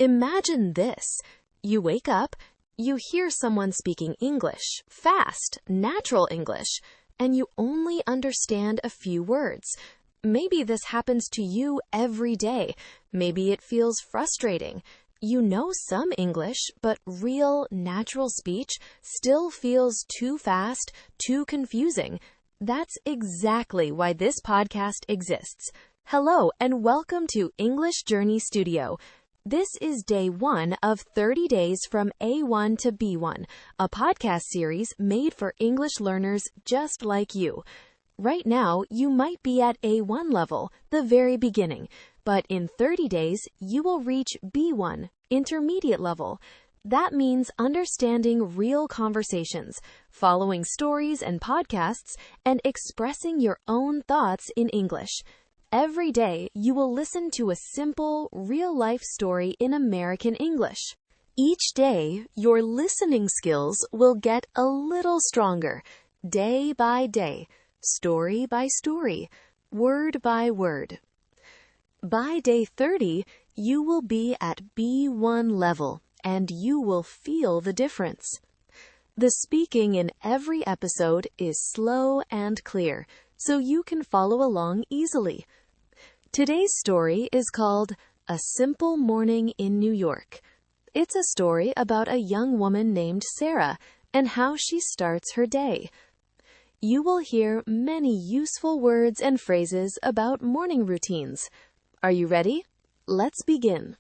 Imagine this. You wake up, you hear someone speaking English, fast, natural English, and you only understand a few words. Maybe this happens to you every day. Maybe it feels frustrating. You know some English, but real, natural speech still feels too fast, too confusing. That's exactly why this podcast exists. Hello, and welcome to English Journey Studio. This is day 1 of 30 days from A1 to B1, a podcast series made for English learners just like you. Right now, you might be at A1 level, the very beginning, but in 30 days, you will reach B1, intermediate level. That means understanding real conversations, following stories and podcasts, and expressing your own thoughts in English. Every day, you will listen to a simple, real-life story in American English. Each day, your listening skills will get a little stronger, day by day, story by story, word by word. By day 30, you will be at B1 level, and you will feel the difference. The speaking in every episode is slow and clear, so you can follow along easily. Today's story is called A Simple Morning in New York. It's a story about a young woman named Sarah and how she starts her day. You will hear many useful words and phrases about morning routines. Are you ready? Let's begin.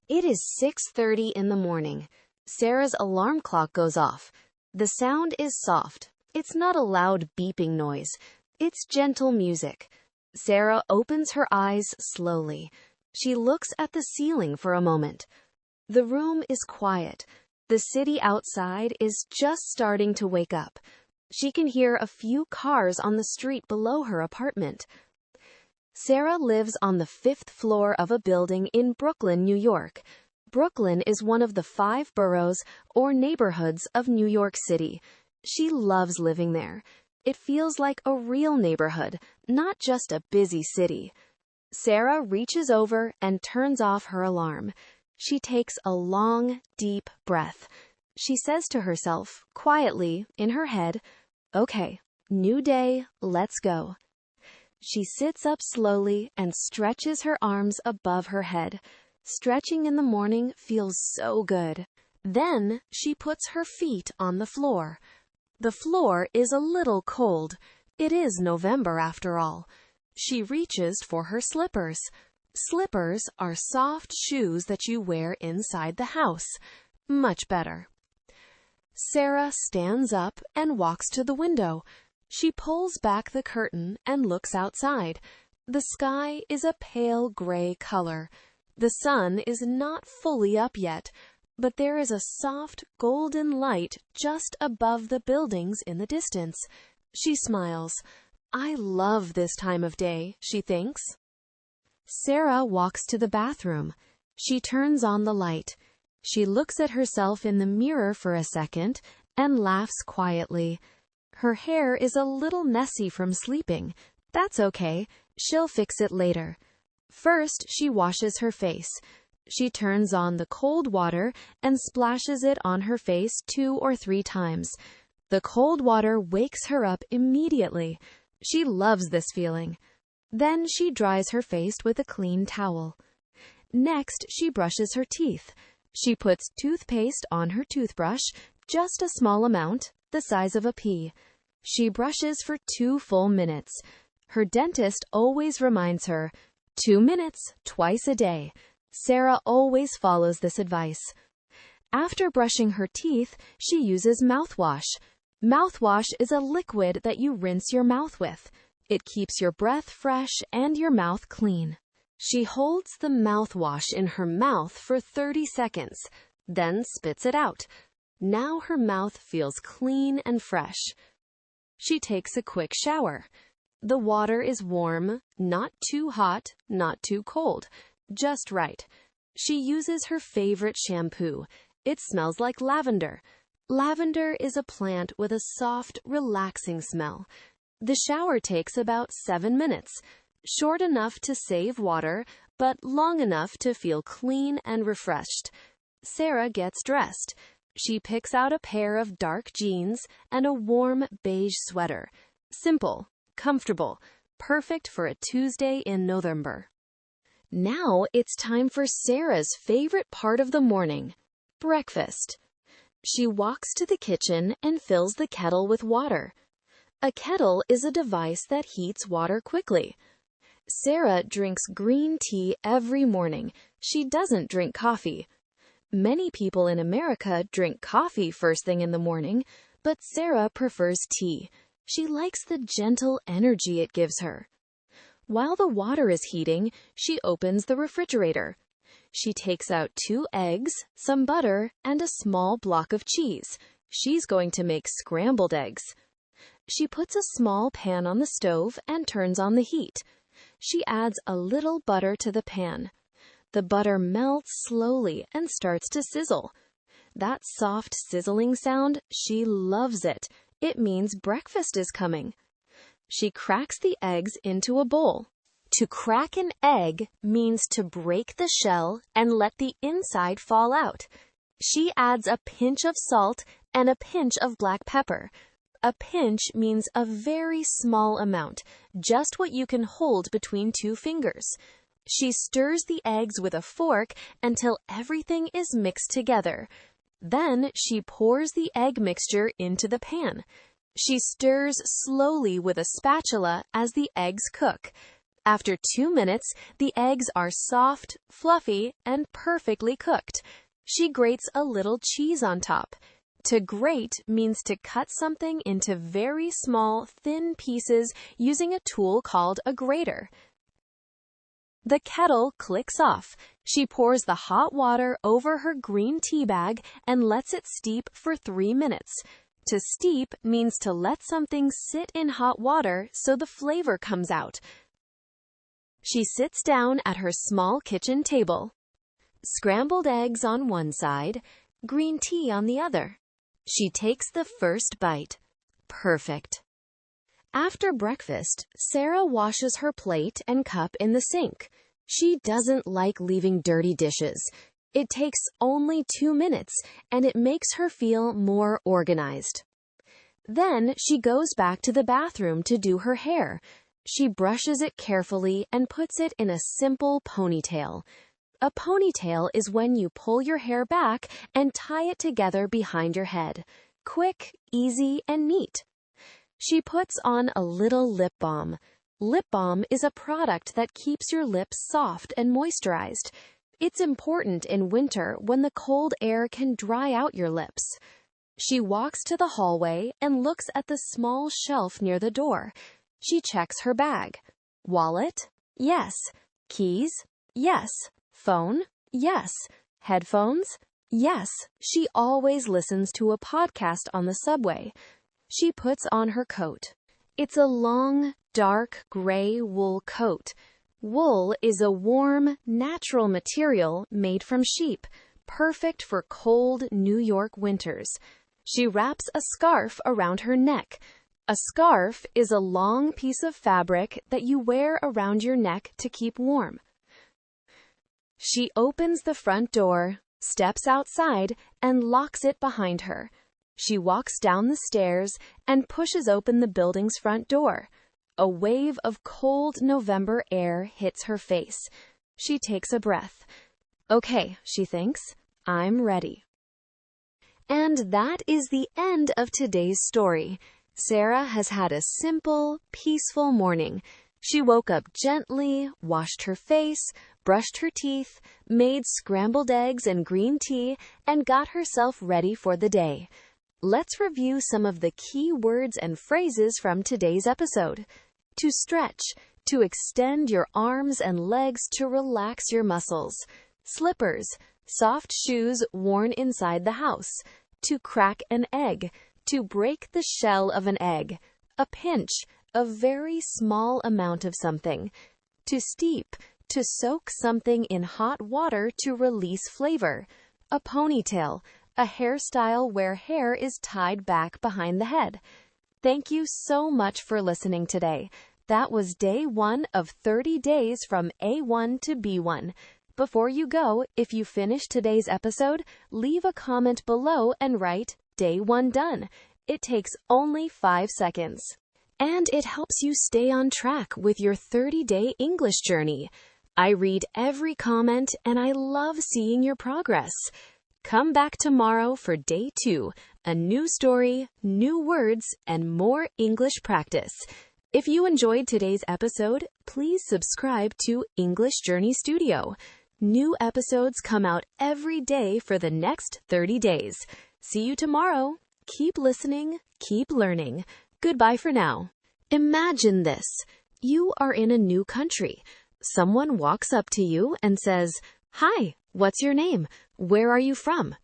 It is 6:30 in the morning. Sarah's alarm clock goes off. The sound is soft. It's not a loud beeping noise. It's gentle music. Sarah opens her eyes slowly. She looks at the ceiling for a moment. The room is quiet. The city outside is just starting to wake up. She can hear a few cars on the street below her apartment. Sarah lives on the 5th floor of a building in Brooklyn, New York. Brooklyn is one of the 5 boroughs or neighborhoods of New York City. She loves living there. It feels like a real neighborhood, not just a busy city. Sarah reaches over and turns off her alarm. She takes a long, deep breath. She says to herself, quietly, in her head, "Okay, new day, let's go." She sits up slowly and stretches her arms above her head. Stretching in the morning feels so good. Then she puts her feet on the floor. The floor is a little cold. It is November after all. She reaches for her slippers. Slippers are soft shoes that you wear inside the house. Much better. Sarah stands up and walks to the window. She pulls back the curtain and looks outside. The sky is a pale gray color. The sun is not fully up yet, but there is a soft golden light just above the buildings in the distance. She smiles. I love this time of day, she thinks. Sarah walks to the bathroom. She turns on the light. She looks at herself in the mirror for a second and laughs quietly. Her hair is a little messy from sleeping. That's okay. She'll fix it later. First, she washes her face. She turns on the cold water and splashes it on her face 2 or 3 times. The cold water wakes her up immediately. She loves this feeling. Then she dries her face with a clean towel. Next, she brushes her teeth. She puts toothpaste on her toothbrush, just a small amount, the size of a pea. She brushes for 2 full minutes. Her dentist always reminds her, 2 minutes, twice a day. Sarah always follows this advice. After brushing her teeth, she uses mouthwash. Mouthwash is a liquid that you rinse your mouth with. It keeps your breath fresh and your mouth clean. She holds the mouthwash in her mouth for 30 seconds, then spits it out. Now her mouth feels clean and fresh. She takes a quick shower. The water is warm, not too hot, not too cold. Just right. She uses her favorite shampoo. It smells like lavender. Lavender is a plant with a soft, relaxing smell. The shower takes about 7 minutes. short enough to save water, but long enough to feel clean and refreshed. Sarah gets dressed. She picks out a pair of dark jeans and a warm beige sweater. Simple, comfortable, perfect for a Tuesday in November. Now it's time for Sarah's favorite part of the morning, breakfast. She walks to the kitchen and fills the kettle with water. A kettle is a device that heats water quickly. Sarah drinks green tea every morning. She doesn't drink coffee. Many people in America drink coffee first thing in the morning, but Sarah prefers tea. She likes the gentle energy it gives her. While the water is heating, she opens the refrigerator. She takes out 2 eggs, some butter, and a small block of cheese. She's going to make scrambled eggs. She puts a small pan on the stove and turns on the heat. She adds a little butter to the pan. The butter melts slowly and starts to sizzle. That soft sizzling sound, she loves it. It means breakfast is coming. She cracks the eggs into a bowl. To crack an egg means to break the shell and let the inside fall out. She adds a pinch of salt and a pinch of black pepper. A pinch means a very small amount, just what you can hold between 2 fingers. She stirs the eggs with a fork until everything is mixed together. Then she pours the egg mixture into the pan. She stirs slowly with a spatula as the eggs cook. After 2 minutes, the eggs are soft, fluffy, and perfectly cooked. She grates a little cheese on top. To grate means to cut something into very small, thin pieces using a tool called a grater. The kettle clicks off. She pours the hot water over her green tea bag and lets it steep for 3 minutes. To steep means to let something sit in hot water so the flavor comes out. She sits down at her small kitchen table. Scrambled eggs on one side, green tea on the other. She takes the first bite. Perfect. After breakfast, Sarah washes her plate and cup in the sink. She doesn't like leaving dirty dishes. It takes only 2 minutes, and it makes her feel more organized. Then she goes back to the bathroom to do her hair. She brushes it carefully and puts it in a simple ponytail. A ponytail is when you pull your hair back and tie it together behind your head. Quick, easy, and neat. She puts on a little lip balm. Lip balm is a product that keeps your lips soft and moisturized. It's important in winter when the cold air can dry out your lips. She walks to the hallway and looks at the small shelf near the door. She checks her bag. Wallet? Yes. Keys? Yes. Phone? Yes. Headphones? Yes. She always listens to a podcast on the subway. She puts on her coat. It's a long, dark gray wool coat. Wool is a warm, natural material made from sheep, perfect for cold New York winters. She wraps a scarf around her neck. A scarf is a long piece of fabric that you wear around your neck to keep warm. She opens the front door, steps outside, and locks it behind her. She walks down the stairs and pushes open the building's front door. A wave of cold November air hits her face. She takes a breath. Okay, she thinks, I'm ready. And that is the end of today's story. Sarah has had a simple, peaceful morning. She woke up gently, washed her face, brushed her teeth, made scrambled eggs and green tea, and got herself ready for the day. Let's review some of the key words and phrases from today's episode. To stretch, to extend your arms and legs to relax your muscles. Slippers, soft shoes worn inside the house. To crack an egg, to break the shell of an egg. A pinch, a very small amount of something. To steep, to soak something in hot water to release flavor. A ponytail, a hairstyle where hair is tied back behind the head. Thank you so much for listening today. That was day 1 of 30 days from A1 to B1. Before you go, if you finish today's episode, leave a comment below and write, Day 1 done. It takes only 5 seconds. And it helps you stay on track with your 30-day English journey. I read every comment and I love seeing your progress. Come back tomorrow for day 2, a new story, new words, and more English practice. If you enjoyed today's episode, please subscribe to English Journey Studio. New episodes come out every day for the next 30 days. See you tomorrow. Keep listening, keep learning. Goodbye for now. Imagine this. You are in a new country. Someone walks up to you and says, "Hi, what's your name? Where are you from?"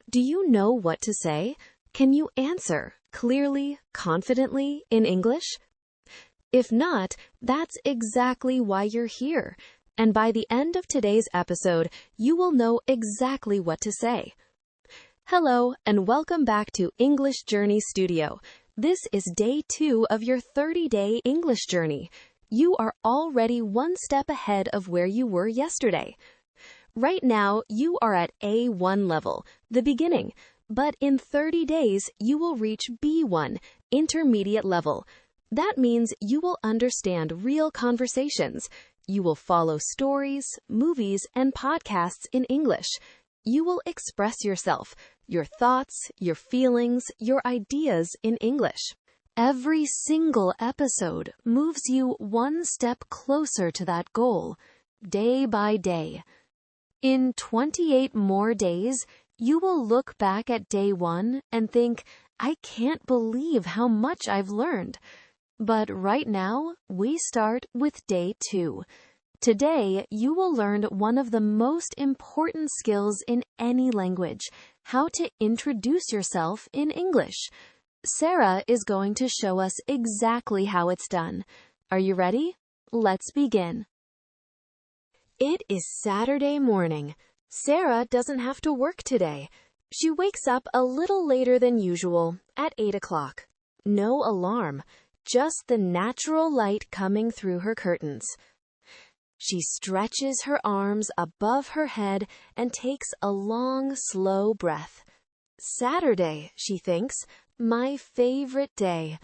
Do you know what to say? Can you answer clearly, confidently in English? If not, that's exactly why you're here. And by the end of today's episode, you will know exactly what to say. Hello, and welcome back to English Journey Studio. This is day 2 of your 30-day English journey. You are already one step ahead of where you were yesterday. Right now, you are at A1 level, the beginning, but in 30 days, you will reach B1, intermediate level. That means you will understand real conversations. You will follow stories, movies, and podcasts in English. You will express yourself, your thoughts, your feelings, your ideas in English. Every single episode moves you one step closer to that goal, day by day. In 28 more days, you will look back at day 1 and think, I can't believe how much I've learned. But right now, we start with day 2. Today, you will learn one of the most important skills in any language, how to introduce yourself in English. Sarah is going to show us exactly how it's done. Are you ready? Let's begin. It is Saturday morning. Sarah doesn't have to work today. She wakes up a little later than usual, at 8 o'clock. No alarm, just the natural light coming through her curtains. She stretches her arms above her head and takes a long, slow breath. Saturday, she thinks, my favorite day.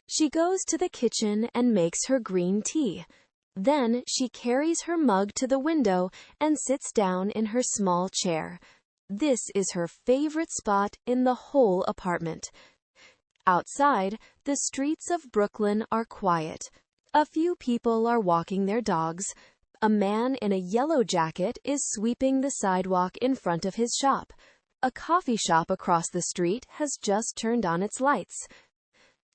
She goes to the kitchen and makes her green tea. Then she carries her mug to the window and sits down in her small chair. This is her favorite spot in the whole apartment. Outside, the streets of Brooklyn are quiet. A few people are walking their dogs. A man in a yellow jacket is sweeping the sidewalk in front of his shop. A coffee shop across the street has just turned on its lights.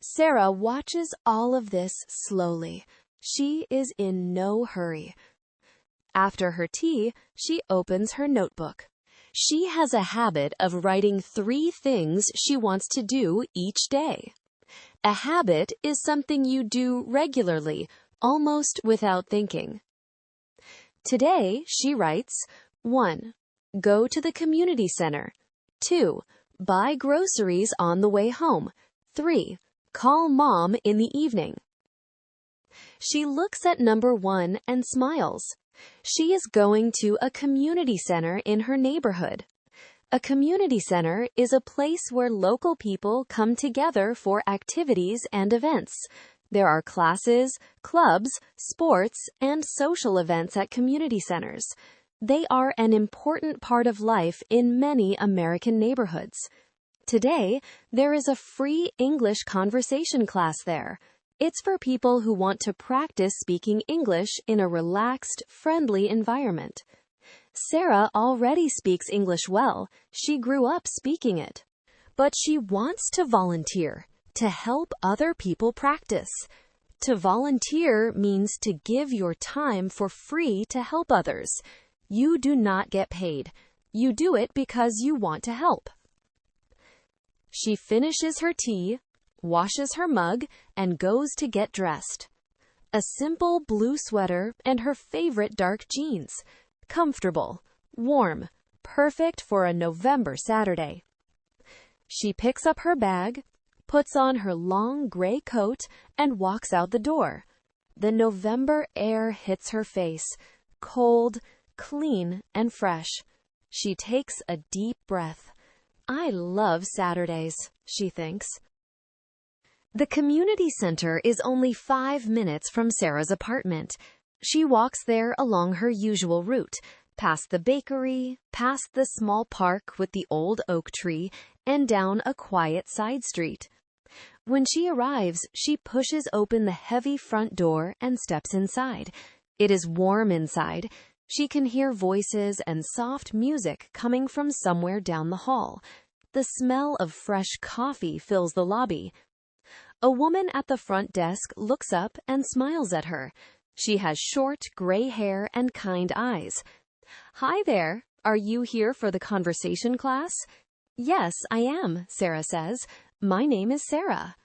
Sarah watches all of this slowly. She is in no hurry. After her tea, she opens her notebook. She has a habit of writing 3 things she wants to do each day. A habit is something you do regularly, almost without thinking. Today, she writes, 1. Go to the community center. 2. Buy groceries on the way home. 3. Call mom in the evening. She looks at number 1 and smiles. She is going to a community center in her neighborhood. A community center is a place where local people come together for activities and events. There are classes, clubs, sports, and social events at community centers. They are an important part of life in many American neighborhoods. Today, there is a free English conversation class there. It's for people who want to practice speaking English in a relaxed, friendly environment. Sarah already speaks English well. She grew up speaking it. But she wants to volunteer, to help other people practice. To volunteer means to give your time for free to help others. You do not get paid. You do it because you want to help. She finishes her tea, washes her mug, and goes to get dressed. A simple blue sweater and her favorite dark jeans. Comfortable, warm, perfect for a November Saturday. She picks up her bag, puts on her long gray coat, and walks out the door. The November air hits her face, cold, clean, and fresh. She takes a deep breath. I love Saturdays, she thinks. The community center is only 5 minutes from Sarah's apartment. She walks there along her usual route, past the bakery, past the small park with the old oak tree, and down a quiet side street. When she arrives, she pushes open the heavy front door and steps inside. It is warm inside. She can hear voices and soft music coming from somewhere down the hall. The smell of fresh coffee fills the lobby. A woman at the front desk looks up and smiles at her. She has short, gray hair and kind eyes. Hi there. Are you here for the conversation class? Yes, I am, Sarah says. My name is Sarah.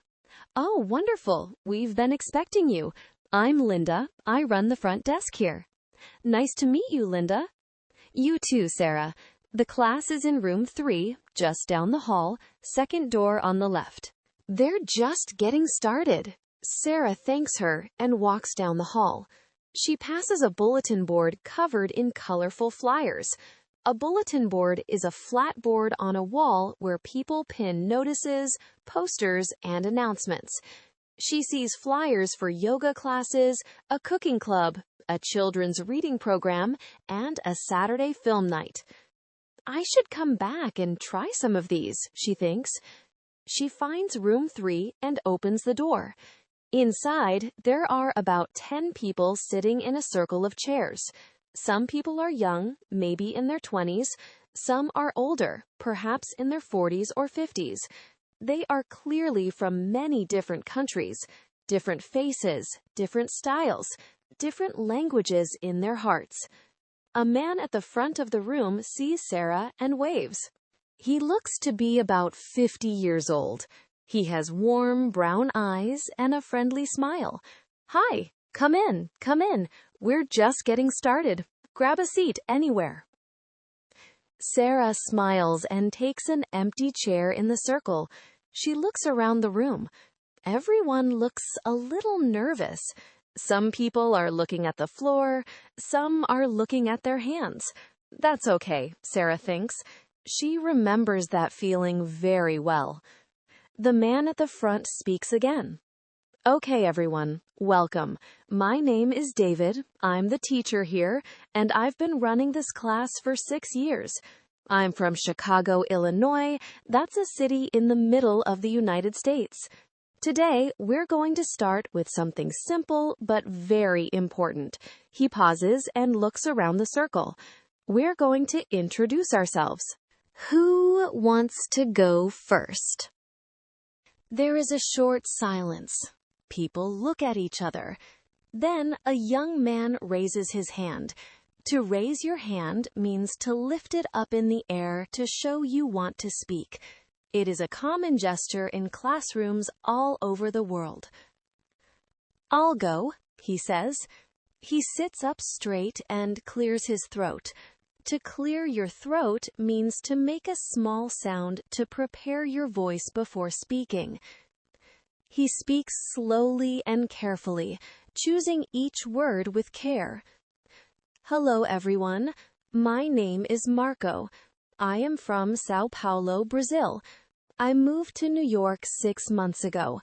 Oh, wonderful. We've been expecting you. I'm Linda. I run the front desk here. Nice to meet you, Linda. You too, Sarah. The class is in room 3, just down the hall, second door on the left. They're just getting started. Sarah thanks her and walks down the hall. She passes a bulletin board covered in colorful flyers. A bulletin board is a flat board on a wall where people pin notices, posters, and announcements. She sees flyers for yoga classes, a cooking club, a children's reading program, and a Saturday film night. I should come back and try some of these, she thinks. She finds room 3 and opens the door. Inside, there are about 10 people sitting in a circle of chairs. Some people are young, maybe in their 20s. Some are older, perhaps in their 40s or 50s. They are clearly from many different countries, different faces, different styles, different languages in their hearts. A man at the front of the room sees Sarah and waves. He looks to be about 50 years old. He has warm brown eyes and a friendly smile. Hi, come in, come in. We're just getting started. Grab a seat anywhere. Sarah smiles and takes an empty chair in the circle. She looks around the room. Everyone looks a little nervous. Some people are looking at the floor. Some are looking at their hands. That's okay, Sarah thinks. She remembers that feeling very well. The man at the front speaks again. Okay, everyone, welcome. My name is David. I'm the teacher here, and I've been running this class for 6 years. I'm from Chicago, Illinois. That's a city in the middle of the United States. Today, we're going to start with something simple but very important. He pauses and looks around the circle. We're going to introduce ourselves. Who wants to go first? There is a short silence. People look at each other. Then a young man raises his hand. To raise your hand means to lift it up in the air to show you want to speak. It is a common gesture in classrooms all over the world. I'll go, he says. He sits up straight and clears his throat. To clear your throat means to make a small sound to prepare your voice before speaking. He speaks slowly and carefully, choosing each word with care. Hello, everyone. My name is Marco. I am from Sao Paulo, Brazil. I moved to New York 6 months ago.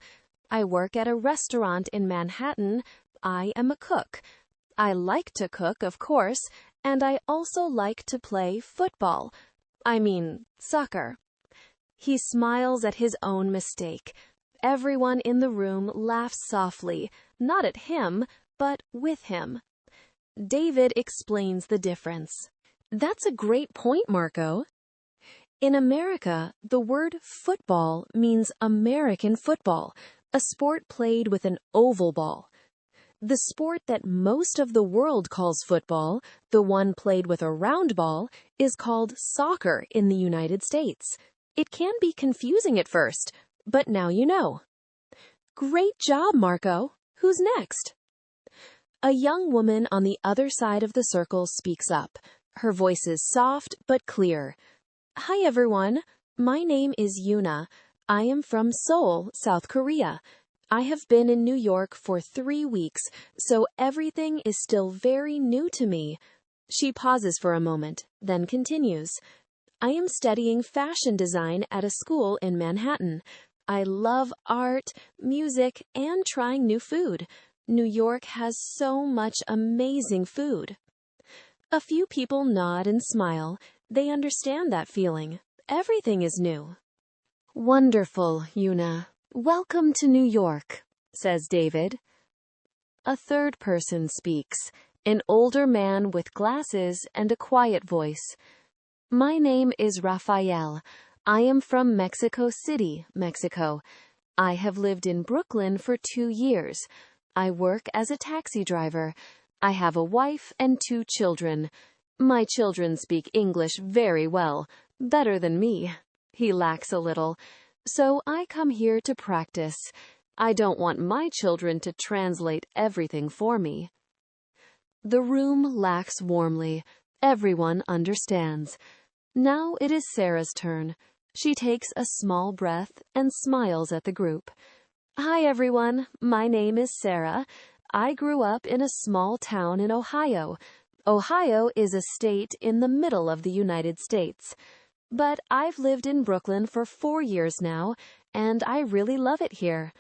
I work at a restaurant in Manhattan. I am a cook. I like to cook, of course, and I also like to play football. I mean, soccer. He smiles at his own mistake. Everyone in the room laughs softly, not at him, but with him. David explains the difference. That's a great point, Marco. In America, the word football means American football, a sport played with an oval ball. The sport that most of the world calls football, the one played with a round ball, is called soccer in the United States. It can be confusing at first, but now you know. Great job, Marco. Who's next? A young woman on the other side of the circle speaks up. Her voice is soft but clear. Hi, everyone. My name is Yuna. I am from Seoul, South Korea. I have been in New York for 3 weeks, so everything is still very new to me. She pauses for a moment, then continues. I am studying fashion design at a school in Manhattan. I love art, music, and trying new food. New York has so much amazing food. A few people nod and smile. They understand that feeling. Everything is new. Wonderful, Yuna. Welcome to New York, says David. A third person speaks, an older man with glasses and a quiet voice. My name is Rafael. I am from Mexico City, Mexico. I have lived in Brooklyn for 2 years. I work as a taxi driver. I have a wife and 2 children. My children speak English very well, better than me. He lacks a little. So I come here to practice. I don't want my children to translate everything for me. The room laughs warmly. Everyone understands. Now it is Sarah's turn. She takes a small breath and smiles at the group. Hi everyone, my name is Sarah. I grew up in a small town in Ohio. Ohio is a state in the middle of the United States. But I've lived in Brooklyn for 4 years now, and I really love it here.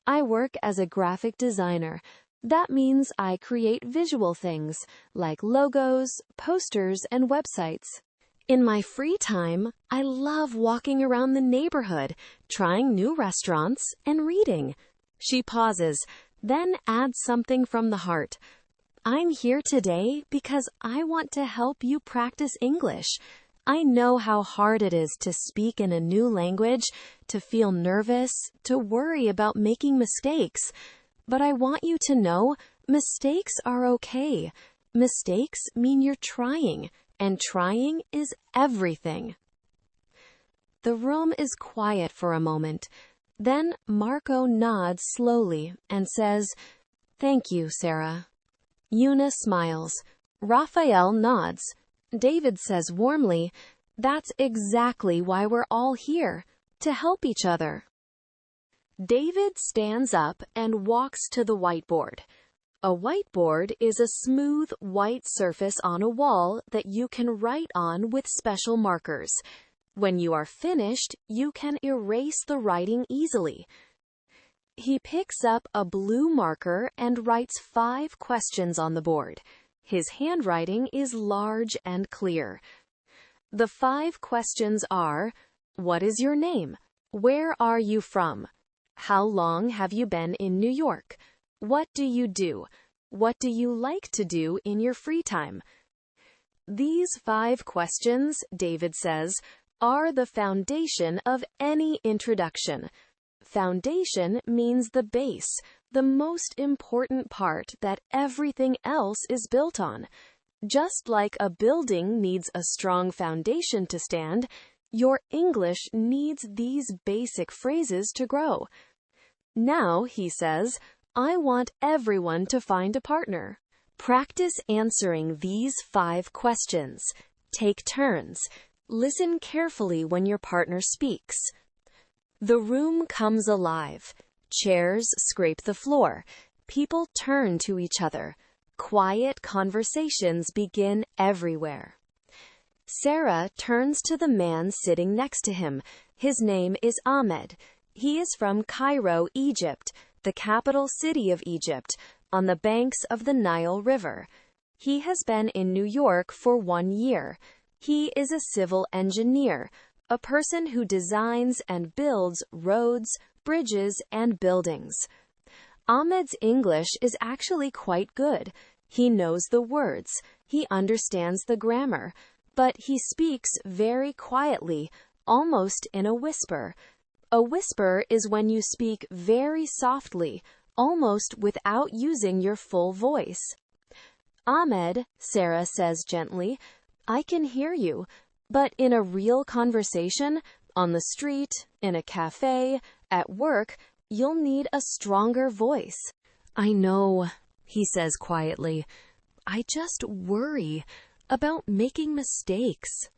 I work as a graphic designer. That means I create visual things, like logos, posters, and websites. In my free time, I love walking around the neighborhood, trying new restaurants, and reading. She pauses, then adds something from the heart. I'm here today because I want to help you practice English. I know how hard it is to speak in a new language, to feel nervous, to worry about making mistakes. But I want you to know, mistakes are okay. Mistakes mean you're trying, and trying is everything. The room is quiet for a moment. Then Marco nods slowly and says, Thank you, Sarah. Yuna smiles. Raphael nods. David says warmly, That's exactly why we're all here, to help each other. David stands up and walks to the whiteboard. A whiteboard is a smooth, white surface on a wall that you can write on with special markers. When you are finished, you can erase the writing easily. He picks up a blue marker and writes 5 questions on the board. His handwriting is large and clear. The 5 questions are, What is your name? Where are you from? How long have you been in New York? What do you do? What do you like to do in your free time? These 5 questions, David says, are the foundation of any introduction. Foundation means the base, the most important part that everything else is built on. Just like a building needs a strong foundation to stand, your English needs these basic phrases to grow. Now, he says, I want everyone to find a partner. Practice answering these 5 questions. Take turns. Listen carefully when your partner speaks. The room comes alive. Chairs scrape the floor. People turn to each other. Quiet conversations begin everywhere. Sarah turns to the man sitting next to him. His name is Ahmed. He is from Cairo, Egypt, the capital city of Egypt, on the banks of the Nile River. He has been in New York for 1 year. He is a civil engineer, a person who designs and builds roads, bridges, and buildings. Ahmed's English is actually quite good. He knows the words, he understands the grammar, but he speaks very quietly, almost in a whisper. A whisper is when you speak very softly, almost without using your full voice. Ahmed, Sarah says gently, I can hear you, but in a real conversation, on the street, in a cafe, at work, you'll need a stronger voice. I know, he says quietly. I just worry about making mistakes.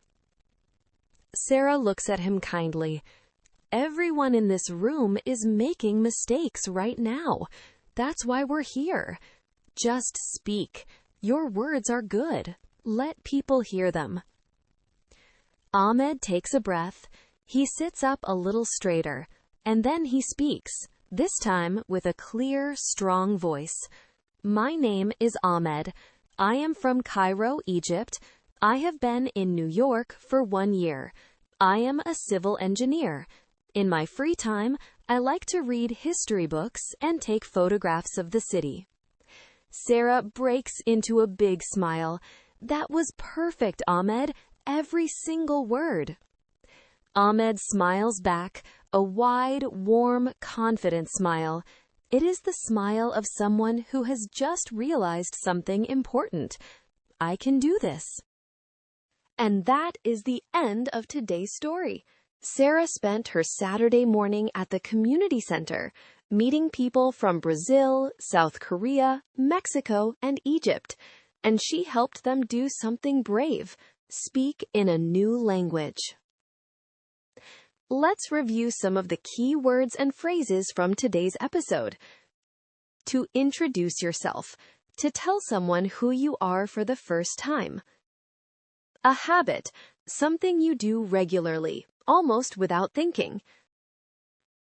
Sarah looks at him kindly. Everyone in this room is making mistakes right now. That's why we're here. Just speak. Your words are good. Let people hear them. Ahmed takes a breath. He sits up a little straighter, and then he speaks, this time with a clear, strong voice. My name is Ahmed. I am from Cairo, Egypt. I have been in New York for 1 year. I am a civil engineer. In my free time, I like to read history books and take photographs of the city. Sarah breaks into a big smile. That was perfect, Ahmed. Every single word. Ahmed smiles back, a wide, warm, confident smile. It is the smile of someone who has just realized something important. I can do this. And that is the end of today's story. Sarah spent her Saturday morning at the community center, meeting people from Brazil, South Korea, Mexico, and Egypt, and she helped them do something brave, speak in a new language. Let's review some of the key words and phrases from today's episode. To introduce yourself, to tell someone who you are for the first time. A habit, something you do regularly, almost without thinking.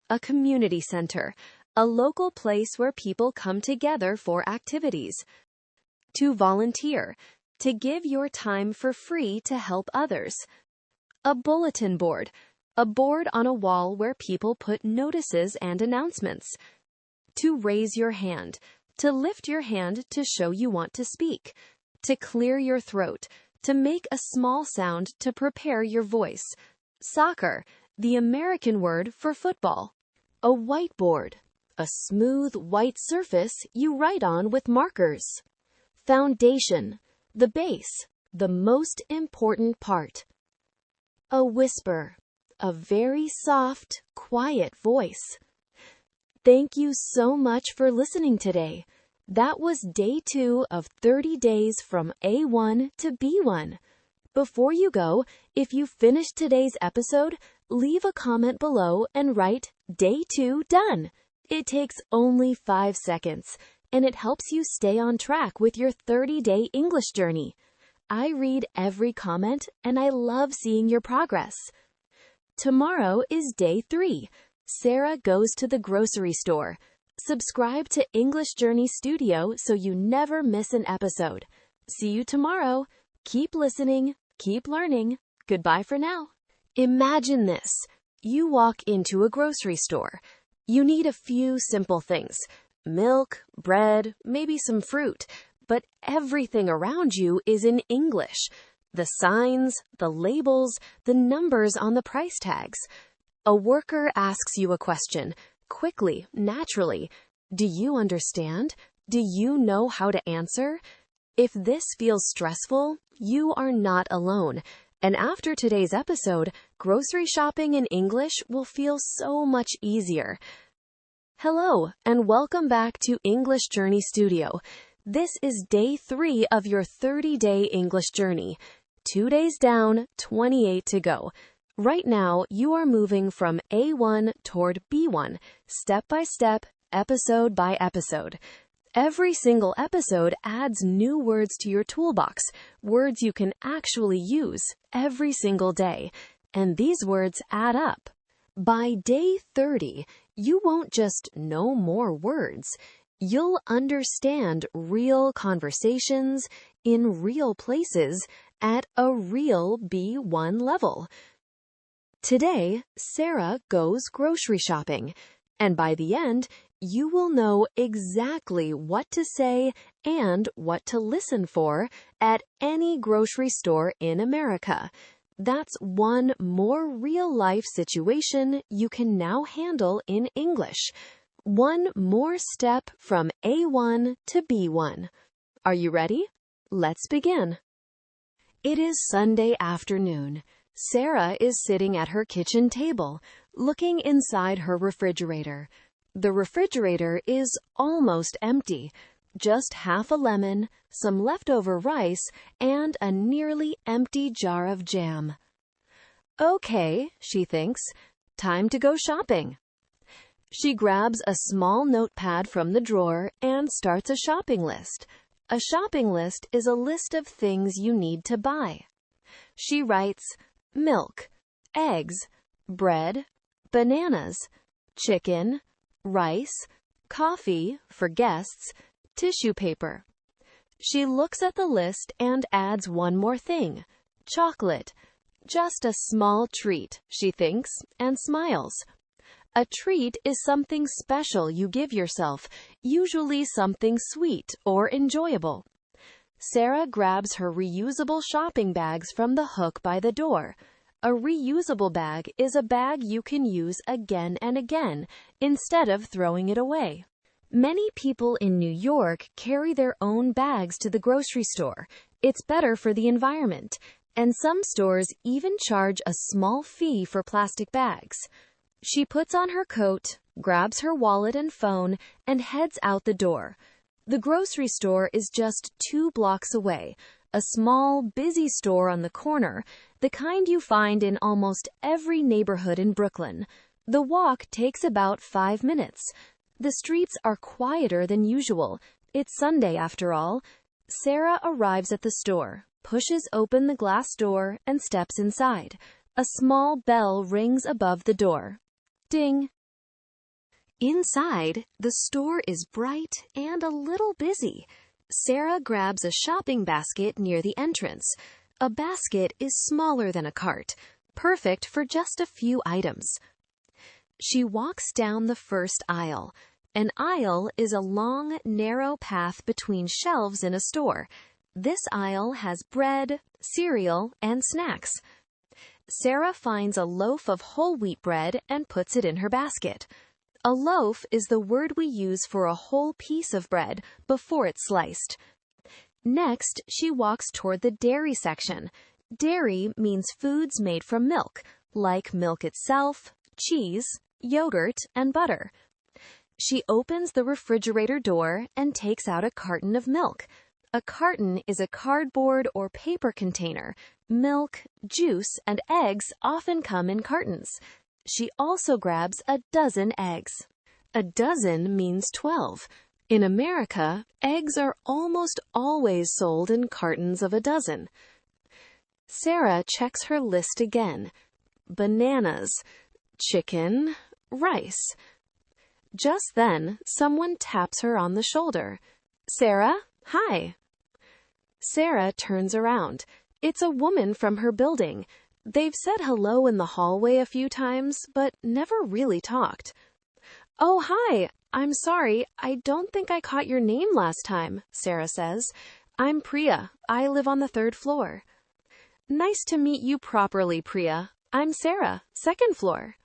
A community center, a local place where people come together for activities. To volunteer, to give your time for free to help others. A bulletin board, a board on a wall where people put notices and announcements. To raise your hand, to lift your hand to show you want to speak. To clear your throat, to make a small sound to prepare your voice. Soccer, the American word for football. A whiteboard, a smooth white surface you write on with markers. Foundation, the base, the most important part. A whisper, a very soft, quiet voice. Thank you so much for listening today. That was day 2 of 30 days from A1 to B1. Before you go, if you finished today's episode, leave a comment below and write Day 2 done. It takes only 5 seconds, and it helps you stay on track with your 30-day English journey. I read every comment, and I love seeing your progress. Tomorrow is day 3. Sarah goes to the grocery store. Subscribe to English Journey Studio so you never miss an episode. See you tomorrow. Keep listening. Keep learning. Goodbye for now. Imagine this. You walk into a grocery store. You need a few simple things. Milk, bread, maybe some fruit. But everything around you is in English. The signs, the labels, the numbers on the price tags. A worker asks you a question. Quickly, naturally. Do you understand? Do you know how to answer? If this feels stressful, you are not alone. And after today's episode, grocery shopping in English will feel so much easier. Hello, and welcome back to English Journey Studio. This is day 3 of your 30-day English journey. 2 days down, 28 to go. Right now, you are moving from A1 toward B1, step by step, episode by episode. Every single episode adds new words to your toolbox, words you can actually use every single day. And these words add up. By day 30, you won't just know more words. You'll understand real conversations in real places at a real B1 level. Today, Sarah goes grocery shopping, and by the end, you will know exactly what to say and what to listen for at any grocery store in America. That's one more real-life situation you can now handle in English. One more step from A1 to B1. Are you ready? Let's begin. It is Sunday afternoon. Sarah is sitting at her kitchen table, looking inside her refrigerator. The refrigerator is almost empty. Just half a lemon, some leftover rice, and a nearly empty jar of jam. Okay, she thinks, time to go shopping. She grabs a small notepad from the drawer and starts a shopping list. A shopping list is a list of things you need to buy. She writes milk, eggs, bread, bananas, chicken, rice, coffee for guests, tissue paper. She looks at the list and adds one more thing, chocolate. Just a small treat, she thinks, and smiles. A treat is something special you give yourself, usually something sweet or enjoyable. Sarah grabs her reusable shopping bags from the hook by the door. A reusable bag is a bag you can use again and again instead of throwing it away. Many people in New York carry their own bags to the grocery store. It's better for the environment, and some stores even charge a small fee for plastic bags. She puts on her coat, grabs her wallet and phone, and heads out the door. The grocery store is just 2 blocks away, a small, busy store on the corner, the kind you find in almost every neighborhood in Brooklyn. The walk takes about 5 minutes. The streets are quieter than usual. It's Sunday after all. Sarah arrives at the store, pushes open the glass door, and steps inside. A small bell rings above the door. Ding. Inside, the store is bright and a little busy. Sarah grabs a shopping basket near the entrance. A basket is smaller than a cart, perfect for just a few items. She walks down the first aisle. An aisle is a long, narrow path between shelves in a store. This aisle has bread, cereal, and snacks. Sarah finds a loaf of whole wheat bread and puts it in her basket. A loaf is the word we use for a whole piece of bread before it's sliced. Next, she walks toward the dairy section. Dairy means foods made from milk, like milk itself, cheese, yogurt, and butter. She opens the refrigerator door and takes out a carton of milk. A carton is a cardboard or paper container. Milk, juice, and eggs often come in cartons. She also grabs a dozen eggs. A dozen means 12. In America, eggs are almost always sold in cartons of a dozen. Sarah checks her list again. Bananas, chicken, rice. Just then, someone taps her on the shoulder. Sarah, hi. Sarah turns around. It's a woman from her building. They've said hello in the hallway a few times, but never really talked. Oh, hi. I'm sorry. I don't think I caught your name last time, Sarah says. I'm Priya. I live on the 3rd floor. Nice to meet you properly, Priya. I'm Sarah, 2nd floor.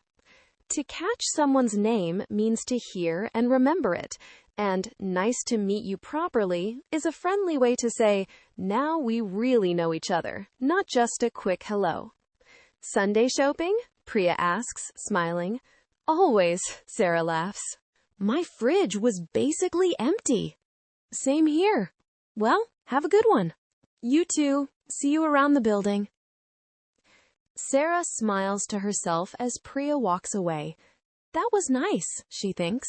To catch someone's name means to hear and remember it, and nice to meet you properly is a friendly way to say, now we really know each other, not just a quick hello. Sunday shopping? Priya asks, smiling. Always, Sarah laughs. My fridge was basically empty. Same here. Well, have a good one. You too. See you around the building. Sarah smiles to herself as Priya walks away. That was nice, she thinks.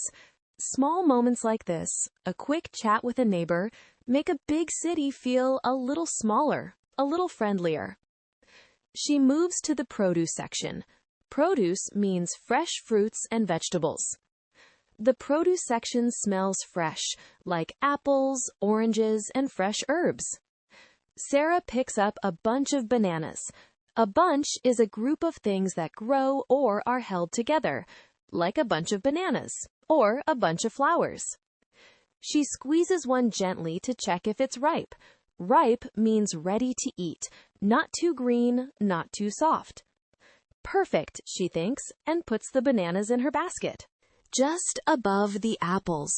Small moments like this, a quick chat with a neighbor, make a big city feel a little smaller, a little friendlier. She moves to the produce section. Produce means fresh fruits and vegetables. The produce section smells fresh, like apples, oranges, and fresh herbs. Sarah picks up a bunch of bananas. A bunch is a group of things that grow or are held together, like a bunch of bananas or a bunch of flowers. She squeezes one gently to check if it's ripe. Ripe means ready to eat, not too green, not too soft. Perfect, she thinks, and puts the bananas in her basket. Just above the apples,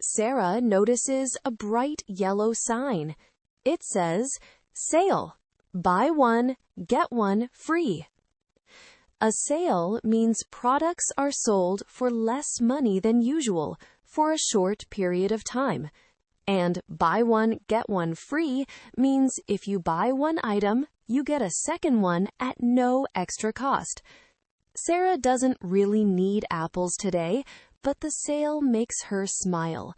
Sarah notices a bright yellow sign. It says, Sale. Buy one, get one free. A sale means products are sold for less money than usual for a short period of time. And buy one, get one free means if you buy one item, you get a second one at no extra cost. Sarah doesn't really need apples today, but the sale makes her smile.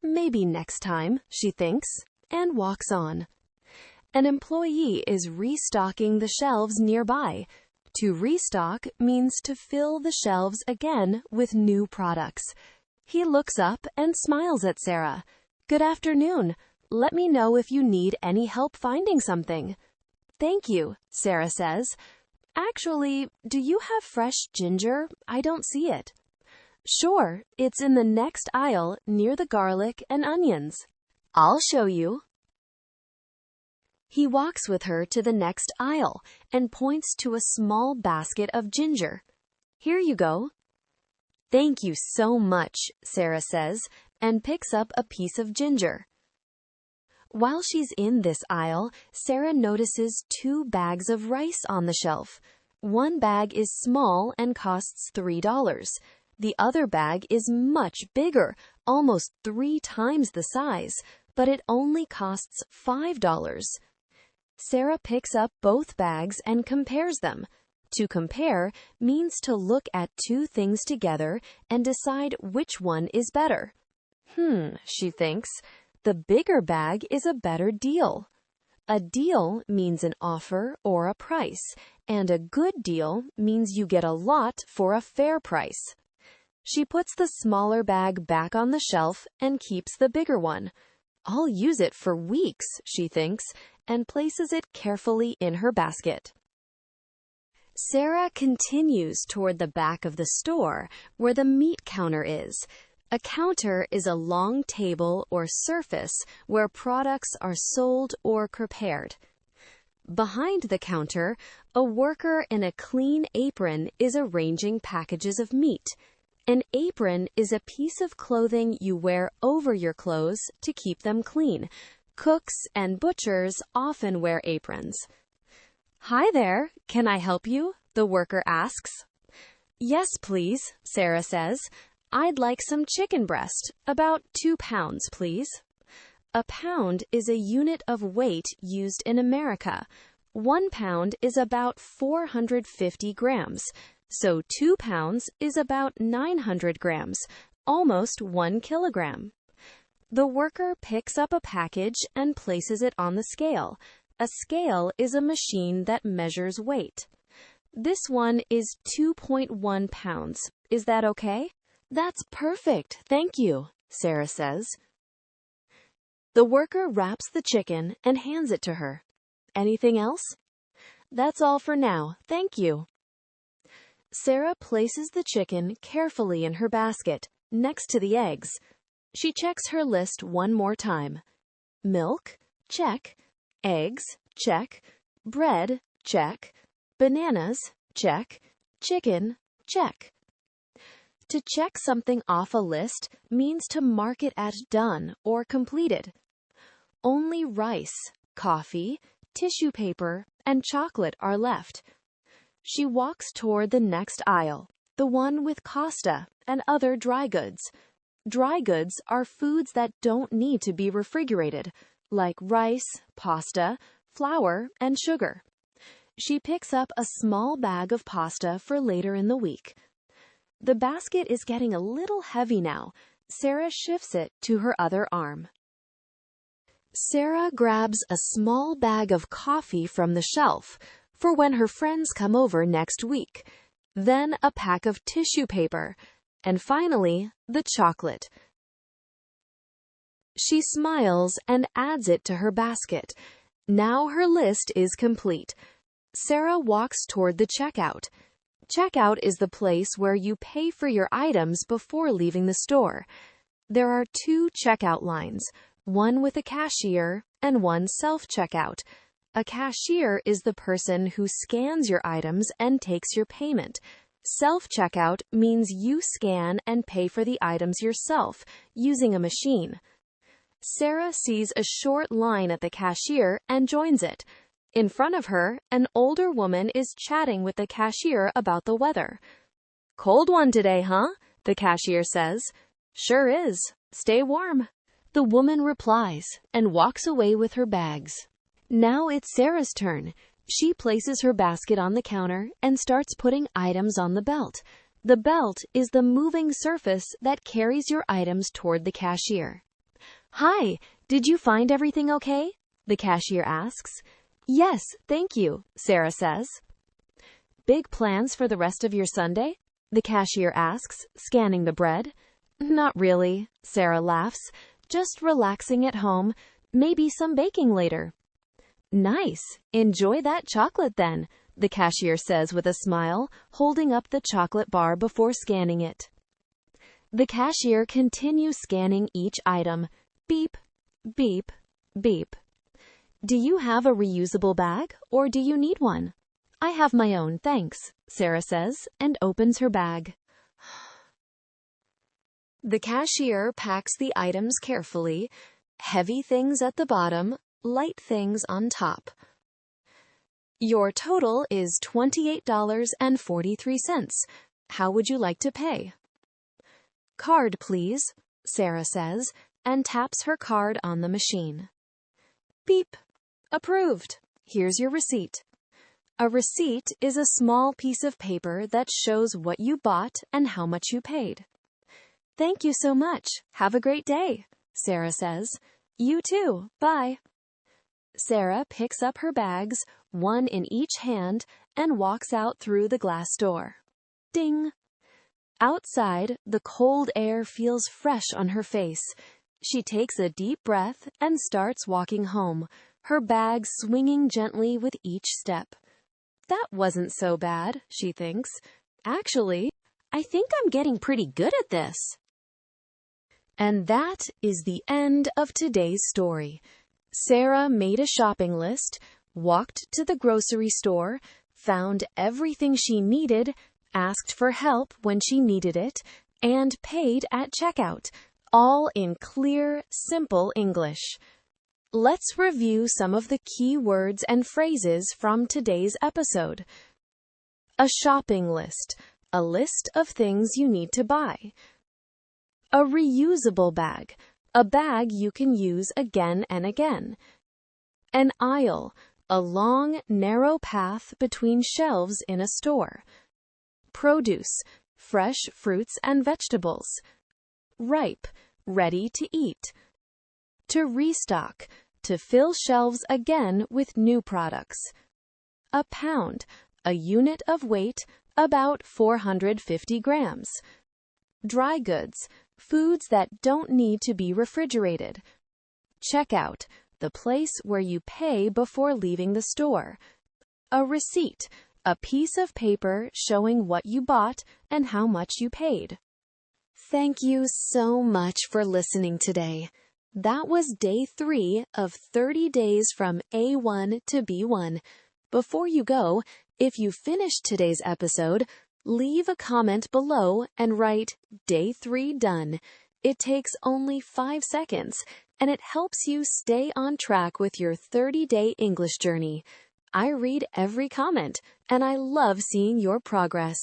Maybe next time, she thinks, and walks on. An employee is restocking the shelves nearby. To restock means to fill the shelves again with new products. He looks up and smiles at Sarah. "Good afternoon. Let me know if you need any help finding something." "Thank you," Sarah says. "Actually, do you have fresh ginger? I don't see it." "Sure, it's in the next aisle near the garlic and onions." "I'll show you." He walks with her to the next aisle and points to a small basket of ginger. "Here you go." "Thank you so much," Sarah says, and picks up a piece of ginger. While she's in this aisle, Sarah notices 2 bags of rice on the shelf. One bag is small and costs $3. The other bag is much bigger, almost 3 times the size, but it only costs $5. Sarah picks up both bags and compares them. To compare means to look at 2 things together and decide which one is better. She thinks, the bigger bag is a better deal. A deal means an offer or a price, and a good deal means you get a lot for a fair price. She puts the smaller bag back on the shelf and keeps the bigger one. "I'll use it for weeks," she thinks, and places it carefully in her basket. Sarah continues toward the back of the store where the meat counter is. A counter is a long table or surface where products are sold or prepared. Behind the counter, a worker in a clean apron is arranging packages of meat. An apron is a piece of clothing you wear over your clothes to keep them clean. Cooks and butchers often wear aprons. "Hi there, can I help you?" the worker asks. "Yes, please," Sarah says. "I'd like some chicken breast, about 2 pounds, please." A pound is a unit of weight used in America. 1 pound is about 450 grams, so 2 pounds is about 900 grams, almost 1 kilogram. The worker picks up a package and places it on the scale. A scale is a machine that measures weight. "This one is 2.1 pounds. Is that okay?" "That's perfect, thank you," Sarah says. The worker wraps the chicken and hands it to her. "Anything else?" "That's all for now, thank you." Sarah places the chicken carefully in her basket, next to the eggs. She checks her list one more time. Milk, check. Eggs, check. Bread, check. Bananas, check. Chicken, check. To check something off a list means to mark it as done or completed. Only rice, coffee, tissue paper, and chocolate are left. She walks toward the next aisle, the one with pasta and other dry goods. Dry goods are foods that don't need to be refrigerated, like rice, pasta, flour, and sugar. She picks up a small bag of pasta for later in the week. The basket is getting a little heavy now. Sarah shifts it to her other arm. Sarah grabs a small bag of coffee from the shelf for when her friends come over next week, then a pack of tissue paper, and finally, the chocolate. She smiles and adds it to her basket. Now her list is complete. Sarah walks toward the checkout. Checkout is the place where you pay for your items before leaving the store. There are 2 checkout lines, one with a cashier and one self-checkout. A cashier is the person who scans your items and takes your payment. Self-checkout means you scan and pay for the items yourself, using a machine. Sarah sees a short line at the cashier and joins it. In front of her, an older woman is chatting with the cashier about the weather. "Cold one today, huh?" the cashier says. "Sure is. Stay warm." The woman replies and walks away with her bags. Now it's Sarah's turn. She places her basket on the counter and starts putting items on the belt. The belt is the moving surface that carries your items toward the cashier. "Hi, did you find everything okay?" the cashier asks. "Yes, thank you," Sarah says. "Big plans for the rest of your Sunday?" the cashier asks, scanning the bread. "Not really," Sarah laughs. "Just relaxing at home, maybe some baking later." "Nice. Enjoy that chocolate then," the cashier says with a smile, holding up the chocolate bar before scanning it. The cashier continues scanning each item. Beep, beep, beep. "Do you have a reusable bag, or do you need one?" "I have my own, thanks," Sarah says, and opens her bag. The cashier packs the items carefully, heavy things at the bottom, light things on top. Your total is $28.43. How would you like to pay? "Card, please," Sarah says, and taps her card on the machine. Beep. Approved. Here's your receipt. A receipt is a small piece of paper that shows what you bought and how much you paid. "Thank you so much. Have a great day," Sarah says. "You too. Bye." Sarah picks up her bags, one in each hand, and walks out through the glass door. Ding! Outside, the cold air feels fresh on her face. She takes a deep breath and starts walking home, her bag swinging gently with each step. "That wasn't so bad," she thinks. "Actually, I think I'm getting pretty good at this." And that is the end of today's story. Sarah made a shopping list, walked to the grocery store, found everything she needed, asked for help when she needed it, and paid at checkout, all in clear, simple English. Let's review some of the key words and phrases from today's episode. A shopping list, a list of things you need to buy. A reusable bag, a bag you can use again and again. An aisle, a long, narrow path between shelves in a store. Produce, fresh fruits and vegetables. Ripe, ready to eat. To restock, to fill shelves again with new products. A pound, a unit of weight, about 450 grams. Dry goods, foods that don't need to be refrigerated. Checkout, the place where you pay before leaving the store. A receipt, a piece of paper showing what you bought and how much you paid. Thank you so much for listening today. That was day 3 of 30 days from A1 to B1. Before you go, if you finished today's episode, leave a comment below and write Day 3 done. It takes only 5 seconds, and it helps you stay on track with your 30-day English journey. I read every comment, and I love seeing your progress.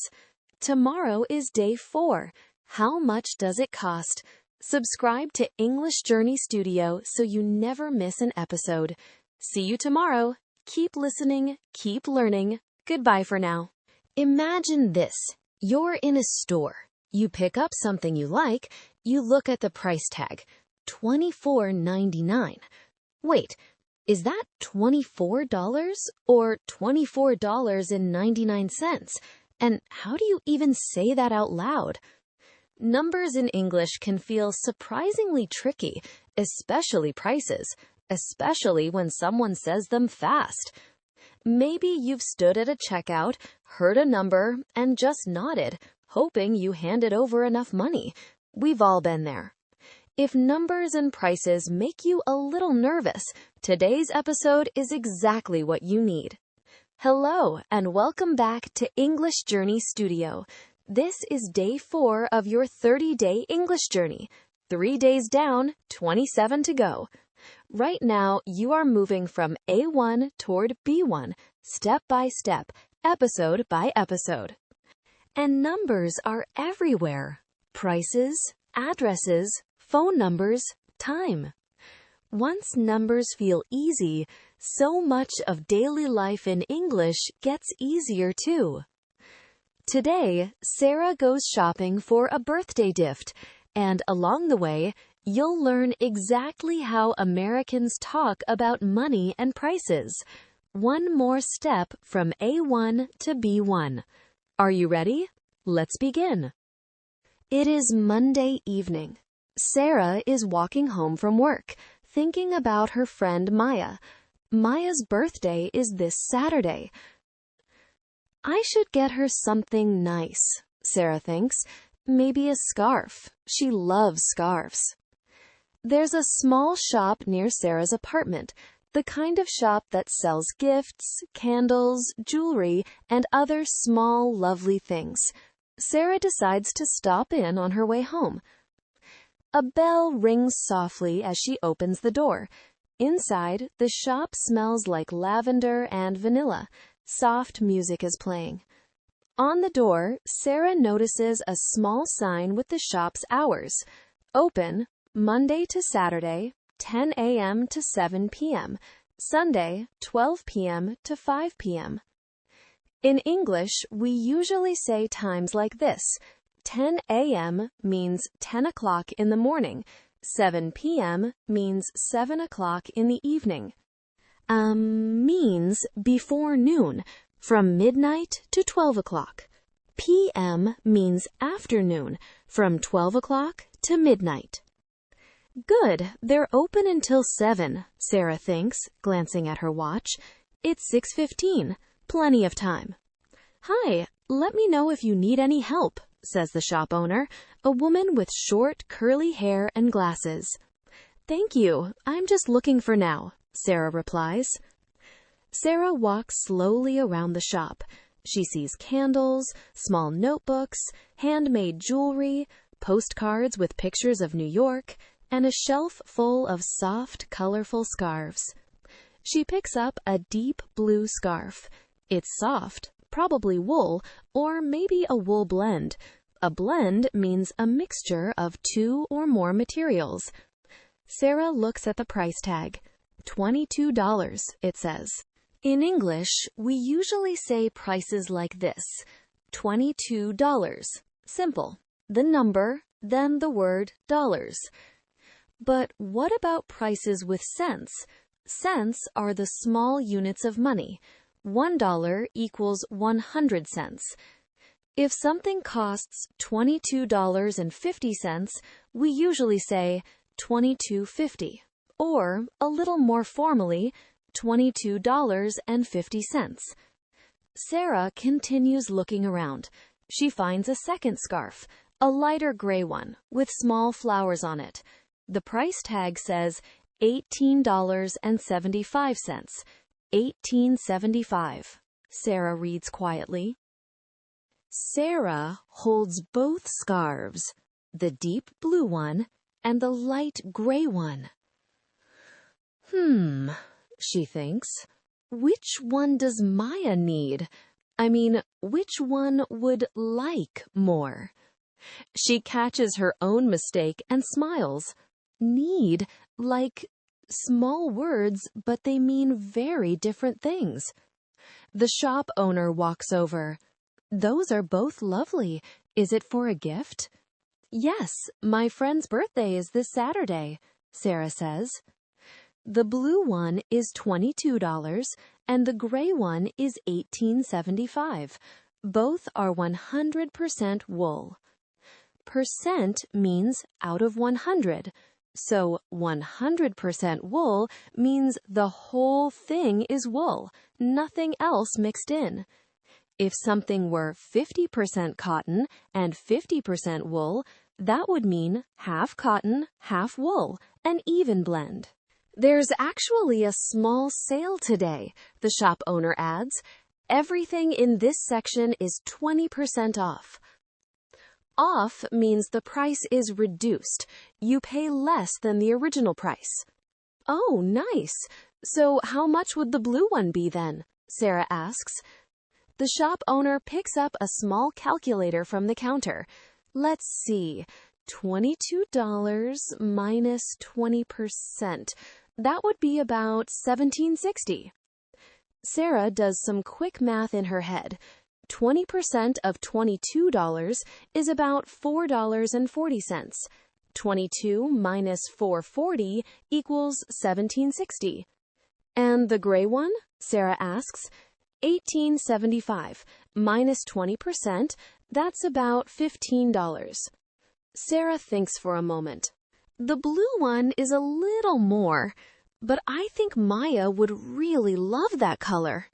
Tomorrow is day 4. How much does it cost? Subscribe to English Journey Studio so you never miss an episode. See you tomorrow. Keep listening, keep learning. Goodbye for now. Imagine this. You're in a store. You pick up something you like. You look at the price tag. $24.99. Wait, is that $24 or $24.99? And how do you even say that out loud? Numbers in English can feel surprisingly tricky, especially prices, especially when someone says them fast. Maybe you've stood at a checkout, heard a number, and just nodded, hoping you handed over enough money. We've all been there. If numbers and prices make you a little nervous, today's episode is exactly what you need. Hello, and welcome back to English Journey Studio. This is day 4 of your 30-day English journey. 3 days down, 27 to go. Right now, you are moving from A1 toward B1, step by step, episode by episode. And numbers are everywhere. Prices, addresses, phone numbers, time. Once numbers feel easy, So much of daily life in English gets easier too. Today, Sarah goes shopping for a birthday gift, and along the way, you'll learn exactly how Americans talk about money and prices. One more step from A1 to B1. Are you ready? Let's begin. It is Monday evening. Sarah is walking home from work, thinking about her friend Maya. Maya's birthday is this Saturday. I should get her something nice, Sarah thinks. Maybe a scarf. She loves scarves. There's a small shop near Sarah's apartment, the kind of shop that sells gifts, candles, jewelry, and other small, lovely things. Sarah decides to stop in on her way home. A bell rings softly as she opens the door. Inside, the shop smells like lavender and vanilla. Soft music is playing. On the door, Sarah notices a small sign with the shop's hours. Open, Monday to Saturday, 10 a.m. to 7 p.m., Sunday, 12 p.m. to 5 p.m. In English, we usually say times like this. 10 a.m. means 10 o'clock in the morning. 7 p.m. means 7 o'clock in the evening. Means before noon, from midnight to 12 o'clock. p.m. means afternoon, from 12 o'clock to midnight. Good, they're open until 7, Sarah thinks, glancing at her watch. It's 6:15, plenty of time. Hi, let me know if you need any help, says the shop owner, a woman with short, curly hair and glasses. Thank you, I'm just looking for now, Sarah replies. Sarah walks slowly around the shop. She sees candles, small notebooks, handmade jewelry, postcards with pictures of New York, and a shelf full of soft, colorful scarves. She picks up a deep blue scarf. It's soft, probably wool, or maybe a wool blend. A blend means a mixture of two or more materials. Sarah looks at the price tag. $22, it says. In English, we usually say prices like this. $22. Simple. The number, then the word dollars. But what about prices with cents? Cents are the small units of money. $1 equals 100 cents. If something costs $22.50, we usually say $22.50, or a little more formally, $22.50. Sarah continues looking around. She finds a second scarf, a lighter gray one, with small flowers on it. The price tag says $18.75. $18.75. Sarah reads quietly. Sarah holds both scarves, the deep blue one and the light gray one. She thinks. Which one does Maya need? I mean, which one would like more? She catches her own mistake and smiles. Need, like small words, but they mean very different things. The shop owner walks over. Those are both lovely. Is it for a gift? Yes, my friend's birthday is this Saturday, Sarah says. The blue one is $22 and the gray one is $18.75. Both are 100% wool. Percent means out of 100. So 100% wool means the whole thing is wool, nothing else mixed in. If something were 50% cotton and 50% wool, that would mean half cotton, half wool, an even blend. There's actually a small sale today, the shop owner adds. Everything in this section is 20% off. Off means the price is reduced. You pay less than the original price. Oh, nice. So how much would the blue one be then? Sarah asks. The shop owner picks up a small calculator from the counter. Let's see. $22 minus 20%. That would be about $17.60. Sarah does some quick math in her head. 20% of $22 is about $4.40. 22 minus 440 equals $17.60. And the gray one? Sarah asks. $18.75 minus 20%, that's about $15. Sarah thinks for a moment. The blue one is a little more, but I think Maya would really love that color.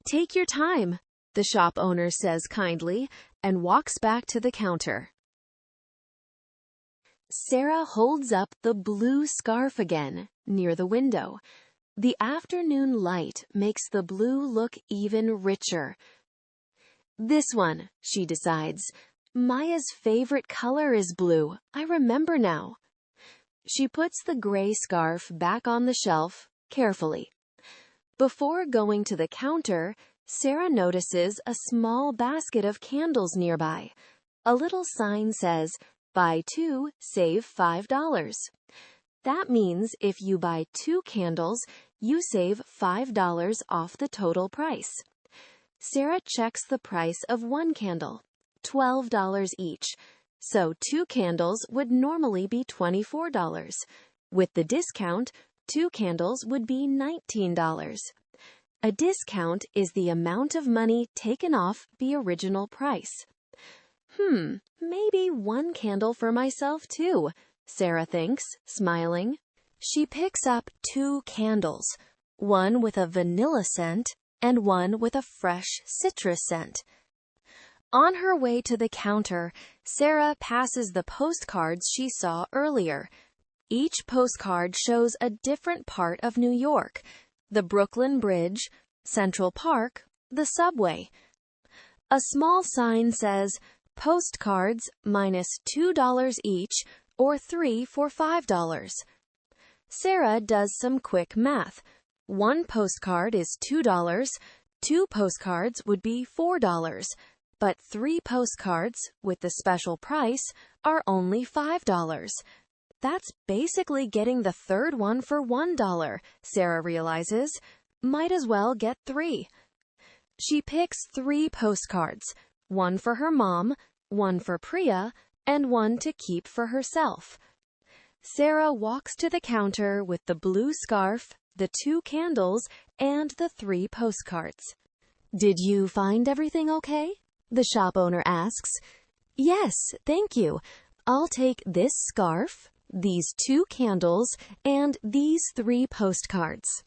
Take your time, the shop owner says kindly, and walks back to the counter. Sarah holds up the blue scarf again, near the window. The afternoon light makes the blue look even richer. This one, she decides. Maya's favorite color is blue. I remember now. She puts the gray scarf back on the shelf, carefully. Before going to the counter, Sarah notices a small basket of candles nearby. A little sign says, "Buy 2, save $5." That means if you buy 2 candles, you save $5 off the total price. Sarah checks the price of 1 candle, $12 each. So 2 candles would normally be $24. With the discount, 2 candles would be $19. A discount is the amount of money taken off the original price. Maybe 1 candle for myself too, Sarah thinks, smiling. She picks up 2 candles, one with a vanilla scent and one with a fresh citrus scent. On her way to the counter, Sarah passes the postcards she saw earlier. Each postcard shows a different part of New York: the Brooklyn Bridge, Central Park, the subway. A small sign says, "Postcards minus $2 each, or 3 for $5. Sarah does some quick math. 1 postcard is $2, 2 postcards would be $4, but 3 postcards, with the special price, are only $5. That's basically getting the third one for $1, Sarah realizes. Might as well get 3. She picks 3 postcards, 1 for her mom, 1 for Priya, and 1 to keep for herself. Sarah walks to the counter with the blue scarf, the 2 candles, and the 3 postcards. "Did you find everything okay?" the shop owner asks. "Yes, thank you. I'll take this scarf, these 2 candles, and these 3 postcards."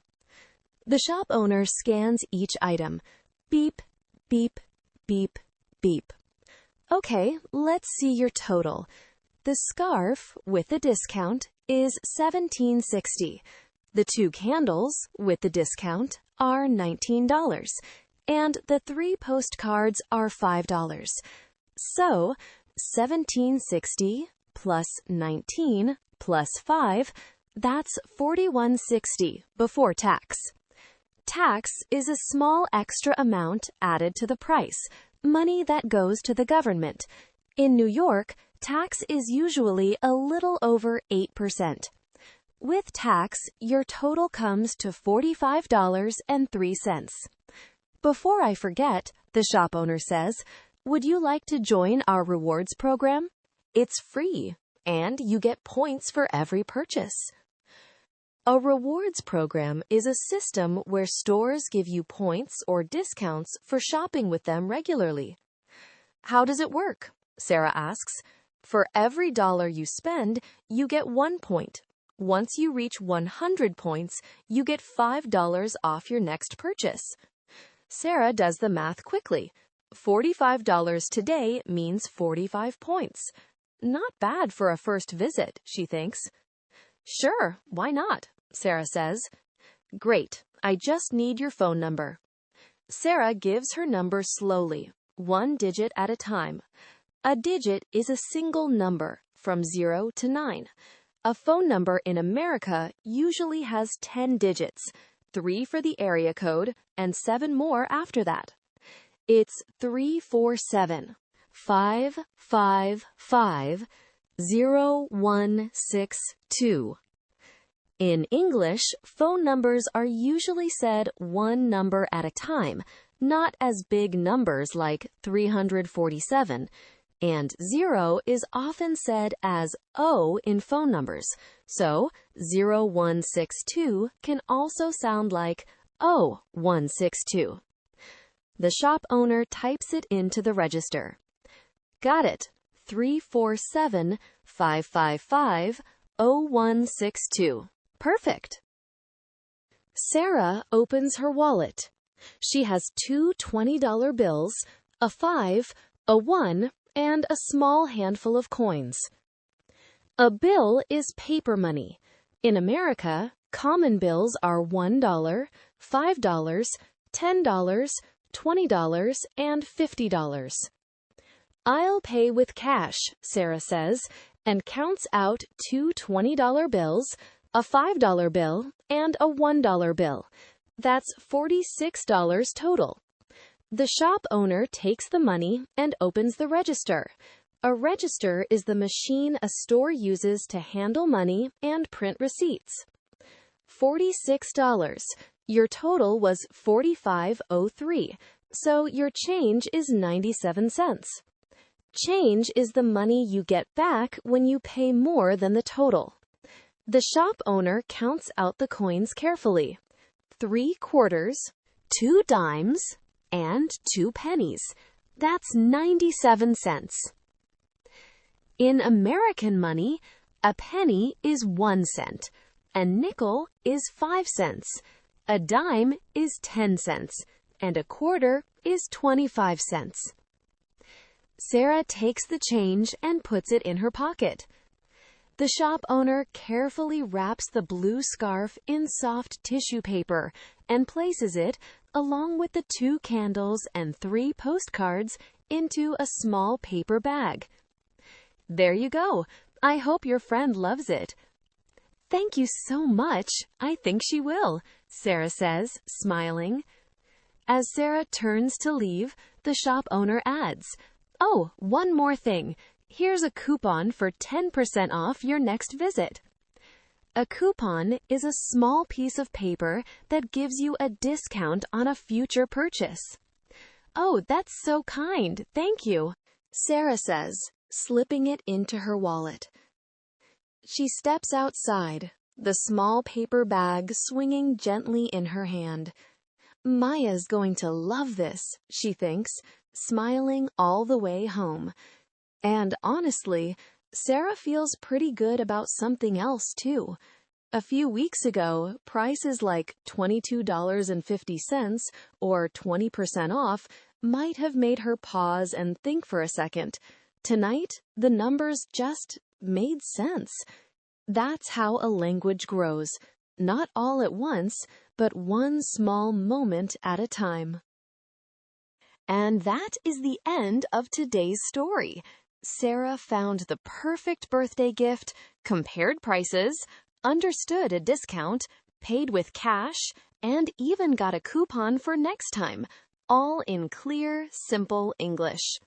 The shop owner scans each item. Beep, beep, beep, beep. "Okay, let's see your total. The scarf, with the discount, is $17.60. The 2 candles, with the discount, are $19. And the 3 postcards are $5. So, $17.60 plus 19 plus 5, that's $41.60 before tax. Tax is a small extra amount added to the price, money that goes to the government. In New York, tax is usually a little over 8%. With tax, your total comes to $45.03. "Before I forget," the shop owner says, "would you like to join our rewards program? It's free, and you get points for every purchase." A rewards program is a system where stores give you points or discounts for shopping with them regularly. "How does it work?" Sarah asks. "For every dollar you spend, you get 1 point. Once you reach 100 points, you get $5 off your next purchase." Sarah does the math quickly. $45 today means 45 points. Not bad for a first visit, she thinks. "Sure, why not?" Sarah says. "Great, I just need your phone number." Sarah gives her number slowly, 1 digit at a time. A digit is a single number, from 0 to 9. A phone number in America usually has 10 digits, 3 for the area code, and 7 more after that. It's 347-555-0162. In English, phone numbers are usually said one number at a time, not as big numbers like 347, and 0 is often said as O in phone numbers, so 0162 can also sound like 0162. The shop owner types it into the register. Got it. 347-555-0162. Perfect. Sarah opens her wallet. She has two $20 bills, a 5, a 1, and a small handful of coins. A bill is paper money. In America, common bills are $1, $5, $10, $20, and $50. I'll pay with cash, Sarah says, and counts out two $20 bills, a $5 bill, and a $1 bill. That's $46 total. The shop owner takes the money and opens the register. A register is the machine a store uses to handle money and print receipts. $46. Your total was $45.03, so your change is 97 cents. Change is the money you get back when you pay more than the total. The shop owner counts out the coins carefully. 3 quarters, 2 dimes, and 2 pennies. That's 97 cents. In American money, a penny is 1 cent, a nickel is 5 cents, a dime is 10 cents, and a quarter is 25 cents. Sarah takes the change and puts it in her pocket. The shop owner carefully wraps the blue scarf in soft tissue paper and places it, along with the 2 candles and 3 postcards, into a small paper bag. There you go. I hope your friend loves it. Thank you so much. I think she will, Sarah says, smiling. As Sarah turns to leave, the shop owner adds, "Oh, one more thing. Here's a coupon for 10% off your next visit." A coupon is a small piece of paper that gives you a discount on a future purchase. "Oh, that's so kind. Thank you," Sarah says, slipping it into her wallet. She steps outside, the small paper bag swinging gently in her hand. Maya's going to love this, she thinks, smiling all the way home. And honestly, Sarah feels pretty good about something else, too. A few weeks ago, prices like $22.50 or 20% off might have made her pause and think for a second. Tonight, the numbers just made sense. That's how a language grows, not all at once, but one small moment at a time. And that is the end of today's story. Sarah found the perfect birthday gift, compared prices, understood a discount, paid with cash, and even got a coupon for next time, all in clear, simple English.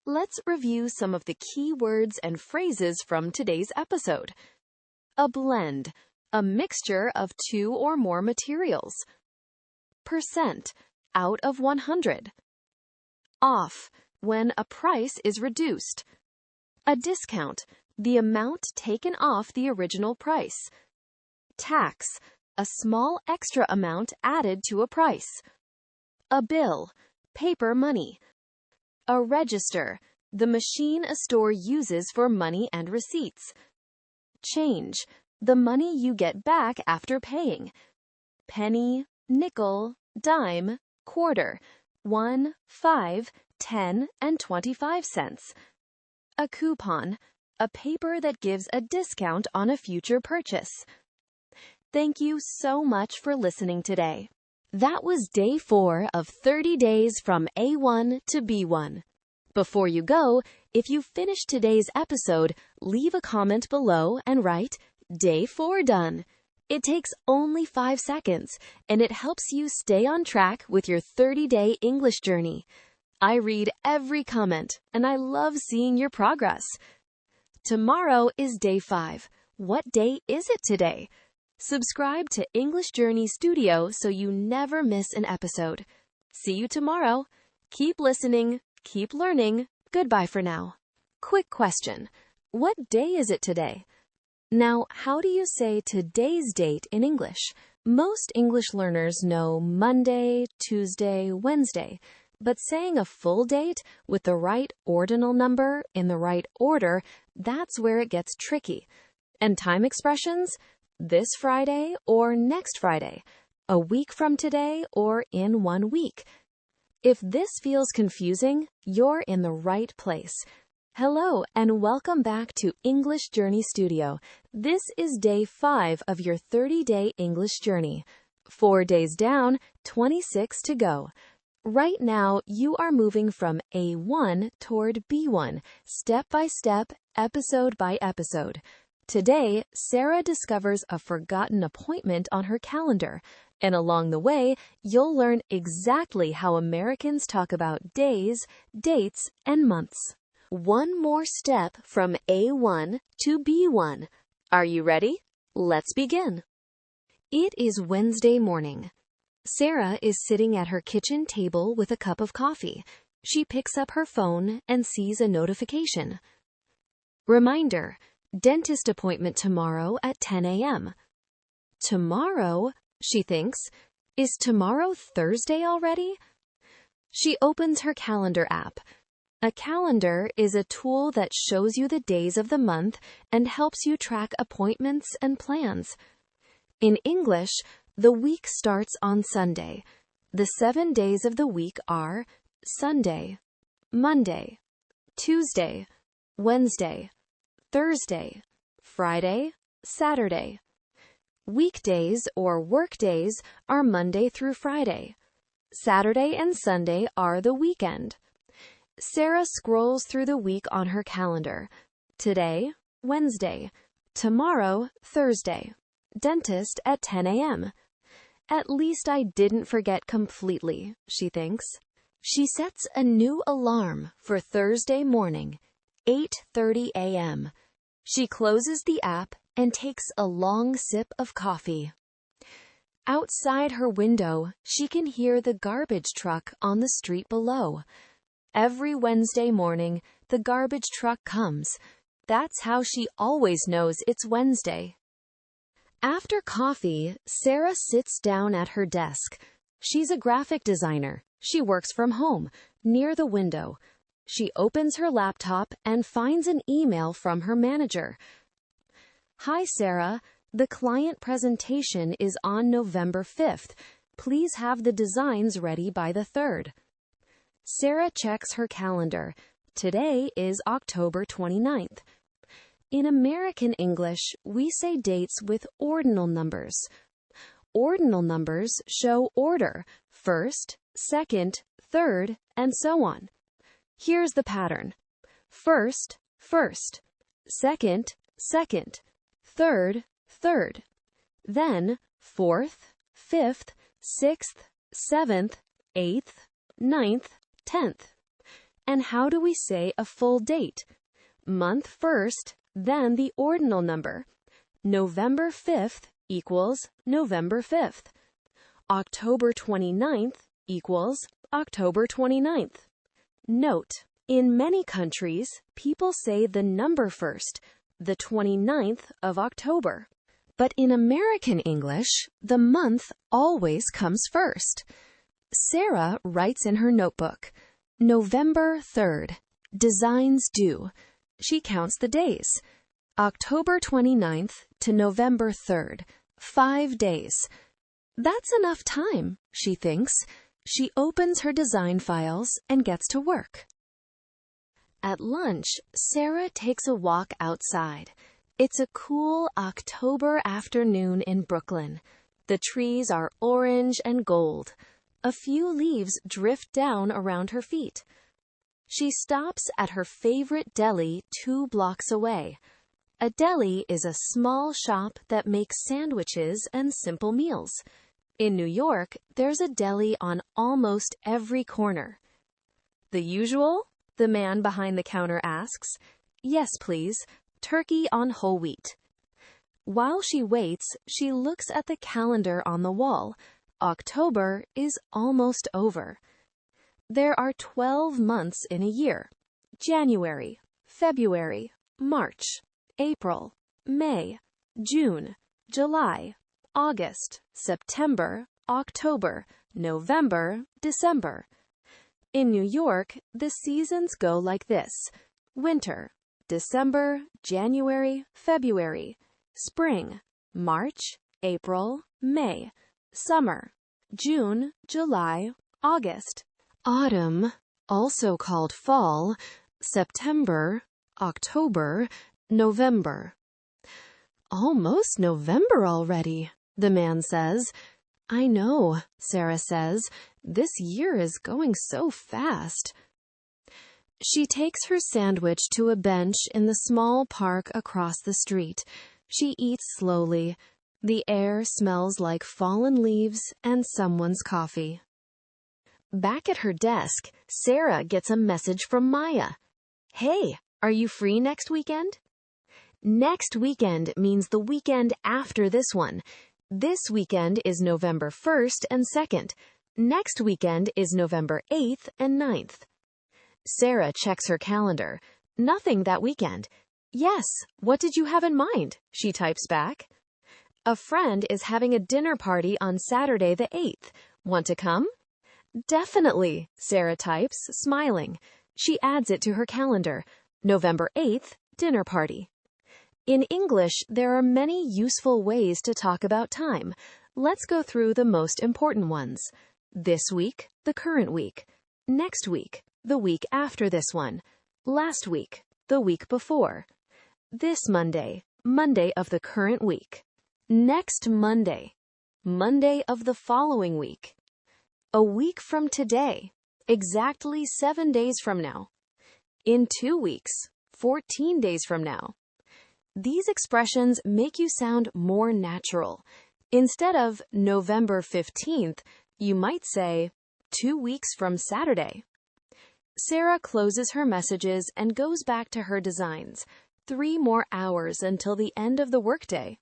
Let's review some of the key words and phrases from today's episode. A blend, a mixture of 2 or more materials. Percent, out of 100. Off, when a price is reduced. A discount, the amount taken off the original price. Tax, a small extra amount added to a price. A bill, paper money. A register, the machine a store uses for money and receipts. Change, the money you get back after paying. Penny, nickel, dime, quarter, 1, 5, 10, and 25 cents. A coupon, a paper that gives a discount on a future purchase. Thank you so much for listening today. That was day 4 of 30 days from A1 to B1. Before you go, if you finished today's episode, leave a comment below and write, Day 4 done. It takes only 5 seconds, and it helps you stay on track with your 30-day English journey. I read every comment, and I love seeing your progress. Tomorrow is day 5. What day is it today? Subscribe to English Journey Studio so you never miss an episode. See you tomorrow. Keep listening, keep learning. Goodbye for now. Quick question. What day is it today? Now, how do you say today's date in English? Most English learners know Monday, Tuesday, Wednesday, but saying a full date with the right ordinal number in the right order, that's where it gets tricky. And time expressions? This Friday or next Friday, a week from today or in 1 week. If this feels confusing, you're in the right place. Hello and welcome back to English Journey Studio. This is day 5 of your 30-day English journey. 4 days down, 26 to go. Right now, you are moving from A1 toward B1, step by step, episode by episode. Today, Sarah discovers a forgotten appointment on her calendar, and along the way, you'll learn exactly how Americans talk about days, dates, and months. One more step from A1 to B1. Are you ready? Let's begin. It is Wednesday morning. Sarah is sitting at her kitchen table with a cup of coffee. She picks up her phone and sees a notification. Reminder, dentist appointment tomorrow at 10 a.m. Tomorrow, she thinks. Is tomorrow Thursday already? She opens her calendar app. A calendar is a tool that shows you the days of the month and helps you track appointments and plans. In English, the week starts on Sunday. The 7 days of the week are Sunday, Monday, Tuesday, Wednesday, Thursday, Friday, Saturday. Weekdays or workdays are Monday through Friday. Saturday and Sunday are the weekend. Sarah scrolls through the week on her calendar. Today, Wednesday. Tomorrow, Thursday. Dentist at 10 a.m. At least I didn't forget completely, she thinks. She sets a new alarm for Thursday morning, 8:30 a.m. She closes the app and takes a long sip of coffee. Outside her window, she can hear the garbage truck on the street below. Every Wednesday morning, the garbage truck comes. That's how she always knows it's Wednesday. After coffee, Sarah sits down at her desk. She's a graphic designer. She works from home, near the window. She opens her laptop and finds an email from her manager. Hi, Sarah. The client presentation is on November 5th. Please have the designs ready by the 3rd. Sarah checks her calendar. Today is October 29th. In American English, we say dates with ordinal numbers. Ordinal numbers show order, first, second, third, and so on. Here's the pattern. First, first. Second, second. Third, third. Then, fourth, fifth, sixth, seventh, eighth, ninth, 10th. And how do we say a full date? Month first, then the ordinal number. November 5th equals November 5th. October 29th equals October 29th. Note, in many countries, people say the number first, the 29th of October. But in American English, the month always comes first. Sarah writes in her notebook, November 3rd, designs due. She counts the days. October 29th to November 3rd, 5 days. That's enough time, she thinks. She opens her design files and gets to work. At lunch, Sarah takes a walk outside. It's a cool October afternoon in Brooklyn. The trees are orange and gold. A few leaves drift down around her feet. She stops at her favorite deli 2 blocks away. A deli is a small shop that makes sandwiches and simple meals. In New York, there's a deli on almost every corner. The usual? The man behind the counter asks. Yes, please. Turkey on whole wheat. While she waits, she looks at the calendar on the wall. October is almost over. There are 12 months in a year: January, February, March, April, May, June, July, August, September, October, November, December. In New York, the seasons go like this: winter, December, January, February; spring, March, April, May; summer, June, July, August; autumn, also called fall, September, October, November. Almost November already, the man says. I know, Sarah says. This year is going so fast. She takes her sandwich to a bench in the small park across the street. She eats slowly. The air smells like fallen leaves and someone's coffee. Back at her desk, Sarah gets a message from Maya. Hey, are you free next weekend? Next weekend means the weekend after this one. This weekend is November 1st and 2nd. Next weekend is November 8th and 9th. Sarah checks her calendar. Nothing that weekend. Yes, what did you have in mind? She types back. A friend is having a dinner party on Saturday the 8th. Want to come? Definitely, Sarah types, smiling. She adds it to her calendar. November 8th, dinner party. In English, there are many useful ways to talk about time. Let's go through the most important ones. This week, the current week. Next week, the week after this one. Last week, the week before. This Monday, Monday of the current week. Next Monday, Monday of the following week. A week from today, exactly 7 days from now. In 2 weeks, 14 days from now. These expressions make you sound more natural. Instead of November 15th, you might say 2 weeks from Saturday. Sarah closes her messages and goes back to her designs. 3 more hours until the end of the workday.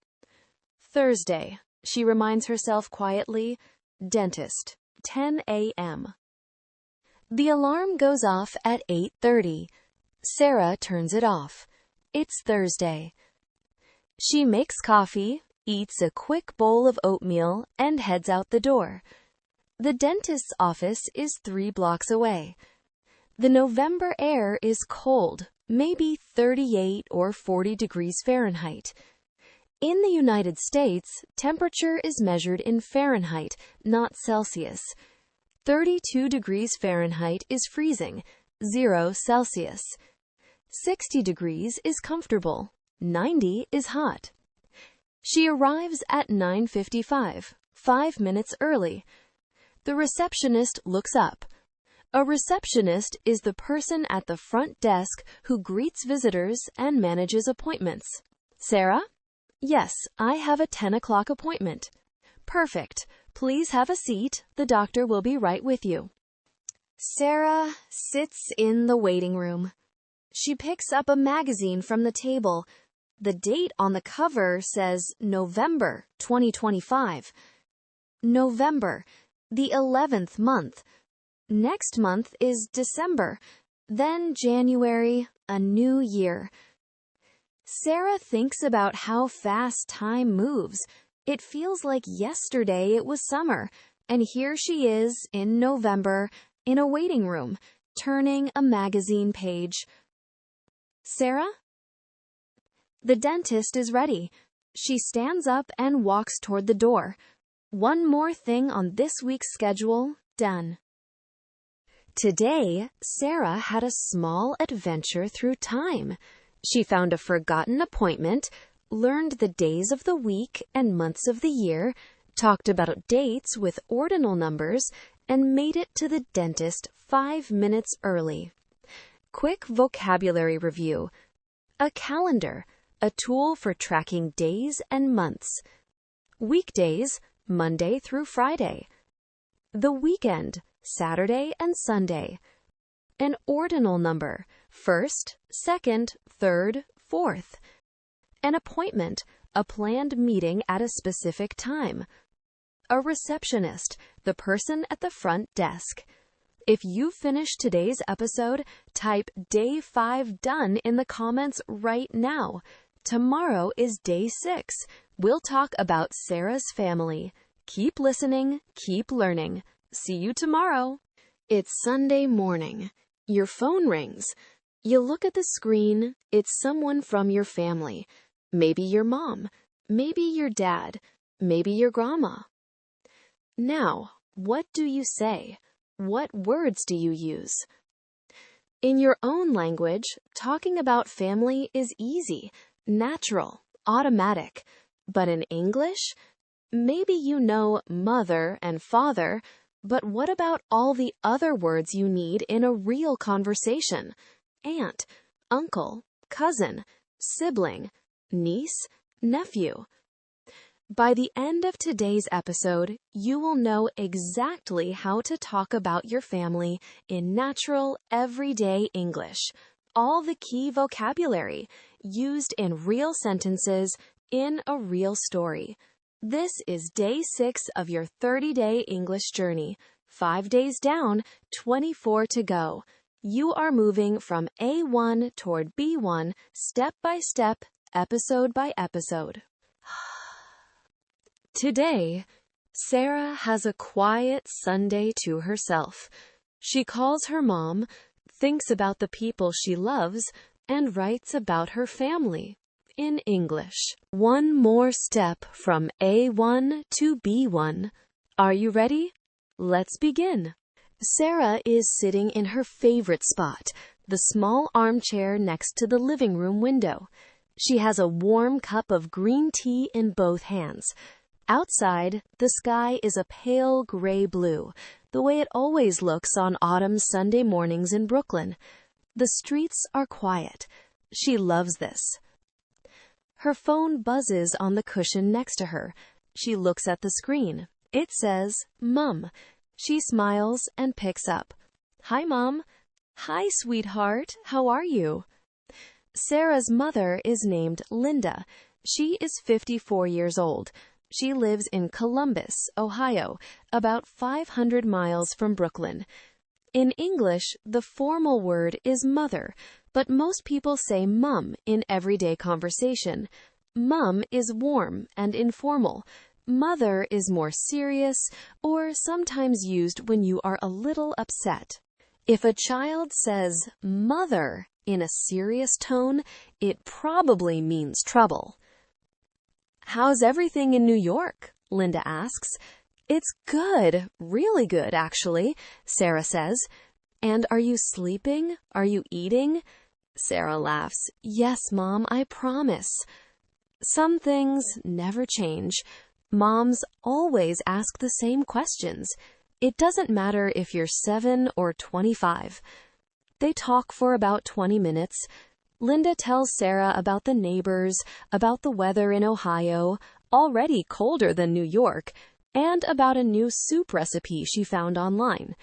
Thursday, she reminds herself quietly. Dentist, 10 a.m. The alarm goes off at 8:30. Sarah turns it off. It's Thursday. She makes coffee, eats a quick bowl of oatmeal, and heads out the door. The dentist's office is 3 blocks away. The November air is cold, maybe 38 or 40 degrees Fahrenheit. In the United States, temperature is measured in Fahrenheit, not Celsius. 32 degrees Fahrenheit is freezing, 0 Celsius. 60 degrees is comfortable, 90 is hot. She arrives at 9:55, 5 minutes early. The receptionist looks up. A receptionist is the person at the front desk who greets visitors and manages appointments. Sarah? Yes, I have a 10 o'clock appointment. Perfect. Please have a seat. The doctor will be right with you. Sarah sits in the waiting room. She picks up a magazine from the table. The date on the cover says November 2025. November, the 11th month. Next month is December, then January, a new year. Sarah thinks about how fast time moves. It feels like yesterday it was summer, and here she is in November, in a waiting room, turning a magazine page. Sarah? The dentist is ready. She stands up and walks toward the door. One more thing on this week's schedule, done. Today, Sarah had a small adventure through time. She found a forgotten appointment, learned the days of the week and months of the year, talked about dates with ordinal numbers, and made it to the dentist 5 minutes early. Quick vocabulary review. A calendar, a tool for tracking days and months. Weekdays, Monday through Friday. The weekend, Saturday and Sunday. An ordinal number, 1st, 2nd, 3rd, 4th. An appointment, a planned meeting at a specific time. A receptionist, the person at the front desk. If you finish today's episode, type Day 5 done in the comments right now. Tomorrow is Day 6. We'll talk about Sarah's family. Keep listening, keep learning. See you tomorrow. It's Sunday morning. Your phone rings. You look at the screen. It's someone from your family. Maybe your mom. Maybe your dad. Maybe your grandma. Now, what do you say? What words do you use? In your own language, talking about family is easy, natural, automatic. But in English, maybe you know mother and father, but what about all the other words you need in a real conversation? Aunt, uncle, cousin, sibling, niece, nephew. By the end of today's episode, you will know exactly how to talk about your family in natural, everyday English. All the key vocabulary used in real sentences in a real story. This is Day 6 of your 30-day English journey. 5 days down, 24 to go. You are moving from A1 toward B1, step by step, episode by episode. Today, Sarah has a quiet Sunday to herself. She calls her mom, thinks about the people she loves, and writes about her family. In English. One more step from A1 to B1. Are you ready? Let's begin. Sarah is sitting in her favorite spot, the small armchair next to the living room window. She has a warm cup of green tea in both hands. Outside, the sky is a pale gray blue, the way it always looks on autumn Sunday mornings in Brooklyn. The streets are quiet. She loves this. Her phone buzzes on the cushion next to her. She looks at the screen. It says, Mum. She smiles and picks up. Hi, Mom. Hi, sweetheart. How are you? Sarah's mother is named Linda. She is 54 years old. She lives in Columbus, Ohio, about 500 miles from Brooklyn. In English, the formal word is mother, but most people say mum in everyday conversation. Mum is warm and informal. Mother is more serious or sometimes used when you are a little upset. If a child says mother in a serious tone, it probably means trouble. How's everything in New York? Linda asks. It's good, really good, actually, Sarah says. And are you sleeping? Are you eating? Sarah laughs. Yes, Mom, I promise. Some things never change. Moms always ask the same questions. It doesn't matter if you're 7 or 25. They talk for about 20 minutes. Linda tells Sarah about the neighbors, about the weather in Ohio, already colder than New York, and about a new soup recipe she found online.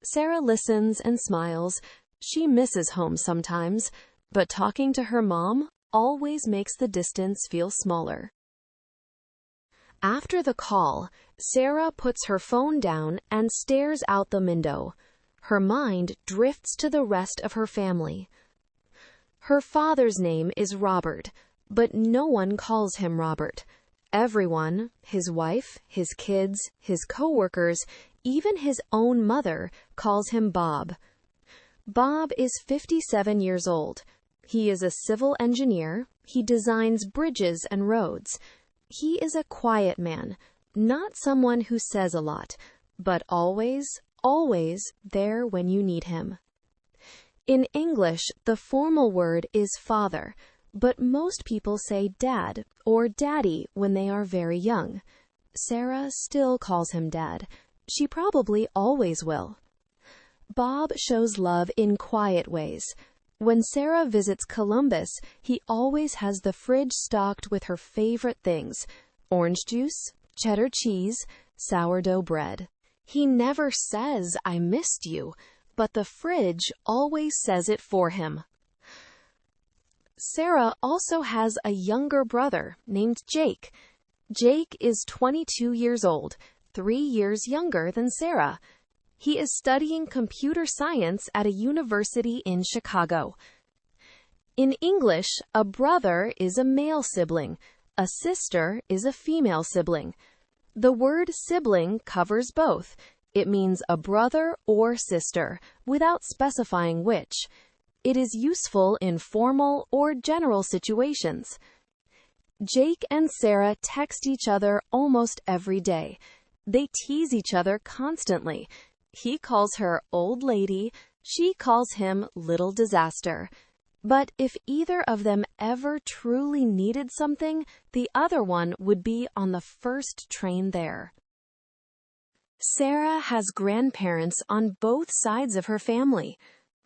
Sarah listens and smiles. She misses home sometimes, but talking to her mom always makes the distance feel smaller. After the call, Sarah puts her phone down and stares out the window. Her mind drifts to the rest of her family. Her father's name is Robert, but no one calls him Robert. Everyone, his wife, his kids, his coworkers, even his own mother, calls him Bob. Bob is 57 years old. He is a civil engineer. He designs bridges and roads. He is a quiet man, not someone who says a lot, but always there when you need him. In English, the formal word is father, but most people say dad or daddy when they are very young. Sarah still calls him dad. She probably always will. Bob shows love in quiet ways. When Sarah visits Columbus, he always has the fridge stocked with her favorite things: orange juice, cheddar cheese, sourdough bread. He never says, "I missed you," but the fridge always says it for him. Sarah also has a younger brother named Jake. Jake is 22 years old, 3 years younger than Sarah. He is studying computer science at a university in Chicago. In English, a brother is a male sibling. A sister is a female sibling. The word sibling covers both. It means a brother or sister, without specifying which. It is useful in formal or general situations. Jake and Sarah text each other almost every day. They tease each other constantly. He calls her old lady, she calls him little disaster. But if either of them ever truly needed something, the other one would be on the first train there. Sarah has grandparents on both sides of her family,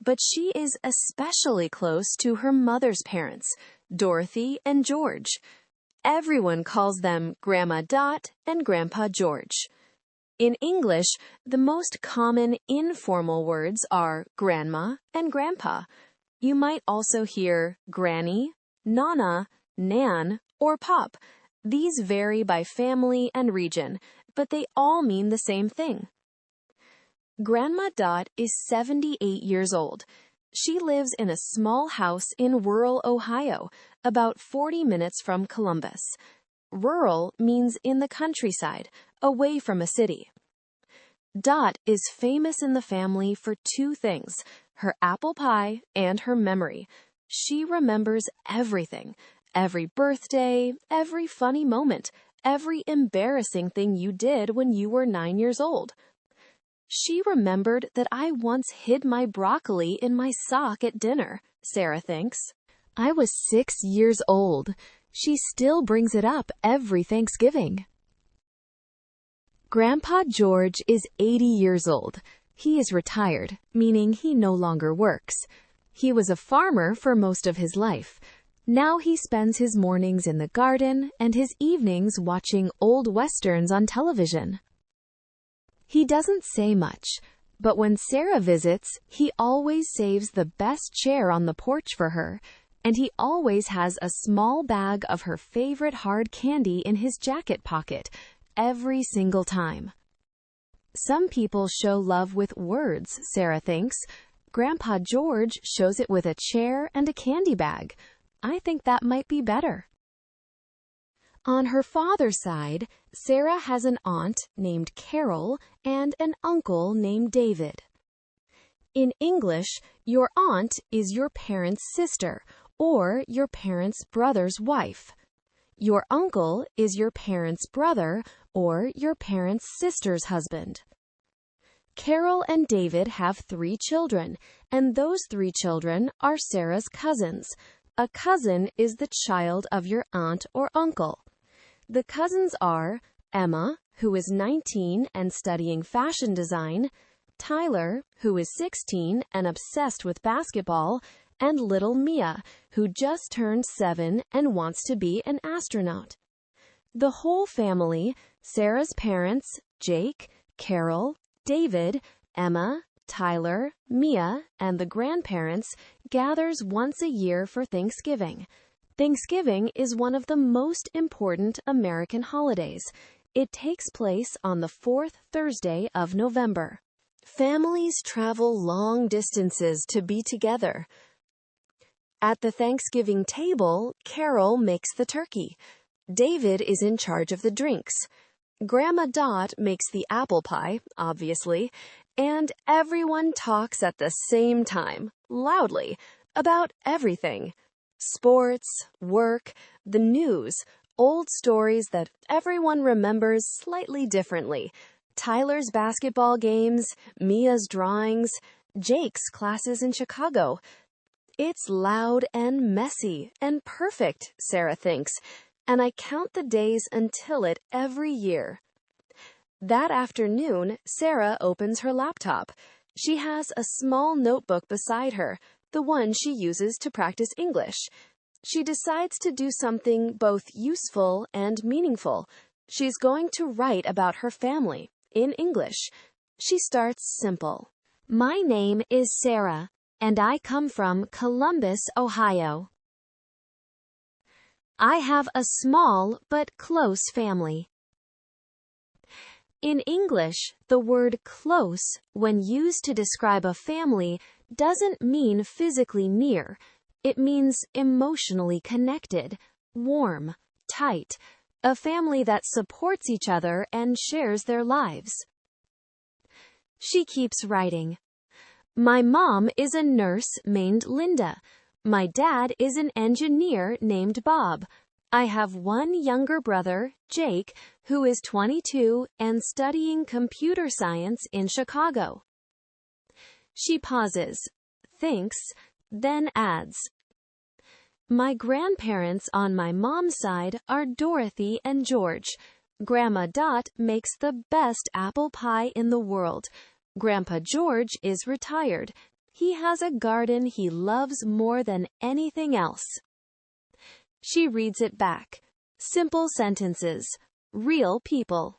but she is especially close to her mother's parents, Dorothy and George. Everyone calls them Grandma Dot and Grandpa George. In English, the most common informal words are grandma and grandpa. You might also hear granny, nana, nan, or pop. These vary by family and region, but they all mean the same thing. Grandma Dot is 78 years old. She lives in a small house in rural Ohio, about 40 minutes from Columbus. Rural means in the countryside, away from a city. Dot is famous in the family for two things, her apple pie and her memory. She remembers everything, every birthday, every funny moment, every embarrassing thing you did when you were 9 years old. She remembered that I once hid my broccoli in my sock at dinner, Sarah thinks. I was 6 years old. She still brings it up every Thanksgiving. Grandpa George is 80 years old. He is retired, meaning he no longer works. He was a farmer for most of his life. Now he spends his mornings in the garden and his evenings watching old westerns on television. He doesn't say much, but when Sarah visits, he always saves the best chair on the porch for her, and he always has a small bag of her favorite hard candy in his jacket pocket, every single time. Some people show love with words, Sarah thinks. Grandpa George shows it with a chair and a candy bag. I think that might be better. On her father's side, Sarah has an aunt named Carol and an uncle named David. In English, your aunt is your parent's sister or your parent's brother's wife. Your uncle is your parent's brother or your parent's sister's husband. Carol and David have 3 children, and those 3 children are Sarah's cousins. A cousin is the child of your aunt or uncle. The cousins are Emma, who is 19 and studying fashion design, Tyler, who is 16 and obsessed with basketball, and little Mia, who just turned 7 and wants to be an astronaut. The whole family, Sarah's parents, Jake, Carol, David, Emma, Tyler, Mia, and the grandparents, gathers once a year for Thanksgiving. Thanksgiving is one of the most important American holidays. It takes place on the 4th Thursday of November. Families travel long distances to be together. At the Thanksgiving table, Carol makes the turkey. David is in charge of the drinks. Grandma Dot makes the apple pie, obviously, and everyone talks at the same time, loudly, about everything. Sports, work, the news, old stories that everyone remembers slightly differently. Tyler's basketball games, Mia's drawings, Jake's classes in Chicago. It's loud and messy and perfect, Sarah thinks, and I count the days until it every year. That afternoon, Sarah opens her laptop. She has a small notebook beside her, the one she uses to practice English. She decides to do something both useful and meaningful. She's going to write about her family, in English. She starts simple. My name is Sarah, and I come from Columbus, Ohio. I have a small but close family. In English, the word close, when used to describe a family, doesn't mean physically near. It means emotionally connected, warm, tight, a family that supports each other and shares their lives. She keeps writing. My mom is a nurse named Linda. My dad is an engineer named Bob. I have one younger brother, Jake, who is 22 and studying computer science in Chicago. She pauses, thinks, then adds, my grandparents on my mom's side are Dorothy and George. Grandma Dot makes the best apple pie in the world. Grandpa George is retired. He has a garden he loves more than anything else. She reads it back. Simple sentences. Real people.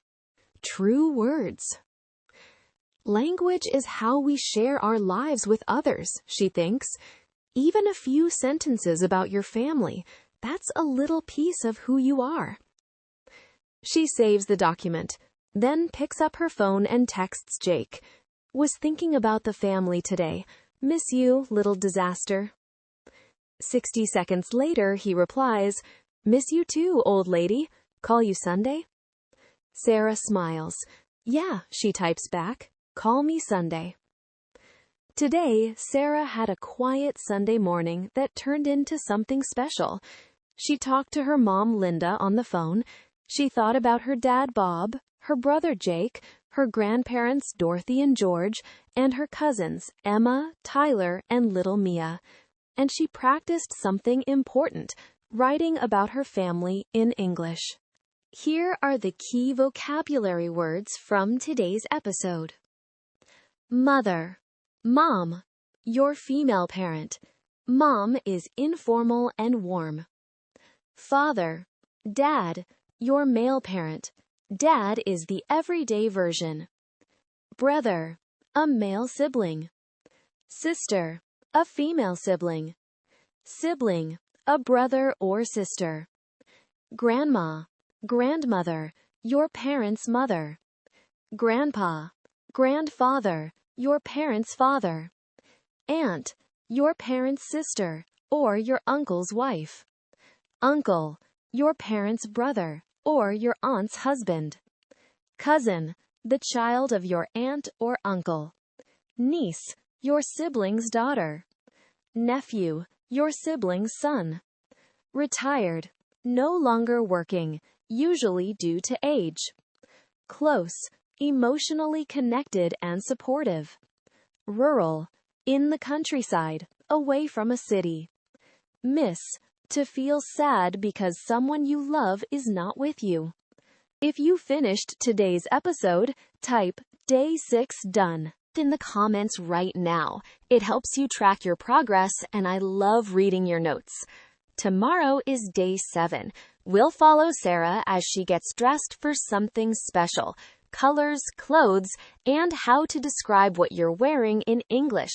True words. Language is how we share our lives with others, she thinks. Even a few sentences about your family, that's a little piece of who you are. She saves the document, then picks up her phone and texts Jake. Was thinking about the family today. Miss you, little disaster. 60 seconds later, he replies, miss you too, old lady. Call you Sunday? Sarah smiles. Yeah, she types back. Call me Sunday. Today, Sarah had a quiet Sunday morning that turned into something special. She talked to her mom, Linda, on the phone. She thought about her dad, Bob, her brother, Jake, her grandparents, Dorothy and George, and her cousins, Emma, Tyler, and little Mia. And she practiced something important, writing about her family in English. Here are the key vocabulary words from today's episode. Mother. Mom. Your female parent. Mom is informal and warm. Father. Dad. Your male parent. Dad is the everyday version. Brother. A male sibling. Sister. A female sibling. Sibling. A brother or sister. Grandma. Grandmother. Your parent's mother. Grandpa. Grandfather. Your parent's father. Aunt. Your parent's sister, or your uncle's wife. Uncle. Your parent's brother, or your aunt's husband. Cousin. The child of your aunt or uncle. Niece. Your sibling's daughter. Nephew. Your sibling's son. Retired. No longer working, usually due to age. Close. Emotionally connected and supportive. Rural. In the countryside, away from a city. Miss. To feel sad because someone you love is not with you. If you finished today's episode, type Day 6 done in the comments right now. It helps you track your progress, and I love reading your notes. Tomorrow is Day 7. We'll follow Sarah as she gets dressed for something special. Colors, clothes, and how to describe what you're wearing in English.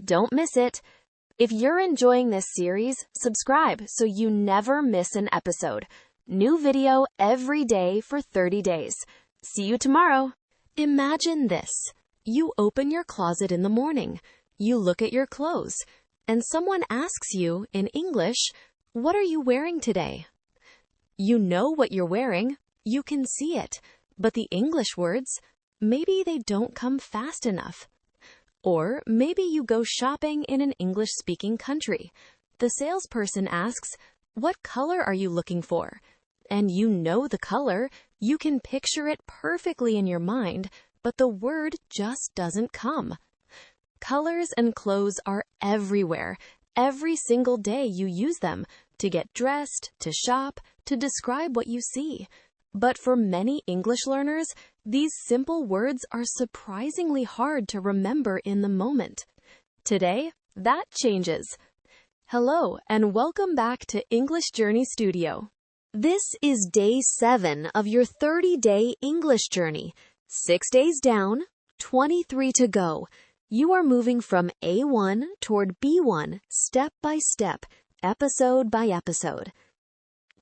Don't miss it. If you're enjoying this series, subscribe so you never miss an episode. New video every day for 30 days. See you tomorrow. Imagine this. You open your closet in the morning. You look at your clothes, and someone asks you in English, "What are you wearing today?" You know what you're wearing. You can see it. But the English words, maybe they don't come fast enough. Or maybe you go shopping in an English-speaking country. The salesperson asks, "What color are you looking for?" And you know the color, you can picture it perfectly in your mind, but the word just doesn't come. Colors and clothes are everywhere. Every single day you use them to get dressed, to shop, to describe what you see. But for many English learners, these simple words are surprisingly hard to remember in the moment. Today, that changes. Hello, and welcome back to English Journey Studio. This is Day 7 of your 30-day English journey. 6 days down, 23 to go. You are moving from A1 toward B1, step by step, episode by episode.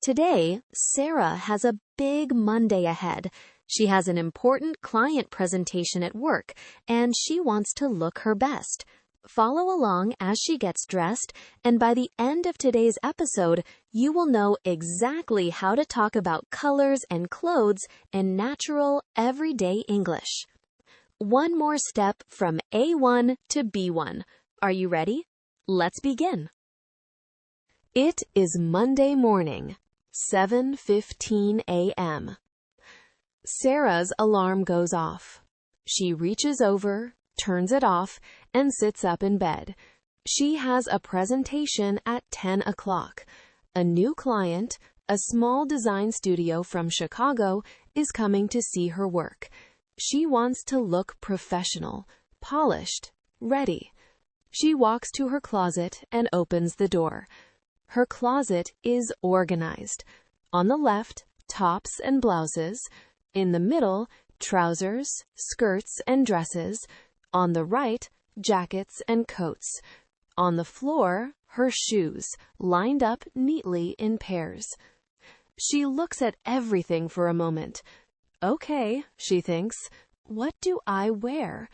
Today, Sarah has a big Monday ahead. She has an important client presentation at work, and she wants to look her best. Follow along as she gets dressed, and by the end of today's episode, you will know exactly how to talk about colors and clothes in natural, everyday English. One more step from A1 to B1. Are you ready? Let's begin. It is Monday morning, 7:15 a.m. Sarah's alarm goes off. She reaches over, turns it off, and sits up in bed. She has a presentation at 10 o'clock. A new client, a small design studio from Chicago, is coming to see her work. She wants to look professional, polished, ready. She walks to her closet and opens the door. Her closet is organized. On the left, tops and blouses. In the middle, trousers, skirts, and dresses. On the right, jackets and coats. On the floor, her shoes, lined up neatly in pairs. She looks at everything for a moment. Okay, she thinks, what do I wear?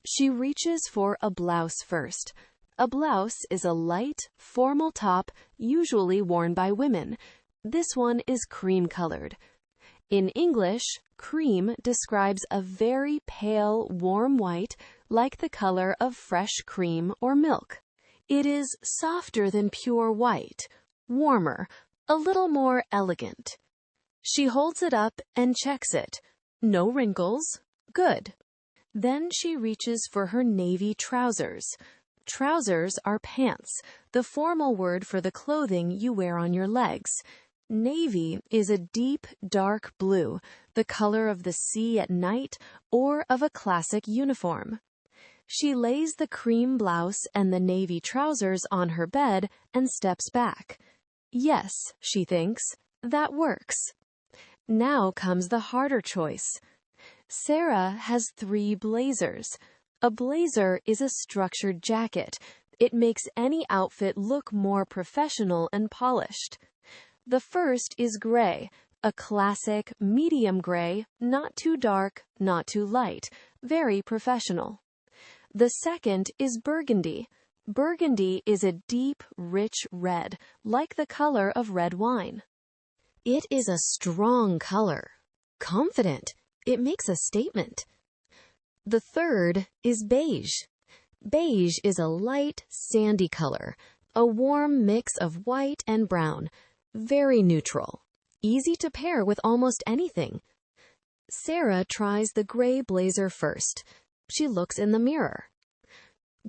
She reaches for a blouse first. A blouse is a light, formal top usually worn by women. This one is cream-colored. In English, cream describes a very pale, warm white, like the color of fresh cream or milk. It is softer than pure white, warmer, a little more elegant. She holds it up and checks it. No wrinkles. Good. Then she reaches for her navy trousers. Trousers are pants, the formal word for the clothing you wear on your legs. Navy is a deep, dark blue, the color of the sea at night or of a classic uniform. She lays the cream blouse and the navy trousers on her bed and steps back. Yes, she thinks, that works. Now comes the harder choice. Sarah has 3 blazers. A blazer is a structured jacket. It makes any outfit look more professional and polished. The first is gray, a classic medium gray, not too dark, not too light, very professional. The second is burgundy. Burgundy is a deep, rich red, like the color of red wine. It is a strong color. Confident. It makes a statement. The third is beige. Beige is a light, sandy color, a warm mix of white and brown, very neutral, easy to pair with almost anything. Sarah tries the gray blazer first. She looks in the mirror.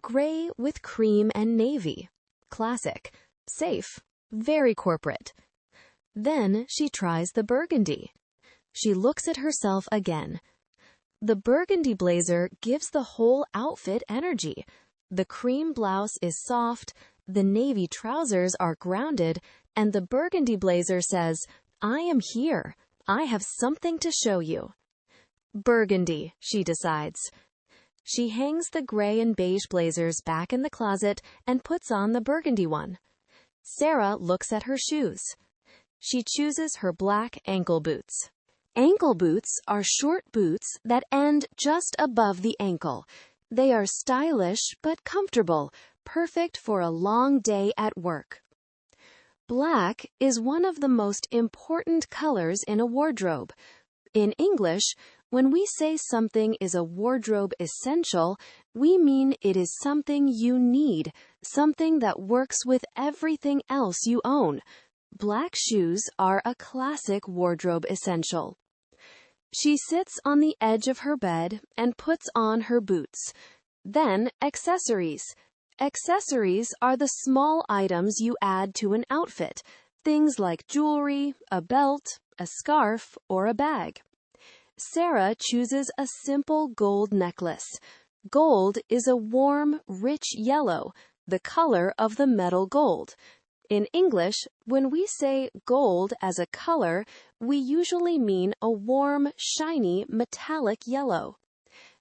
Gray with cream and navy. Classic. Safe. Very corporate. Then she tries the burgundy. She looks at herself again. The burgundy blazer gives the whole outfit energy. The cream blouse is soft, the navy trousers are grounded, and the burgundy blazer says, I am here. I have something to show you. Burgundy, she decides. She hangs the gray and beige blazers back in the closet and puts on the burgundy one. Sarah looks at her shoes. She chooses her black ankle boots. Ankle boots are short boots that end just above the ankle. They are stylish but comfortable, perfect for a long day at work. Black is one of the most important colors in a wardrobe. In English, when we say something is a wardrobe essential, we mean it is something you need, something that works with everything else you own. Black shoes are a classic wardrobe essential. She sits on the edge of her bed and puts on her boots. Then, accessories. Accessories are the small items you add to an outfit, things like jewelry, a belt, a scarf, or a bag. Sarah chooses a simple gold necklace. Gold is a warm, rich yellow, the color of the metal gold. In English, when we say gold as a color, we usually mean a warm, shiny, metallic yellow.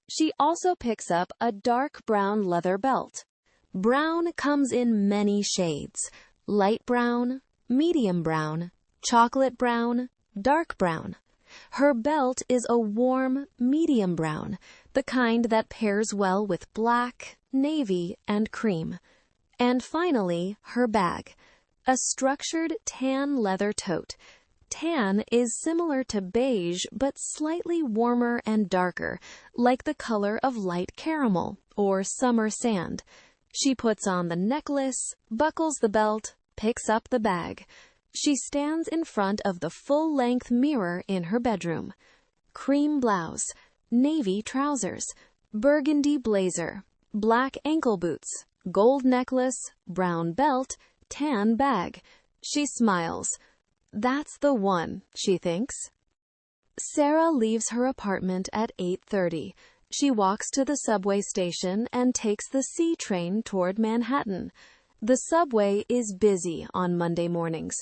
She also picks up a dark brown leather belt. Brown comes in many shades: light brown, medium brown, chocolate brown, dark brown. Her belt is a warm, medium brown, the kind that pairs well with black, navy, and cream. And finally, her bag, a structured tan leather tote. Tan is similar to beige, but slightly warmer and darker, like the color of light caramel or summer sand. She puts on the necklace, buckles the belt, picks up the bag. She stands in front of the full-length mirror in her bedroom. Cream blouse, navy trousers, burgundy blazer, black ankle boots, gold necklace, brown belt, tan bag. She smiles. That's the one, she thinks. Sarah leaves her apartment at 8:30. She walks to the subway station and takes the C train toward Manhattan. The subway is busy on Monday mornings.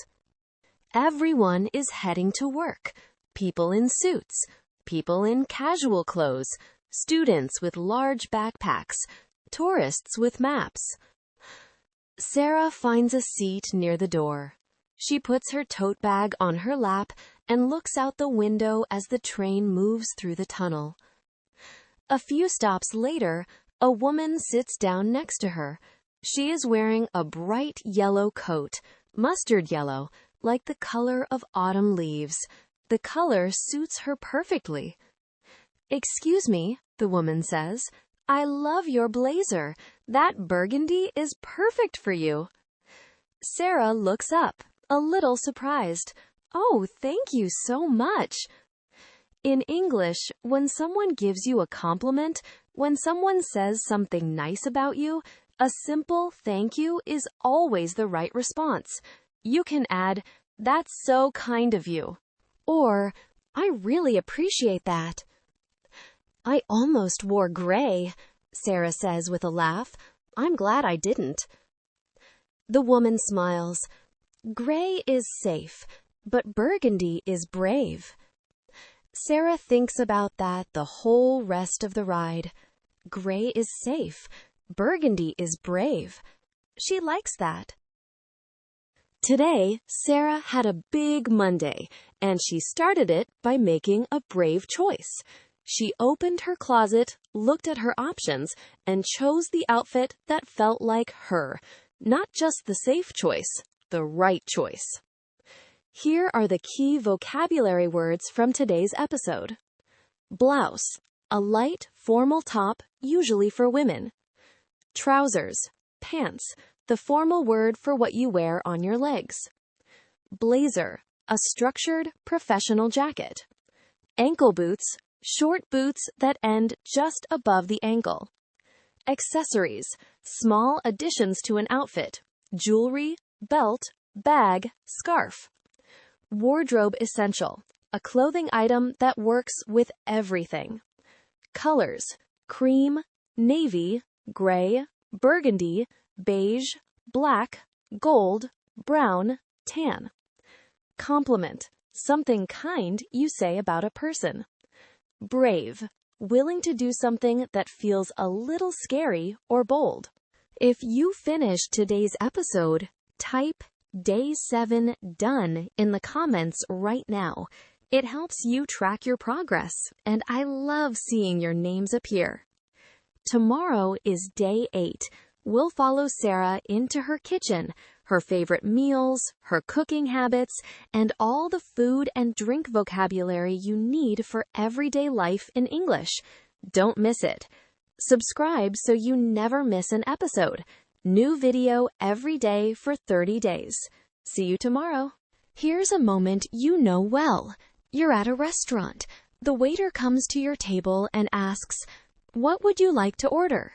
Everyone is heading to work. People in suits, people in casual clothes, students with large backpacks, tourists with maps. Sarah finds a seat near the door. She puts her tote bag on her lap and looks out the window as the train moves through the tunnel. A few stops later, a woman sits down next to her. She is wearing a bright yellow coat, mustard yellow, like the color of autumn leaves. The color suits her perfectly. "Excuse me," the woman says. "I love your blazer. That burgundy is perfect for you." Sarah looks up, a little surprised. "Oh, thank you so much." In English, when someone gives you a compliment, when someone says something nice about you, a simple thank you is always the right response. You can add, "That's so kind of you," or "I really appreciate that." "I almost wore gray," Sarah says with a laugh. "I'm glad I didn't." The woman smiles. "Gray is safe, but burgundy is brave." Sarah thinks about that the whole rest of the ride. Gray is safe, burgundy is brave. She likes that. Today, Sarah had a big Monday, and she started it by making a brave choice. She opened her closet, looked at her options, and chose the outfit that felt like her. Not just the safe choice, the right choice. Here are the key vocabulary words from today's episode. Blouse, a light, formal top, usually for women. Trousers, pants, the formal word for what you wear on your legs. Blazer, a structured, professional jacket. Ankle boots, short boots that end just above the ankle. Accessories, small additions to an outfit. Jewelry, belt, bag, scarf. Wardrobe essential, a clothing item that works with everything. Colors, cream, navy, gray, burgundy, beige, black, gold, brown, tan. Compliment, something kind you say about a person. Brave, willing to do something that feels a little scary or bold. If you finished today's episode, type Day 7 done in the comments right now. It helps you track your progress, and I love seeing your names appear. Tomorrow is Day 8. We'll follow Sarah into her kitchen, her favorite meals, her cooking habits, and all the food and drink vocabulary you need for everyday life in English. Don't miss it. Subscribe so you never miss an episode. New video every day for 30 days. See you tomorrow. Here's a moment you know well. You're at a restaurant. The waiter comes to your table and asks, "What would you like to order?"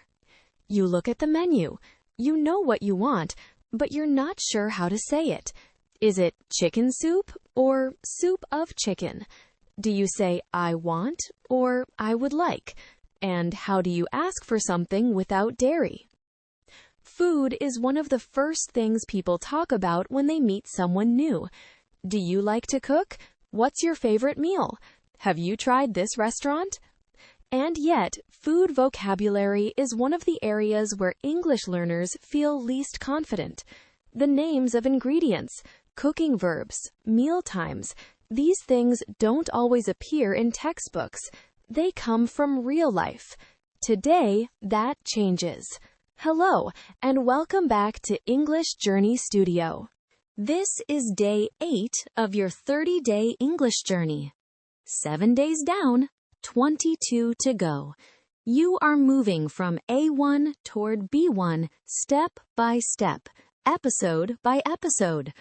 You look at the menu. You know what you want, but you're not sure how to say it. Is it chicken soup or soup of chicken? Do you say "I want" or "I would like"? And how do you ask for something without dairy? Food is one of the first things people talk about when they meet someone new. Do you like to cook? What's your favorite meal? Have you tried this restaurant? And yet, food vocabulary is one of the areas where English learners feel least confident. The names of ingredients, Cooking verbs, meal times, these things don't always appear in textbooks. They come from real life. Today, that changes. Hello, and welcome back to English Journey Studio. This is day 8 of your 30-day English journey. 7 days down, 22 to go. You are moving from A1 toward B1 step by step, episode by episode.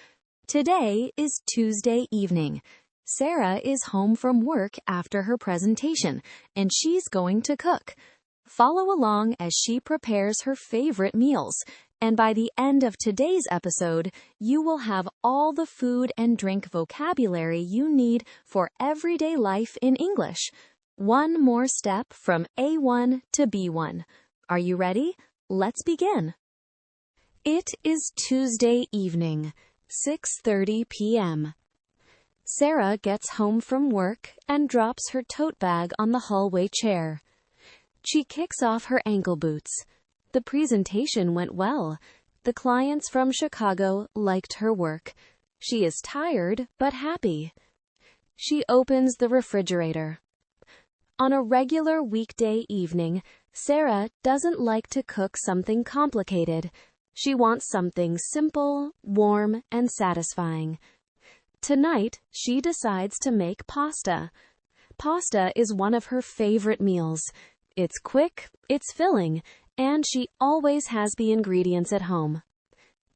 Today is Tuesday evening. Sarah is home from work after her presentation, and she's going to cook. Follow along as she prepares her favorite meals, and by the end of today's episode, you will have all the food and drink vocabulary you need for everyday life in English. One more step from A1 to B1. Are you ready? Let's begin. It is Tuesday evening, 6:30 p.m. Sarah gets home from work and drops her tote bag on the hallway chair. She kicks off her ankle boots. The presentation went well. The clients from Chicago liked her work. She is tired but happy. She opens the refrigerator. On a regular weekday evening, Sarah doesn't like to cook something complicated. She wants something simple, warm, and satisfying. Tonight, she decides to make pasta. Pasta is one of her favorite meals. It's quick, it's filling, and she always has the ingredients at home.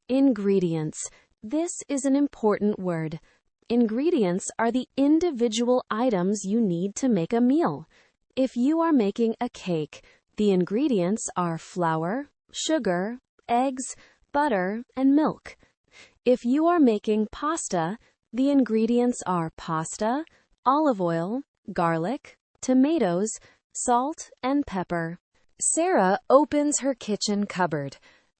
Ingredients. This is an important word. Ingredients are the individual items you need to make a meal. If you are making a cake, the ingredients are flour, sugar, eggs, butter, and milk. If you are making pasta, the ingredients are pasta, olive oil, garlic, tomatoes, salt, and pepper. Sarah opens her kitchen cupboard.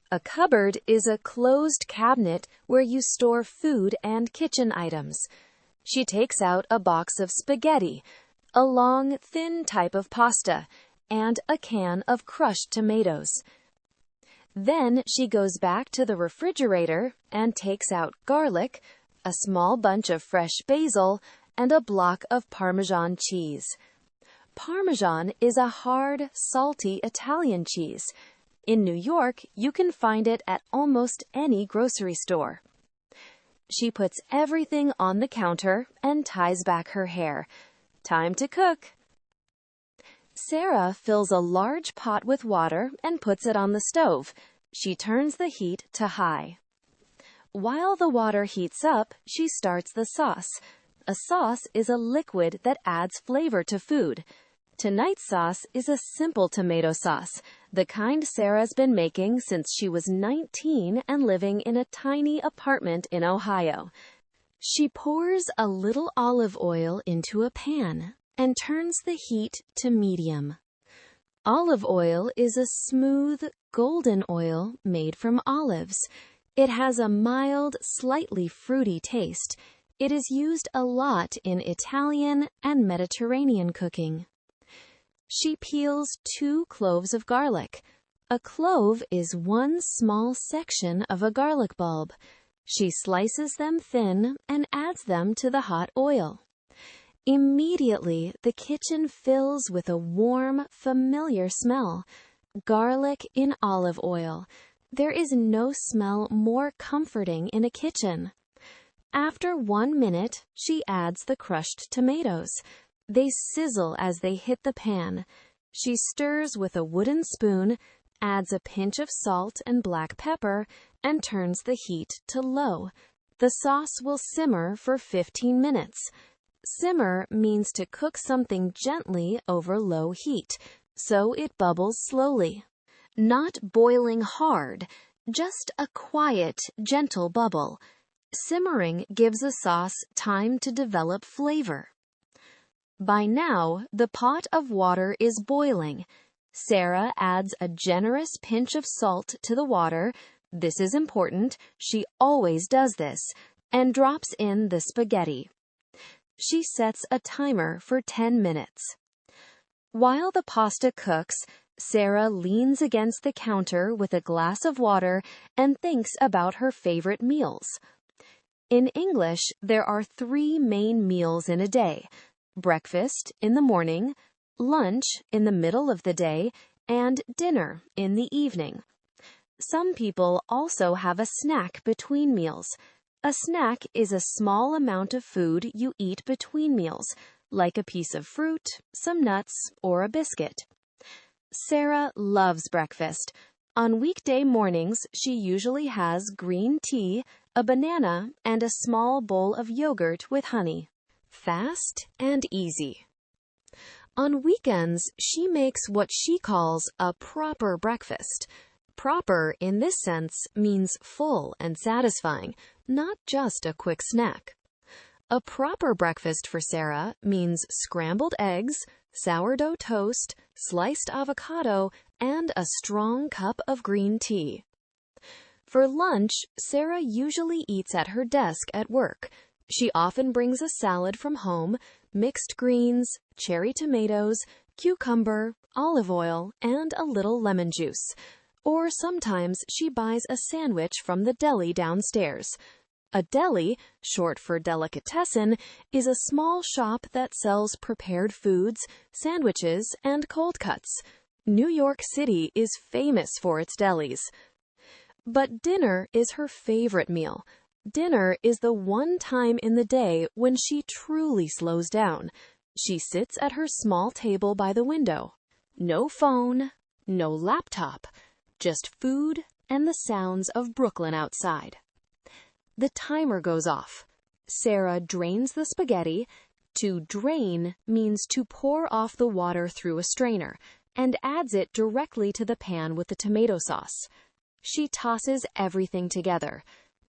A cupboard is a closed cabinet where you store food and kitchen items. She takes out a box of spaghetti, a long, thin type of pasta, and a can of crushed tomatoes. Then she goes back to the refrigerator and takes out garlic, a small bunch of fresh basil, and a block of Parmesan cheese. Parmesan is a hard, salty Italian cheese. In New York, you can find it at almost any grocery store. She puts everything on the counter and ties back her hair. Time to cook. Sarah fills a large pot with water and puts it on the stove. She turns the heat to high. While the water heats up, she starts the sauce. A sauce is a liquid that adds flavor to food. Tonight's sauce is a simple tomato sauce, the kind Sarah's been making since she was 19 and living in a tiny apartment in Ohio. She pours a little olive oil into a pan and turns the heat to medium. Olive oil is a smooth, golden oil made from olives. It has a mild, slightly fruity taste. It is used a lot in Italian and Mediterranean cooking. She peels 2 cloves of garlic. A clove is one small section of a garlic bulb. She slices them thin and adds them to the hot oil. Immediately, the kitchen fills with a warm, familiar smell. Garlic in olive oil. There is no smell more comforting in a kitchen. After 1 minute, she adds the crushed tomatoes. They sizzle as they hit the pan. She stirs with a wooden spoon, adds a pinch of salt and black pepper, and turns the heat to low. The sauce will simmer for 15 minutes. Simmer means to cook something gently over low heat, so it bubbles slowly. Not boiling hard, just a quiet, gentle bubble. Simmering gives a sauce time to develop flavor. By now, the pot of water is boiling. Sarah adds a generous pinch of salt to the water. This is important. She always does this, and drops in the spaghetti. She sets a timer for 10 minutes. While the pasta cooks, Sarah leans against the counter with a glass of water and thinks about her favorite meals. In English, there are 3 main meals in a day: breakfast in the morning, lunch in the middle of the day, and dinner in the evening. Some people also have a snack between meals. A snack is a small amount of food you eat between meals, like a piece of fruit, some nuts, or a biscuit. Sarah loves breakfast. On weekday mornings, she usually has green tea, a banana, and a small bowl of yogurt with honey. Fast and easy. On weekends, she makes what she calls a proper breakfast. Proper, in this sense, means full and satisfying, not just a quick snack. A proper breakfast for Sarah means scrambled eggs, sourdough toast, sliced avocado, and a strong cup of green tea. For lunch, Sarah usually eats at her desk at work. She often brings a salad from home, mixed greens, cherry tomatoes, cucumber, olive oil, and a little lemon juice. Or sometimes she buys a sandwich from the deli downstairs. A deli, short for delicatessen, is a small shop that sells prepared foods, sandwiches, and cold cuts. New York City is famous for its delis. But dinner is her favorite meal. Dinner is the one time in the day when she truly slows down. She sits at her small table by the window. No phone, no laptop, just food and the sounds of Brooklyn outside. The timer goes off. Sarah drains the spaghetti. To drain means to pour off the water through a strainer and adds it directly to the pan with the tomato sauce. She tosses everything together.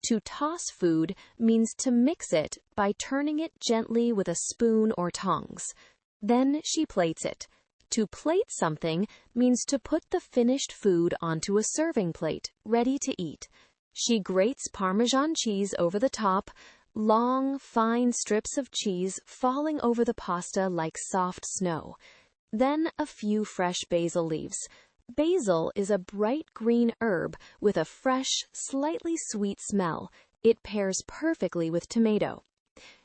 To toss food means to mix it by turning it gently with a spoon or tongs. Then she plates it. To plate something means to put the finished food onto a serving plate, ready to eat. She grates Parmesan cheese over the top, long, fine strips of cheese falling over the pasta like soft snow. Then a few fresh basil leaves. Basil is a bright green herb with a fresh, slightly sweet smell. It pairs perfectly with tomato.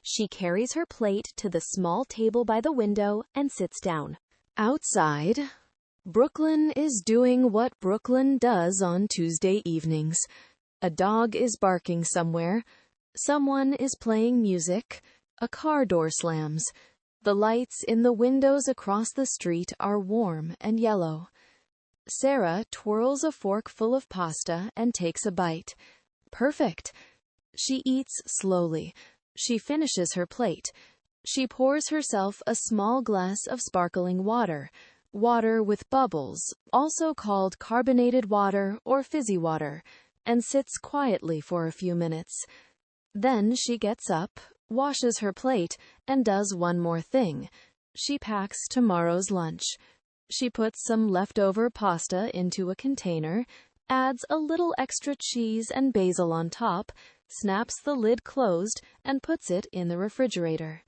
She carries her plate to the small table by the window and sits down. Outside, Brooklyn is doing what Brooklyn does on Tuesday evenings. A dog is barking somewhere. Someone is playing music. A car door slams. The lights in the windows across the street are warm and yellow. Sarah twirls a fork full of pasta and takes a bite. Perfect. She eats slowly. She finishes her plate. She pours herself a small glass of sparkling water. Water with bubbles, also called carbonated water or fizzy water, and sits quietly for a few minutes. Then she gets up, washes her plate, and does one more thing. She packs tomorrow's lunch. She puts some leftover pasta into a container, adds a little extra cheese and basil on top, snaps the lid closed, and puts it in the refrigerator.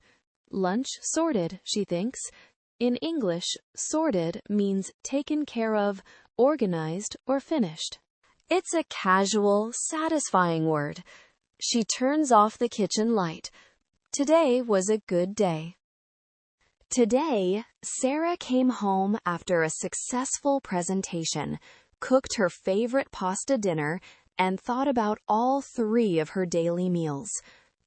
Lunch sorted, she thinks. In English, sorted means taken care of, organized, or finished. It's a casual, satisfying word. She turns off the kitchen light. Today was a good day. Today, Sarah came home after a successful presentation, cooked her favorite pasta dinner, and thought about all 3 of her daily meals.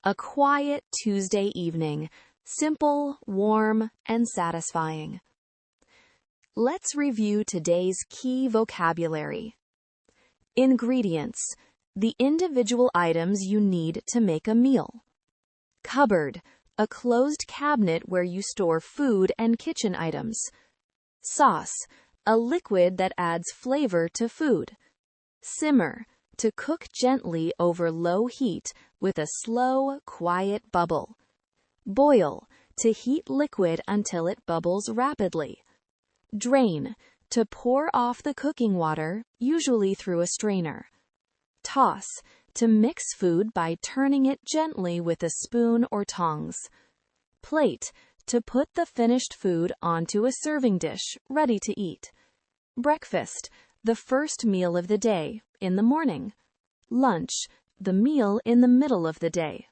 A quiet Tuesday evening, simple, warm, and satisfying. Let's review today's key vocabulary. Ingredients: the individual items you need to make a meal. Cupboard: a closed cabinet where you store food and kitchen items. Sauce: a liquid that adds flavor to food. Simmer: to cook gently over low heat with a slow, quiet bubble. Boil: to heat liquid until it bubbles rapidly. Drain: to pour off the cooking water, usually through a strainer. Toss: to mix food by turning it gently with a spoon or tongs. Plate: to put the finished food onto a serving dish, ready to eat. Breakfast: the first meal of the day, in the morning. Lunch: the meal in the middle of the day,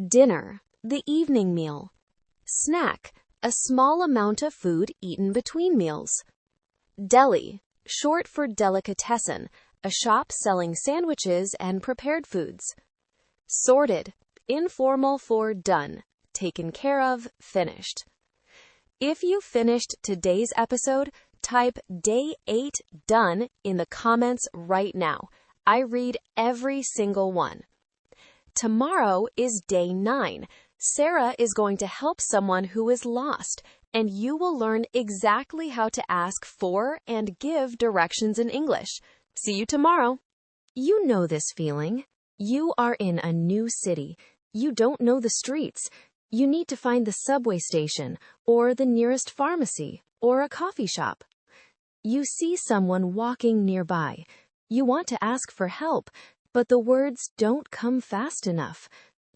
Dinner, the evening meal. Snack, a small amount of food eaten between meals. Deli, short for delicatessen, a shop selling sandwiches and prepared foods. Sorted, informal for done, taken care of, finished. If you finished today's episode, type Day 8 done in the comments right now. I read every single one. Tomorrow is Day 9. Sarah is going to help someone who is lost, and you will learn exactly how to ask for and give directions in English. See you tomorrow. You know this feeling. You are in a new city. You don't know the streets. You need to find the subway station, or the nearest pharmacy, or a coffee shop. You see someone walking nearby. You want to ask for help, but the words don't come fast enough.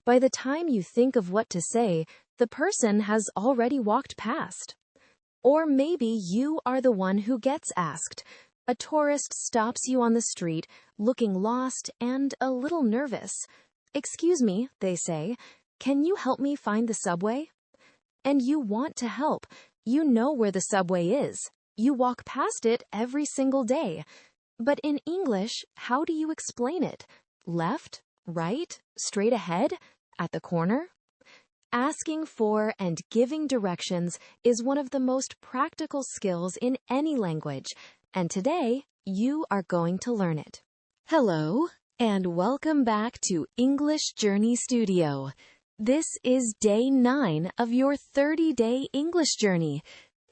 By the time you think of what to say, the person has already walked past. Or maybe you are the one who gets asked. A tourist stops you on the street, looking lost and a little nervous. "Excuse me," they say. "Can you help me find the subway?" And you want to help. You know where the subway is. You walk past it every single day. But in English, how do you explain it? Left? Right? Straight ahead? At the corner? Asking for and giving directions is one of the most practical skills in any language, and today you are going to learn it. Hello, and welcome back to English Journey Studio. This is Day 9 of your 30-day English journey.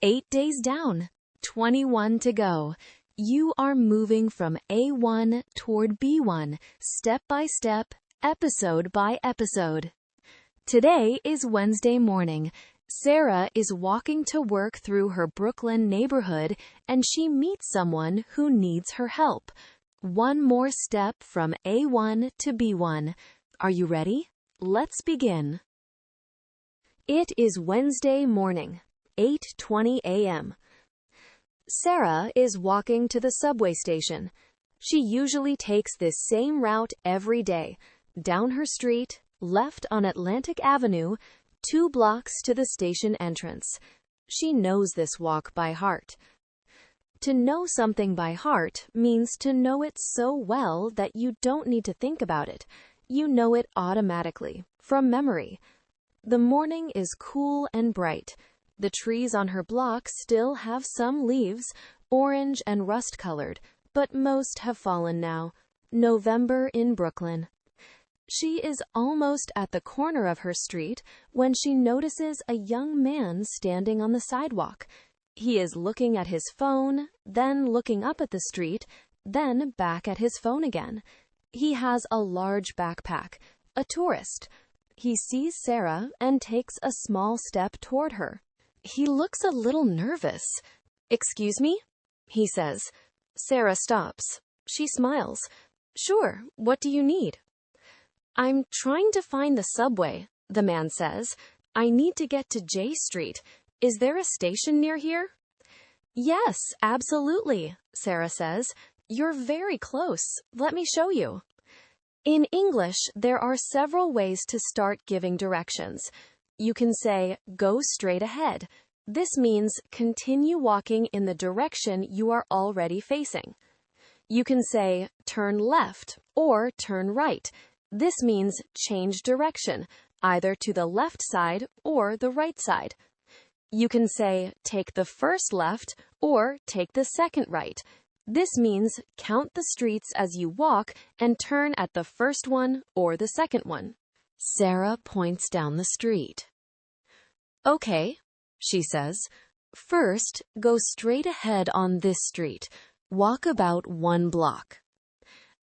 8 days down, 21 to go. You are moving from A1 toward B1, step by step, episode by episode. Today is Wednesday morning. Sarah is walking to work through her Brooklyn neighborhood, and she meets someone who needs her help. One more step from A1 to B1. Are you ready? Let's begin. It is Wednesday morning, 8:20 a.m. Sarah is walking to the subway station. She usually takes this same route every day, down her street, left on Atlantic Avenue, 2 blocks to the station entrance. She knows this walk by heart. To know something by heart means to know it so well that you don't need to think about it. You know it automatically, from memory. The morning is cool and bright. The trees on her block still have some leaves, orange and rust-colored, but most have fallen now. November in Brooklyn. She is almost at the corner of her street when she notices a young man standing on the sidewalk. He is looking at his phone, then looking up at the street, then back at his phone again. He has a large backpack, a tourist. He sees Sarah and takes a small step toward her. He looks a little nervous. "Excuse me?" he says. Sarah stops. She smiles. "Sure, what do you need?" "I'm trying to find the subway," the man says. "I need to get to J Street. Is there a station near here?" "Yes, absolutely," Sarah says. "You're very close. Let me show you." In English, there are several ways to start giving directions. You can say, "Go straight ahead." This means continue walking in the direction you are already facing. You can say, "Turn left," or "Turn right." This means change direction, either to the left side or the right side. You can say, "Take the first left," or "Take the second right." This means count the streets as you walk and turn at the first one or the second one. Sarah points down the street. "Okay," she says. "First, go straight ahead on this street. Walk about 1 block.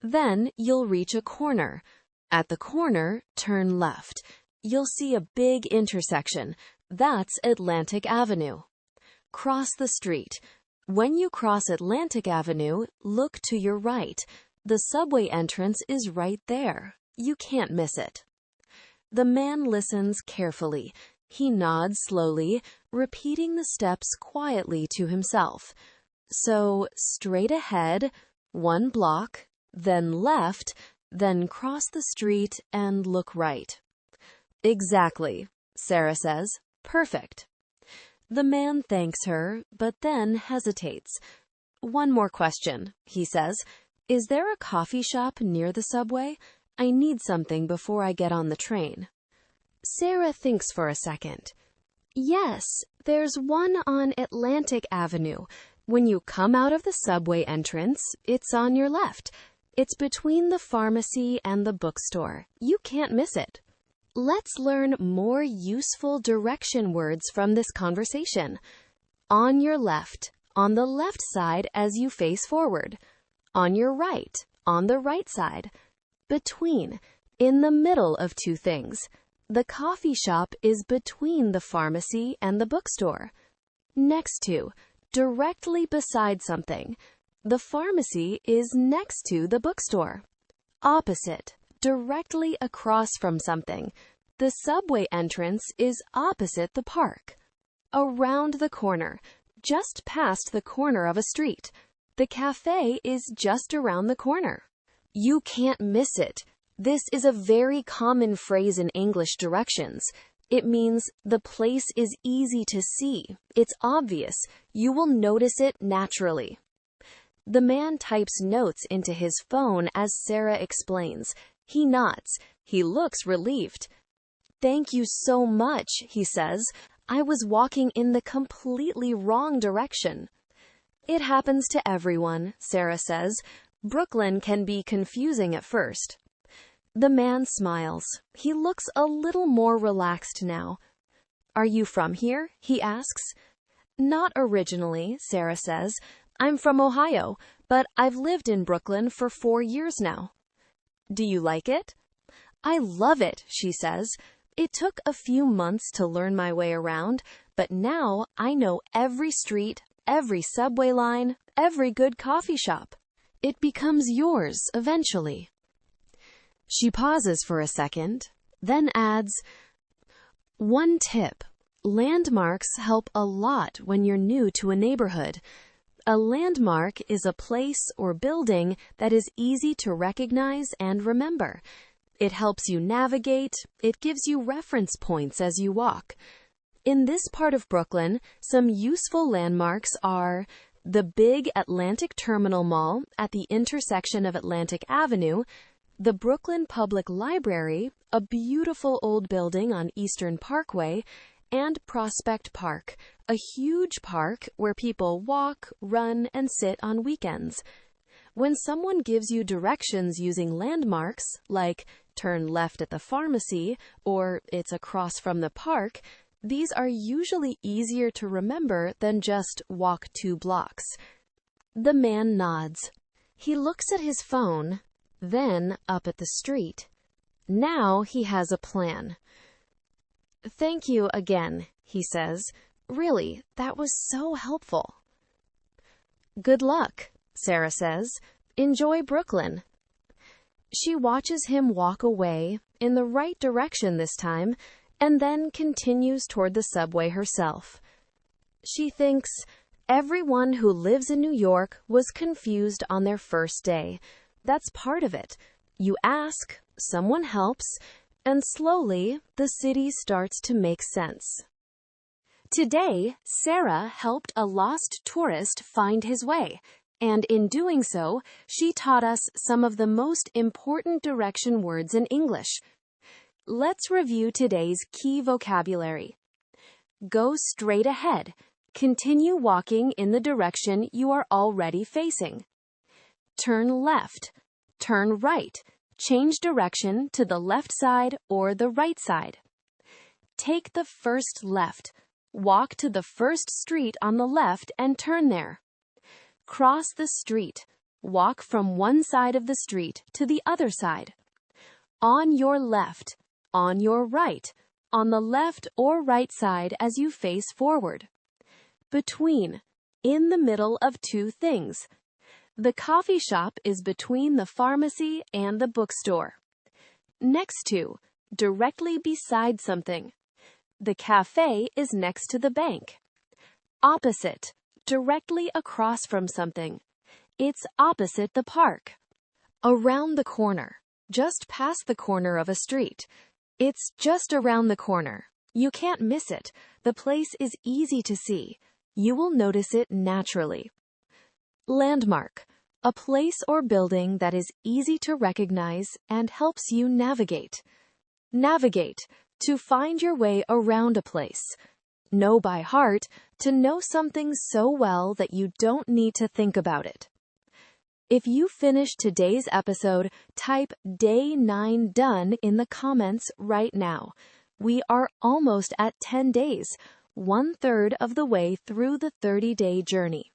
Then you'll reach a corner. At the corner, turn left. You'll see a big intersection. That's Atlantic Avenue. Cross the street. When you cross Atlantic Avenue, look to your right. The subway entrance is right there. You can't miss it." The man listens carefully. He nods slowly, repeating the steps quietly to himself. So, straight ahead, 1 block, then left, then cross the street and look right. Exactly, Sarah says. Perfect. The man thanks her, but then hesitates. One more question, he says. Is there a coffee shop near the subway? I need something before I get on the train. Sarah thinks for a second. Yes, there's one on Atlantic Avenue. When you come out of the subway entrance, it's on your left. It's between the pharmacy and the bookstore. You can't miss it. Let's learn more useful direction words from this conversation. On your left, on the left side as you face forward. On your right, on the right side. Between, in the middle of two things. The coffee shop is between the pharmacy and the bookstore. Next to, directly beside something. The pharmacy is next to the bookstore. Opposite, directly across from something. The subway entrance is opposite the park. Around the corner, just past the corner of a street. The cafe is just around the corner. You can't miss it. This is a very common phrase in English directions. It means the place is easy to see. It's obvious. You will notice it naturally. The man types notes into his phone as Sarah explains. He nods. He looks relieved. Thank you so much, he says. I was walking in the completely wrong direction. It happens to everyone, Sarah says. Brooklyn can be confusing at first. The man smiles. He looks a little more relaxed now. Are you from here? He asks. Not originally, Sarah says. I'm from Ohio, but I've lived in Brooklyn for 4 years now. Do you like it? I love it, she says. It took a few months to learn my way around, but now I know every street, every subway line, every good coffee shop. It becomes yours eventually. She pauses for a second, then adds, one tip. Landmarks help a lot when you're new to a neighborhood. A landmark is a place or building that is easy to recognize and remember. It helps you navigate. It gives you reference points as you walk. In this part of Brooklyn, some useful landmarks are the big Atlantic Terminal Mall at the intersection of Atlantic Avenue, the Brooklyn Public Library, a beautiful old building on Eastern Parkway, and Prospect Park, a huge park where people walk, run, and sit on weekends. When someone gives you directions using landmarks, like turn left at the pharmacy or it's across from the park, these are usually easier to remember than just walk 2 blocks. The man nods. He looks at his phone, then up at the street. Now he has a plan. Thank you again, he says. Really, that was so helpful. Good luck, Sarah says. Enjoy Brooklyn. She watches him walk away, in the right direction this time, and then continues toward the subway herself. She thinks, everyone who lives in New York was confused on their first day. That's part of it. You ask, someone helps, and slowly the city starts to make sense. Today, Sarah helped a lost tourist find his way, and in doing so, she taught us some of the most important direction words in English. Let's review today's key vocabulary. Go straight ahead. Continue walking in the direction you are already facing. Turn left. Turn right. Change direction to the left side or the right side. Take the first left. Walk to the first street on the left and turn there. Cross the street. Walk from one side of the street to the other side. On your left. On your right. On the left or right side as you face forward. Between. In the middle of two things. The coffee shop is between the pharmacy and the bookstore. Next to. Directly beside something. The cafe is next to the bank. Opposite. Directly across from something. It's opposite the park. Around the corner. Just past the corner of a street. It's just around the corner. You can't miss it. The place is easy to see. You will notice it naturally. Landmark. A place or building that is easy to recognize and helps you navigate. Navigate. To find your way around a place. Know by heart. To know something so well that you don't need to think about it. If you finish today's episode, type Day 9 done in the comments right now. We are almost at 10 days, 1/3 of the way through the 30-day journey.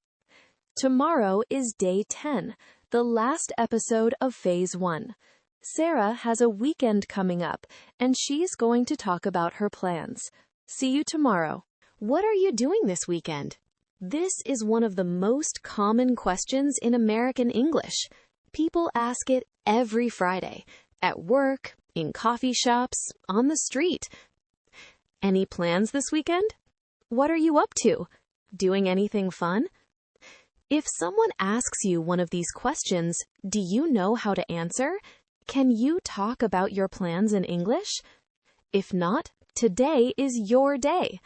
Tomorrow is Day 10, the last episode of Phase 1. Sarah has a weekend coming up, and she's going to talk about her plans. See you tomorrow. What are you doing this weekend? This is one of the most common questions in American English. People ask it every Friday, at work, in coffee shops, on the street. Any plans this weekend? What are you up to? Doing anything fun? If someone asks you one of these questions, do you know how to answer? Can you talk about your plans in English? If not, today is your day.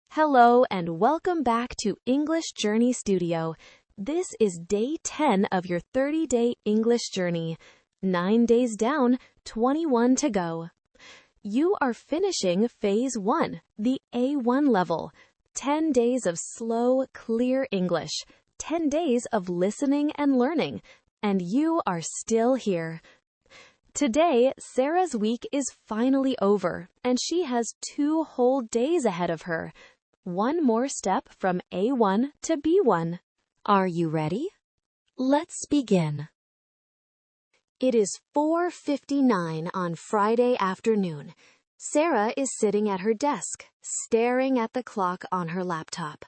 Hello and welcome back to English Journey Studio. This is Day 10 of your 30-day English journey. 9 days down, 21 to go. You are finishing Phase 1, the A1 level. 10 days of slow, clear English. 10 days of listening and learning. And you are still here. Today, Sarah's week is finally over, and she has 2 whole days ahead of her. One more step from A1 to B1. Are you ready? Let's begin. It is 4:59 on Friday afternoon. Sarah is sitting at her desk, staring at the clock on her laptop.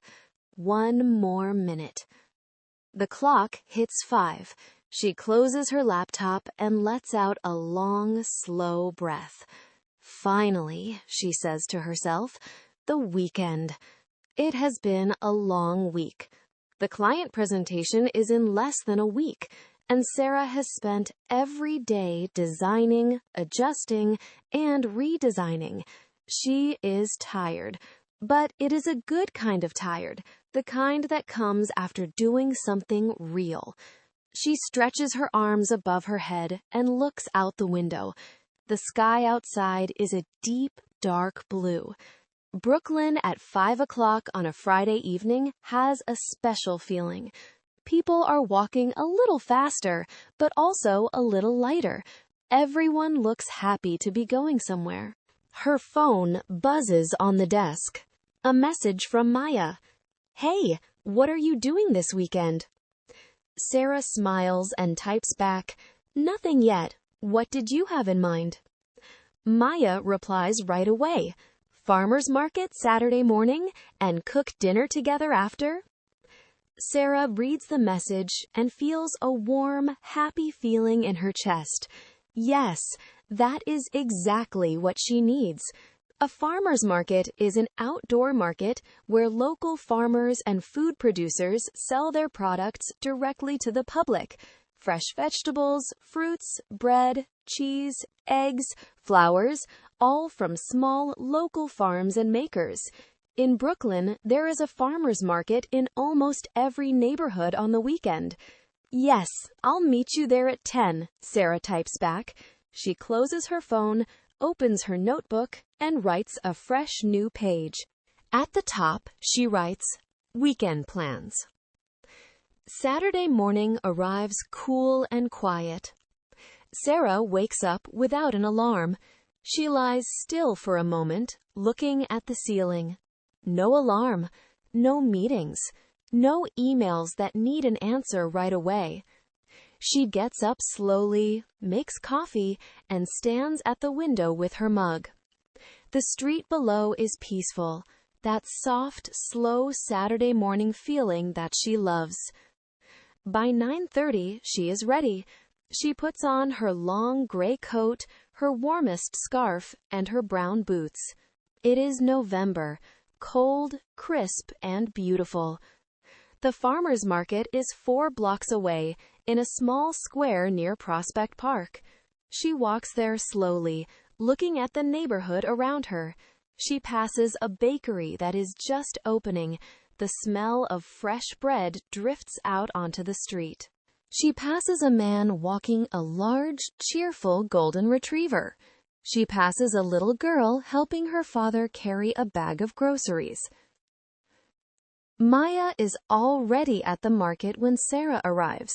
1 more minute. The clock hits 5. She closes her laptop and lets out a long, slow breath. Finally, she says to herself, the weekend. It has been a long week. The client presentation is in less than a week, and Sarah has spent every day designing, adjusting, and redesigning. She is tired, but it is a good kind of tired, the kind that comes after doing something real. She stretches her arms above her head and looks out the window. The sky outside is a deep, dark blue. Brooklyn at 5 o'clock on a Friday evening has a special feeling. People are walking a little faster, but also a little lighter. Everyone looks happy to be going somewhere. Her phone buzzes on the desk. A message from Maya. Hey, what are you doing this weekend? Sarah smiles and types back, nothing yet. What did you have in mind? Maya replies right away. Farmer's market Saturday morning and cook dinner together after? Sarah reads the message and feels a warm, happy feeling in her chest. Yes, that is exactly what she needs. A farmer's market is an outdoor market where local farmers and food producers sell their products directly to the public. Fresh vegetables, fruits, bread, cheese, eggs, flowers, all from small local farms and makers. In Brooklyn, there is a farmer's market in almost every neighborhood on the weekend. Yes, I'll meet you there at 10, Sarah types back. She closes her phone, opens her notebook, and writes a fresh new page. At the top, she writes, Weekend plans. Saturday morning arrives cool and quiet. Sarah wakes up without an alarm. She lies still for a moment, looking at the ceiling. No alarm, no meetings, no emails that need an answer right away. She gets up slowly, makes coffee, and stands at the window with her mug. The street below is peaceful, that soft, slow Saturday morning feeling that she loves. By 9:30, she is ready. She puts on her long gray coat, her warmest scarf, and her brown boots. It is November, cold, crisp, and beautiful. The farmer's market is 4 blocks away, in a small square near Prospect Park. She walks there slowly, looking at the neighborhood around her. She passes a bakery that is just opening. The smell of fresh bread drifts out onto the street. She passes a man walking a large, cheerful golden retriever. She passes a little girl helping her father carry a bag of groceries. Maya is already at the market when Sarah arrives.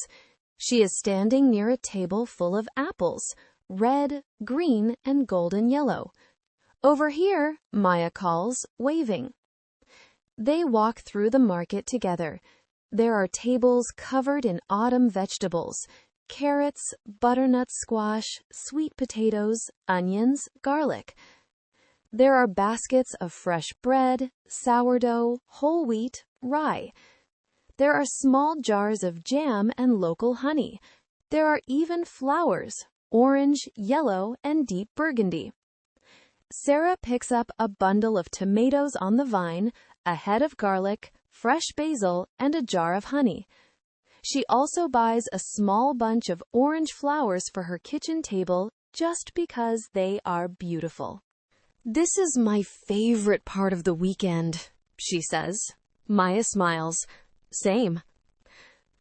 She is standing near a table full of apples, red, green, and golden yellow. "Over here," Maya calls, waving. They walk through the market together. There are tables covered in autumn vegetables: carrots, butternut squash, sweet potatoes, onions, garlic. There are baskets of fresh bread, sourdough, whole wheat, rye. There are small jars of jam and local honey. There are even flowers: orange, yellow, and deep burgundy. Sarah picks up a bundle of tomatoes on the vine, a head of garlic, fresh basil, and a jar of honey. She also buys a small bunch of orange flowers for her kitchen table just because they are beautiful. "This is my favorite part of the weekend," she says. Maya smiles. "Same."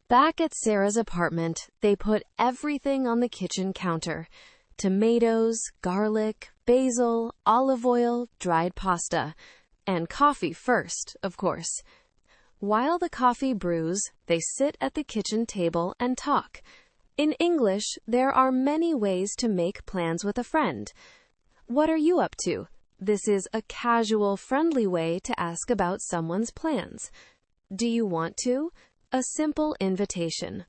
Back at Sarah's apartment, they put everything on the kitchen counter: tomatoes, garlic, basil, olive oil, dried pasta, and coffee first, of course. While the coffee brews, they sit at the kitchen table and talk. In English, there are many ways to make plans with a friend. "What are you up to?" This is a casual, friendly way to ask about someone's plans. "Do you want to?" A simple invitation.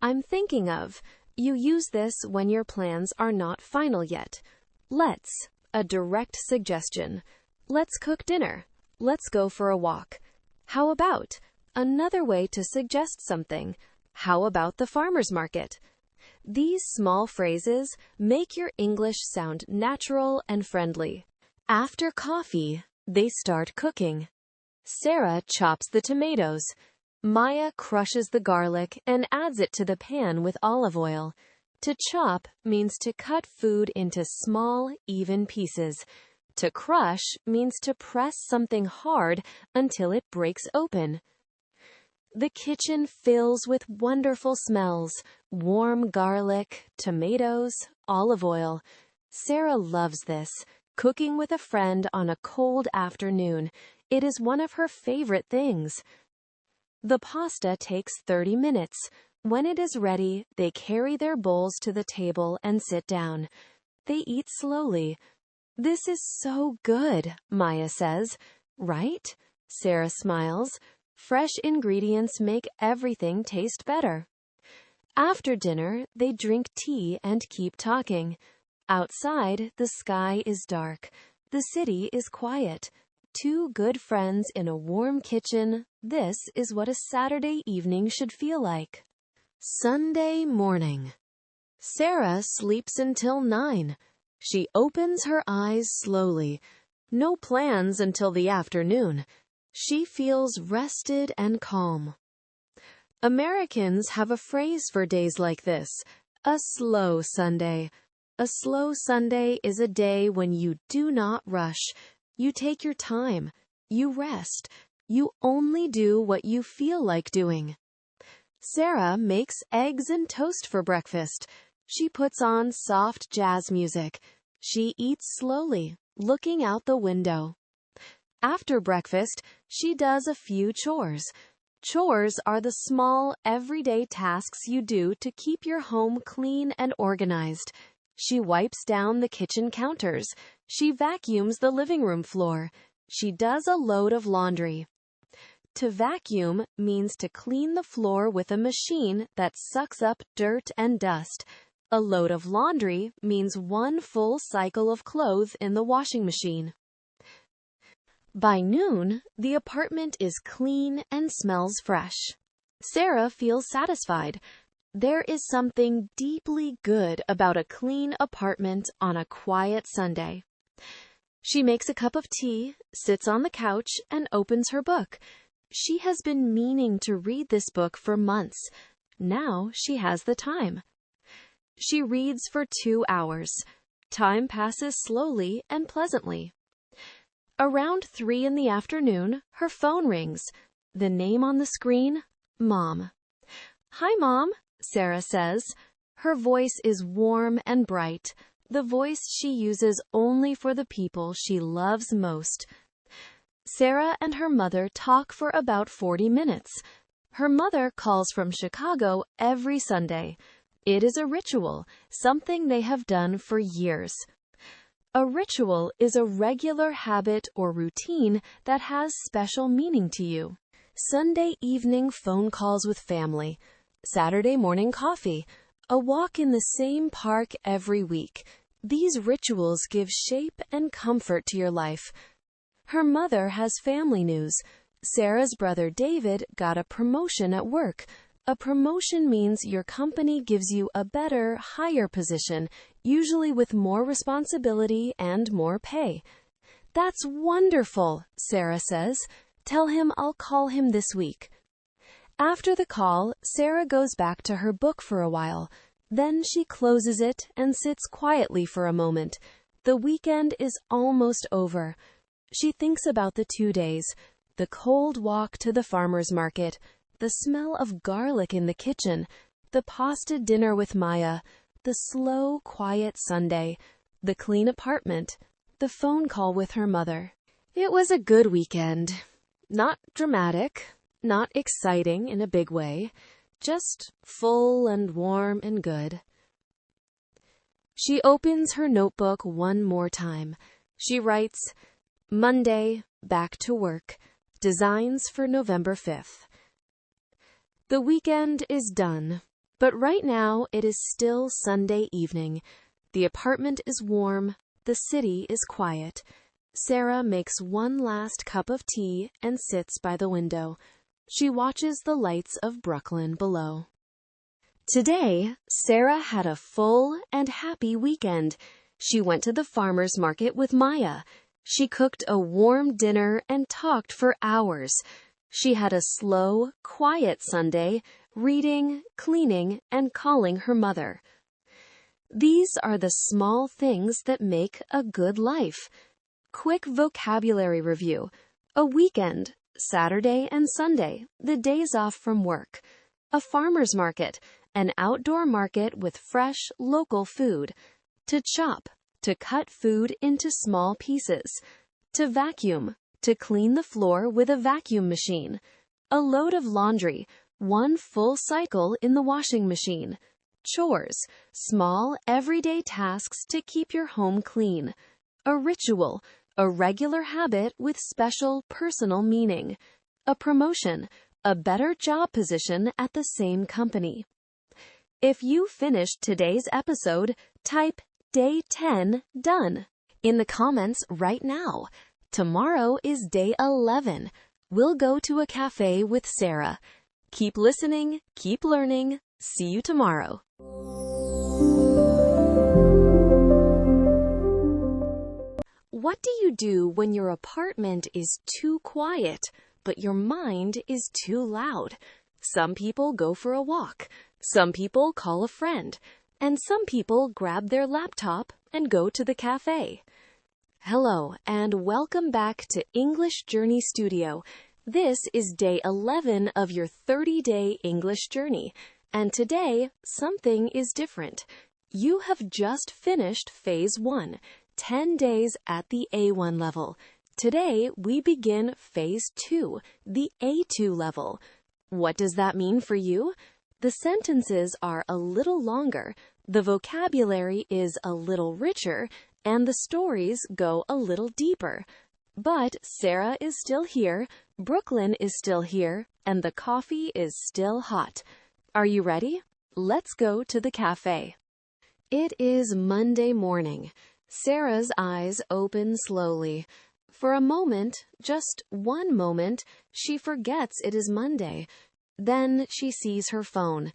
"I'm thinking of." You use this when your plans are not final yet. "Let's." A direct suggestion. "Let's cook dinner." "Let's go for a walk." "How about?" Another way to suggest something. "How about the farmer's market?" These small phrases make your English sound natural and friendly. After coffee, they start cooking. Sarah chops the tomatoes. Maya crushes the garlic and adds it to the pan with olive oil. To chop means to cut food into small, even pieces. To crush means to press something hard until it breaks open. The kitchen fills with wonderful smells: warm garlic, tomatoes, olive oil. Sarah loves this. Cooking with a friend on a cold afternoon. It is one of her favorite things. The pasta takes 30 minutes. When it is ready, they carry their bowls to the table and sit down. They eat slowly. "This is so good," Maya says. "Right?" Sarah smiles. Fresh ingredients make everything taste better. After dinner, they drink tea and keep talking. Outside, the sky is dark. The city is quiet. Two good friends in a warm kitchen. This is what a Saturday evening should feel like. Sunday morning. Sarah sleeps until 9. She opens her eyes slowly. No plans until the afternoon. She feels rested and calm. Americans have a phrase for days like this: a slow Sunday. A slow Sunday is a day when you do not rush. You take your time. You rest. You only do what you feel like doing. Sarah makes eggs and toast for breakfast. She puts on soft jazz music. She eats slowly, looking out the window. After breakfast, she does a few chores. Chores are the small, everyday tasks you do to keep your home clean and organized. She wipes down the kitchen counters. She vacuums the living room floor. She does a load of laundry. To vacuum means to clean the floor with a machine that sucks up dirt and dust. A load of laundry means one full cycle of clothes in the washing machine. By noon, the apartment is clean and smells fresh. Sarah feels satisfied. There is something deeply good about a clean apartment on a quiet Sunday. She makes a cup of tea, sits on the couch, and opens her book. She has been meaning to read this book for months. Now she has the time. She reads for 2 hours. Time passes slowly and pleasantly. Around 3 in the afternoon, her phone rings. The name on the screen, Mom. "Hi, Mom," Sarah says. Her voice is warm and bright, the voice she uses only for the people she loves most. Sarah and her mother talk for about 40 minutes. Her mother calls from Chicago every Sunday. It is a ritual, something they have done for years. A ritual is a regular habit or routine that has special meaning to you. Sunday evening phone calls with family, Saturday morning coffee, a walk in the same park every week. These rituals give shape and comfort to your life. Her mother has family news. Sarah's brother David got a promotion at work. A promotion means your company gives you a better, higher position, usually with more responsibility and more pay. "That's wonderful," Sarah says. "Tell him I'll call him this week." After the call, Sarah goes back to her book for a while. Then she closes it and sits quietly for a moment. The weekend is almost over. She thinks about the 2 days, the cold walk to the farmer's market, the smell of garlic in the kitchen, the pasta dinner with Maya, the slow, quiet Sunday, the clean apartment, the phone call with her mother. It was a good weekend. Not dramatic, not exciting in a big way, just full and warm and good. She opens her notebook one more time. She writes, Monday, back to work, designs for November 5th. The weekend is done, but right now it is still Sunday evening. The apartment is warm, the city is quiet. Sarah makes one last cup of tea and sits by the window. She watches the lights of Brooklyn below. Today, Sarah had a full and happy weekend. She went to the farmer's market with Maya. She cooked a warm dinner and talked for hours. She had a slow, quiet Sunday, reading, cleaning, and calling her mother. These are the small things that make a good life. Quick vocabulary review. A weekend, Saturday and Sunday, the days off from work. A farmer's market, an outdoor market with fresh, local food. To chop, to cut food into small pieces. To vacuum, to clean the floor with a vacuum machine. A load of laundry, one full cycle in the washing machine. Chores, small, everyday tasks to keep your home clean. A ritual, a regular habit with special personal meaning. A promotion, a better job position at the same company. If you finished today's episode, type Day 10 done in the comments right now. Tomorrow is day 11. We'll go to a cafe with Sarah. Keep listening, keep learning. See you tomorrow. What do you do when your apartment is too quiet, but your mind is too loud? Some people go for a walk. Some people call a friend. And some people grab their laptop and go to the cafe. Hello, and welcome back to English Journey Studio. This is day 11 of your 30-day English journey, and today something is different. You have just finished Phase 1, 10 days at the A1 level. Today we begin Phase 2, the A2 level. What does that mean for you? The sentences are a little longer, the vocabulary is a little richer, and the stories go a little deeper. But Sarah is still here, Brooklyn is still here, and the coffee is still hot. Are you ready? Let's go to the cafe. It is Monday morning. Sarah's eyes open slowly. For a moment, just one moment, she forgets it is Monday. Then she sees her phone.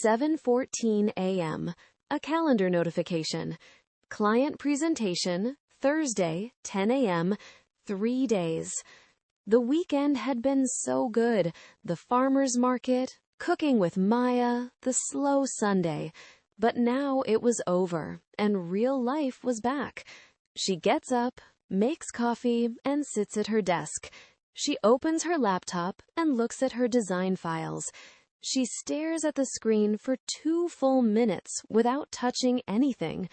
7:14 a.m. A calendar notification. Client presentation, Thursday, 10 a.m., 3 days. The weekend had been so good. The farmer's market, cooking with Maya, the slow Sunday. But now it was over, and real life was back. She gets up, makes coffee, and sits at her desk. She opens her laptop and looks at her design files. She stares at the screen for 2 full minutes without touching anything.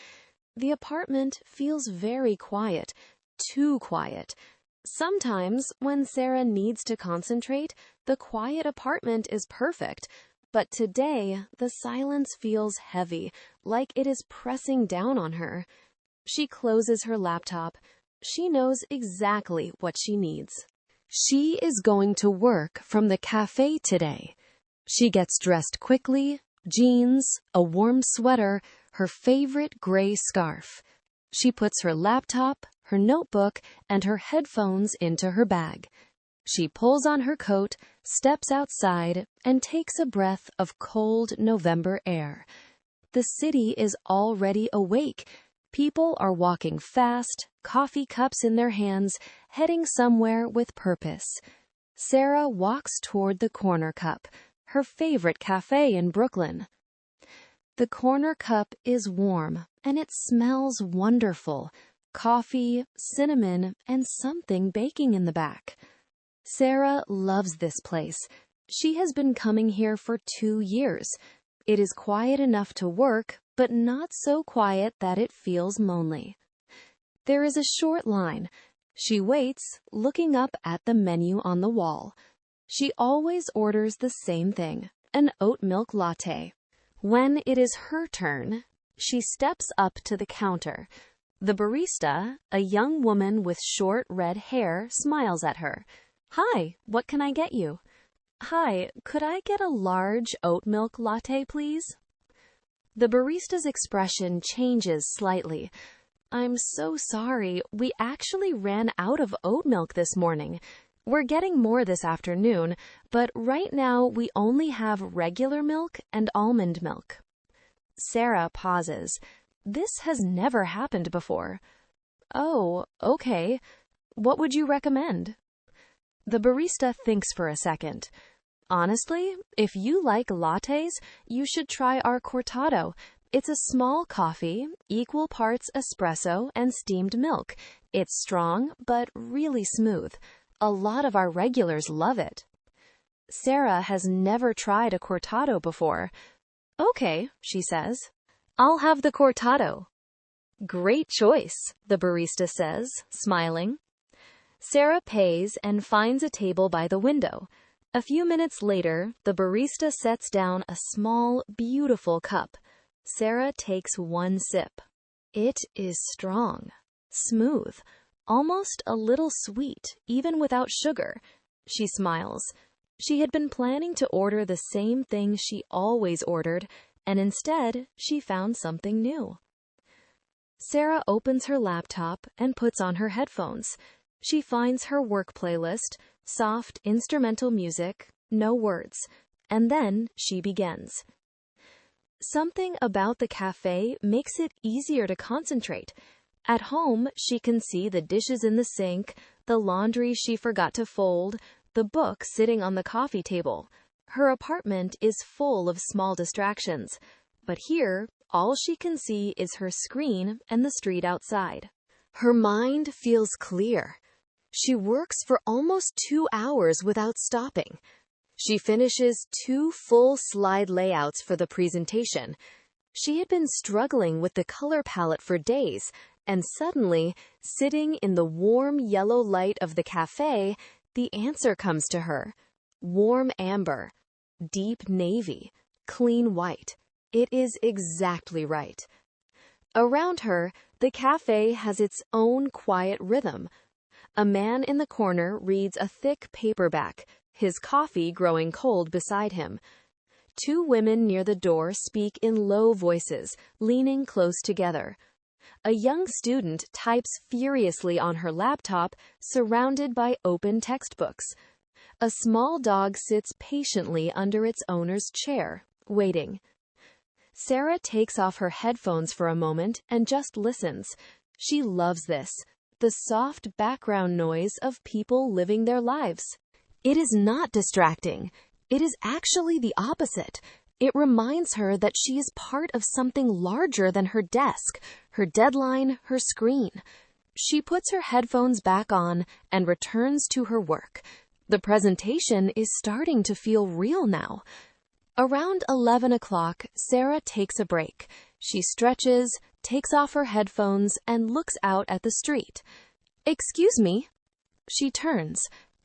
The apartment feels very quiet, too quiet. Sometimes, when Sarah needs to concentrate, the quiet apartment is perfect. But today, the silence feels heavy, like it is pressing down on her. She closes her laptop. She knows exactly what she needs. She is going to work from the cafe today. She gets dressed quickly, jeans, a warm sweater, her favorite gray scarf. She puts her laptop, her notebook, and her headphones into her bag. She pulls on her coat, steps outside, and takes a breath of cold November air. The city is already awake. People are walking fast, coffee cups in their hands, heading somewhere with purpose. Sarah walks toward the Corner Cup, her favorite cafe in Brooklyn. The Corner Cup is warm, and it smells wonderful. Coffee, cinnamon, and something baking in the back. Sarah loves this place. She has been coming here for 2 years. It is quiet enough to work, but not so quiet that it feels lonely. There is a short line. She waits, looking up at the menu on the wall. She always orders the same thing, an oat milk latte. When it is her turn, she steps up to the counter. The barista, a young woman with short red hair, smiles at her. "Hi, what can I get you?" "Hi, could I get a large oat milk latte, please?" The barista's expression changes slightly. "I'm so sorry, we actually ran out of oat milk this morning. We're getting more this afternoon, but right now we only have regular milk and almond milk." Sarah pauses. This has never happened before. "Oh, okay. What would you recommend?" The barista thinks for a second. "Honestly, if you like lattes, you should try our cortado. It's a small coffee, equal parts espresso and steamed milk. It's strong, but really smooth. A lot of our regulars love it." Sarah has never tried a cortado before. "Okay," she says. "I'll have the cortado." "Great choice," the barista says, smiling. Sarah pays and finds a table by the window. A few minutes later, the barista sets down a small, beautiful cup. Sarah takes one sip. It is strong, smooth, almost a little sweet, even without sugar. She smiles. She had been planning to order the same thing she always ordered, and instead, she found something new. Sarah opens her laptop and puts on her headphones. She finds her work playlist, soft instrumental music, no words, and then she begins. Something about the cafe makes it easier to concentrate. At home, she can see the dishes in the sink, the laundry she forgot to fold, the book sitting on the coffee table. Her apartment is full of small distractions, but here, all she can see is her screen and the street outside. Her mind feels clear. She works for almost 2 hours without stopping. She finishes 2 full slide layouts for the presentation. She had been struggling with the color palette for days, and suddenly, sitting in the warm yellow light of the cafe, the answer comes to her. Warm amber, deep navy, clean white. It is exactly right. Around her, the cafe has its own quiet rhythm. A man in the corner reads a thick paperback, his coffee growing cold beside him. 2 women near the door speak in low voices, leaning close together. A young student types furiously on her laptop, surrounded by open textbooks. A small dog sits patiently under its owner's chair, waiting. Sarah takes off her headphones for a moment and just listens. She loves this, the soft background noise of people living their lives. It is not distracting. It is actually the opposite. It reminds her that she is part of something larger than her desk, her deadline, her screen. She puts her headphones back on and returns to her work. The presentation is starting to feel real now. Around 11 o'clock, Sarah takes a break. She stretches, takes off her headphones, and looks out at the street. "Excuse me." She turns.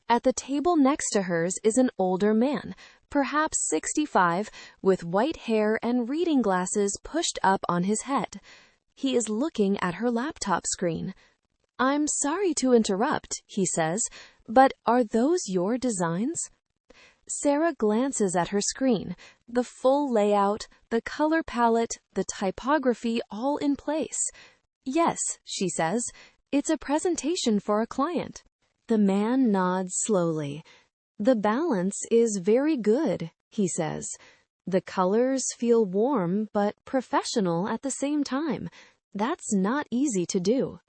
At the table next to hers is an older man, perhaps 65, with white hair and reading glasses pushed up on his head. He is looking at her laptop screen. "I'm sorry to interrupt," he says, "but are those your designs?" Sarah glances at her screen, the full layout, the color palette, the typography all in place. "Yes," she says, "it's a presentation for a client." The man nods slowly. "The balance is very good," he says. "The colors feel warm but professional at the same time. That's not easy to do."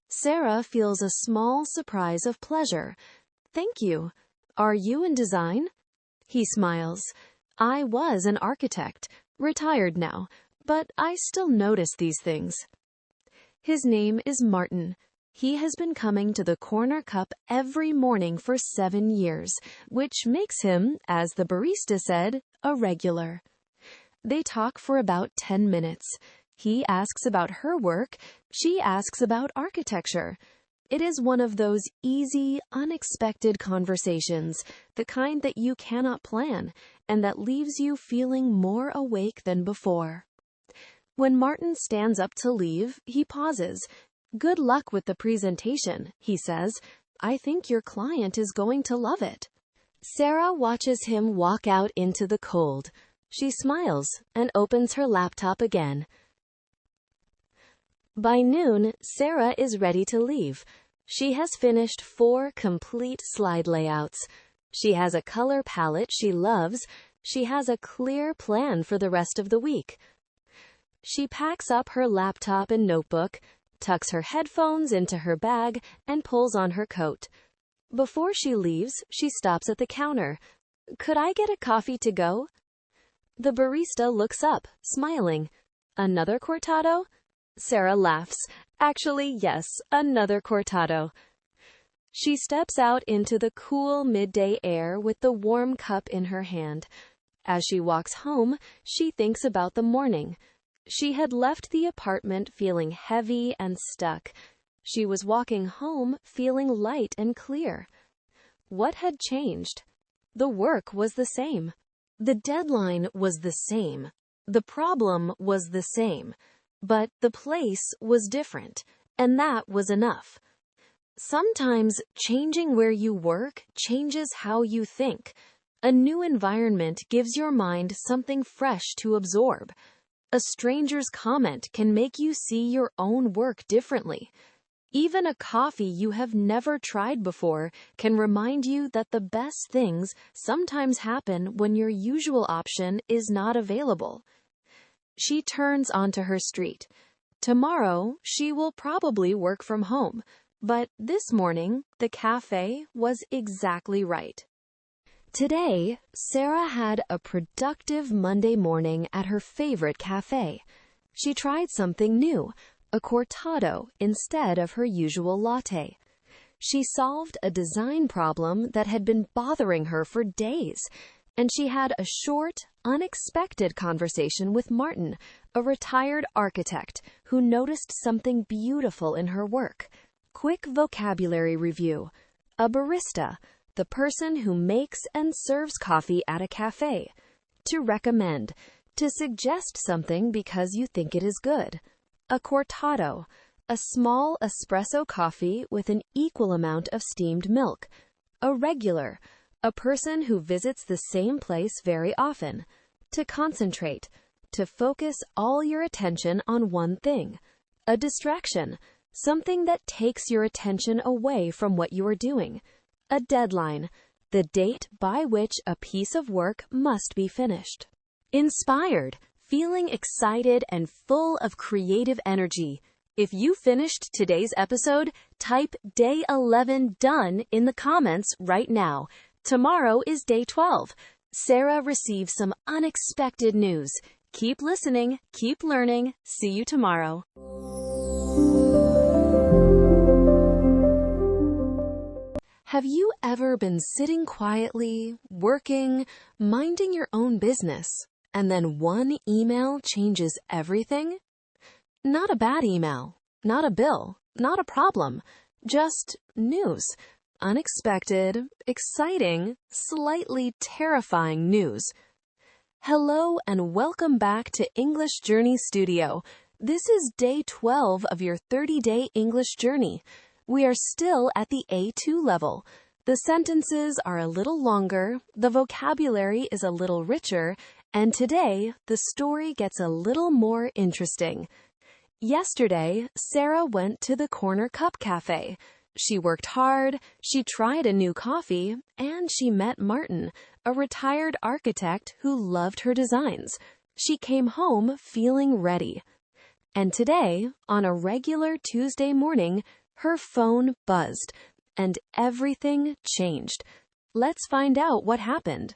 Sarah feels a small surprise of pleasure. "Thank you. Are you in design?" He smiles. "I was an architect, retired now, but I still notice these things." His name is Martin. He has been coming to the Corner Cup every morning for 7 years, which makes him, as the barista said, a regular. They talk for about 10 minutes. He asks about her work. She asks about architecture. It is one of those easy, unexpected conversations, the kind that you cannot plan, and that leaves you feeling more awake than before. When Martin stands up to leave, he pauses. "Good luck with the presentation," he says. "I think your client is going to love it." Sarah watches him walk out into the cold. She smiles and opens her laptop again. By noon, Sarah is ready to leave. She has finished 4 complete slide layouts. She has a color palette she loves. She has a clear plan for the rest of the week. She packs up her laptop and notebook, tucks her headphones into her bag, and pulls on her coat. Before she leaves, she stops at the counter. "Could I get a coffee to go?" The barista looks up, smiling. "Another cortado?" Sarah laughs. "Actually, yes, another cortado." She steps out into the cool midday air with the warm cup in her hand. As she walks home, she thinks about the morning. She had left the apartment feeling heavy and stuck. She was walking home feeling light and clear. What had changed? The work was the same. The deadline was the same. The problem was the same. But the place was different, and that was enough. Sometimes changing where you work changes how you think. A new environment gives your mind something fresh to absorb. A stranger's comment can make you see your own work differently. Even a coffee you have never tried before can remind you that the best things sometimes happen when your usual option is not available. She turns onto her street. Tomorrow, she will probably work from home, but this morning, the cafe was exactly right. Today, Sarah had a productive Monday morning at her favorite cafe. She tried something new, a cortado instead of her usual latte. She solved a design problem that had been bothering her for days, and she had a short, unexpected conversation with Martin, a retired architect who noticed something beautiful in her work. Quick vocabulary review. A barista, the person who makes and serves coffee at a cafe. To recommend. To suggest something because you think it is good. A cortado, a small espresso coffee with an equal amount of steamed milk. A regular, a person who visits the same place very often. To concentrate, to focus all your attention on one thing. A distraction, something that takes your attention away from what you are doing. A deadline, the date by which a piece of work must be finished. Inspired, feeling excited and full of creative energy. If you finished today's episode, type Day 11 done in the comments right now. Tomorrow is Day 12. Sarah receives some unexpected news. Keep listening, keep learning. See you tomorrow. Have you ever been sitting quietly, working, minding your own business, and then one email changes everything? Not a bad email, not a bill, not a problem, just news. Unexpected, exciting, slightly terrifying news. Hello and welcome back to English Journey Studio. This is day 12 of your 30-day English journey. We are still at the A2 level. The sentences are a little longer, the vocabulary is a little richer, and today the story gets a little more interesting. Yesterday, Sarah went to the corner cup cafe. She worked hard, she tried a new coffee, and she met Martin, a retired architect who loved her designs. She came home feeling ready. And today, on a regular Tuesday morning, her phone buzzed, and everything changed. Let's find out what happened.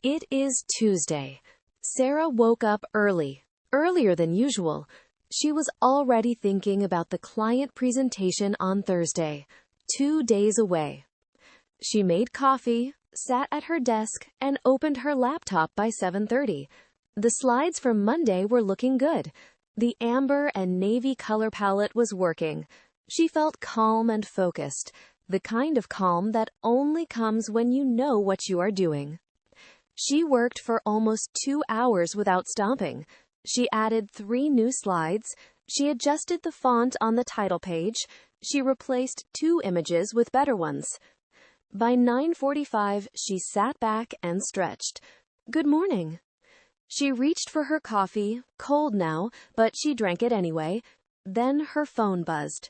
It is Tuesday. Sarah woke up early, earlier than usual. She was already thinking about the client presentation on Thursday, 2 days away. She made coffee, sat at her desk, and opened her laptop by 7:30. The slides from Monday were looking good. The amber and navy color palette was working. She felt calm and focused, the kind of calm that only comes when you know what you are doing. She worked for almost 2 hours without stopping. She added 3 new slides. She adjusted the font on the title page. She replaced 2 images with better ones. By 9:45, she sat back and stretched. Good morning. She reached for her coffee, cold now, but she drank it anyway. Then her phone buzzed.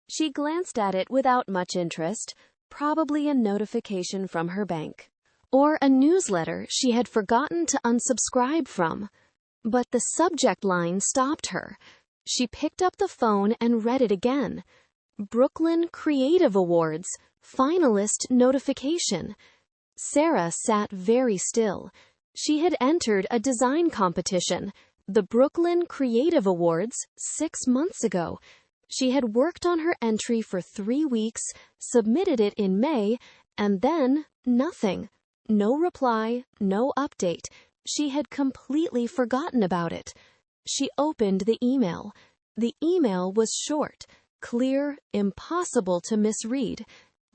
She glanced at it without much interest, probably a notification from her bank, or a newsletter she had forgotten to unsubscribe from. But the subject line stopped her. She picked up the phone and read it again. Brooklyn Creative Awards, finalist notification. Sarah sat very still. She had entered a design competition, the Brooklyn Creative Awards, 6 months ago. She had worked on her entry for 3 weeks, submitted it in May, and then nothing. No reply, no update. She had completely forgotten about it. She opened the email. The email was short, clear, impossible to misread.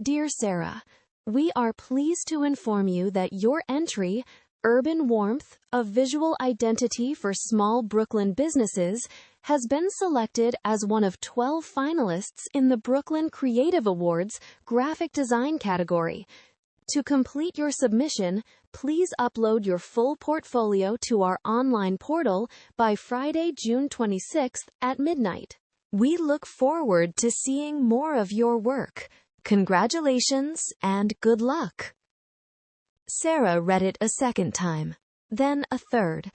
Dear Sarah, we are pleased to inform you that your entry, Urban Warmth, a visual identity for small Brooklyn businesses, has been selected as one of 12 finalists in the Brooklyn Creative Awards graphic design category. To complete your submission, please upload your full portfolio to our online portal by Friday, June 26th at midnight. We look forward to seeing more of your work. Congratulations and good luck. Sarah read it a second time, then a third.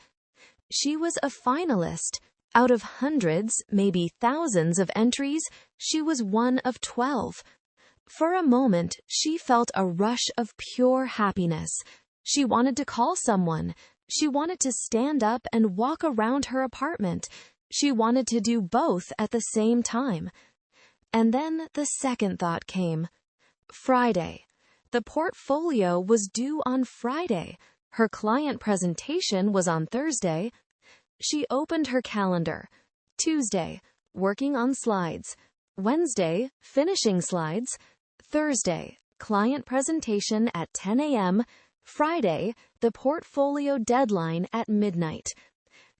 She was a finalist. Out of hundreds, maybe thousands of entries, she was one of 12. For a moment, she felt a rush of pure happiness. She wanted to call someone. She wanted to stand up and walk around her apartment. She wanted to do both at the same time. And then the second thought came. Friday. The portfolio was due on Friday. Her client presentation was on Thursday. She opened her calendar. Tuesday, working on slides. Wednesday, finishing slides. Thursday, client presentation at 10 a.m. Friday, the portfolio deadline at midnight.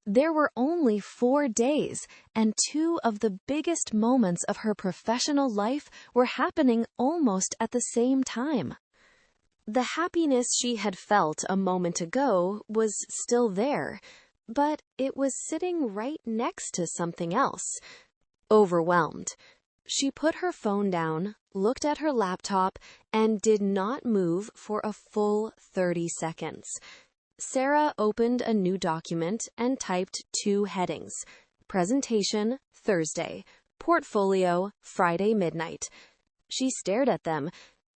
There were only 4 days, and 2 of the biggest moments of her professional life were happening almost at the same time. The happiness she had felt a moment ago was still there, but it was sitting right next to something else. Overwhelmed. She put her phone down, looked at her laptop, and did not move for a full 30 seconds. Sarah opened a new document and typed 2 headings. Presentation, Thursday. Portfolio, Friday midnight. She stared at them.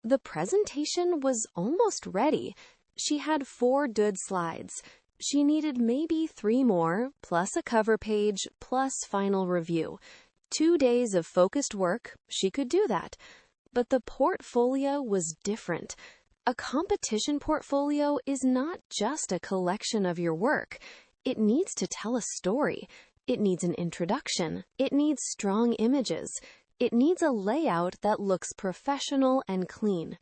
The presentation was almost ready. She had 4 good slides. She needed maybe 3 more, plus a cover page, plus final review. 2 days of focused work, she could do that. But the portfolio was different. A competition portfolio is not just a collection of your work. It needs to tell a story. It needs an introduction. It needs strong images. It needs a layout that looks professional and clean.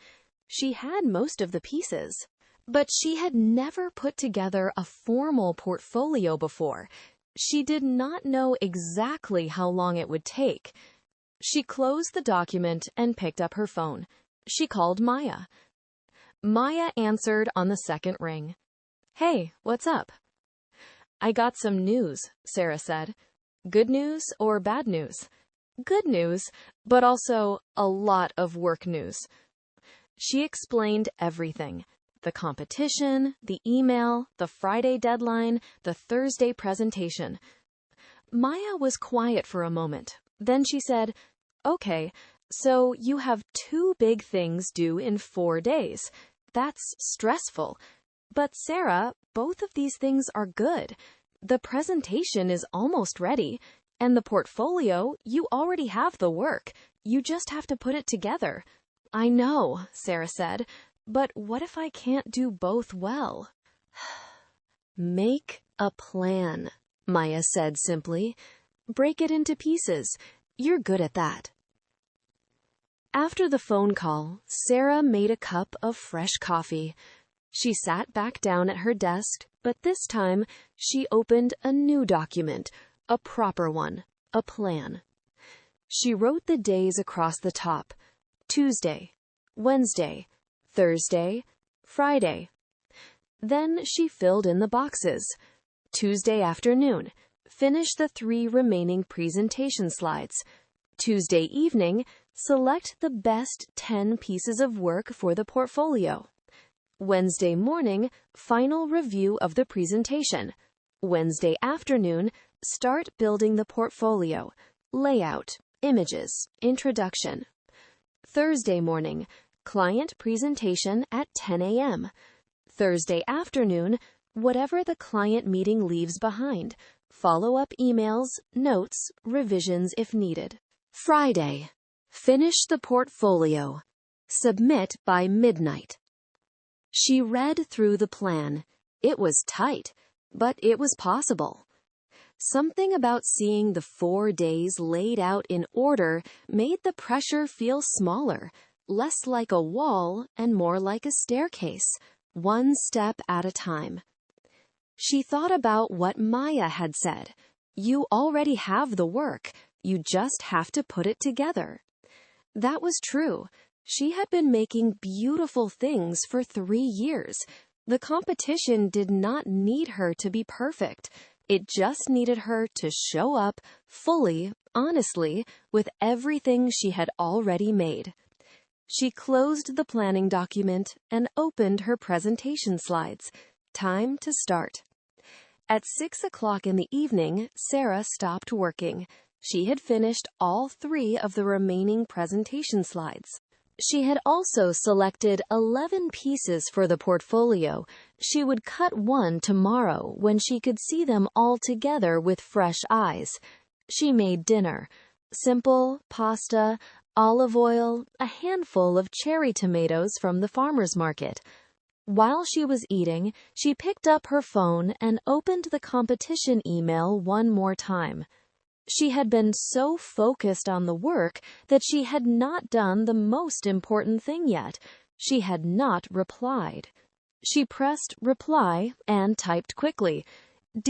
She had most of the pieces, but she had never put together a formal portfolio before. She did not know exactly how long it would take. She closed the document and picked up her phone. She called Maya. Maya answered on the second ring. "Hey, what's up?" "I got some news," Sarah said. "Good news or bad news?" "Good news, but also a lot of work news." She explained everything. The competition, the email, the Friday deadline, the Thursday presentation. Maya was quiet for a moment. Then she said, "Okay, so you have 2 big things due in 4 days. That's stressful. But Sarah, both of these things are good. The presentation is almost ready, and the portfolio, you already have the work. You just have to put it together." "I know," Sarah said, "but what if I can't do both well?" "Make a plan," Maya said simply. "Break it into pieces. You're good at that." After the phone call, Sarah made a cup of fresh coffee. She sat back down at her desk, but this time she opened a new document, a proper one, a plan. She wrote the days across the top: Tuesday, Wednesday, Thursday, Friday. Then she filled in the boxes. Tuesday afternoon, finish the 3 remaining presentation slides. Tuesday evening, select the best 10 pieces of work for the portfolio. Wednesday morning, final review of the presentation. Wednesday afternoon, start building the portfolio, layout, images, introduction. Thursday morning, client presentation at 10 a.m. Thursday afternoon, whatever the client meeting leaves behind, follow-up emails, notes, revisions if needed. Friday, finish the portfolio. Submit by midnight. She read through the plan. It was tight, but it was possible. Something about seeing the 4 days laid out in order made the pressure feel smaller, less like a wall and more like a staircase, one step at a time. She thought about what Maya had said. You already have the work. You just have to put it together. That was true. She had been making beautiful things for 3 years. The competition did not need her to be perfect. It just needed her to show up fully, honestly, with everything she had already made. She closed the planning document and opened her presentation slides. Time to start. At 6 o'clock in the evening, Sarah stopped working. She had finished all 3 of the remaining presentation slides. She had also selected 11 pieces for the portfolio. She would cut one tomorrow when she could see them all together with fresh eyes. She made dinner. Simple pasta, olive oil, a handful of cherry tomatoes from the farmer's market. While she was eating, she picked up her phone and opened the competition email one more time. She had been so focused on the work that she had not done the most important thing yet. She had not replied. She pressed reply and typed quickly.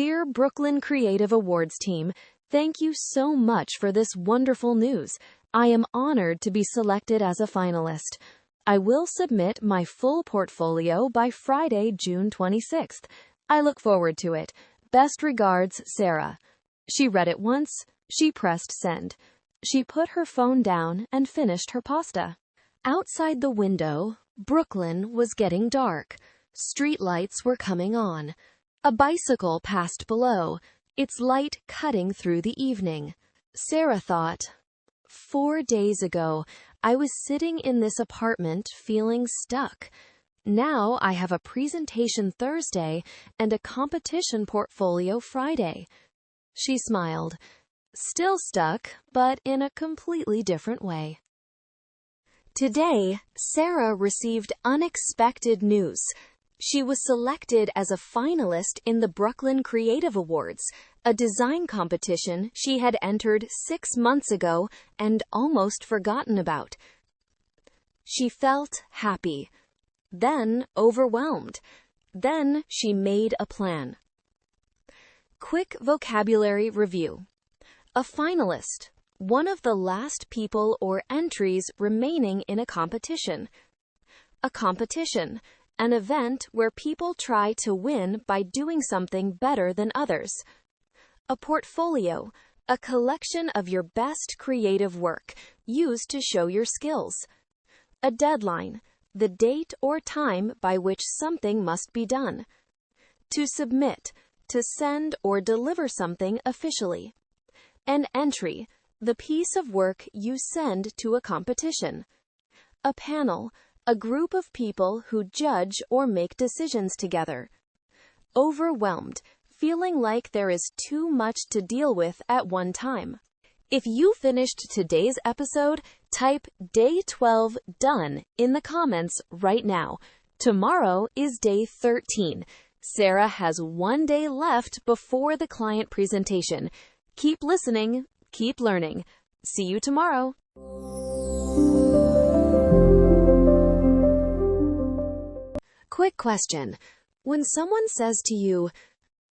"Dear Brooklyn Creative Awards team, thank you so much for this wonderful news. I am honored to be selected as a finalist. I will submit my full portfolio by Friday, June 26th. I look forward to it. Best regards, Sarah." She read it once. She pressed send. She put her phone down and finished her pasta. Outside the window, Brooklyn was getting dark. Street lights were coming on. A bicycle passed below, its light cutting through the evening. Sarah thought, 4 days ago, I was sitting in this apartment feeling stuck. Now I have a presentation Thursday and a competition portfolio Friday. She smiled, still stuck, but in a completely different way. Today, Sarah received unexpected news. She was selected as a finalist in the Brooklyn Creative Awards, a design competition she had entered 6 months ago and almost forgotten about. She felt happy, then overwhelmed. Then she made a plan. Quick vocabulary review. A finalist, one of the last people or entries remaining in a competition. A competition, an event where people try to win by doing something better than others. A portfolio, a collection of your best creative work used to show your skills. A deadline, the date or time by which something must be done. To submit, to send or deliver something officially. An entry, the piece of work you send to a competition. A panel, a group of people who judge or make decisions together. Overwhelmed, feeling like there is too much to deal with at one time. If you finished today's episode, type Day 12 done in the comments right now. Tomorrow is Day 13. Sarah has 1 day left before the client presentation. Keep listening, keep learning. See you tomorrow. Quick question. When someone says to you,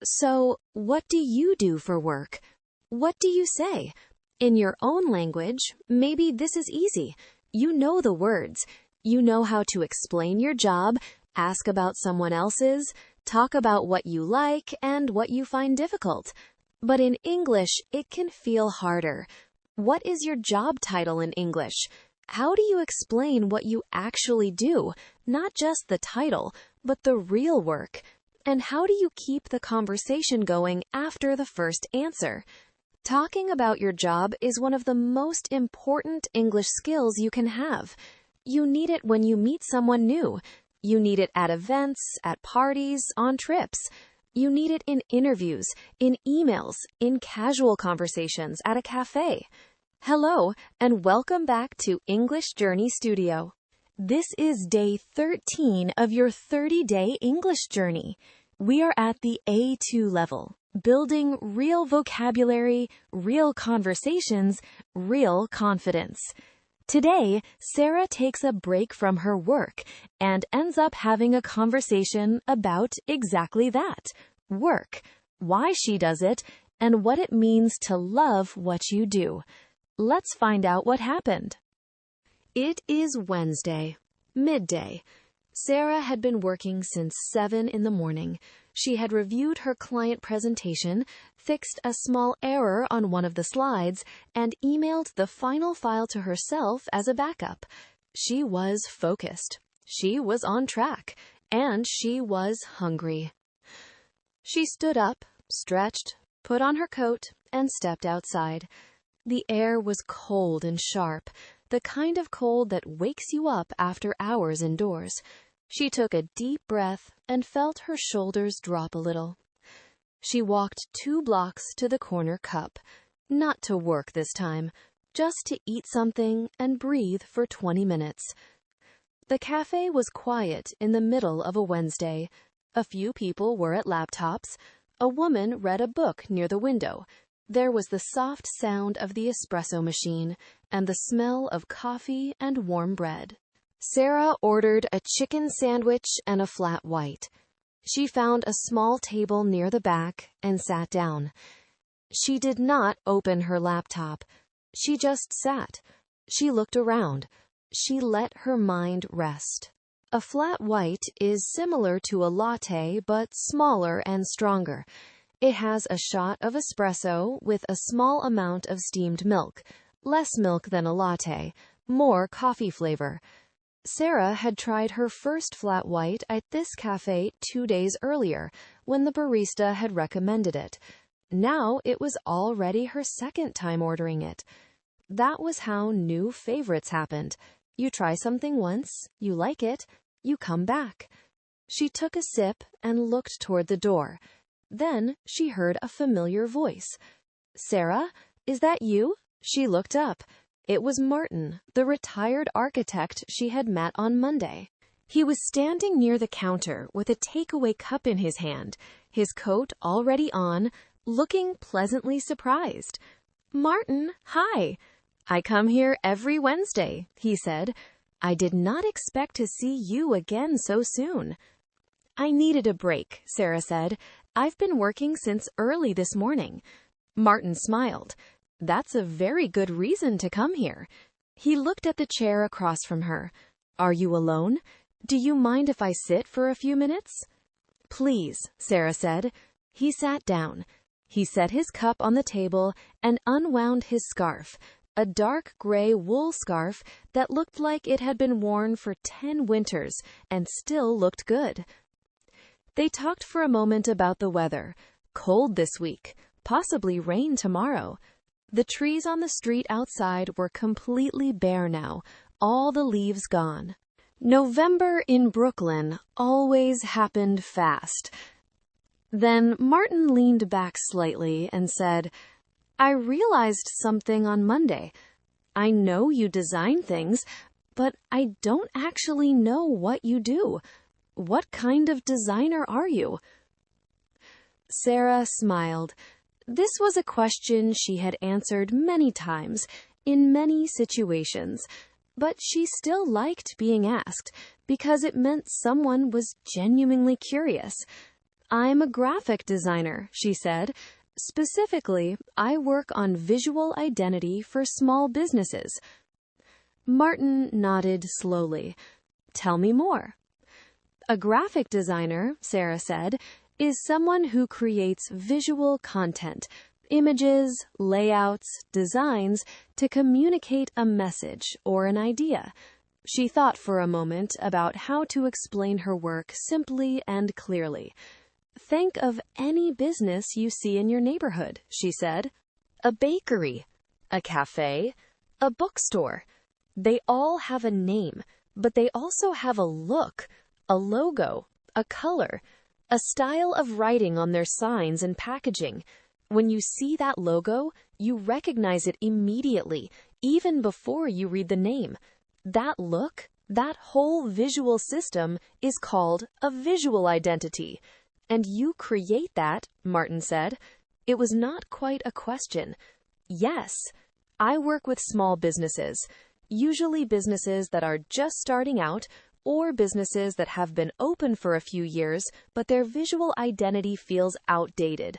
"So, what do you do for work?" What do you say? In your own language, maybe this is easy. You know the words. You know how to explain your job, ask about someone else's, talk about what you like and what you find difficult. But in English, it can feel harder. What is your job title in English? How do you explain what you actually do? Not just the title, but the real work. And how do you keep the conversation going after the first answer? Talking about your job is one of the most important English skills you can have. You need it when you meet someone new. You need it at events, at parties, on trips. You need it in interviews, in emails, in casual conversations at a cafe. Hello, and welcome back to English Journey Studio. This is day 13 of your 30-day English journey. We are at the A2 level, building real vocabulary, real conversations, real confidence. Today, Sarah takes a break from her work and ends up having a conversation about exactly that, work, why she does it, and what it means to love what you do. Let's find out what happened. It is Wednesday, midday. Sarah had been working since 7 in the morning. She had reviewed her client presentation, fixed a small error on one of the slides, and emailed the final file to herself as a backup. She was focused. She was on track. And she was hungry. She stood up, stretched, put on her coat, and stepped outside. The air was cold and sharp, the kind of cold that wakes you up after hours indoors. She took a deep breath and felt her shoulders drop a little. She walked 2 blocks to the corner cup, not to work this time, just to eat something and breathe for 20 minutes. The cafe was quiet in the middle of a Wednesday. A few people were at laptops. A woman read a book near the window. There was the soft sound of the espresso machine and the smell of coffee and warm bread. Sarah ordered a chicken sandwich and a flat white. She found a small table near the back and sat down. She did not open her laptop. She just sat. She looked around. She let her mind rest. A flat white is similar to a latte but smaller and stronger. It has a shot of espresso with a small amount of steamed milk, less milk than a latte, more coffee flavor. Sarah had tried her first flat white at this cafe 2 days earlier, when the barista had recommended it. Now it was already her second time ordering it. That was how new favorites happened. You try something once, you like it, you come back. She took a sip and looked toward the door. Then she heard a familiar voice. Sarah, is that you? She looked up. It was Martin, the retired architect she had met on Monday. He was standing near the counter with a takeaway cup in his hand, his coat already on, looking pleasantly surprised. Martin, hi. I come here every Wednesday, he said. I did not expect to see you again so soon. I needed a break, Sarah said. I've been working since early this morning. Martin smiled. That's a very good reason to come here. He looked at the chair across from her. Are you alone? Do you mind if I sit for a few minutes? Please, Sarah said. He sat down. He set his cup on the table and unwound his scarf, a dark gray wool scarf that looked like it had been worn for 10 winters and still looked good. They talked for a moment about the weather. Cold this week, possibly rain tomorrow. The trees on the street outside were completely bare now, all the leaves gone. November in Brooklyn always happened fast. Then Martin leaned back slightly and said, I realized something on Monday. I know you design things, but I don't actually know what you do. What kind of designer are you? Sarah smiled. This was a question she had answered many times, in many situations, but she still liked being asked because it meant someone was genuinely curious. I'm a graphic designer, she said. Specifically, I work on visual identity for small businesses. Martin nodded slowly. Tell me more. A graphic designer, Sarah said, is someone who creates visual content, images, layouts, designs to communicate a message or an idea. She thought for a moment about how to explain her work simply and clearly. Think of any business you see in your neighborhood, she said. A bakery, a cafe, a bookstore. They all have a name, but they also have a look, a logo, a color, a style of writing on their signs and packaging. When you see that logo, you recognize it immediately, even before you read the name. That look, that whole visual system is called a visual identity. And you create that, Martin said. It was not quite a question. Yes, I work with small businesses, usually businesses that are just starting out or businesses that have been open for a few years, but their visual identity feels outdated.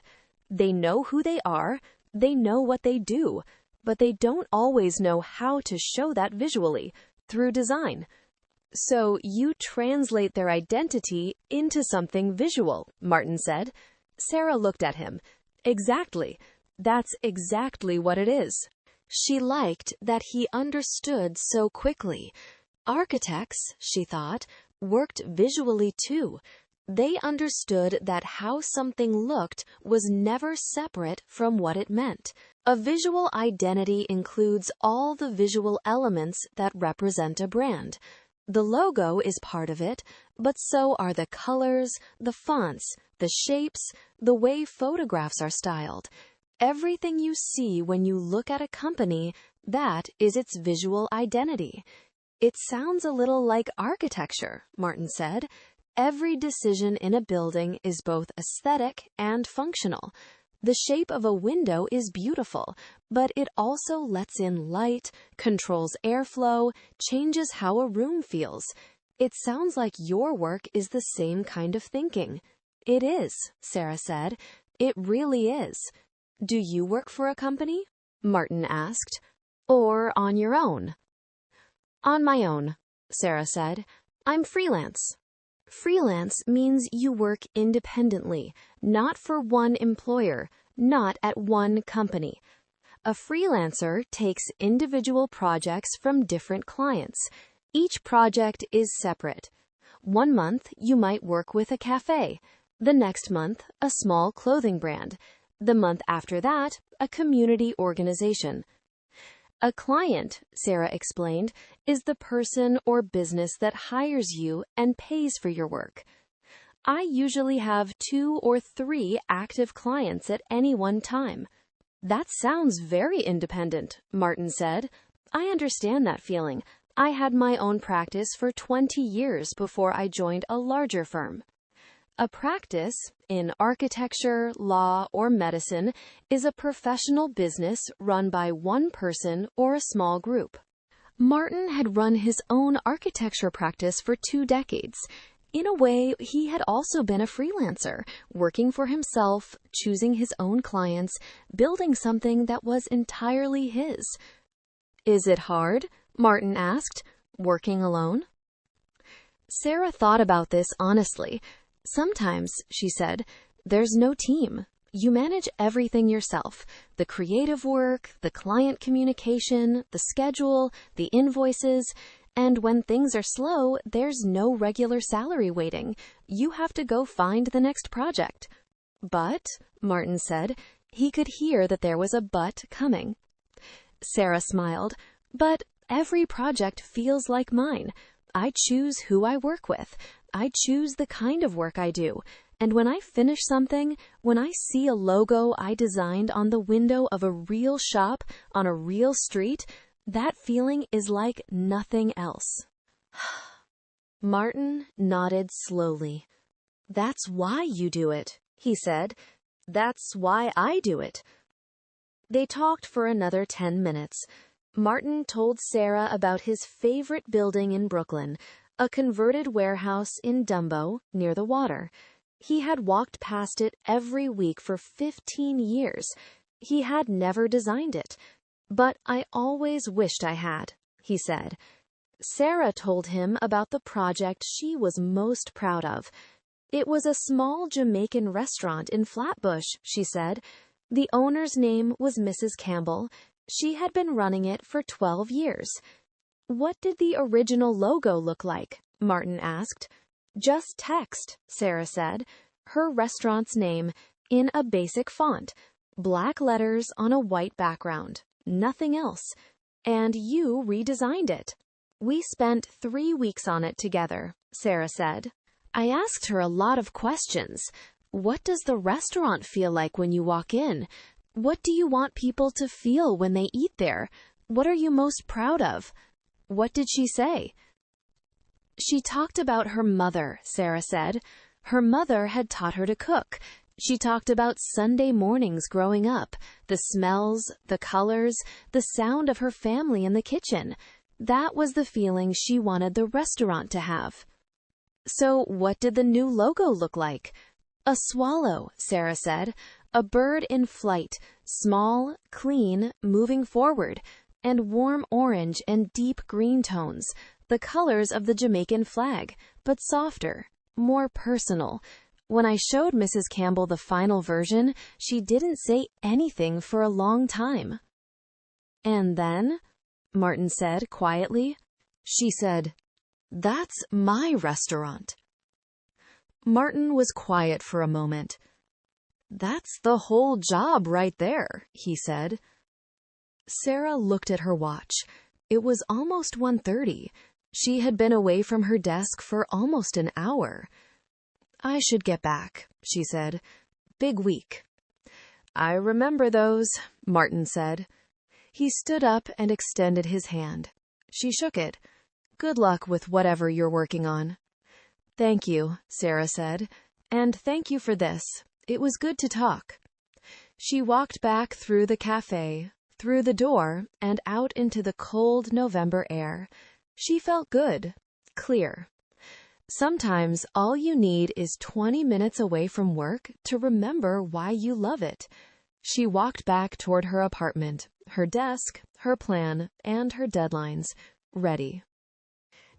They know who they are, they know what they do, but they don't always know how to show that visually, through design. So you translate their identity into something visual, Martin said. Sarah looked at him. Exactly. That's exactly what it is. She liked that he understood so quickly. Architects, she thought, worked visually too. They understood that how something looked was never separate from what it meant. A visual identity includes all the visual elements that represent a brand. The logo is part of it, but so are the colors, the fonts, the shapes, the way photographs are styled. Everything you see when you look at a company, that is its visual identity. It sounds a little like architecture, Martin said. Every decision in a building is both aesthetic and functional. The shape of a window is beautiful, but it also lets in light, controls airflow, changes how a room feels. It sounds like your work is the same kind of thinking. It is, Sarah said. It really is. Do you work for a company? Martin asked. Or on your own? On my own, Sarah said. I'm freelance. Freelance means you work independently, not for one employer, not at one company. A freelancer takes individual projects from different clients. Each project is separate. One month, you might work with a cafe. The next month, a small clothing brand. The month after that, a community organization. A client, Sarah explained, is the person or business that hires you and pays for your work. I usually have 2 or 3 active clients at any one time. That sounds very independent, Martin said. I understand that feeling. I had my own practice for 20 years before I joined a larger firm. A practice, in architecture, law, or medicine, is a professional business run by one person or a small group. Martin had run his own architecture practice for 2 decades. In a way, he had also been a freelancer, working for himself, choosing his own clients, building something that was entirely his. Is it hard? Martin asked, working alone? Sarah thought about this honestly. Sometimes, she said, there's no team. You manage everything yourself. The creative work, the client communication, the schedule, the invoices. And when things are slow, there's no regular salary waiting. You have to go find the next project. But, Martin said, he could hear that there was a but coming. Sarah smiled. But every project feels like mine. I choose who I work with. I choose the kind of work I do. And when I finish something, when I see a logo I designed on the window of a real shop on a real street, that feeling is like nothing else. Martin nodded slowly. That's why you do it, he said. That's why I do it. They talked for another 10 minutes. Martin told Sarah about his favorite building in Brooklyn, a converted warehouse in Dumbo, near the water. He had walked past it every week for 15 years. He had never designed it. But I always wished I had, he said. Sarah told him about the project she was most proud of. It was a small Jamaican restaurant in Flatbush, she said. The owner's name was Mrs. Campbell. She had been running it for 12 years. What did the original logo look like? Martin asked. Just text, Sarah said. Her restaurant's name, in a basic font. Black letters on a white background. Nothing else. And you redesigned it. We spent 3 weeks on it together, Sarah said. I asked her a lot of questions. What does the restaurant feel like when you walk in? What do you want people to feel when they eat there? What are you most proud of? What did she say? She talked about her mother, Sarah said. Her mother had taught her to cook. She talked about Sunday mornings growing up, the smells, the colors, the sound of her family in the kitchen. That was the feeling she wanted the restaurant to have. So what did the new logo look like? A swallow, Sarah said. A bird in flight, small, clean, moving forward, and warm orange and deep green tones, the colors of the Jamaican flag, but softer, more personal. When I showed Mrs. Campbell the final version, she didn't say anything for a long time. And then, Martin said quietly, she said, "That's my restaurant." Martin was quiet for a moment. "That's the whole job right there," he said. Sarah looked at her watch. It was almost 1:30. She had been away from her desk for almost an hour. "I should get back," she said. "Big week." "I remember those," Martin said. He stood up and extended his hand. She shook it. "Good luck with whatever you're working on." "Thank you," Sarah said. "And thank you for this. It was good to talk." She walked back through the cafe, through the door, and out into the cold November air. She felt good, clear. Sometimes all you need is 20 minutes away from work to remember why you love it. She walked back toward her apartment, her desk, her plan, and her deadlines, ready.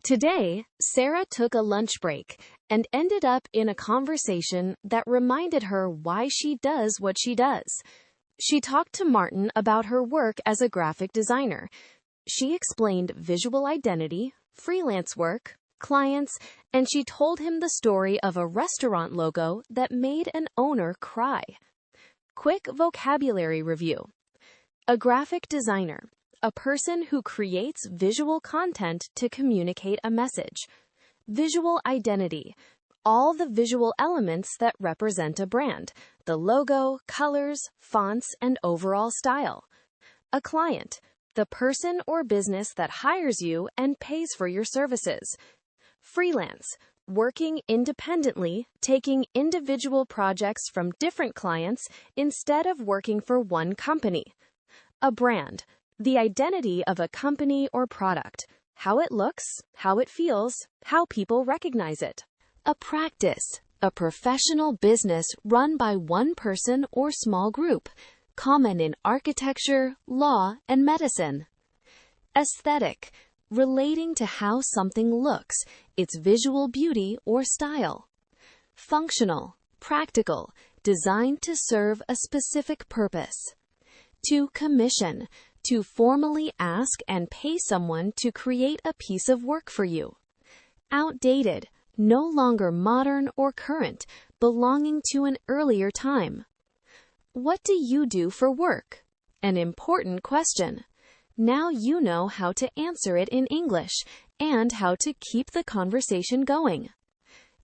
Today, Sarah took a lunch break and ended up in a conversation that reminded her why she does what she does. She talked to Martin about her work as a graphic designer. She explained visual identity, freelance work, clients, and she told him the story of a restaurant logo that made an owner cry. Quick vocabulary review. A graphic designer, a person who creates visual content to communicate a message. Visual identity. All the visual elements that represent a brand, the logo, colors, fonts, and overall style. A client. The person or business that hires you and pays for your services. Freelance. Working independently, taking individual projects from different clients instead of working for one company. A brand. The identity of a company or product. How it looks, how it feels, how people recognize it. A practice. A professional business run by one person or small group, common in architecture, law, and medicine. Aesthetic. Relating to how something looks, its visual beauty or style. Functional, practical, designed to serve a specific purpose. To commission, to formally ask and pay someone to create a piece of work for you. Outdated, no longer modern or current, belonging to an earlier time. What do you do for work? An important question. Now you know how to answer it in English and how to keep the conversation going.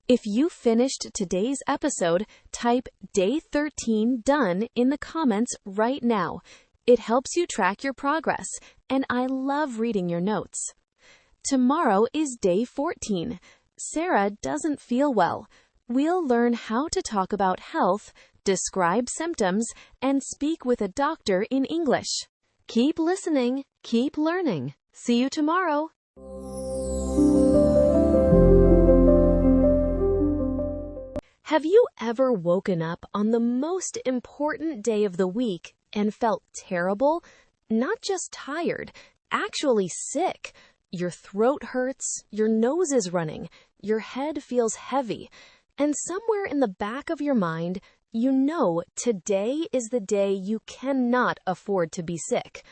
If you finished today's episode, type Day 13 done in the comments right now. It helps you track your progress, and I love reading your notes. Tomorrow is Day 14. Sarah doesn't feel well. We'll learn how to talk about health, describe symptoms, and speak with a doctor in English. Keep listening, keep learning. See you tomorrow. Have you ever woken up on the most important day of the week and felt terrible? Not just tired, actually sick. Your throat hurts, your nose is running, your head feels heavy, and somewhere in the back of your mind, you know today is the day you cannot afford to be sick.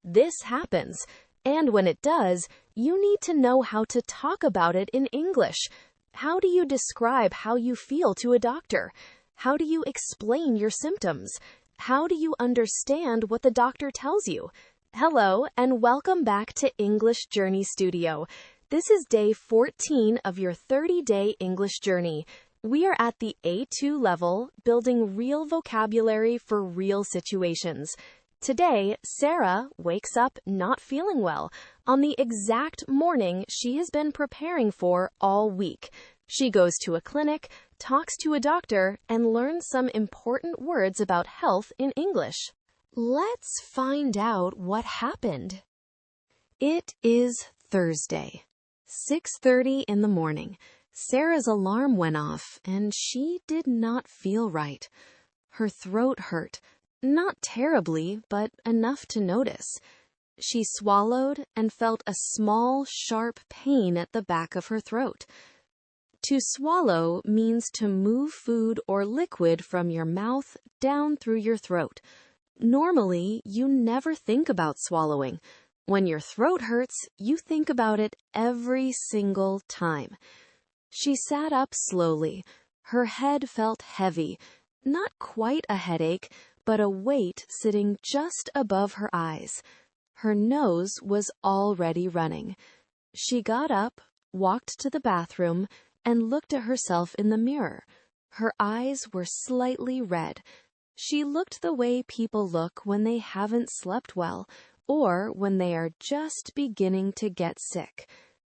This happens, and when it does, you need to know how to talk about it in English. How do you describe how you feel to a doctor? How do you explain your symptoms? How do you understand what the doctor tells you? Hello, and welcome back to English Journey Studio. This is day 14 of your 30-day English journey. We are at the A2 level, building real vocabulary for real situations. Today, Sarah wakes up not feeling well on the exact morning she has been preparing for all week. She goes to a clinic, talks to a doctor, and learns some important words about health in English. Let's find out what happened. It is Thursday, 6:30 in the morning. Sarah's alarm went off, and she did not feel right. Her throat hurt, not terribly, but enough to notice. She swallowed and felt a small, sharp pain at the back of her throat. To swallow means to move food or liquid from your mouth down through your throat. Normally, you never think about swallowing. When your throat hurts, you think about it every single time. She sat up slowly. Her head felt heavy, not quite a headache, but a weight sitting just above her eyes. Her nose was already running. She got up, walked to the bathroom, and looked at herself in the mirror. Her eyes were slightly red. She looked the way people look when they haven't slept well, or when they are just beginning to get sick.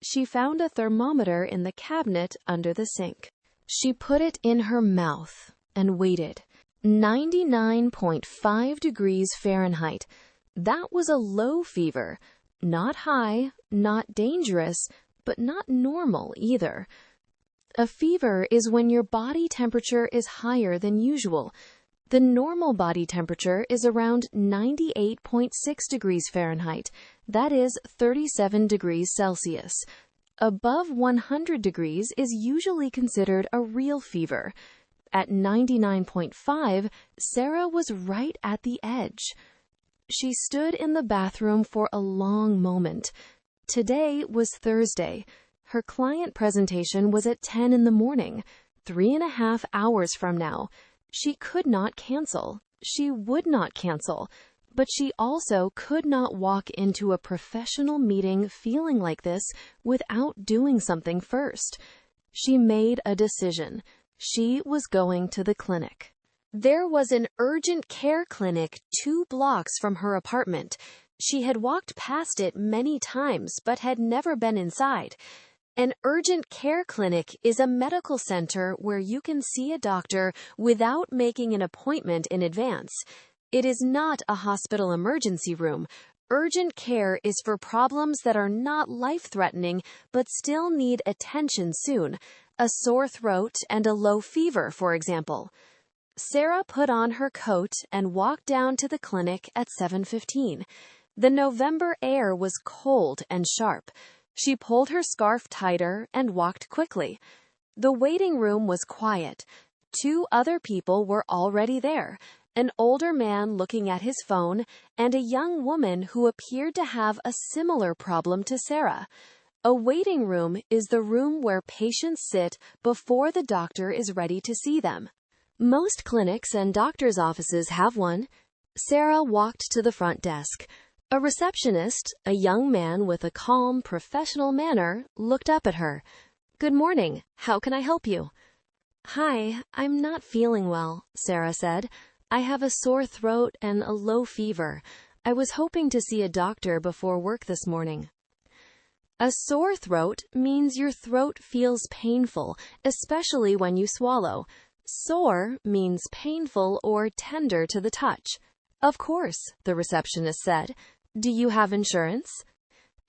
She found a thermometer in the cabinet under the sink. She put it in her mouth and waited. 99.5 degrees Fahrenheit. That was a low fever. Not high, not dangerous, but not normal either. A fever is when your body temperature is higher than usual. The normal body temperature is around 98.6 degrees Fahrenheit. That is 37 degrees Celsius. Above 100 degrees is usually considered a real fever. At 99.5, Sarah was right at the edge. She stood in the bathroom for a long moment. Today was Thursday. Her client presentation was at 10 in the morning, 3.5 hours from now. She could not cancel. She would not cancel. But she also could not walk into a professional meeting feeling like this without doing something first. She made a decision. She was going to the clinic. There was an urgent care clinic 2 blocks from her apartment. She had walked past it many times but had never been inside. An urgent care clinic is a medical center where you can see a doctor without making an appointment in advance. It is not a hospital emergency room. Urgent care is for problems that are not life-threatening but still need attention soon. A sore throat and a low fever, for example. Sarah put on her coat and walked down to the clinic at 7:15. The November air was cold and sharp. She pulled her scarf tighter and walked quickly. The waiting room was quiet. 2 other people were already there. An older man looking at his phone, and a young woman who appeared to have a similar problem to Sarah. A waiting room is the room where patients sit before the doctor is ready to see them. Most clinics and doctors' offices have one. Sarah walked to the front desk. A receptionist, a young man with a calm, professional manner, looked up at her. "Good morning. How can I help you?" "Hi, I'm not feeling well," Sarah said. "I have a sore throat and a low fever. I was hoping to see a doctor before work this morning." A sore throat means your throat feels painful, especially when you swallow. Sore means painful or tender to the touch. "Of course," the receptionist said. "Do you have insurance?"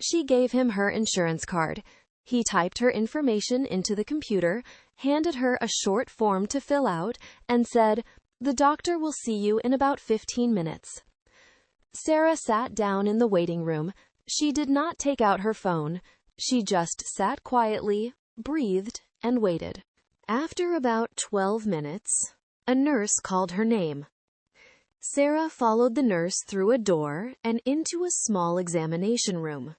She gave him her insurance card. He typed her information into the computer, handed her a short form to fill out, and said, "The doctor will see you in about 15 minutes." Sarah sat down in the waiting room. She did not take out her phone. She just sat quietly, breathed, and waited. After about 12 minutes, a nurse called her name. Sarah followed the nurse through a door and into a small examination room.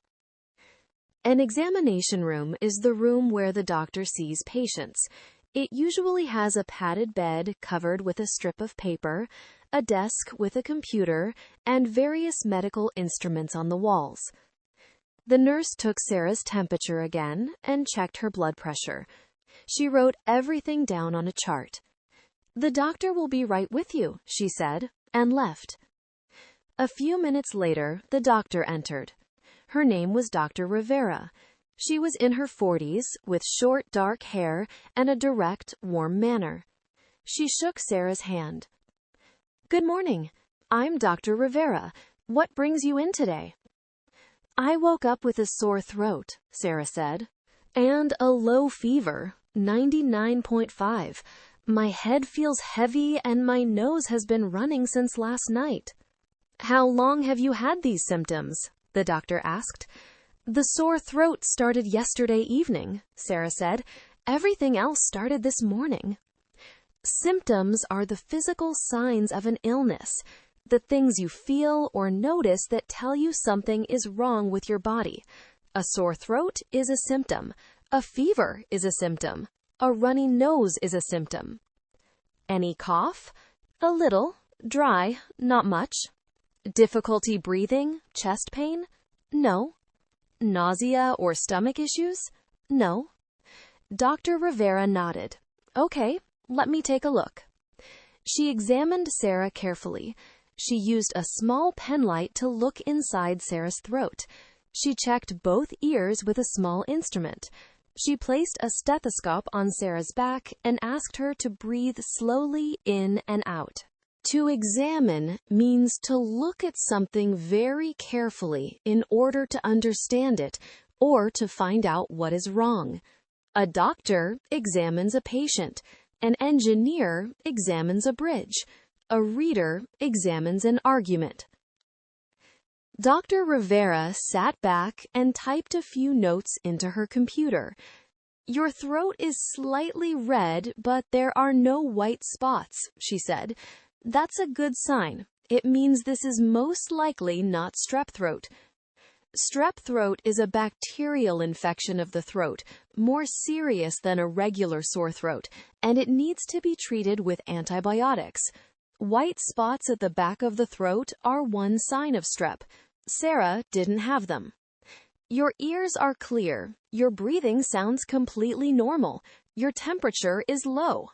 An examination room is the room where the doctor sees patients. It usually has a padded bed covered with a strip of paper, a desk with a computer, and various medical instruments on the walls. The nurse took Sarah's temperature again and checked her blood pressure. She wrote everything down on a chart. "The doctor will be right with you," she said, and left. A few minutes later, the doctor entered. Her name was Dr. Rivera. She was in her 40s, with short, dark hair and a direct, warm manner. She shook Sarah's hand. "Good morning. I'm Dr. Rivera. What brings you in today?" "I woke up with a sore throat," Sarah said, "and a low fever, 99.5. My head feels heavy and my nose has been running since last night." "How long have you had these symptoms?" the doctor asked. "The sore throat started yesterday evening," Sarah said. "Everything else started this morning." Symptoms are the physical signs of an illness, the things you feel or notice that tell you something is wrong with your body. A sore throat is a symptom. A fever is a symptom. A runny nose is a symptom. Any cough? A little. Dry, not much. Difficulty breathing, chest pain? No. Nausea or stomach issues? No. Dr. Rivera nodded. "Okay, let me take a look." She examined Sarah carefully. She used a small penlight to look inside Sarah's throat. She checked both ears with a small instrument. She placed a stethoscope on Sarah's back and asked her to breathe slowly in and out. To examine means to look at something very carefully in order to understand it or to find out what is wrong. A doctor examines a patient. An engineer examines a bridge. A reader examines an argument. Dr. Rivera sat back and typed a few notes into her computer. "Your throat is slightly red, but there are no white spots," she said. "That's a good sign. It means this is most likely not strep throat." Strep throat is a bacterial infection of the throat, more serious than a regular sore throat, and it needs to be treated with antibiotics. White spots at the back of the throat are one sign of strep. Sarah didn't have them. Your ears are clear. Your breathing sounds completely normal. Your temperature is low.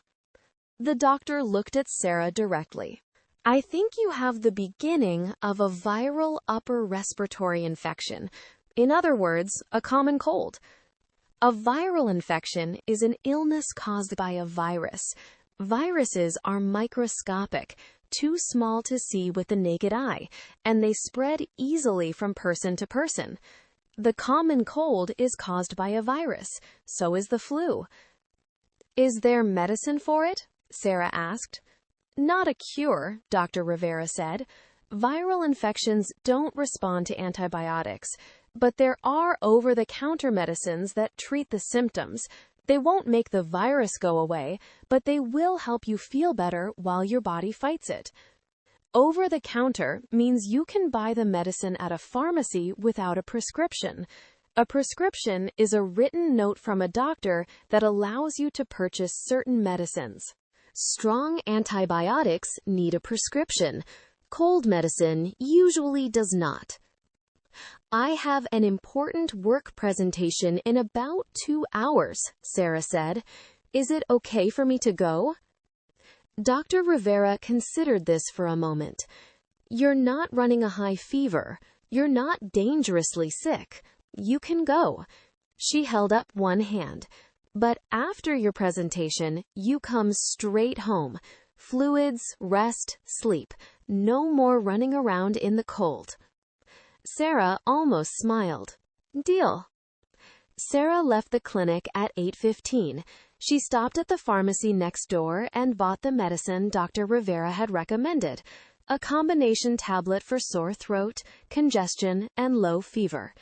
The doctor looked at Sarah directly. I think you have the beginning of a viral upper respiratory infection. In other words, a common cold. A viral infection is an illness caused by a virus. Viruses are microscopic, too small to see with the naked eye, and they spread easily from person to person. The common cold is caused by a virus, so is the flu. Is there medicine for it? Sarah asked. Not a cure, Dr. Rivera said. Viral infections don't respond to antibiotics, but there are over-the-counter medicines that treat the symptoms. They won't make the virus go away, but they will help you feel better while your body fights it. Over-the-counter means you can buy the medicine at a pharmacy without a prescription. A prescription is a written note from a doctor that allows you to purchase certain medicines. Strong antibiotics need a prescription. Cold medicine usually does not. I have an important work presentation in about 2 hours, Sarah said. Is it okay for me to go? Dr. Rivera considered this for a moment. You're not running a high fever. You're not dangerously sick. You can go. She held up one hand. But after your presentation, you come straight home. Fluids, rest, sleep. No more running around in the cold. Sarah almost smiled. Deal. Sarah left the clinic at 8:15. She stopped at the pharmacy next door and bought the medicine Dr. Rivera had recommended, a combination tablet for sore throat, congestion, and low fever.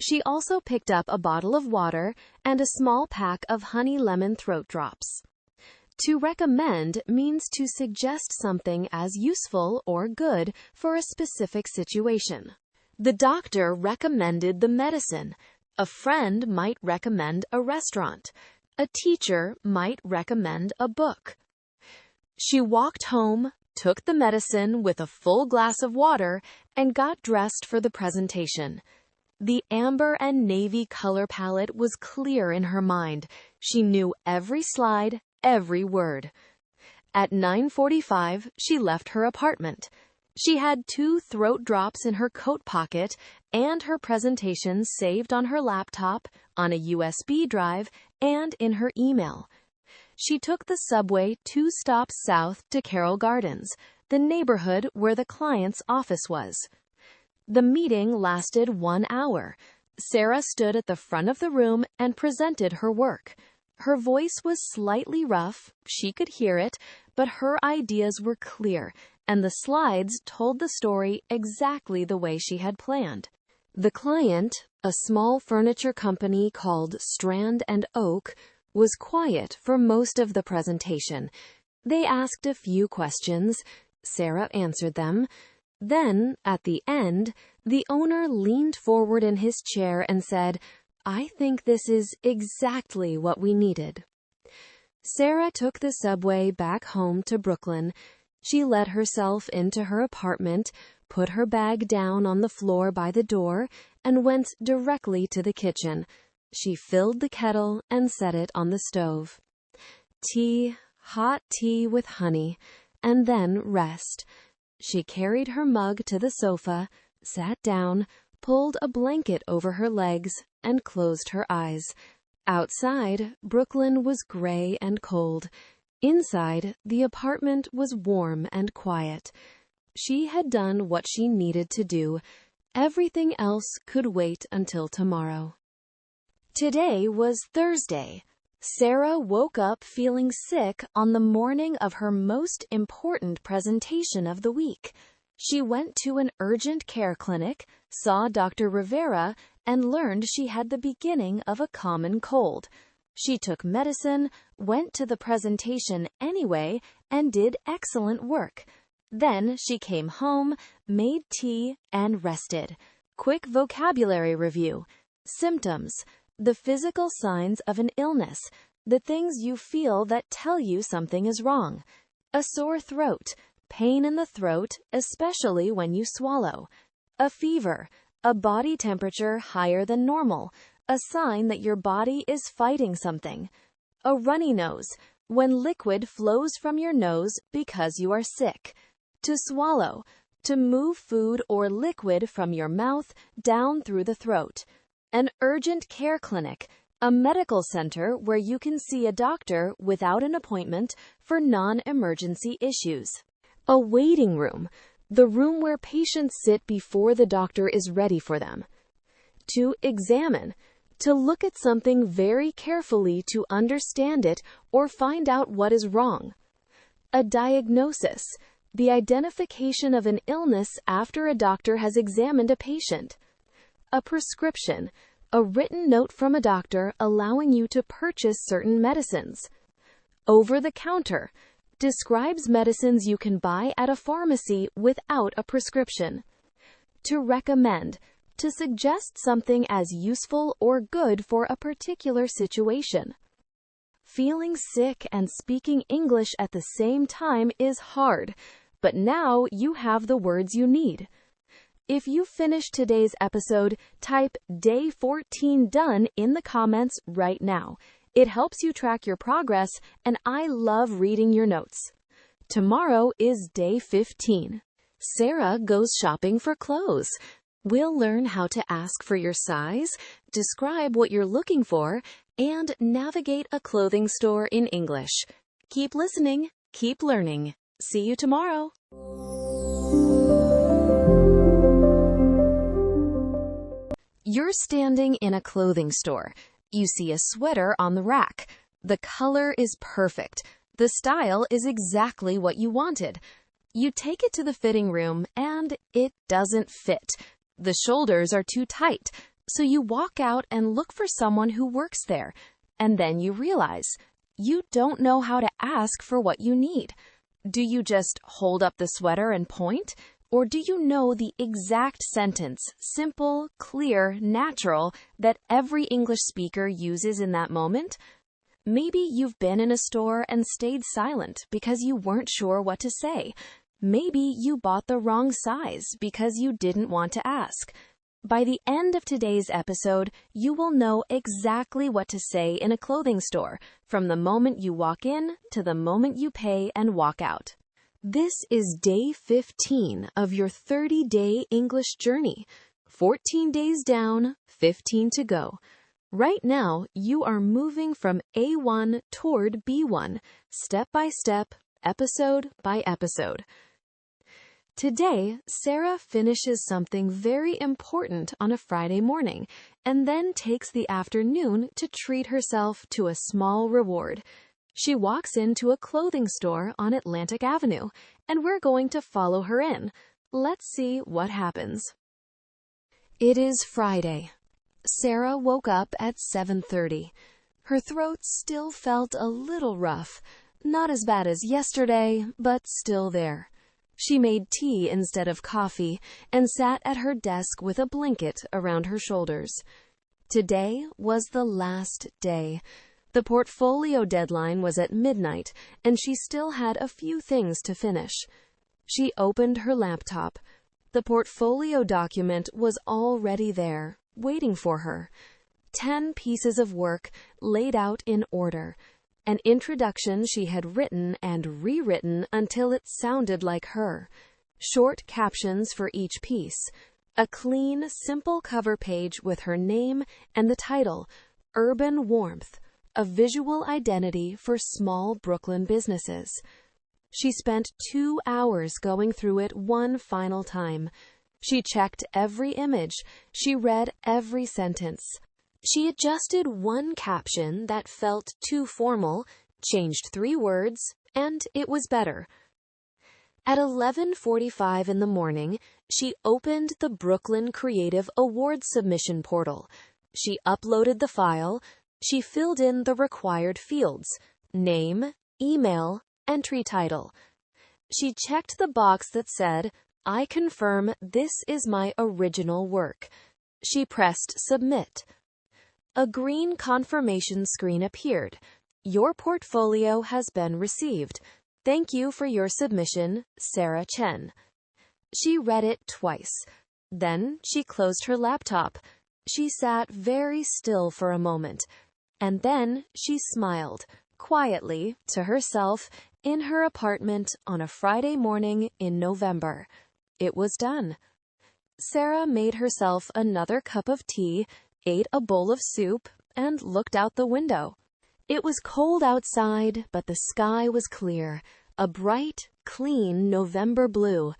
She also picked up a bottle of water and a small pack of honey lemon throat drops. To recommend means to suggest something as useful or good for a specific situation. The doctor recommended the medicine. A friend might recommend a restaurant. A teacher might recommend a book. She walked home, took the medicine with a full glass of water, and got dressed for the presentation. The amber and navy color palette was clear in her mind. She knew every slide, every word. At 9:45, she left her apartment. She had 2 throat drops in her coat pocket and her presentation saved on her laptop, on a USB drive, and in her email. She took the subway 2 stops south to Carroll Gardens, the neighborhood where the client's office was. The meeting lasted 1 hour. Sarah stood at the front of the room and presented her work. Her voice was slightly rough, she could hear it, but her ideas were clear, and the slides told the story exactly the way she had planned. The client, a small furniture company called Strand and Oak, was quiet for most of the presentation. They asked a few questions. Sarah answered them. Then, at the end, the owner leaned forward in his chair and said, I think this is exactly what we needed. Sarah took the subway back home to Brooklyn. She let herself into her apartment, put her bag down on the floor by the door, and went directly to the kitchen. She filled the kettle and set it on the stove. Tea, hot tea with honey, and then rest. She carried her mug to the sofa, sat down, pulled a blanket over her legs, and closed her eyes. Outside, Brooklyn was gray and cold. Inside, the apartment was warm and quiet. She had done what she needed to do. Everything else could wait until tomorrow. Today was Thursday. Sarah woke up feeling sick on the morning of her most important presentation of the week. She went to an urgent care clinic, saw Dr. Rivera, and learned she had the beginning of a common cold. She took medicine, went to the presentation anyway, and did excellent work. Then she came home, made tea, and rested. Quick vocabulary review. Symptoms. The physical signs of an illness. The things you feel that tell you something is wrong. A sore throat. pain in the throat, especially when you swallow. A fever, a body temperature higher than normal, a sign that your body is fighting something. A runny nose, when liquid flows from your nose because you are sick. To swallow, to move food or liquid from your mouth down through the throat. An urgent care clinic, a medical center where you can see a doctor without an appointment for non-emergency issues. A waiting room, the room where patients sit before the doctor is ready for them. To examine, to look at something very carefully to understand it or find out what is wrong. A diagnosis, the identification of an illness after a doctor has examined a patient. A prescription, a written note from a doctor allowing you to purchase certain medicines. Over-the-counter, describes medicines you can buy at a pharmacy without a prescription. To recommend, to suggest something as useful or good for a particular situation. Feeling sick and speaking English at the same time is hard, but now you have the words you need. If you finish today's episode, type Day 14 done in the comments right now. It helps you track your progress, and I love reading your notes. Tomorrow is Day 15. Sarah goes shopping for clothes. We'll learn how to ask for your size, describe what you're looking for, and navigate a clothing store in English. Keep listening, keep learning. See you tomorrow. You're standing in a clothing store. You see a sweater on the rack. The color is perfect. The style is exactly what you wanted. You take it to the fitting room and it doesn't fit. The shoulders are too tight, so you walk out and look for someone who works there, and then you realize you don't know how to ask for what you need. Do you just hold up the sweater and point? Or do you know the exact sentence, simple, clear, natural, that every English speaker uses in that moment? Maybe you've been in a store and stayed silent because you weren't sure what to say. Maybe you bought the wrong size because you didn't want to ask. By the end of today's episode, you will know exactly what to say in a clothing store, from the moment you walk in to the moment you pay and walk out. This is Day 15 of your 30-day English journey. 14 days down, 15 to go. Right now, you are moving from A1 toward B1, step by step, episode by episode. Today, Sarah finishes something very important on a Friday morning and then takes the afternoon to treat herself to a small reward. She walks into a clothing store on Atlantic Avenue, and we're going to follow her in. Let's see what happens. It is Friday. Sarah woke up at 7:30. Her throat still felt a little rough, not as bad as yesterday, but still there. She made tea instead of coffee and sat at her desk with a blanket around her shoulders. Today was the last day. The portfolio deadline was at midnight, and she still had a few things to finish. She opened her laptop. The portfolio document was already there, waiting for her. 10 pieces of work laid out in order. An introduction she had written and rewritten until it sounded like her. Short captions for each piece. A clean, simple cover page with her name and the title, Urban Warmth, a visual identity for small Brooklyn businesses. She spent 2 hours going through it one final time. She checked every image. She read every sentence. She adjusted one caption that felt too formal, changed 3 words, and it was better. At 11:45 in the morning, she opened the Brooklyn Creative Awards submission portal. She uploaded the file. She filled in the required fields: name, email, entry title. She checked the box that said, "I confirm this is my original work." She pressed submit. A green confirmation screen appeared. Your portfolio has been received. "Thank you for your submission, Sarah Chen." She read it twice. Then she closed her laptop. She sat very still for a moment. And then she smiled, quietly, to herself, in her apartment on a Friday morning in November. It was done. Sarah made herself another cup of tea, ate a bowl of soup, and looked out the window. It was cold outside, but the sky was clear, a bright, clean November blue,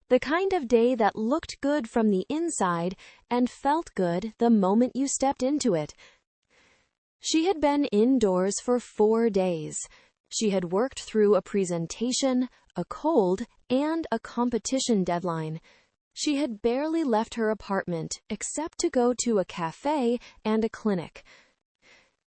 the kind of day that looked good from the inside and felt good the moment you stepped into it. She had been indoors for 4 days. She had worked through a presentation, a cold, and a competition deadline. She had barely left her apartment except to go to a cafe and a clinic.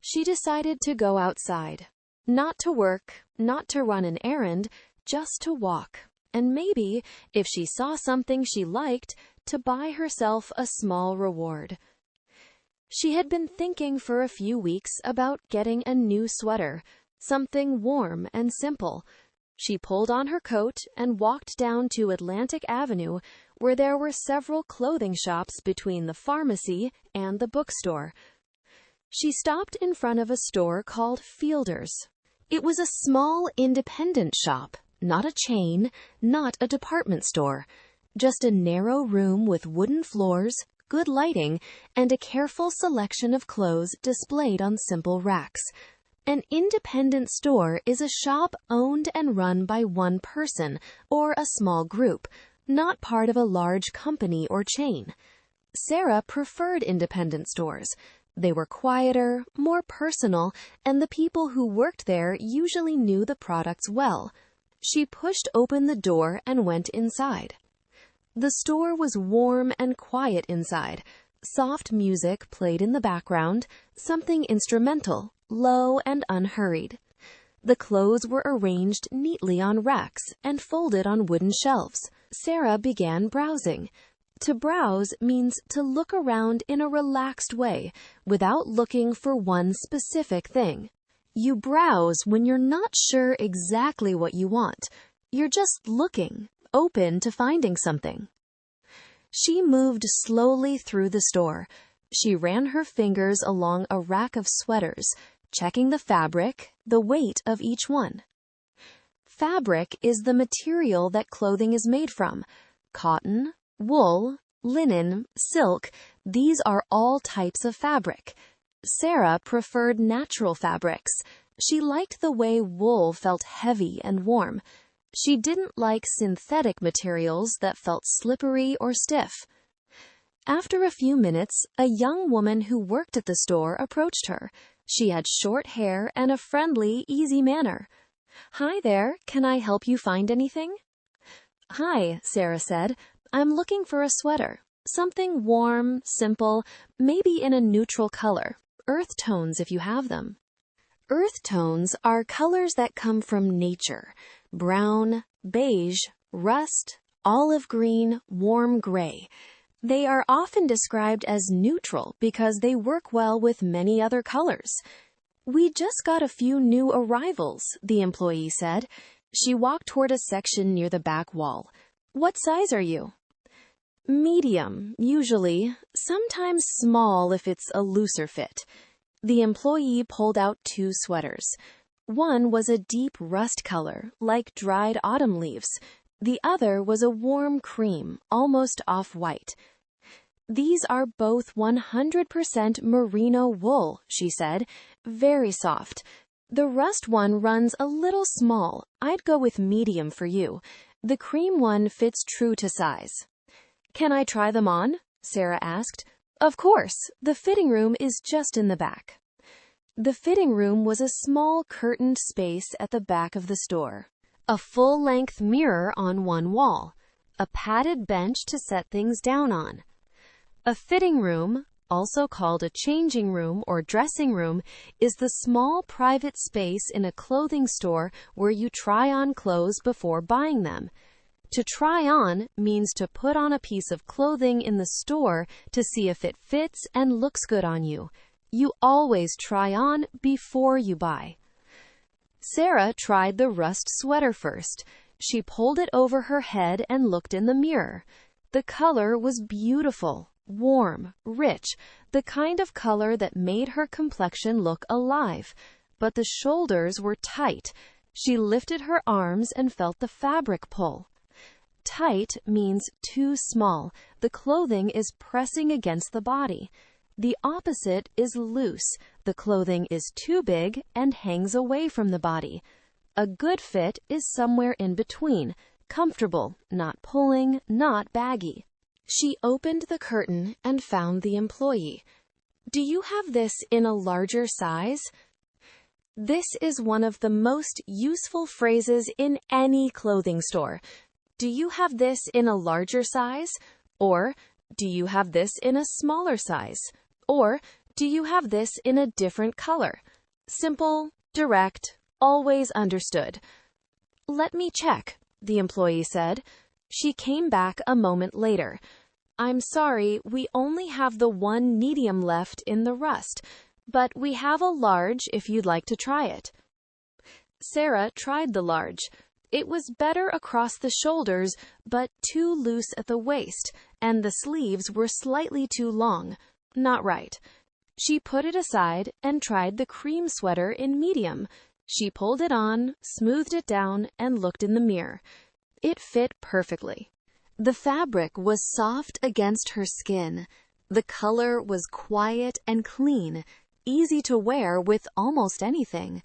She decided to go outside. Not to work, not to run an errand, just to walk. And maybe, if she saw something she liked, to buy herself a small reward. She had been thinking for a few weeks about getting a new sweater, something warm and simple. She pulled on her coat and walked down to Atlantic Avenue, where there were several clothing shops between the pharmacy and the bookstore. She stopped in front of a store called Fielder's. It was a small, independent shop, not a chain, not a department store. Just a narrow room with wooden floors, good lighting, and a careful selection of clothes displayed on simple racks. An independent store is a shop owned and run by one person or a small group, not part of a large company or chain. Sarah preferred independent stores. They were quieter, more personal, and the people who worked there usually knew the products well. She pushed open the door and went inside. The store was warm and quiet inside. Soft music played in the background, something instrumental, low and unhurried. The clothes were arranged neatly on racks and folded on wooden shelves. Sarah began browsing. To browse means to look around in a relaxed way, without looking for one specific thing. You browse when you're not sure exactly what you want. You're just looking, open to finding something. She moved slowly through the store. She ran her fingers along a rack of sweaters, checking the fabric, the weight of each one. Fabric is the material that clothing is made from. Cotton, wool, linen, silk, these are all types of fabric. Sarah preferred natural fabrics. She liked the way wool felt heavy and warm. She didn't like synthetic materials that felt slippery or stiff. After a few minutes, a young woman who worked at the store approached her. She had short hair and a friendly, easy manner. "Hi there, can I help you find anything?" "Hi," Sarah said. "I'm looking for a sweater. Something warm, simple, maybe in a neutral color. Earth tones if you have them." Earth tones are colors that come from nature. Brown, beige, rust, olive green, warm gray. They are often described as neutral because they work well with many other colors. "We just got a few new arrivals," the employee said. She walked toward a section near the back wall. "What size are you?" "Medium, usually. Sometimes small if it's a looser fit." The employee pulled out 2 sweaters. One was a deep rust color, like dried autumn leaves. The other was a warm cream, almost off-white. "These are both 100% merino wool," she said. "Very soft. The rust one runs a little small. I'd go with medium for you. The cream one fits true to size." "Can I try them on?" Sarah asked. "Of course. The fitting room is just in the back." The fitting room was a small curtained space at the back of the store. A full-length mirror on one wall. A padded bench to set things down on. A fitting room, also called a changing room or dressing room, is the small private space in a clothing store where you try on clothes before buying them. To try on means to put on a piece of clothing in the store to see if it fits and looks good on you. You always try on before you buy. Sarah tried the rust sweater first. She pulled it over her head and looked in the mirror. The color was beautiful, warm, rich, the kind of color that made her complexion look alive. But the shoulders were tight. She lifted her arms and felt the fabric pull. Tight means too small. The clothing is pressing against the body. The opposite is loose. The clothing is too big and hangs away from the body. A good fit is somewhere in between, comfortable, not pulling, not baggy. She opened the curtain and found the employee. "Do you have this in a larger size?" This is one of the most useful phrases in any clothing store. Do you have this in a larger size? Or, do you have this in a smaller size? Or, do you have this in a different color? Simple, direct, always understood. "Let me check," the employee said. She came back a moment later. "I'm sorry, we only have the one medium left in the rust, but we have a large if you'd like to try it." Sarah tried the large. It was better across the shoulders, but too loose at the waist, and the sleeves were slightly too long. Not right. She put it aside and tried the cream sweater in medium. She pulled it on, smoothed it down, and looked in the mirror. It fit perfectly. The fabric was soft against her skin. The color was quiet and clean, easy to wear with almost anything.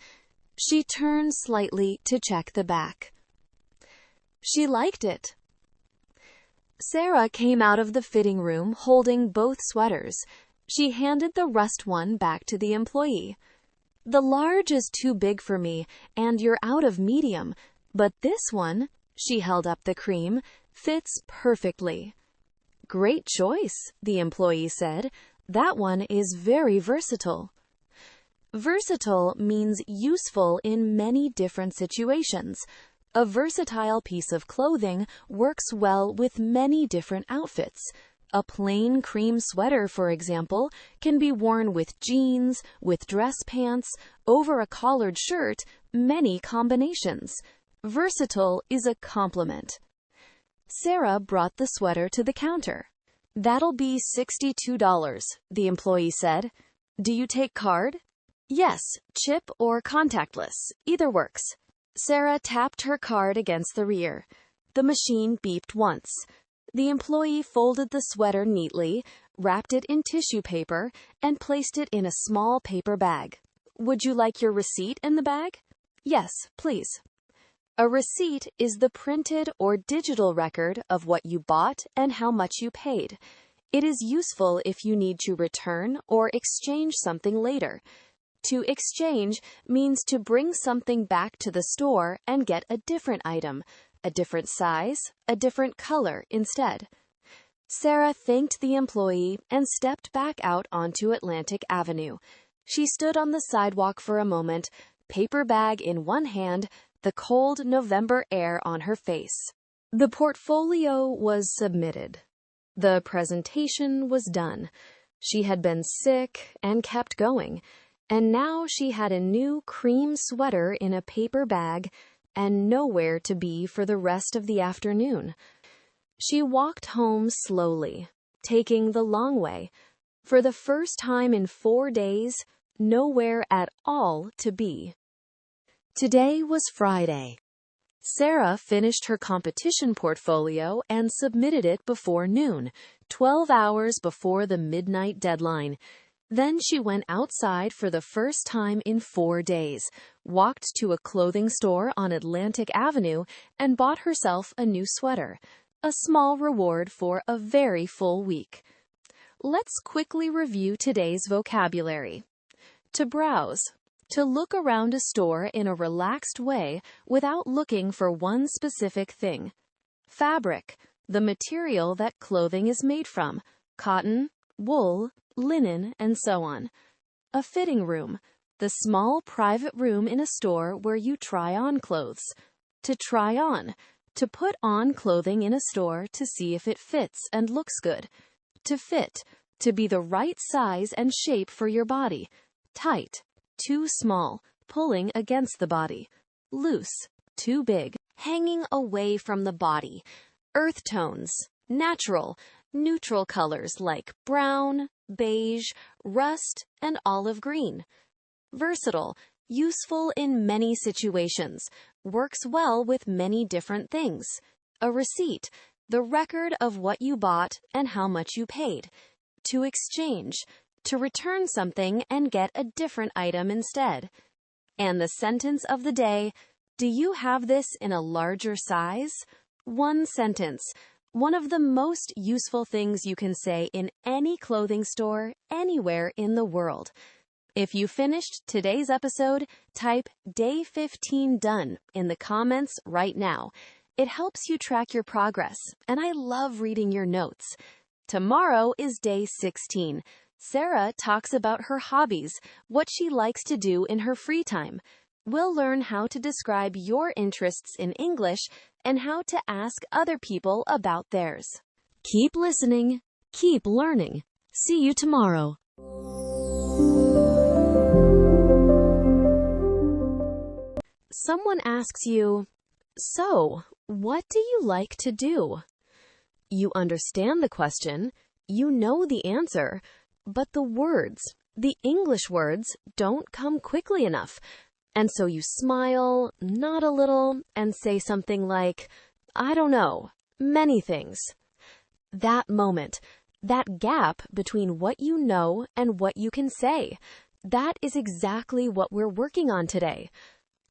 She turned slightly to check the back. She liked it. Sarah came out of the fitting room holding both sweaters. She handed the rust one back to the employee. "The large is too big for me, and you're out of medium, but this one," she held up the cream, "fits perfectly." "Great choice," the employee said. "That one is very versatile." Versatile means useful in many different situations. A versatile piece of clothing works well with many different outfits. A plain cream sweater, for example, can be worn with jeans, with dress pants, over a collared shirt, many combinations. Versatile is a compliment. Sarah brought the sweater to the counter. "That'll be $62, the employee said. "Do you take card?" "Yes, chip or contactless, either works." Sarah tapped her card against the rear. The machine beeped once. The employee folded the sweater neatly, wrapped it in tissue paper, and placed it in a small paper bag. "Would you like your receipt in the bag?" "Yes, please." A receipt is the printed or digital record of what you bought and how much you paid. It is useful if you need to return or exchange something later. To exchange means to bring something back to the store and get a different item, a different size, a different color instead. Sarah thanked the employee and stepped back out onto Atlantic Avenue. She stood on the sidewalk for a moment, paper bag in one hand, the cold November air on her face. The portfolio was submitted. The presentation was done. She had been sick and kept going, and now she had a new cream sweater in a paper bag and nowhere to be for the rest of the afternoon. She walked home slowly, taking the long way. For the first time in 4 days, nowhere at all to be. Today was Friday. Sarah finished her competition portfolio and submitted it before noon, 12 hours before the midnight deadline. Then she went outside for the first time in 4 days, walked to a clothing store on Atlantic Avenue, and bought herself a new sweater, a small reward for a very full week. Let's quickly review today's vocabulary. To browse. To look around a store in a relaxed way without looking for one specific thing. Fabric. The material that clothing is made from. Cotton, wool, linen, and so on. A fitting room. The small private room in a store where you try on clothes. To try on. To put on clothing in a store to see if it fits and looks good. To fit. To be the right size and shape for your body. Tight. Too small. pulling against the body. Loose, too big, hanging away from the body. Earth tones, natural, neutral colors like brown, beige, rust, and olive green. Versatile, useful in many situations, works well with many different things. A receipt, the record of what you bought and how much you paid. To exchange, to return something and get a different item instead. And the sentence of the day, do you have this in a larger size? One sentence, one of the most useful things you can say in any clothing store anywhere in the world. If you finished today's episode, type Day 15 Done in the comments right now. It helps you track your progress, and I love reading your notes. Tomorrow is Day 16. Sarah talks about her hobbies, what she likes to do in her free time. We'll learn how to describe your interests in English and how to ask other people about theirs. Keep listening, keep learning. See you tomorrow. Someone asks you, "So, what do you like to do?" You understand the question, you know the answer, but the words, the English words, don't come quickly enough. And so you smile, nod a little, and say something like, "I don't know, many things." That moment, that gap between what you know and what you can say, that is exactly what we're working on today.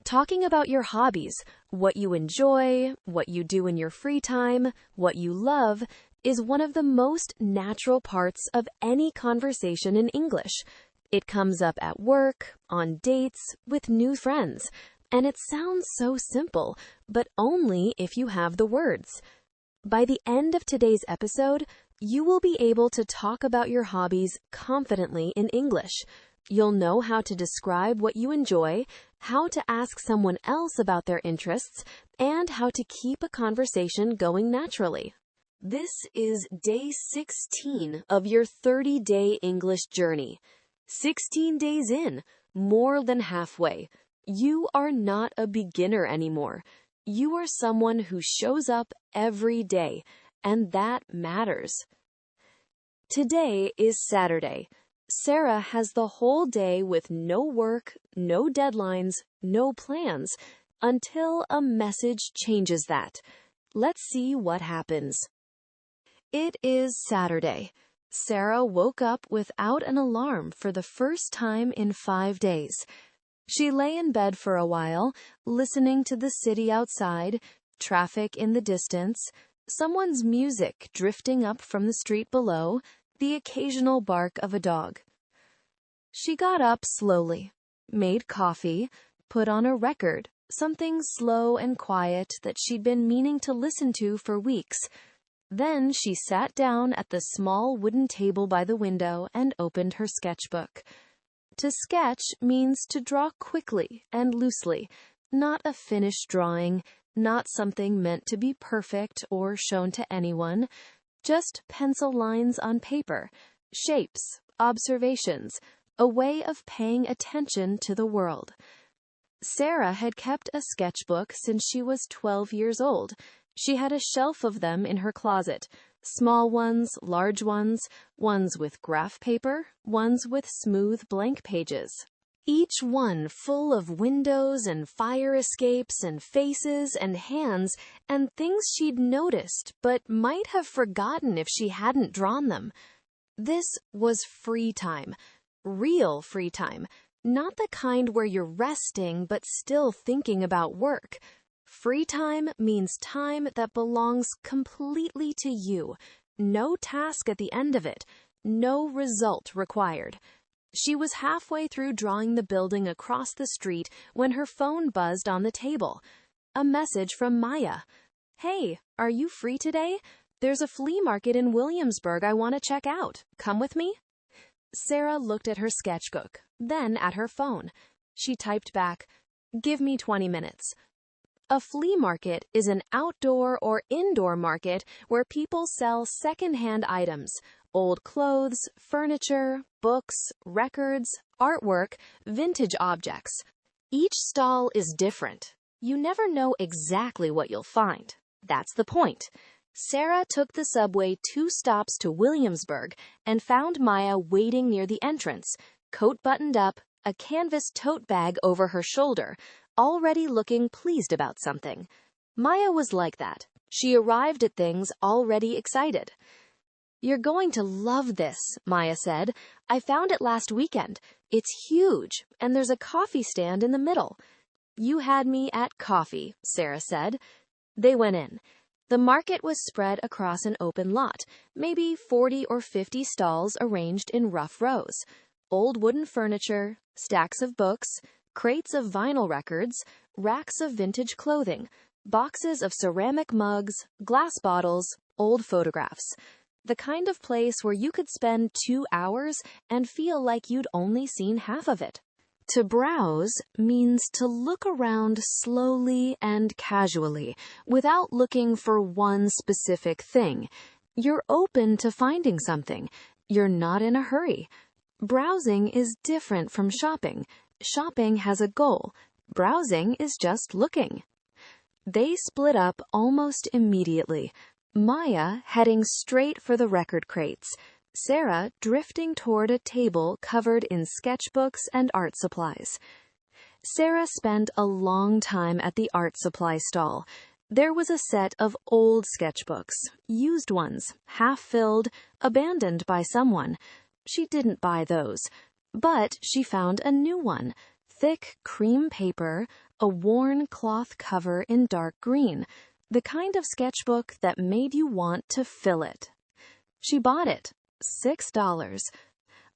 Talking about your hobbies, what you enjoy, what you do in your free time, what you love, is one of the most natural parts of any conversation in English. It comes up at work, on dates, with new friends, and it sounds so simple, but only if you have the words. By the end of today's episode, you will be able to talk about your hobbies confidently in English. You'll know how to describe what you enjoy, how to ask someone else about their interests, and how to keep a conversation going naturally. This is Day 16 of your 30-day English journey. 16 days in, more than halfway. You are not a beginner anymore. You are someone who shows up every day, and that matters. Today is Saturday. Sarah has the whole day with no work, no deadlines, no plans, until a message changes that. Let's see what happens. It is Saturday. Sarah woke up without an alarm for the first time in 5 days. She lay in bed for a while, listening to the city outside, traffic in the distance, someone's music drifting up from the street below, the occasional bark of a dog. She got up slowly, made coffee, put on a record, something slow and quiet that she'd been meaning to listen to for weeks. Then she sat down at the small wooden table by the window and opened her sketchbook. To sketch means to draw quickly and loosely, not a finished drawing, not something meant to be perfect or shown to anyone, just pencil lines on paper, shapes, observations, a way of paying attention to the world. Sarah had kept a sketchbook since she was 12 years old. She had a shelf of them in her closet, small ones, large ones, ones with graph paper, ones with smooth blank pages. Each one full of windows and fire escapes and faces and hands and things she'd noticed but might have forgotten if she hadn't drawn them. This was free time, real free time, not the kind where you're resting but still thinking about work. Free time means time that belongs completely to you. No task at the end of it, no result required. She was halfway through drawing the building across the street when her phone buzzed on the table. A message from Maya. "Hey, are you free today? There's a flea market in Williamsburg I want to check out. Come with me?" Sarah looked at her sketchbook, then at her phone. She typed back, "Give me 20 minutes. A flea market is an outdoor or indoor market where people sell second-hand items, old clothes, furniture, books, records, artwork, vintage objects. Each stall is different. You never know exactly what you'll find. That's the point. Sarah took the subway 2 stops to Williamsburg and found Maya waiting near the entrance, coat buttoned up, a canvas tote bag over her shoulder, already looking pleased about something. Maya was like that. She arrived at things already excited. "You're going to love this," Maya said. "I found it last weekend. It's huge, and there's a coffee stand in the middle." "You had me at coffee," Sarah said. They went in. The market was spread across an open lot, maybe 40 or 50 stalls arranged in rough rows. Old wooden furniture, stacks of books, crates of vinyl records, racks of vintage clothing, boxes of ceramic mugs, glass bottles, old photographs. The kind of place where you could spend 2 hours and feel like you'd only seen half of it. To browse means to look around slowly and casually, without looking for one specific thing. You're open to finding something. You're not in a hurry. Browsing is different from shopping. Shopping has a goal. Browsing is just looking. They split up almost immediately. Maya heading straight for the record crates. Sarah drifting toward a table covered in sketchbooks and art supplies. Sarah spent a long time at the art supply stall. There was a set of old sketchbooks, used ones, half-filled, abandoned by someone. She didn't buy those, but she found a new one, thick cream paper, a worn cloth cover in dark green, the kind of sketchbook that made you want to fill it. She bought it. $6.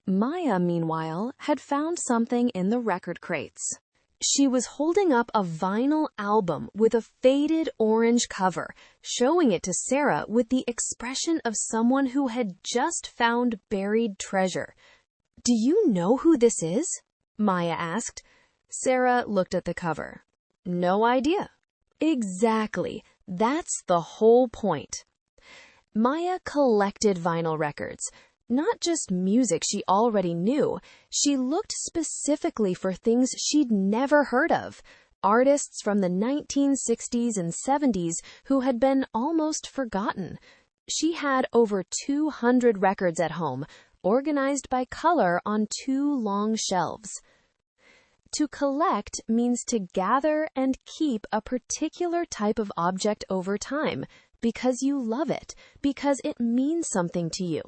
Maya, meanwhile, had found something in the record crates. She was holding up a vinyl album with a faded orange cover, showing it to Sarah with the expression of someone who had just found buried treasure. "Do you know who this is?" Maya asked. Sarah looked at the cover. "No idea." "Exactly. That's the whole point." Maya collected vinyl records. Not just music she already knew. She looked specifically for things she'd never heard of. Artists from the 1960s and 70s who had been almost forgotten. She had over 200 records at home, organized by color on 2 long shelves. To collect means to gather and keep a particular type of object over time, because you love it, because it means something to you.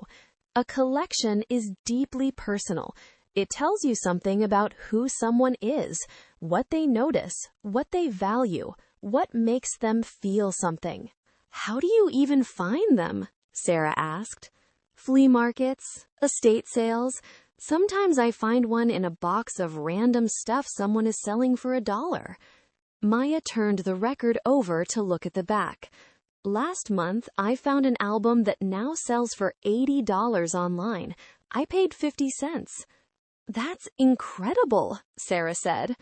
A collection is deeply personal. It tells you something about who someone is, what they notice, what they value, what makes them feel something. "How do you even find them?" Sarah asked. "Flea markets, estate sales. Sometimes I find one in a box of random stuff someone is selling for $1. Maya turned the record over to look at the back. "Last month, I found an album that now sells for $80 online. I paid 50 cents. "That's incredible," Sarah said.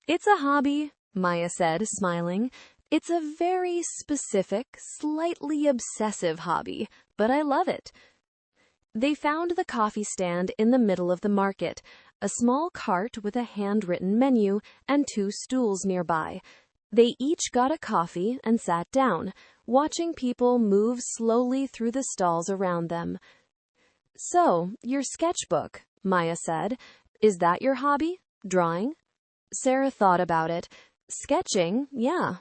"It's a hobby," Maya said, smiling. "It's a very specific, slightly obsessive hobby, but I love it." They found the coffee stand in the middle of the market, a small cart with a handwritten menu and 2 stools nearby. They each got a coffee and sat down, watching people move slowly through the stalls around them. "So, your sketchbook," Maya said. "Is that your hobby? Drawing?" Sarah thought about it. "Sketching, yeah.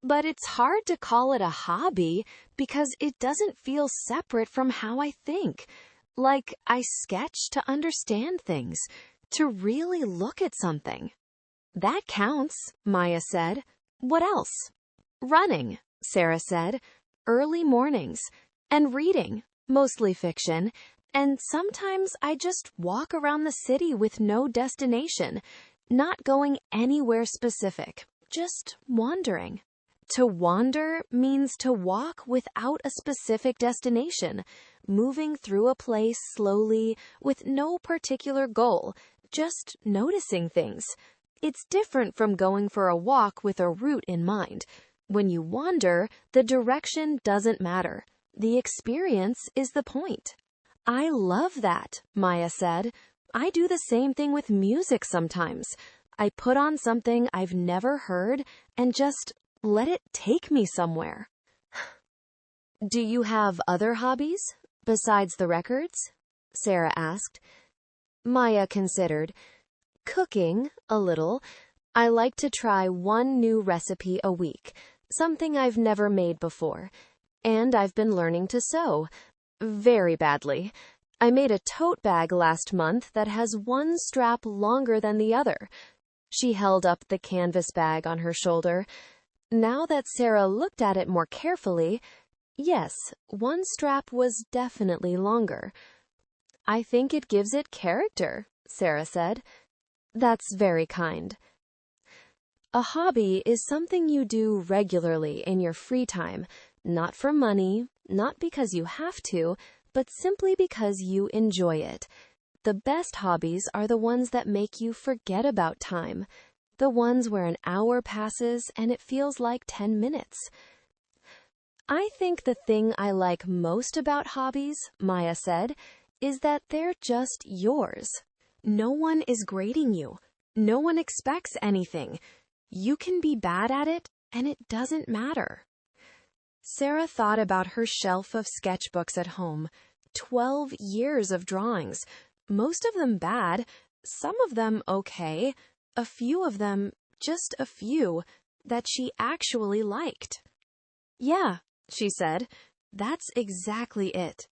But it's hard to call it a hobby because it doesn't feel separate from how I think. Like, I sketch to understand things, to really look at something." "That counts," Maya said. "What else?" "Running," Sarah said. "Early mornings. And reading, mostly fiction. And sometimes I just walk around the city with no destination, not going anywhere specific, just wandering." To wander means to walk without a specific destination, moving through a place slowly with no particular goal, just noticing things. It's different from going for a walk with a route in mind. When you wander, the direction doesn't matter. The experience is the point. "I love that," Maya said. "I do the same thing with music sometimes. I put on something I've never heard and just let it take me somewhere. Do you have other hobbies besides the records? Sarah asked. Maya considered. Cooking, a little. I like to try one new recipe a week, something I've never made before. And I've been learning to sew. Very badly. I made a tote bag last month that has one strap longer than the other. She held up the canvas bag on her shoulder. Now that Sarah looked at it more carefully, yes, one strap was definitely longer. I think it gives it character, Sarah said. That's very kind. A hobby is something you do regularly in your free time, not for money, not because you have to, but simply because you enjoy it. The best hobbies are the ones that make you forget about time, the ones where an hour passes and it feels like 10 minutes. I think the thing I like most about hobbies, Maya said, is that they're just yours. No one is grading you. No one expects anything. You can be bad at it, and it doesn't matter. Sarah thought about her shelf of sketchbooks at home. 12 years of drawings, most of them bad, some of them okay, a few of them, just a few, that she actually liked. Yeah, she said, that's exactly it.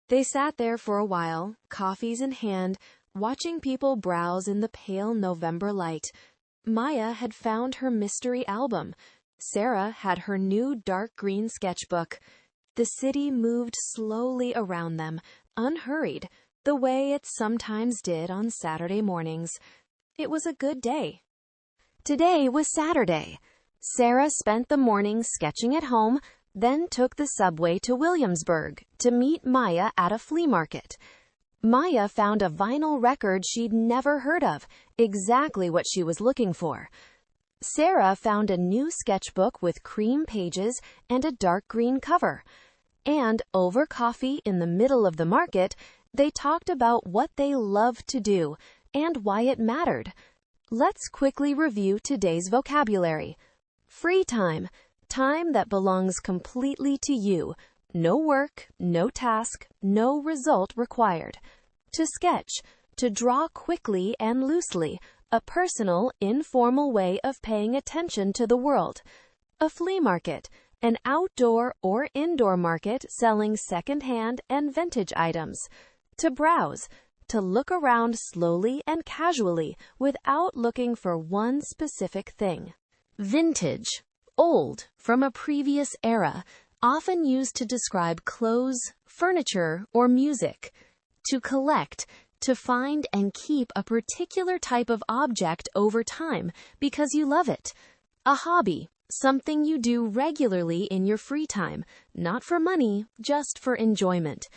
They sat there for a while, coffees in hand, watching people browse in the pale November light. Maya had found her mystery album. Sarah had her new dark green sketchbook. The city moved slowly around them, unhurried, the way it sometimes did on Saturday mornings. It was a good day. Today was Saturday. Sarah spent the morning sketching at home, then took the subway to Williamsburg to meet Maya at a flea market. Maya found a vinyl record she'd never heard of, exactly what she was looking for. Sarah found a new sketchbook with cream pages and a dark green cover. And over coffee in the middle of the market, they talked about what they loved to do and why it mattered. Let's quickly review today's vocabulary. Free time, time that belongs completely to you. No work, no task, no result required. To sketch, to draw quickly and loosely, a personal, informal way of paying attention to the world. A flea market, an outdoor or indoor market selling second-hand and vintage items. To browse, to look around slowly and casually without looking for one specific thing. Vintage, old, from a previous era, often used to describe clothes, furniture, or music. To collect, to find and keep a particular type of object over time because you love it. A hobby, something you do regularly in your free time, not for money, just for enjoyment.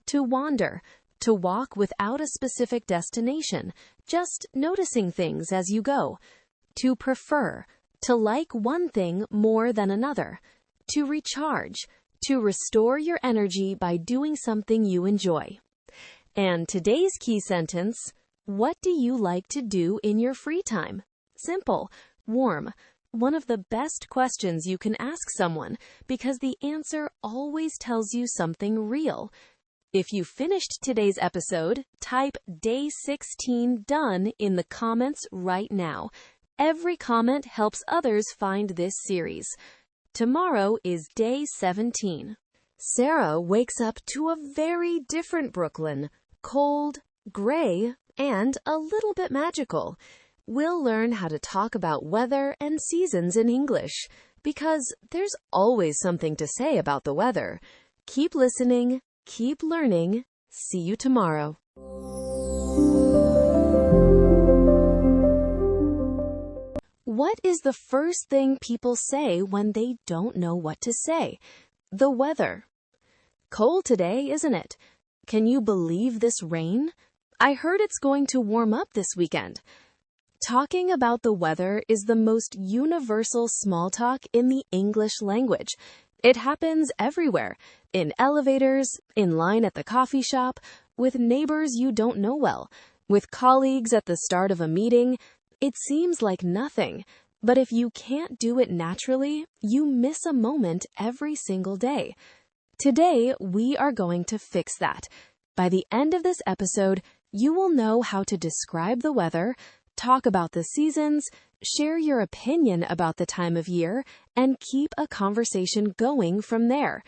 To wander, to walk without a specific destination, just noticing things as you go. To prefer, to like one thing more than another. To recharge, to restore your energy by doing something you enjoy. And today's key sentence, what do you like to do in your free time? Simple, warm, one of the best questions you can ask someone because the answer always tells you something real. If you finished today's episode, type Day 16 done in the comments right now. Every comment helps others find this series. Tomorrow is Day 17. Sarah wakes up to a very different Brooklyn. Cold, gray, and a little bit magical. We'll learn how to talk about weather and seasons in English, because there's always something to say about the weather. Keep listening, keep learning. See you tomorrow. What is the first thing people say when they don't know what to say? The weather. Cold today, isn't it? Can you believe this rain? I heard it's going to warm up this weekend. Talking about the weather is the most universal small talk in the English language. It happens everywhere, in elevators, in line at the coffee shop, with neighbors you don't know well, with colleagues at the start of a meeting. It seems like nothing, but if you can't do it naturally, you miss a moment every single day. Today, we are going to fix that. By the end of this episode, you will know how to describe the weather, talk about the seasons, share your opinion about the time of year, and keep a conversation going from there.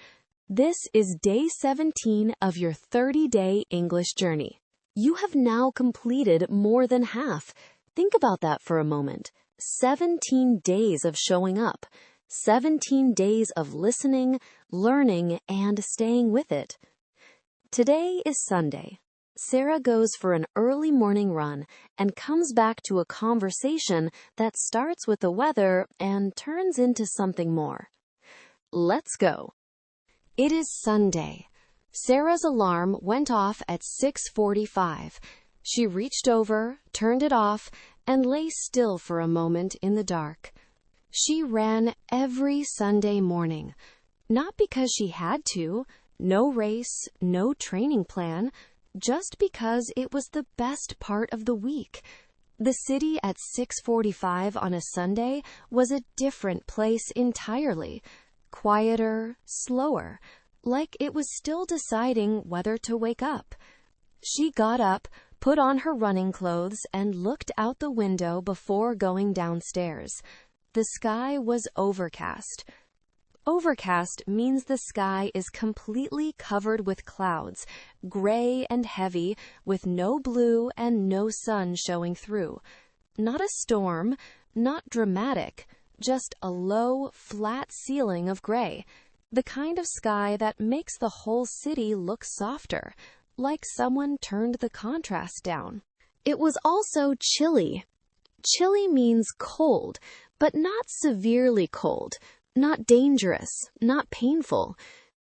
This is day 17 of your 30-day English journey. You have now completed more than half. Think about that for a moment. 17 days of showing up. 17 days of listening, learning, and staying with it. Today is Sunday. Sarah goes for an early morning run and comes back to a conversation that starts with the weather and turns into something more. Let's go. It is Sunday. Sarah's alarm went off at 6:45. She reached over, turned it off, and lay still for a moment in the dark. She ran every Sunday morning. Not because she had to, no race, no training plan, just because it was the best part of the week. The city at 6:45 on a Sunday was a different place entirely. Quieter, slower, like it was still deciding whether to wake up. She got up, put on her running clothes, and looked out the window before going downstairs. The sky was overcast. Overcast means the sky is completely covered with clouds, gray and heavy, with no blue and no sun showing through. Not a storm, not dramatic, just a low, flat ceiling of gray, the kind of sky that makes the whole city look softer, like someone turned the contrast down. It was also chilly. Chilly means cold, but not severely cold. Not dangerous, not painful,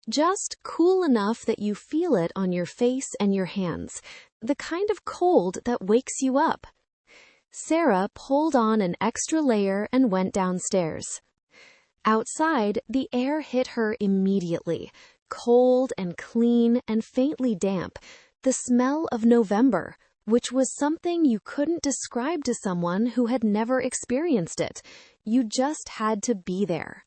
just cool enough that you feel it on your face and your hands, the kind of cold that wakes you up. Sarah pulled on an extra layer and went downstairs. Outside, the air hit her immediately, cold and clean and faintly damp, the smell of November, which was something you couldn't describe to someone who had never experienced it. You just had to be there.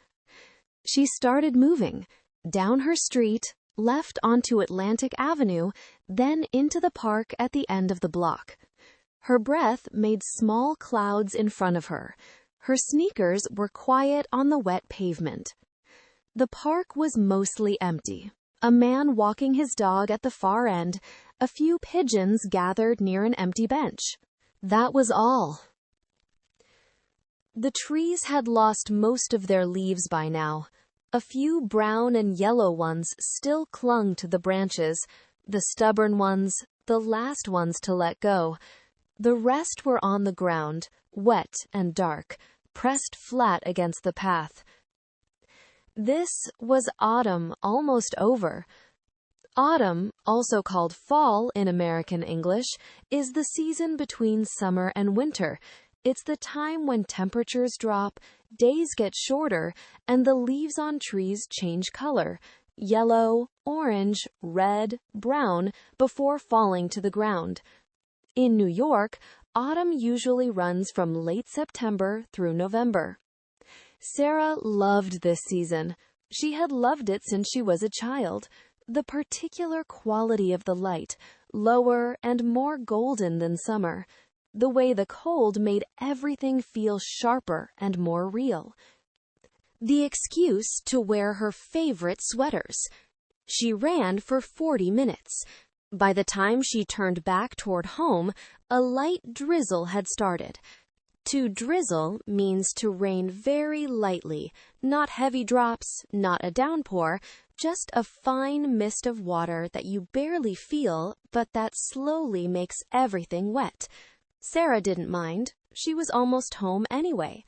She started moving, down her street, left onto Atlantic Avenue, then into the park at the end of the block. Her breath made small clouds in front of her. Her sneakers were quiet on the wet pavement. The park was mostly empty. A man walking his dog at the far end, a few pigeons gathered near an empty bench. That was all. The trees had lost most of their leaves by now. A few brown and yellow ones still clung to the branches, the stubborn ones, the last ones to let go. The rest were on the ground, wet and dark, pressed flat against the path. This was autumn almost over. Autumn, also called fall in American English, is the season between summer and winter. It's the time when temperatures drop, days get shorter, and the leaves on trees change color, yellow, orange, red, brown, before falling to the ground. In New York, autumn usually runs from late September through November. Sarah loved this season. She had loved it since she was a child. The particular quality of the light, lower and more golden than summer. The way the cold made everything feel sharper and more real. The excuse to wear her favorite sweaters. She ran for 40 minutes. By the time she turned back toward home, a light drizzle had started. To drizzle means to rain very lightly, not heavy drops, not a downpour, just a fine mist of water that you barely feel, but that slowly makes everything wet. Sarah didn't mind. She was almost home anyway.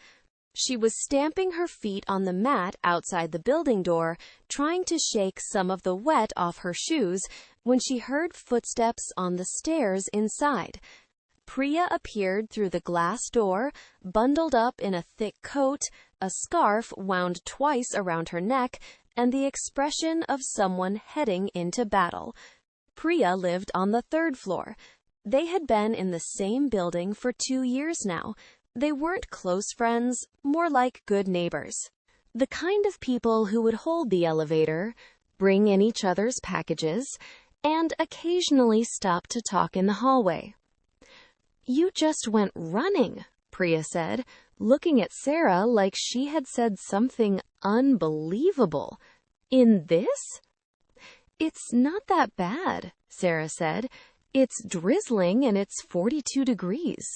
She was stamping her feet on the mat outside the building door, trying to shake some of the wet off her shoes, when she heard footsteps on the stairs inside. Priya appeared through the glass door, bundled up in a thick coat, a scarf wound twice around her neck, and the expression of someone heading into battle. Priya lived on the 3rd floor. They had been in the same building for 2 years now. They weren't close friends, more like good neighbors. The kind of people who would hold the elevator, bring in each other's packages, and occasionally stop to talk in the hallway. "You just went running," Priya said, looking at Sarah like she had said something unbelievable. "In this?" "It's not that bad," Sarah said. "It's drizzling and it's 42 degrees.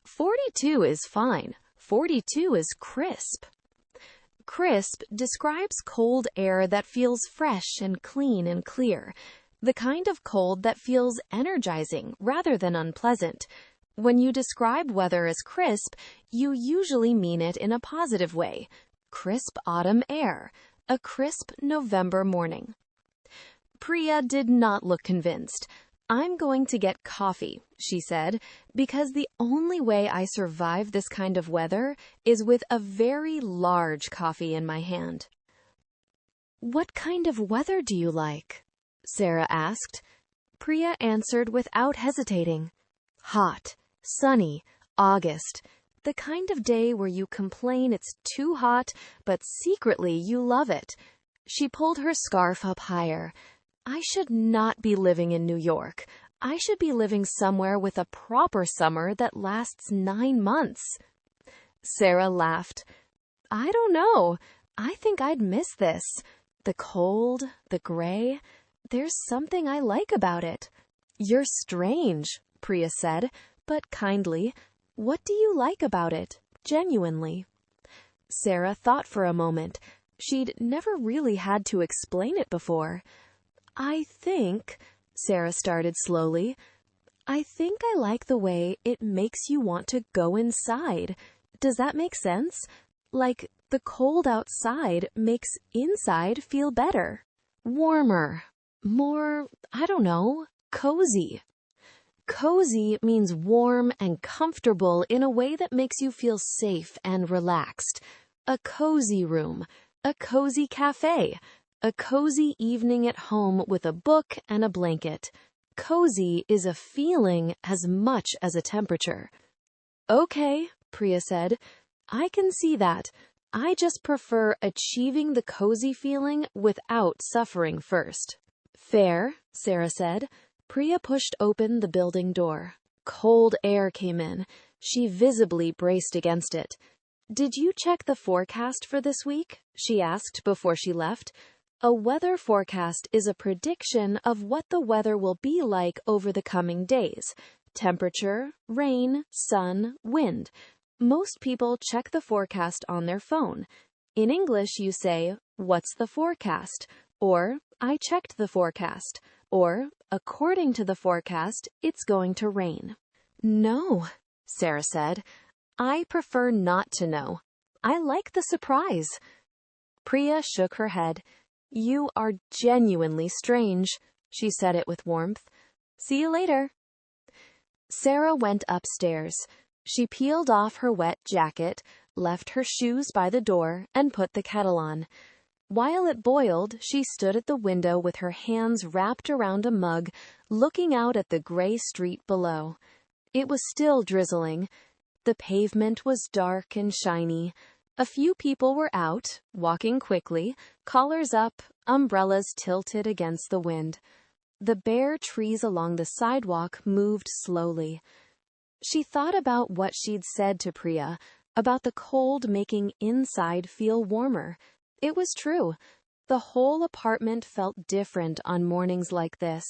42 is fine. 42 is crisp." Crisp describes cold air that feels fresh and clean and clear, the kind of cold that feels energizing rather than unpleasant. When you describe weather as crisp, you usually mean it in a positive way. Crisp autumn air, a crisp November morning. Priya did not look convinced. "I'm going to get coffee," she said, "because the only way I survive this kind of weather is with a very large coffee in my hand." "What kind of weather do you like?" Sarah asked. Priya answered without hesitating. "Hot, sunny, August. The kind of day where you complain it's too hot, but secretly you love it." She pulled her scarf up higher. "I should not be living in New York. I should be living somewhere with a proper summer that lasts 9 months. Sarah laughed. "I don't know. I think I'd miss this. The cold, the gray. There's something I like about it." "You're strange," Priya said, but kindly. "What do you like about it, genuinely?" Sarah thought for a moment. She'd never really had to explain it before. "I think," Sarah started slowly, "I think I like the way it makes you want to go inside. Does that make sense? Like the cold outside makes inside feel better. Warmer. More, I don't know, cozy." Cozy means warm and comfortable in a way that makes you feel safe and relaxed. A cozy room, a cozy cafe, a cozy evening at home with a book and a blanket. Cozy is a feeling as much as a temperature. "Okay," Priya said. "I can see that. I just prefer achieving the cozy feeling without suffering first." "Fair," Sarah said. Priya pushed open the building door. Cold air came in. She visibly braced against it. "Did you check the forecast for this week?" she asked before she left. A weather forecast is a prediction of what the weather will be like over the coming days. Temperature, rain, sun, wind. Most people check the forecast on their phone. In English, you say, "What's the forecast?" Or, "I checked the forecast." Or, "According to the forecast, it's going to rain." "No," Sarah said. "I prefer not to know. I like the surprise." Priya shook her head. "You are genuinely strange." She said it with warmth. "See you later." Sarah went upstairs. She peeled off her wet jacket, left her shoes by the door, and put the kettle on. While it boiled, she stood at the window with her hands wrapped around a mug, looking out at the gray street below. It was still drizzling. The pavement was dark and shiny. A few people were out, walking quickly, collars up, umbrellas tilted against the wind. The bare trees along the sidewalk moved slowly. She thought about what she'd said to Priya, about the cold making inside feel warmer. It was true. The whole apartment felt different on mornings like this.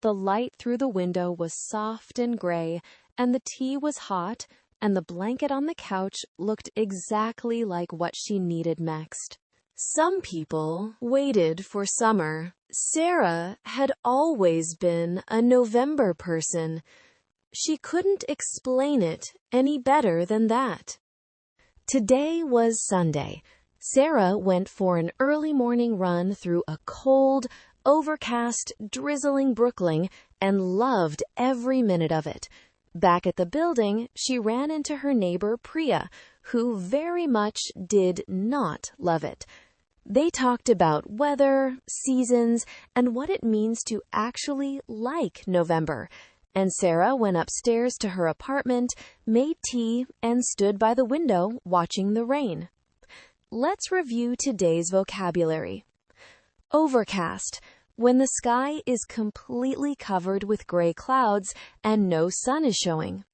The light through the window was soft and gray, and the tea was hot, and the blanket on the couch looked exactly like what she needed next. Some people waited for summer. Sarah had always been a November person. She couldn't explain it any better than that. Today was Sunday. Sarah went for an early morning run through a cold, overcast, drizzling Brooklyn and loved every minute of it. Back at the building, she ran into her neighbor Priya, who very much did not love it. They talked about weather, seasons, and what it means to actually like November. and Sarah went upstairs to her apartment, made tea, and stood by the window watching the rain. Let's review today's vocabulary. Overcast, when the sky is completely covered with gray clouds and no sun is showing.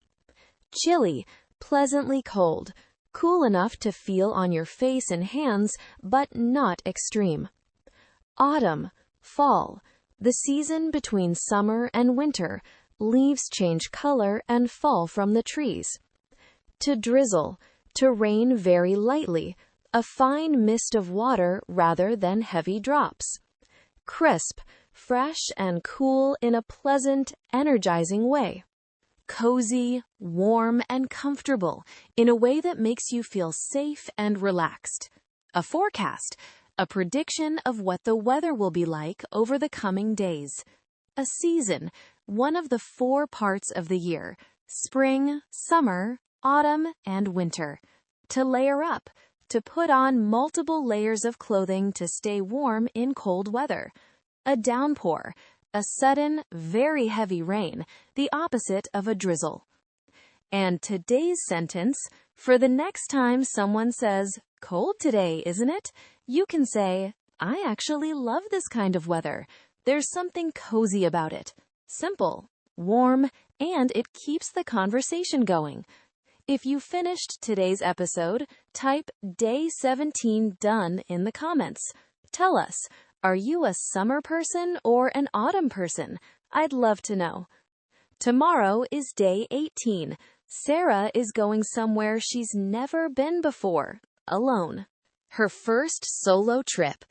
Chilly, pleasantly cold, cool enough to feel on your face and hands, but not extreme. Autumn, fall, the season between summer and winter. Leaves change color and fall from the trees. To drizzle, to rain very lightly, a fine mist of water rather than heavy drops. Crisp, fresh and cool in a pleasant, energizing way. Cozy, warm, and comfortable in a way that makes you feel safe and relaxed. A forecast, a prediction of what the weather will be like over the coming days. A season, one of the 4 parts of the year: spring, summer, autumn, and winter. To layer up, to put on multiple layers of clothing to stay warm in cold weather. A downpour, a sudden, very heavy rain, the opposite of a drizzle. And today's sentence, for the next time someone says, "Cold today, isn't it?" you can say, "I actually love this kind of weather. There's something cozy about it. Simple, warm, and it keeps the conversation going." If you finished today's episode, type Day 17 done in the comments. Tell us, are you a summer person or an autumn person? I'd love to know. Tomorrow is Day 18. Sarah is going somewhere she's never been before, alone. Her first solo trip.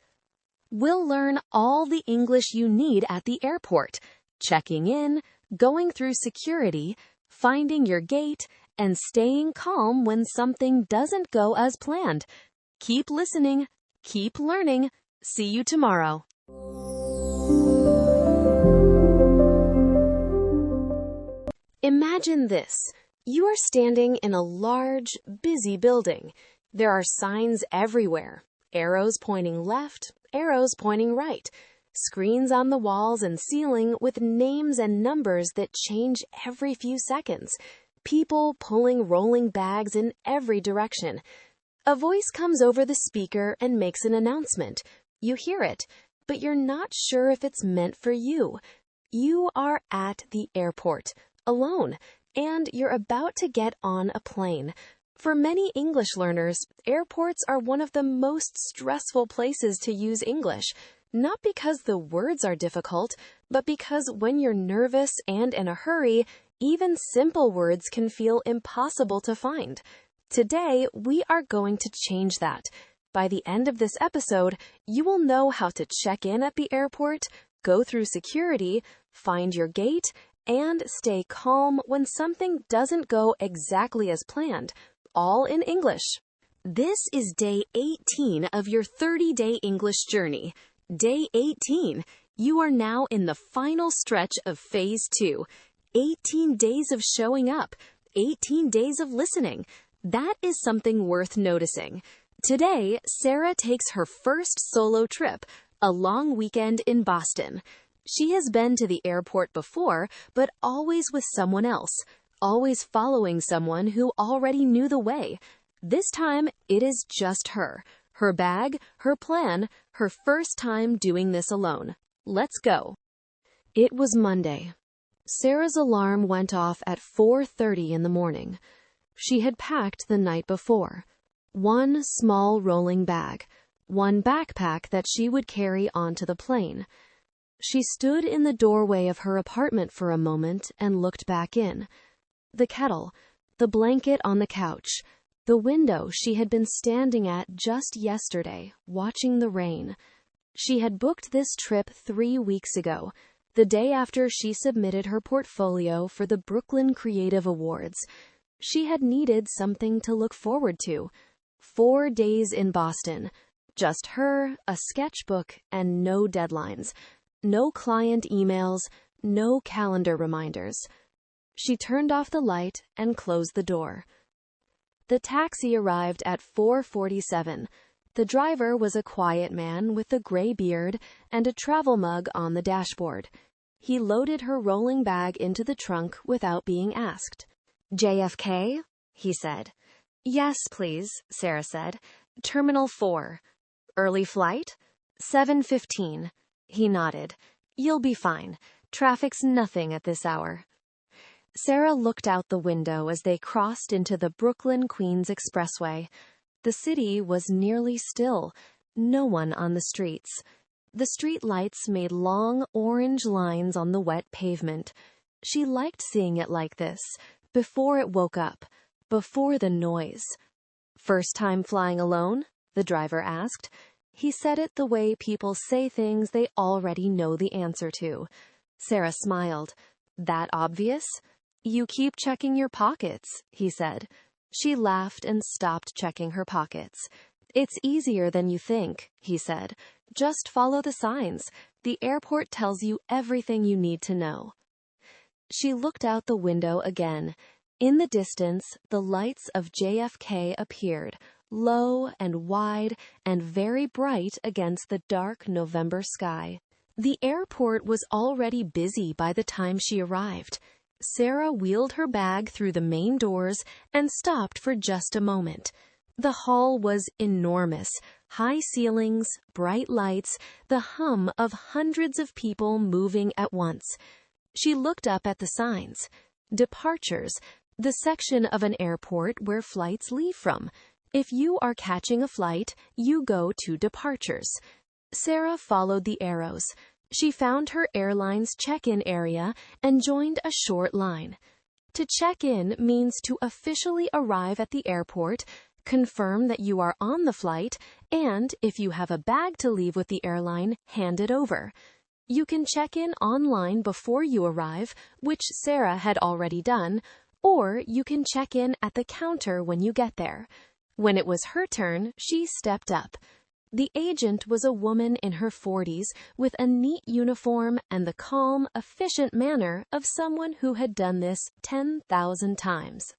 We'll learn all the English you need at the airport, checking in, going through security, finding your gate, and staying calm when something doesn't go as planned. Keep listening, keep learning. See you tomorrow. Imagine this. You are standing in a large, busy building. There are signs everywhere. Arrows pointing left, arrows pointing right. Screens on the walls and ceiling with names and numbers that change every few seconds. People pulling rolling bags in every direction. A voice comes over the speaker and makes an announcement. You hear it, but you're not sure if it's meant for you. You are at the airport, alone, and you're about to get on a plane. For many English learners, airports are one of the most stressful places to use English. Not because the words are difficult, but because when you're nervous and in a hurry, even simple words can feel impossible to find. Today, we are going to change that. By the end of this episode, you will know how to check in at the airport, go through security, find your gate, and stay calm when something doesn't go exactly as planned, all in English. This is Day 18 of your 30-day English journey. Day 18. You are now in the final stretch of Phase 2. 18 days of showing up. 18 days of listening. That is something worth noticing. Today, Sarah takes her first solo trip, a long weekend in Boston. She has been to the airport before, but always with someone else, always following someone who already knew the way. This time, it is just her. Her bag, her plan, her first time doing this alone. Let's go. It was Monday. Sarah's alarm went off at 4:30 in the morning. She had packed the night before. One small rolling bag, one backpack that she would carry onto the plane. She stood in the doorway of her apartment for a moment and looked back in. The kettle, the blanket on the couch, the window she had been standing at just yesterday, watching the rain. She had booked this trip 3 weeks ago, the day after she submitted her portfolio for the Brooklyn Creative Awards. She had needed something to look forward to. 4 days in Boston. Just her, a sketchbook, and no deadlines. No client emails, no calendar reminders. She turned off the light and closed the door. The taxi arrived at 4:47. The driver was a quiet man with a gray beard and a travel mug on the dashboard. He loaded her rolling bag into the trunk without being asked. JFK? He said. Yes, please, Sarah said. Terminal 4. Early flight? 7:15. He nodded. You'll be fine. Traffic's nothing at this hour. Sarah looked out the window as they crossed into the Brooklyn-Queens Expressway. The city was nearly still. No one on the streets. The street lights made long orange lines on the wet pavement. She liked seeing it like this, before it woke up, before the noise. First time flying alone? The driver asked. He said it the way people say things they already know the answer to. Sarah smiled. That obvious? You keep checking your pockets, he said. She laughed and stopped checking her pockets. It's easier than you think, he said. Just follow the signs. The airport tells you everything you need to know. She looked out the window again. In the distance, the lights of JFK appeared, low and wide and very bright against the dark November sky. The airport was already busy by the time she arrived. Sarah wheeled her bag through the main doors and stopped for just a moment. The hall was enormous. High ceilings, bright lights, the hum of hundreds of people moving at once. She looked up at the signs. Departures, the section of an airport where flights leave from. If you are catching a flight, you go to departures. Sarah followed the arrows. She found her airline's check-in area and joined a short line. To check in means to officially arrive at the airport, confirm that you are on the flight, and if you have a bag to leave with the airline, hand it over. You can check in online before you arrive, which Sarah had already done, or you can check in at the counter when you get there. When it was her turn, she stepped up. The agent was a woman in her 40s with a neat uniform and the calm, efficient manner of someone who had done this 10,000 times.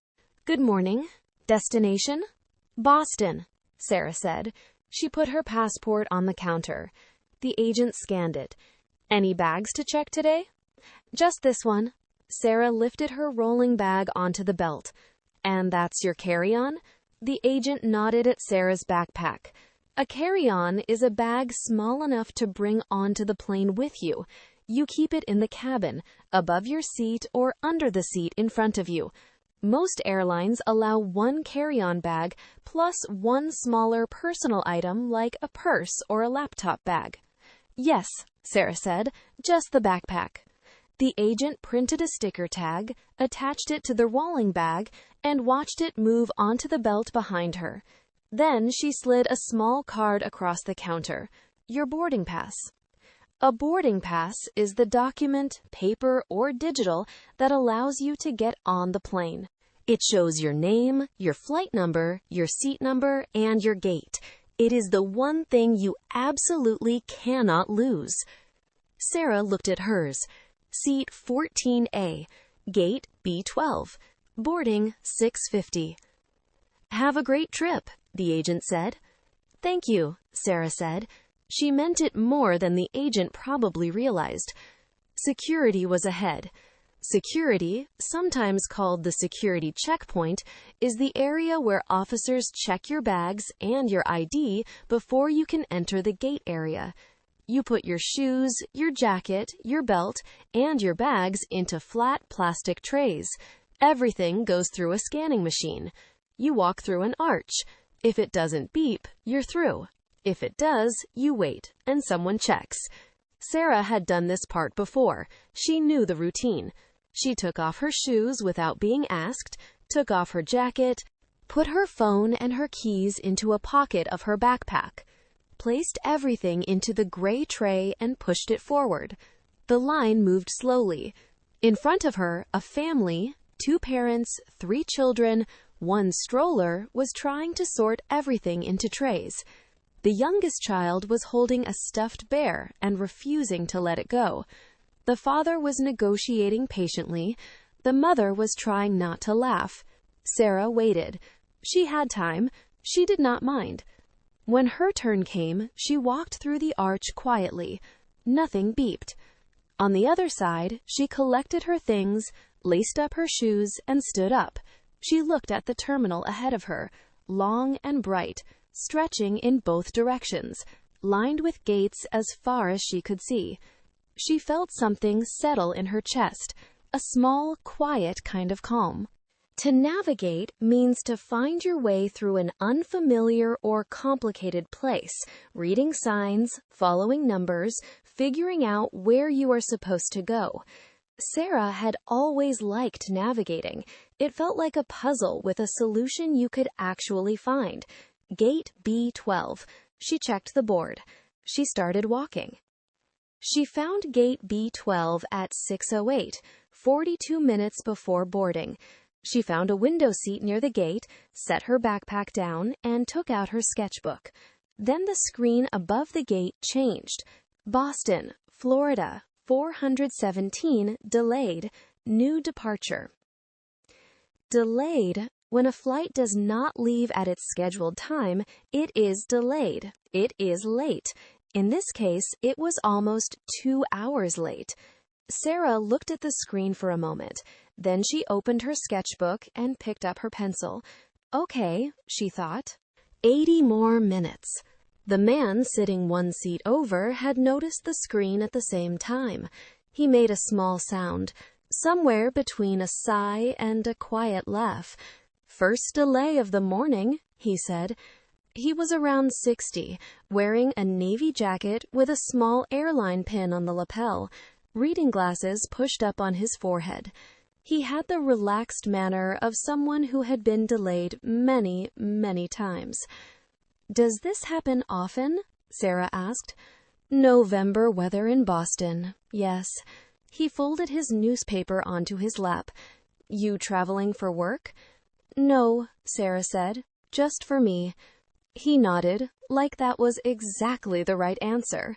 Good morning. Destination? Boston, Sarah said. She put her passport on the counter. The agent scanned it. Any bags to check today? Just this one. Sarah lifted her rolling bag onto the belt. And that's your carry-on? The agent nodded at Sarah's backpack. A carry-on is a bag small enough to bring onto the plane with you. You keep it in the cabin, above your seat or under the seat in front of you. Most airlines allow one carry-on bag plus one smaller personal item like a purse or a laptop bag. Yes, Sarah said, just the backpack. The agent printed a sticker tag, attached it to the rolling bag, and watched it move onto the belt behind her. Then she slid a small card across the counter. Your boarding pass. A boarding pass is the document, paper or digital, that allows you to get on the plane. It shows your name, your flight number, your seat number, and your gate. It is the one thing you absolutely cannot lose. Sarah looked at hers. Seat 14A, gate B12, boarding 6:50. Have a great trip, the agent said. Thank you, Sarah said. She meant it more than the agent probably realized. Security was ahead. Security, sometimes called the security checkpoint, is the area where officers check your bags and your ID before you can enter the gate area. You put your shoes, your jacket, your belt, and your bags into flat plastic trays. Everything goes through a scanning machine. You walk through an arch. If it doesn't beep, you're through. If it does, you wait, and someone checks. Sarah had done this part before. She knew the routine. She took off her shoes without being asked, took off her jacket, put her phone and her keys into a pocket of her backpack, placed everything into the gray tray and pushed it forward. The line moved slowly. In front of her, a family, 2 parents, 3 children, 1 stroller, was trying to sort everything into trays. The youngest child was holding a stuffed bear and refusing to let it go. The father was negotiating patiently. The mother was trying not to laugh. Sarah waited. She had time. She did not mind. When her turn came, she walked through the arch quietly. Nothing beeped. On the other side, she collected her things, laced up her shoes, and stood up. She looked at the terminal ahead of her, long and bright, stretching in both directions, lined with gates as far as she could see. She felt something settle in her chest, a small, quiet kind of calm. To navigate means to find your way through an unfamiliar or complicated place, reading signs, following numbers, figuring out where you are supposed to go. Sarah had always liked navigating. It felt like a puzzle with a solution you could actually find. Gate B12. She checked the board. She started walking. She found gate B12 at 6:08, 42 minutes before boarding. She found a window seat near the gate, set her backpack down, and took out her sketchbook. Then the screen above the gate changed. Boston, Florida, 417, delayed, new departure. Delayed. When a flight does not leave at its scheduled time, it is delayed. It is late. In this case, it was almost 2 hours late. Sarah looked at the screen for a moment. Then she opened her sketchbook and picked up her pencil. Okay, she thought. 80 more minutes. The man sitting one seat over had noticed the screen at the same time. He made a small sound, somewhere between a sigh and a quiet laugh. First delay of the morning, he said. He was around 60, wearing a navy jacket with a small airline pin on the lapel, reading glasses pushed up on his forehead. He had the relaxed manner of someone who had been delayed many, many times. Does this happen often? Sarah asked. November weather in Boston, yes. He folded his newspaper onto his lap. You traveling for work? No, Sarah said, just for me. He nodded, like that was exactly the right answer.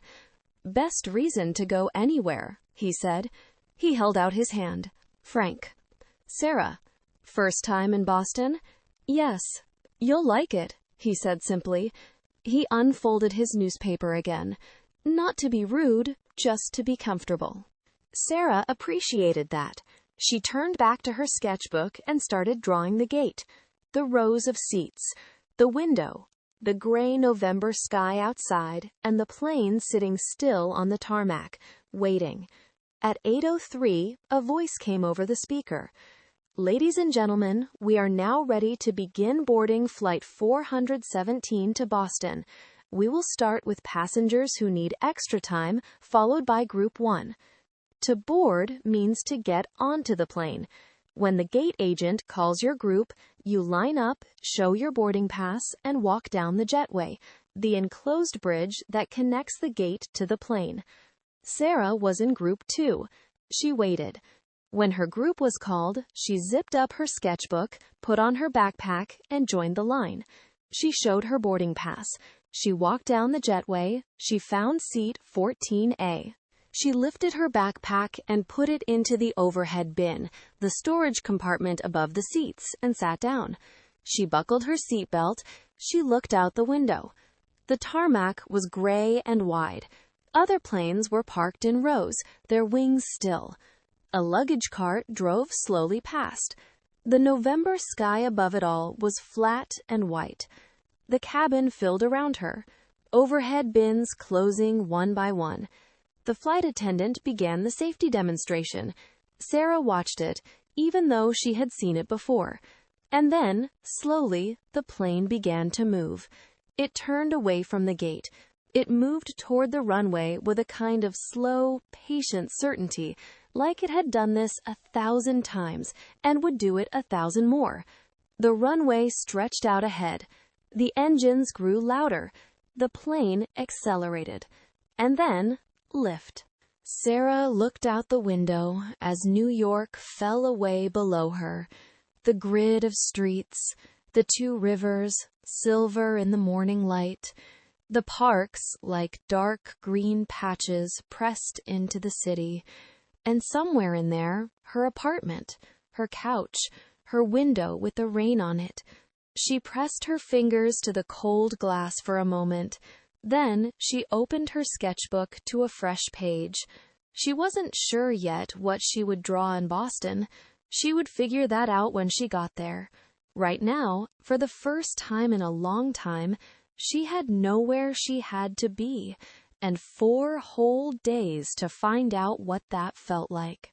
Best reason to go anywhere, he said. He held out his hand. Frank. Sarah. First time in Boston? Yes. You'll like it, he said simply. He unfolded his newspaper again. Not to be rude, just to be comfortable. Sarah appreciated that. She turned back to her sketchbook and started drawing the gate, the rows of seats, the window, the gray November sky outside, and the plane sitting still on the tarmac, waiting. At 8:03, a voice came over the speaker. Ladies and gentlemen, we are now ready to begin boarding Flight 417 to Boston. We will start with passengers who need extra time, followed by Group 1. To board means to get onto the plane. When the gate agent calls your group, you line up, show your boarding pass, and walk down the jetway, the enclosed bridge that connects the gate to the plane. Sarah was in Group 2. She waited. When her group was called, she zipped up her sketchbook, put on her backpack, and joined the line. She showed her boarding pass. She walked down the jetway. She found seat 14A. She lifted her backpack and put it into the overhead bin, the storage compartment above the seats, and sat down. She buckled her seatbelt. She looked out the window. The tarmac was gray and wide. Other planes were parked in rows, their wings still. A luggage cart drove slowly past. The November sky above it all was flat and white. The cabin filled around her, overhead bins closing one by one. The flight attendant began the safety demonstration. Sarah watched it, even though she had seen it before. And then, slowly, the plane began to move. It turned away from the gate. It moved toward the runway with a kind of slow, patient certainty, like it had done this 1,000 times and would do it 1,000 more. The runway stretched out ahead. The engines grew louder. The plane accelerated. And then, lift. Sarah looked out the window as New York fell away below her. The grid of streets, the two rivers, silver in the morning light. The parks, like dark green patches pressed into the city. And somewhere in there, her apartment, her couch, her window with the rain on it. She pressed her fingers to the cold glass for a moment. Then she opened her sketchbook to a fresh page. She wasn't sure yet what she would draw in Boston. She would figure that out when she got there. Right now, for the first time in a long time, she had nowhere she had to be, and 4 whole days to find out what that felt like.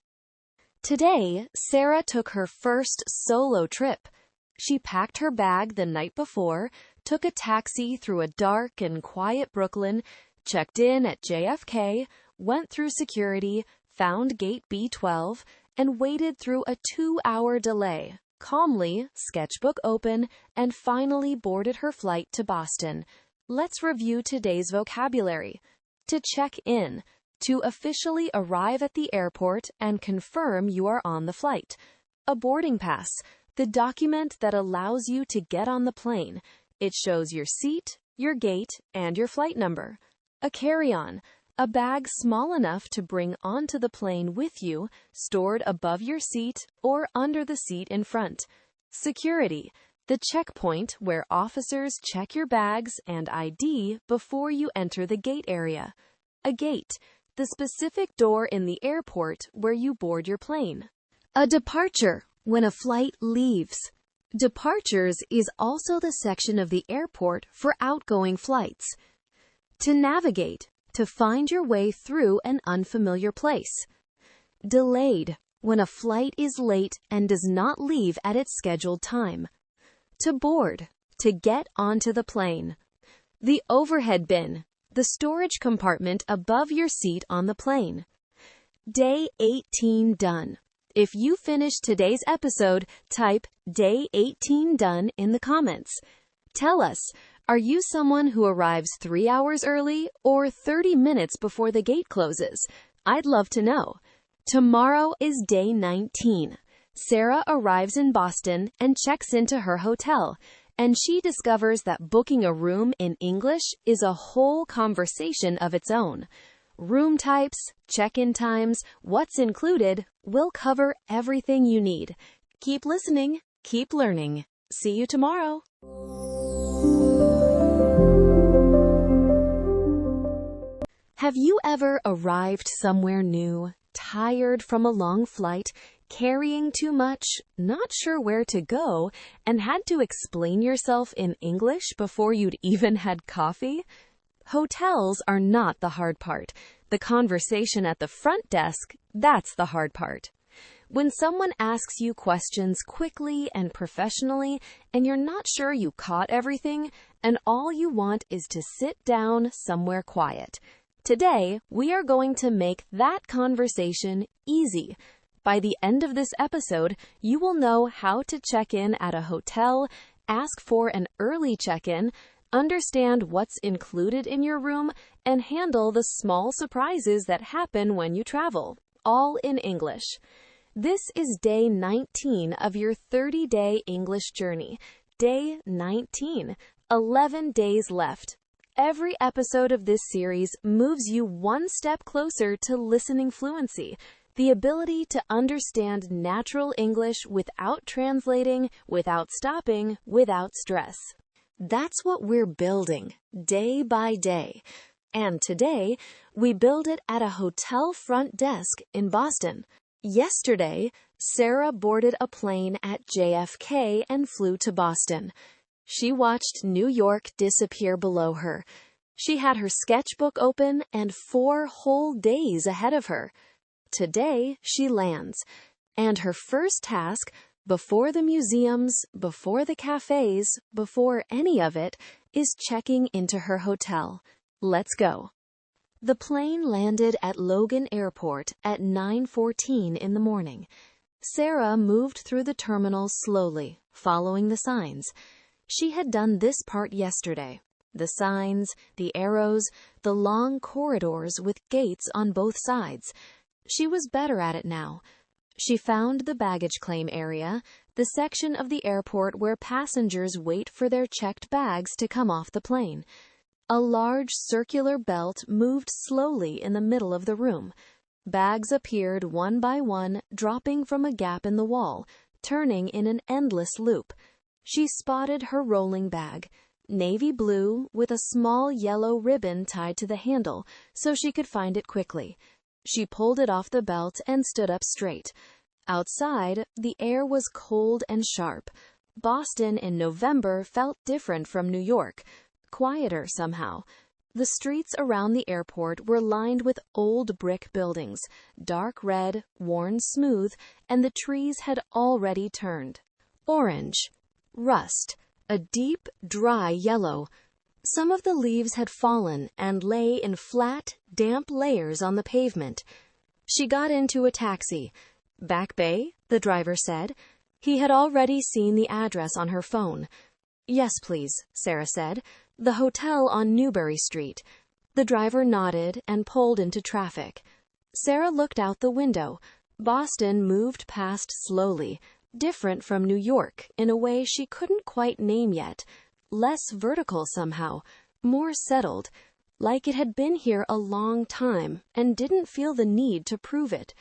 Today, Sarah took her first solo trip. She packed her bag the night before, took a taxi through a dark and quiet Brooklyn, checked in at JFK, went through security, found gate B12, and waited through a 2-hour delay, calmly, sketchbook open, and finally boarded her flight to Boston. Let's review today's vocabulary. To check in. To officially arrive at the airport and confirm you are on the flight. A boarding pass. The document that allows you to get on the plane. It shows your seat, your gate, and your flight number. A carry-on. A bag small enough to bring onto the plane with you, stored above your seat or under the seat in front. Security. The checkpoint where officers check your bags and ID before you enter the gate area. A gate. The specific door in the airport where you board your plane. A departure. When a flight leaves. Departures is also the section of the airport for outgoing flights. To navigate. To find your way through an unfamiliar place. Delayed. When a flight is late and does not leave at its scheduled time. To board. To get onto the plane. The overhead bin. The storage compartment above your seat on the plane. Day 18 done. If you finished today's episode, type Day 18 done in the comments. Tell us, are you someone who arrives 3 hours early or 30 minutes before the gate closes? I'd love to know. Tomorrow is day 19. Sarah arrives in Boston and checks into her hotel, and she discovers that booking a room in English is a whole conversation of its own. Room types, check-in times, what's included, we'll cover everything you need. Keep listening, keep learning. See you tomorrow. Have you ever arrived somewhere new, tired from a long flight, carrying too much, not sure where to go, and had to explain yourself in English before you'd even had coffee? Hotels are not the hard part. The conversation at the front desk, that's the hard part. When someone asks you questions quickly and professionally, and you're not sure you caught everything, and all you want is to sit down somewhere quiet. Today, we are going to make that conversation easy. By the end of this episode, you will know how to check in at a hotel, ask for an early check-in, understand what's included in your room, and handle the small surprises that happen when you travel, all in English. This is day 19 of your 30-day English journey. Day 19. 11 days left. Every episode of this series moves you one step closer to listening fluency, the ability to understand natural English without translating, without stopping, without stress. That's what we're building, day by day. And today, we build it at a hotel front desk in Boston. Yesterday, Sarah boarded a plane at JFK and flew to Boston. She watched New York disappear below her. She had her sketchbook open and 4 whole days ahead of her. Today, she lands. And her first task, before the museums, before the cafes, before any of it, is checking into her hotel. Let's go. The plane landed at Logan Airport at 9:14 in the morning. Sarah moved through the terminal slowly, following the signs. She had done this part yesterday. The signs, the arrows, the long corridors with gates on both sides. She was better at it now. She found the baggage claim area, the section of the airport where passengers wait for their checked bags to come off the plane. A large circular belt moved slowly in the middle of the room. Bags appeared one by one, dropping from a gap in the wall, turning in an endless loop. She spotted her rolling bag, navy blue with a small yellow ribbon tied to the handle so she could find it quickly. She pulled it off the belt and stood up straight. Outside, the air was cold and sharp. Boston in November felt different from New York, quieter somehow. The streets around the airport were lined with old brick buildings, dark red, worn smooth, and the trees had already turned orange, rust, a deep, dry yellow. Some of the leaves had fallen and lay in flat, damp layers on the pavement. She got into a taxi. Back Bay, the driver said. He had already seen the address on her phone. Yes, please, Sarah said. The hotel on Newbury Street. The driver nodded and pulled into traffic. Sarah looked out the window. Boston moved past slowly, different from New York in a way she couldn't quite name yet. Less vertical somehow, more settled, like it had been here a long time and didn't feel the need to prove it.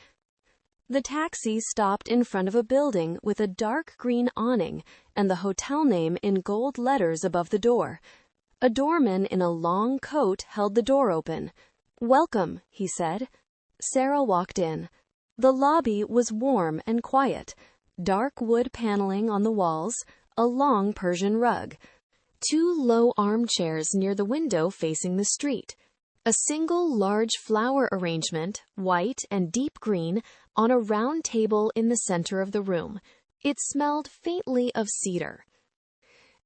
The taxi stopped in front of a building with a dark green awning and the hotel name in gold letters above the door. A doorman in a long coat held the door open. "Welcome," he said. Sarah walked in. The lobby was warm and quiet. Dark wood paneling on the walls, a long Persian rug. 2 low armchairs near the window facing the street. A single large flower arrangement, white and deep green, on a round table in the center of the room. It smelled faintly of cedar.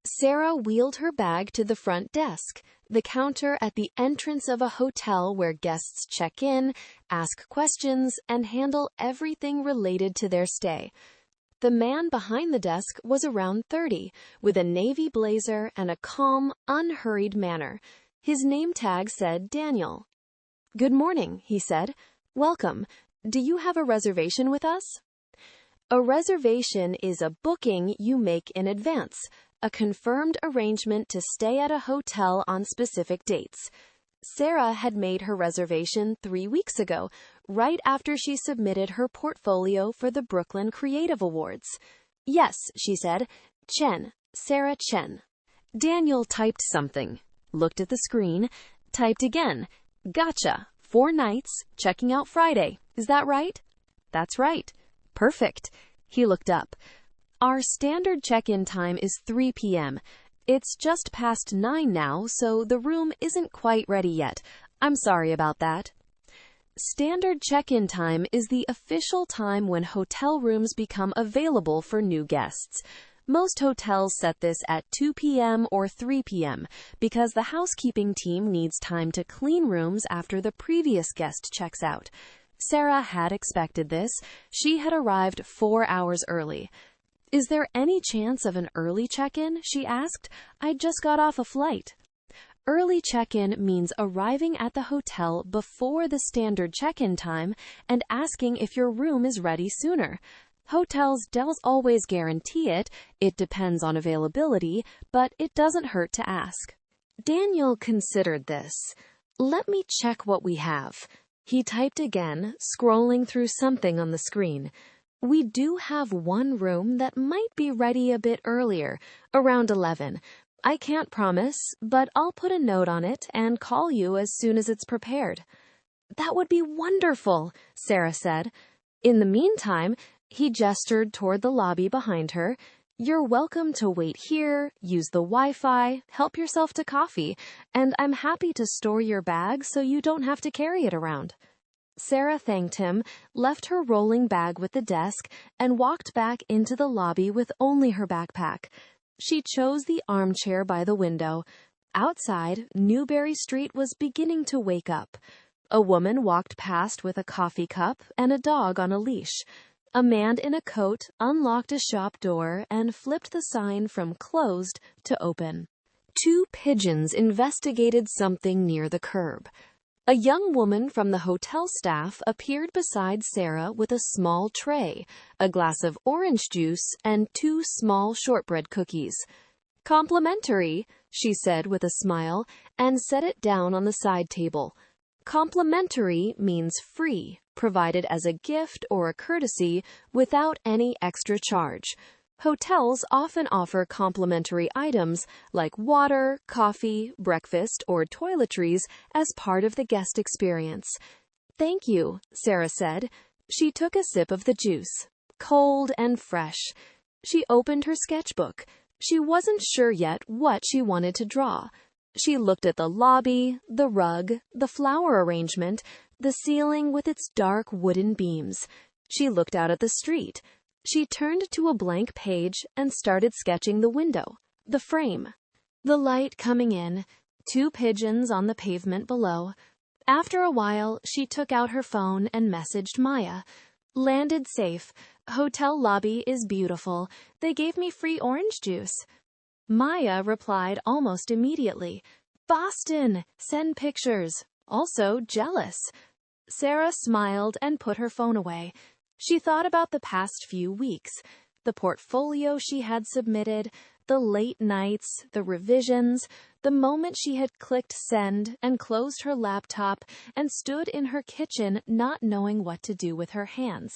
Sarah wheeled her bag to the front desk, the counter at the entrance of a hotel where guests check in, ask questions, and handle everything related to their stay. The man behind the desk was around 30, with a navy blazer and a calm, unhurried manner. His name tag said Daniel. "Good morning," he said. "Welcome. Do you have a reservation with us?" A reservation is a booking you make in advance, a confirmed arrangement to stay at a hotel on specific dates. Sarah had made her reservation 3 weeks ago, right after she submitted her portfolio for the Brooklyn Creative Awards. "Yes," she said. "Chen, Sarah Chen." Daniel typed something, looked at the screen, typed again. "Gotcha. 4 nights, checking out Friday. Is that right?" "That's right." "Perfect." He looked up. "Our standard check-in time is 3 p.m. It's just past 9 now, so the room isn't quite ready yet. I'm sorry about that." Standard check-in time is the official time when hotel rooms become available for new guests. Most hotels set this at 2 p.m. or 3 p.m. because the housekeeping team needs time to clean rooms after the previous guest checks out. Sarah had expected this. She had arrived 4 hours early. "Is there any chance of an early check-in?" she asked. "I just got off a flight." Early check-in means arriving at the hotel before the standard check-in time and asking if your room is ready sooner. Hotels don't always guarantee it. It depends on availability, but it doesn't hurt to ask. Daniel considered this. "Let me check what we have." He typed again, scrolling through something on the screen. "We do have one room that might be ready a bit earlier, around 11. I can't promise, but I'll put a note on it and call you as soon as it's prepared." "That would be wonderful," Sarah said. In the meantime, he gestured toward the lobby behind her. "You're welcome to wait here, use the Wi-Fi, help yourself to coffee, and I'm happy to store your bag so you don't have to carry it around." Sarah thanked him, left her rolling bag with the desk, and walked back into the lobby with only her backpack. She chose the armchair by the window. Outside, Newbury Street was beginning to wake up. A woman walked past with a coffee cup and a dog on a leash. A man in a coat unlocked a shop door and flipped the sign from closed to open. 2 pigeons investigated something near the curb. A young woman from the hotel staff appeared beside Sarah with a small tray, a glass of orange juice, and 2 small shortbread cookies. "Complimentary," she said with a smile, and set it down on the side table. Complimentary means free, provided as a gift or a courtesy without any extra charge. Hotels often offer complimentary items like water, coffee, breakfast, or toiletries as part of the guest experience. Thank you, Sarah said. She took a sip of the juice, cold and fresh. She opened her sketchbook. She wasn't sure yet what she wanted to draw. She looked at the lobby, the rug, the flower arrangement, the ceiling with its dark wooden beams. She looked out at the street. She turned to a blank page and started sketching the window, the frame, the light coming in, 2 pigeons on the pavement below. After a while, she took out her phone and messaged Maya. Landed safe. Hotel lobby is beautiful. They gave me free orange juice. Maya replied almost immediately. Boston! Send pictures. Also jealous. Sarah smiled and put her phone away. She thought about the past few weeks, the portfolio she had submitted, the late nights, the revisions, the moment she had clicked send and closed her laptop and stood in her kitchen not knowing what to do with her hands.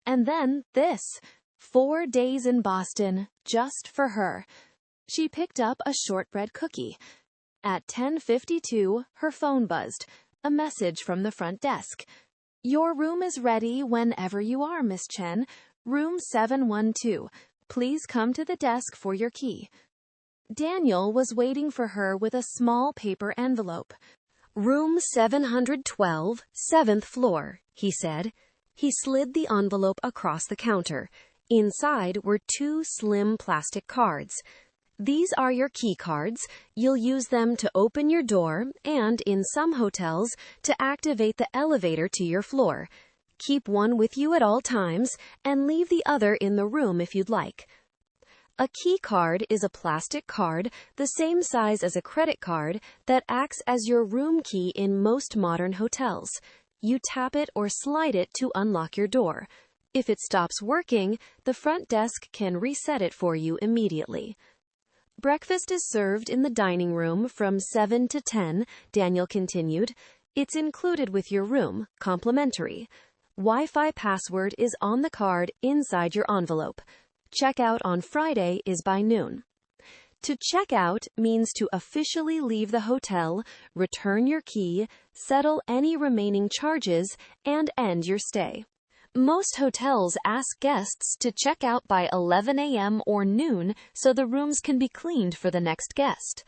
And then this, 4 days in Boston, just for her. She picked up a shortbread cookie. At 10:52, her phone buzzed. A message from the front desk. Your room is ready whenever you are, Miss Chen. Room 712. Please come to the desk for your key. Daniel was waiting for her with a small paper envelope. Room 712, 7th floor, he said. He slid the envelope across the counter. Inside were 2 slim plastic cards. These are your key cards. You'll use them to open your door and, in some hotels, to activate the elevator to your floor. Keep one with you at all times and leave the other in the room if you'd like. A key card is a plastic card the same size as a credit card that acts as your room key in most modern hotels. You tap it or slide it to unlock your door. If it stops working, the front desk can reset it for you immediately. Breakfast is served in the dining room from 7 to 10, Daniel continued. It's included with your room, complimentary. Wi-Fi password is on the card inside your envelope. Checkout on Friday is by noon. To check out means to officially leave the hotel, return your key, settle any remaining charges, and end your stay. Most hotels ask guests to check out by 11 a.m. or noon so the rooms can be cleaned for the next guest.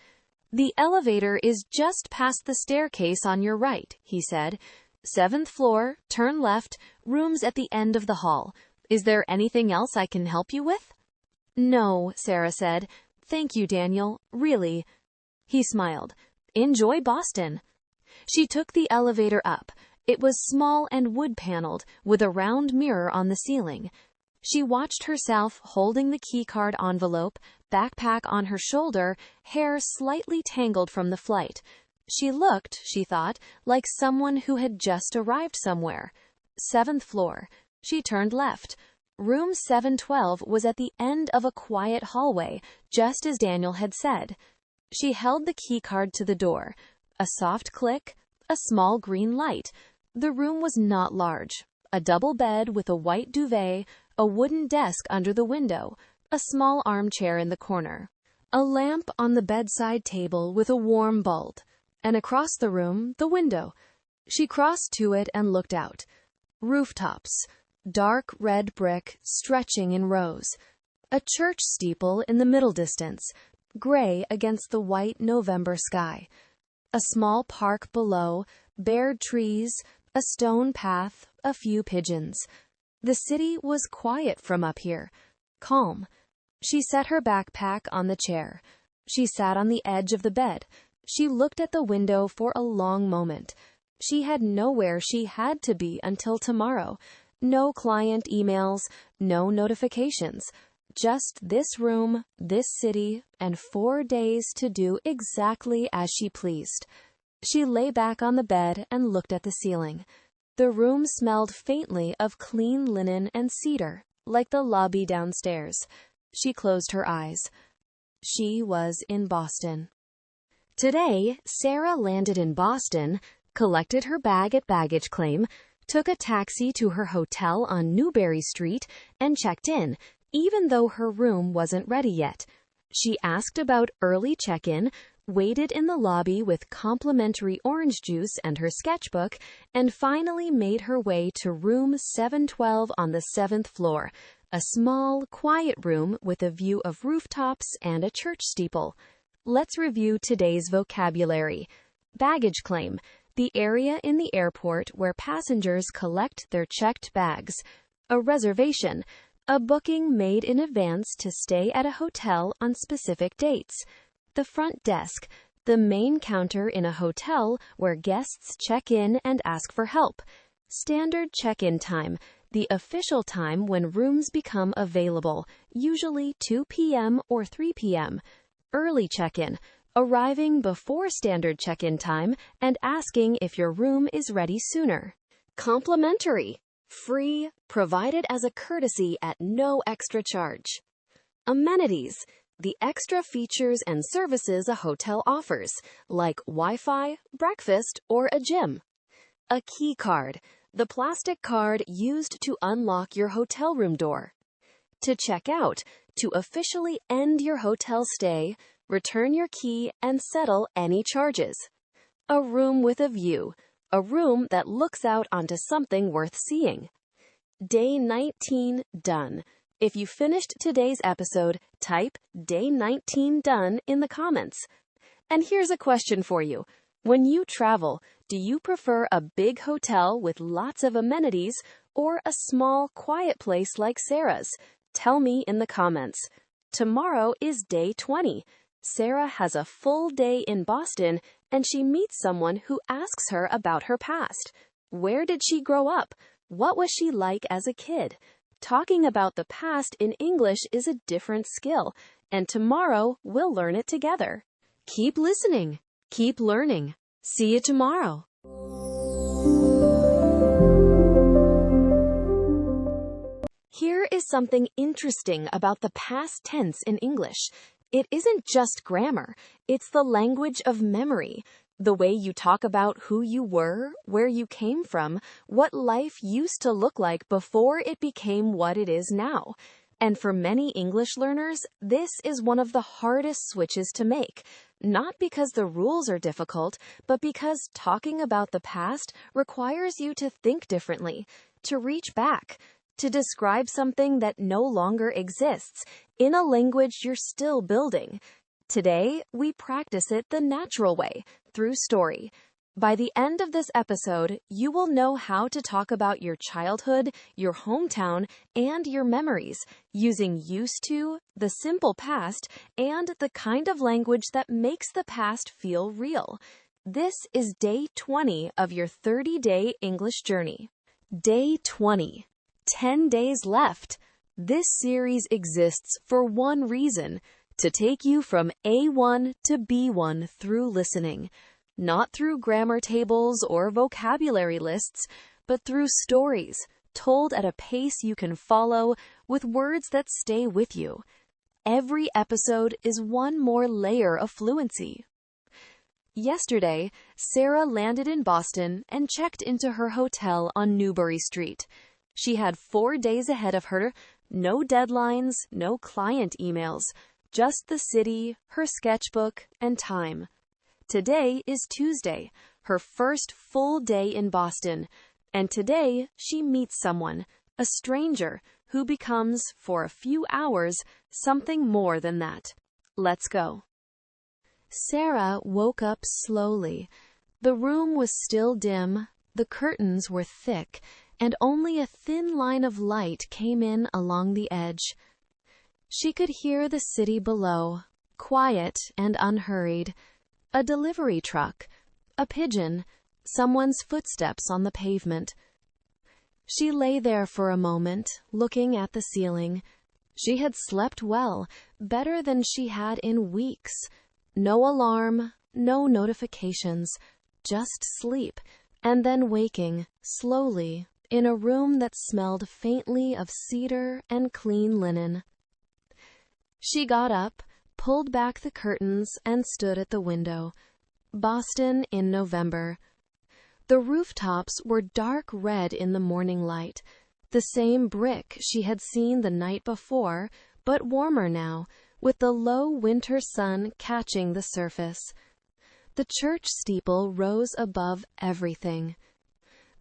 The elevator is just past the staircase on your right, he said. 7th floor, turn left, rooms at the end of the hall. Is there anything else I can help you with? No, Sarah said. Thank you, Daniel. Really. He smiled. Enjoy Boston. She took the elevator up. It was small and wood-paneled, with a round mirror on the ceiling. She watched herself holding the keycard envelope, backpack on her shoulder, hair slightly tangled from the flight. She looked, she thought, like someone who had just arrived somewhere. 7th floor. She turned left. Room 712 was at the end of a quiet hallway, just as Daniel had said. She held the keycard to the door. A soft click, a small green light. The room was not large. A double bed with a white duvet, a wooden desk under the window, a small armchair in the corner, a lamp on the bedside table with a warm bulb, and across the room, the window. She crossed to it and looked out. Rooftops, dark red brick stretching in rows. A church steeple in the middle distance, gray against the white November sky. A small park below, bare trees, a stone path, a few pigeons. The city was quiet from up here, calm. She set her backpack on the chair. She sat on the edge of the bed. She looked at the window for a long moment. She had nowhere she had to be until tomorrow. No client emails, no notifications. Just this room, this city, and 4 days to do exactly as she pleased. She lay back on the bed and looked at the ceiling. The room smelled faintly of clean linen and cedar, like the lobby downstairs. She closed her eyes. She was in Boston. Today, Sarah landed in Boston, collected her bag at baggage claim, took a taxi to her hotel on Newbury Street, and checked in, even though her room wasn't ready yet. She asked about early check-in, waited in the lobby with complimentary orange juice and her sketchbook, and finally made her way to room 712 on the 7th floor, a small, quiet room with a view of rooftops and a church steeple. Let's review today's vocabulary. Baggage claim, the area in the airport where passengers collect their checked bags. A reservation, a booking made in advance to stay at a hotel on specific dates. The front desk, the main counter in a hotel where guests check in and ask for help. Standard check-in time, the official time when rooms become available, usually 2 p.m. or 3 p.m. Early check-in, arriving before standard check-in time and asking if your room is ready sooner. Complimentary, free, provided as a courtesy at no extra charge. Amenities, the extra features and services a hotel offers, like Wi-Fi, breakfast, or a gym. A key card, the plastic card used to unlock your hotel room door. To check out, to officially end your hotel stay, return your key, and settle any charges. A room with a view, a room that looks out onto something worth seeing. Day 19 done. If you finished today's episode, type Day 19 done in the comments. And here's a question for you. When you travel, do you prefer a big hotel with lots of amenities or a small, quiet place like Sarah's? Tell me in the comments. Tomorrow is day 20. Sarah has a full day in Boston, and she meets someone who asks her about her past. Where did she grow up? What was she like as a kid? Talking about the past in English is a different skill, and tomorrow we'll learn it together. Keep listening. Keep learning. See you tomorrow. Here is something interesting about the past tense in English. It isn't just grammar, it's the language of memory. The way you talk about who you were, where you came from, what life used to look like before it became what it is now. And for many English learners, this is one of the hardest switches to make. Not because the rules are difficult, but because talking about the past requires you to think differently, to reach back, to describe something that no longer exists in a language you're still building. Today, we practice it the natural way, through story. By the end of this episode, you will know how to talk about your childhood, your hometown, and your memories, using used to, the simple past, and the kind of language that makes the past feel real. This is day 20 of your 30-day English journey. Day 20. 10 days left. This series exists for one reason: to take you from A1 to B1 through listening. Not through grammar tables or vocabulary lists, but through stories told at a pace you can follow with words that stay with you. Every episode is one more layer of fluency. Yesterday, Sarah landed in Boston and checked into her hotel on Newbury Street. She had 4 days ahead of her, no deadlines, no client emails, just the city, her sketchbook, and time. Today is Tuesday, her first full day in Boston, and today she meets someone, a stranger, who becomes, for a few hours, something more than that. Let's go. Sarah woke up slowly. The room was still dim, the curtains were thick, and only a thin line of light came in along the edge. She could hear the city below, quiet and unhurried. A delivery truck, a pigeon, someone's footsteps on the pavement. She lay there for a moment, looking at the ceiling. She had slept well, better than she had in weeks. No alarm, no notifications, just sleep, and then waking, slowly, in a room that smelled faintly of cedar and clean linen. She got up, pulled back the curtains, and stood at the window. Boston in November. The rooftops were dark red in the morning light, the same brick she had seen the night before, but warmer now, with the low winter sun catching the surface. The church steeple rose above everything.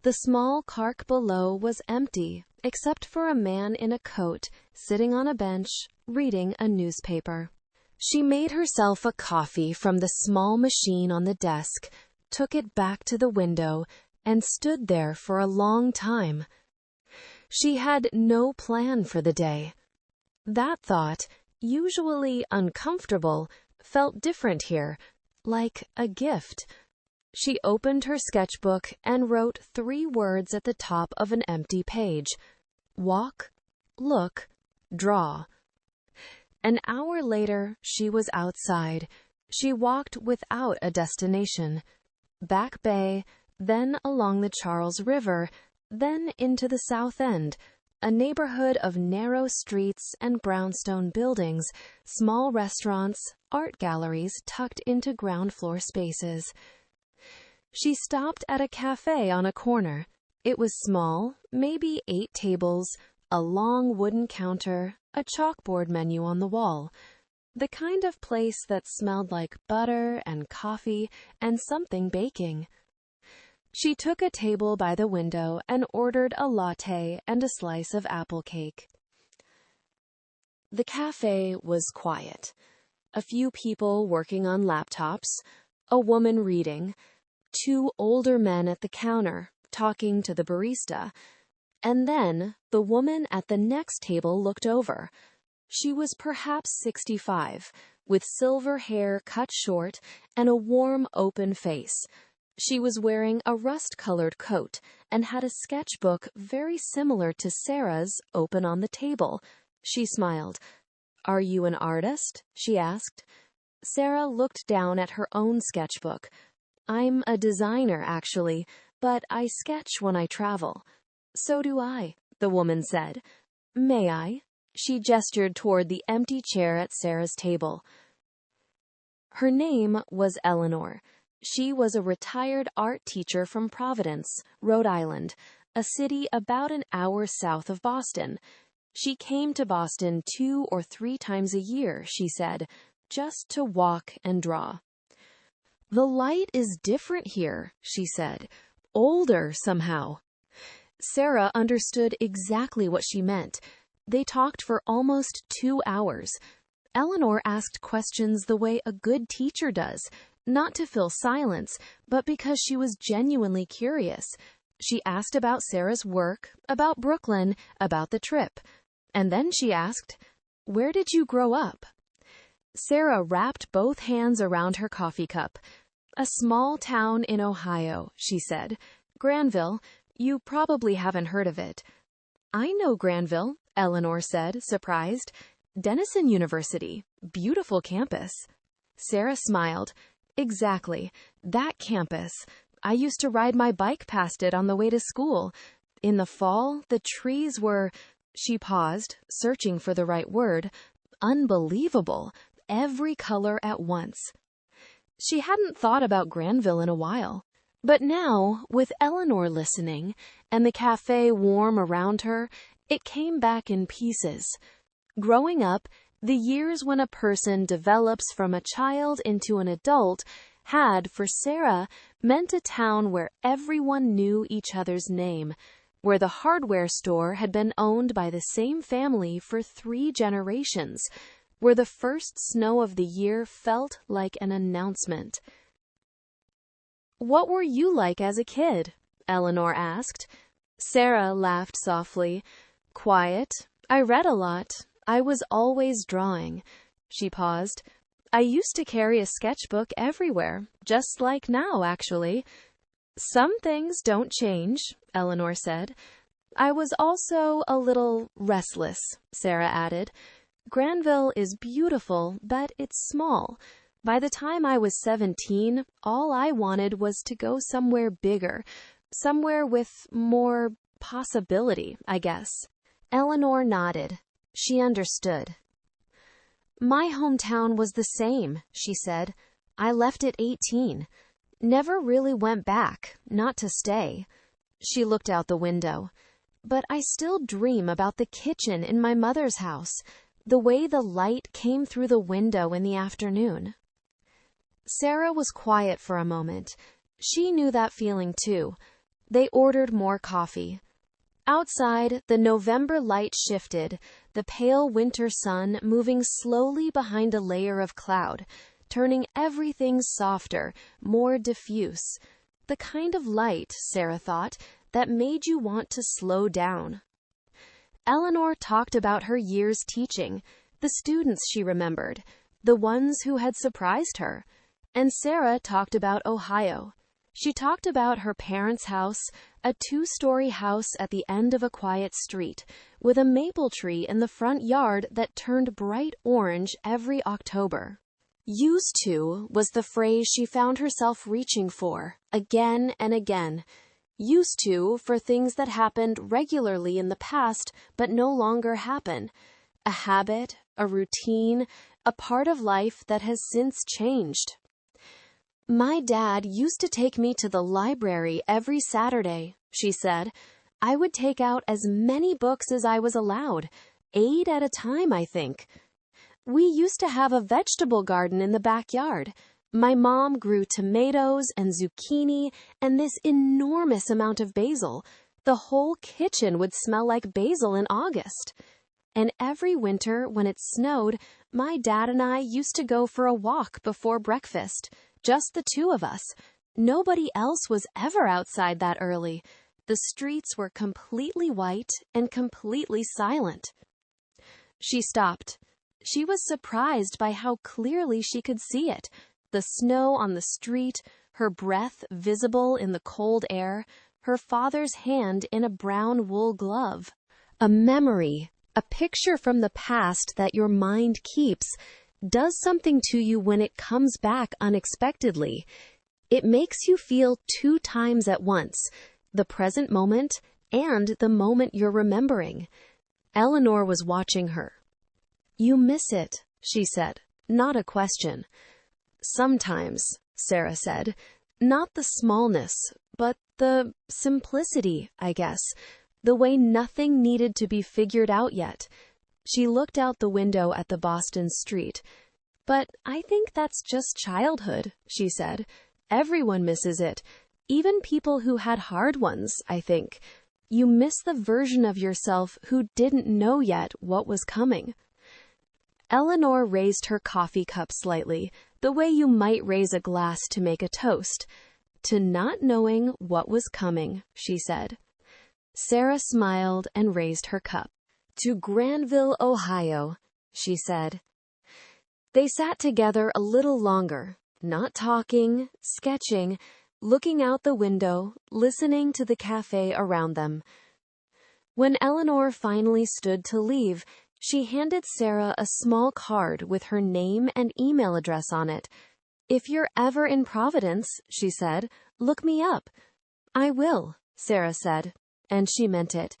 The small park below was empty, except for a man in a coat sitting on a bench, reading a newspaper. She made herself a coffee from the small machine on the desk, took it back to the window, and stood there for a long time. She had no plan for the day. That thought, usually uncomfortable, felt different here, like a gift. She opened her sketchbook and wrote 3 words at the top of an empty page: walk, look, draw. An hour later, she was outside. She walked without a destination. Back Bay, then along the Charles River, then into the South End, a neighborhood of narrow streets and brownstone buildings, small restaurants, art galleries tucked into ground floor spaces. She stopped at a cafe on a corner. It was small, maybe 8 tables, a long wooden counter, a chalkboard menu on the wall. The kind of place that smelled like butter and coffee and something baking. She took a table by the window and ordered a latte and a slice of apple cake. The cafe was quiet. A few people working on laptops, a woman reading, 2 older men at the counter talking to the barista. And then the woman at the next table looked over. She was perhaps 65, with silver hair cut short and a warm, open face. She was wearing a rust-colored coat and had a sketchbook very similar to Sarah's open on the table. She smiled. "Are you an artist?" she asked. Sarah looked down at her own sketchbook. "I'm a designer, actually, but I sketch when I travel." "So do I," the woman said. "May I?" She gestured toward the empty chair at Sarah's table. Her name was Eleanor. She was a retired art teacher from Providence, Rhode Island, a city about an hour south of Boston. She came to Boston 2 or 3 times a year, she said, just to walk and draw. "The light is different here," she said. "Older, somehow." Sarah understood exactly what she meant. They talked for almost 2 hours. Eleanor asked questions the way a good teacher does, not to fill silence, but because she was genuinely curious. She asked about Sarah's work, about Brooklyn, about the trip. And then she asked, "Where did you grow up?" Sarah wrapped both hands around her coffee cup. "A small town in Ohio," she said. "Granville. You probably haven't heard of it." "I know Granville," Eleanor said, surprised. "Denison University. Beautiful campus." Sarah smiled. "Exactly. That campus. I used to ride my bike past it on the way to school. In the fall, the trees were..." She paused, searching for the right word. "Unbelievable. Every color at once." She hadn't thought about Granville in a while. But now, with Eleanor listening, and the cafe warm around her, it came back in pieces. Growing up, the years when a person develops from a child into an adult had, for Sarah, meant a town where everyone knew each other's name, where the hardware store had been owned by the same family for 3 generations, where the first snow of the year felt like an announcement. "What were you like as a kid?" Eleanor asked. Sarah laughed softly. "Quiet. I read a lot. I was always drawing." She paused. "I used to carry a sketchbook everywhere, just like now, actually." "Some things don't change," Eleanor said. "I was also a little restless," Sarah added. "Granville is beautiful, but it's small. By the time I was 17, all I wanted was to go somewhere bigger, somewhere with more possibility, I guess." Eleanor nodded. She understood. "My hometown was the same," she said. "I left at 18. Never really went back, not to stay." She looked out the window. "But I still dream about the kitchen in my mother's house. the way the light came through the window in the afternoon. Sarah was quiet for a moment. She knew that feeling too. They ordered more coffee. Outside, the November light shifted, the pale winter sun moving slowly behind a layer of cloud, turning everything softer, more diffuse. The kind of light, Sarah thought, that made you want to slow down. Eleanor talked about her years teaching, the students she remembered, the ones who had surprised her. And Sarah talked about Ohio. She talked about her parents' house, a 2-story house at the end of a quiet street, with a maple tree in the front yard that turned bright orange every October. Used to was the phrase she found herself reaching for, again and again. Used to for things that happened regularly in the past but no longer happen. A habit, a routine, a part of life that has since changed. My dad used to take me to the library every Saturday, she said. I would take out as many books as I was allowed, 8 at a time, I think. We used to have a vegetable garden in the backyard. My mom grew tomatoes and zucchini and this enormous amount of basil. The whole kitchen would smell like basil in August. And every winter, when it snowed, my dad and I used to go for a walk before breakfast. Just the two of us. Nobody else was ever outside that early. The streets were completely white and completely silent. She stopped. She was surprised by how clearly she could see it. The snow on the street, her breath visible in the cold air, her father's hand in a brown wool glove. A memory, a picture from the past that your mind keeps, does something to you when it comes back unexpectedly. It makes you feel 2 times at once, the present moment and the moment you're remembering. Eleanor was watching her. You miss it, she said, not a question. Sometimes, Sarah said, not the smallness, but the simplicity, I guess, the way nothing needed to be figured out yet. She looked out the window at the Boston street. But I think that's just childhood, she said. Everyone misses it. Even people who had hard ones, I think. You miss the version of yourself who didn't know yet what was coming. Eleanor raised her coffee cup slightly, the way you might raise a glass to make a toast. To not knowing what was coming, she said. Sarah smiled and raised her cup. To Granville, Ohio, she said. They sat together a little longer, not talking, sketching, looking out the window, listening to the cafe around them. When Eleanor finally stood to leave, she handed Sarah a small card with her name and email address on it. If you're ever in Providence, she said, look me up. I will, Sarah said, and she meant it.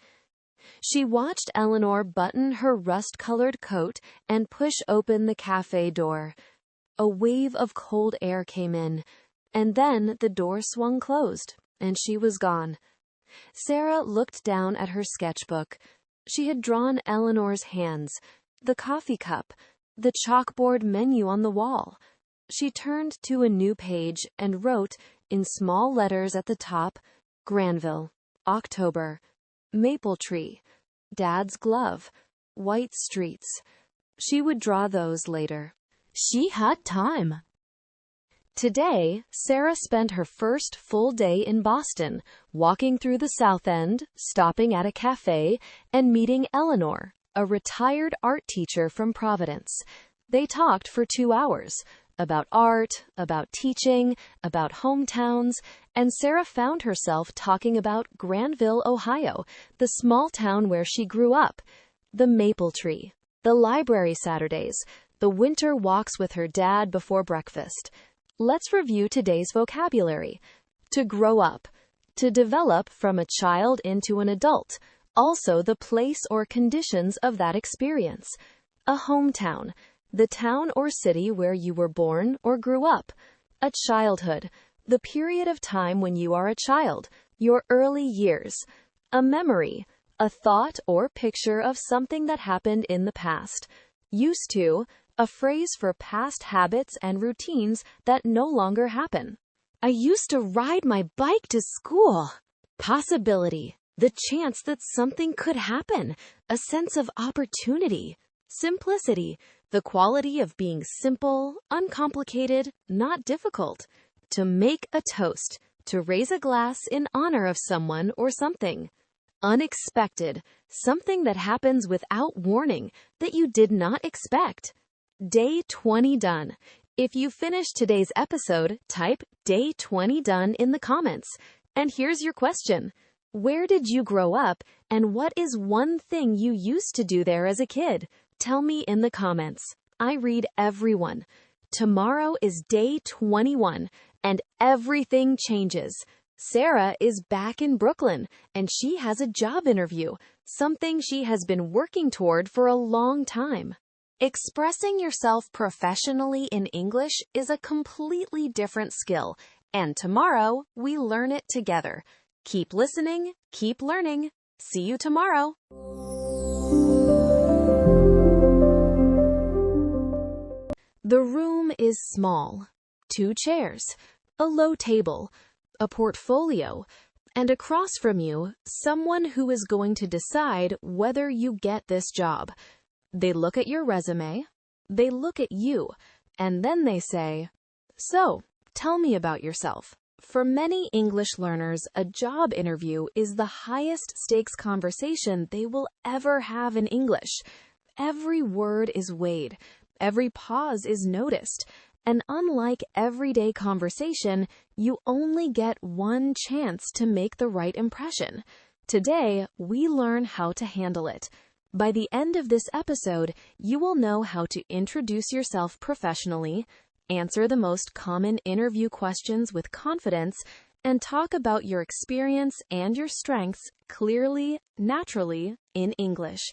She watched Eleanor button her rust-colored coat and push open the cafe door. A wave of cold air came in, and then the door swung closed, and she was gone. Sarah looked down at her sketchbook. She had drawn Eleanor's hands, the coffee cup, the chalkboard menu on the wall. She turned to a new page and wrote, in small letters at the top, Granville, October, maple tree, Dad's glove, white streets. She would draw those later. She had time. Today, Sarah spent her first full day in Boston, walking through the South End, stopping at a cafe, and meeting Eleanor, a retired art teacher from Providence. They talked for 2 hours, about art, about teaching, about hometowns, and Sarah found herself talking about Granville, Ohio, the small town where she grew up, the maple tree, the library Saturdays, the winter walks with her dad before breakfast. Let's review today's vocabulary. To grow up, to develop from a child into an adult, also the place or conditions of that experience. A hometown, the town or city where you were born or grew up. A childhood, the period of time when you are a child, your early years. A memory, a thought or picture of something that happened in the past. Used to, a phrase for past habits and routines that no longer happen. I used to ride my bike to school. Possibility, the chance that something could happen, a sense of opportunity. Simplicity, the quality of being simple, uncomplicated, not difficult. To make a toast, to raise a glass in honor of someone or something. Unexpected, something that happens without warning, that you did not expect. Day 20 done. If you finished today's episode, type Day 20 done in the comments. And here's your question. Where did you grow up, and what is one thing you used to do there as a kid? Tell me in the comments. I read everyone. Tomorrow is day 21, and everything changes. Sarah is back in Brooklyn, and she has a job interview, something she has been working toward for a long time. Expressing yourself professionally in English is a completely different skill, and tomorrow we learn it together. Keep listening, keep learning. See you tomorrow. The room is small. 2 chairs, a low table, a portfolio, and across from you, someone who is going to decide whether you get this job. They look at your resume, they look at you, and then they say, "So, tell me about yourself." For many English learners, a job interview is the highest stakes conversation they will ever have in English. Every word is weighed, every pause is noticed, and unlike everyday conversation, you only get one chance to make the right impression. Today, we learn how to handle it. By the end of this episode, you will know how to introduce yourself professionally, answer the most common interview questions with confidence, and talk about your experience and your strengths clearly, naturally, in English.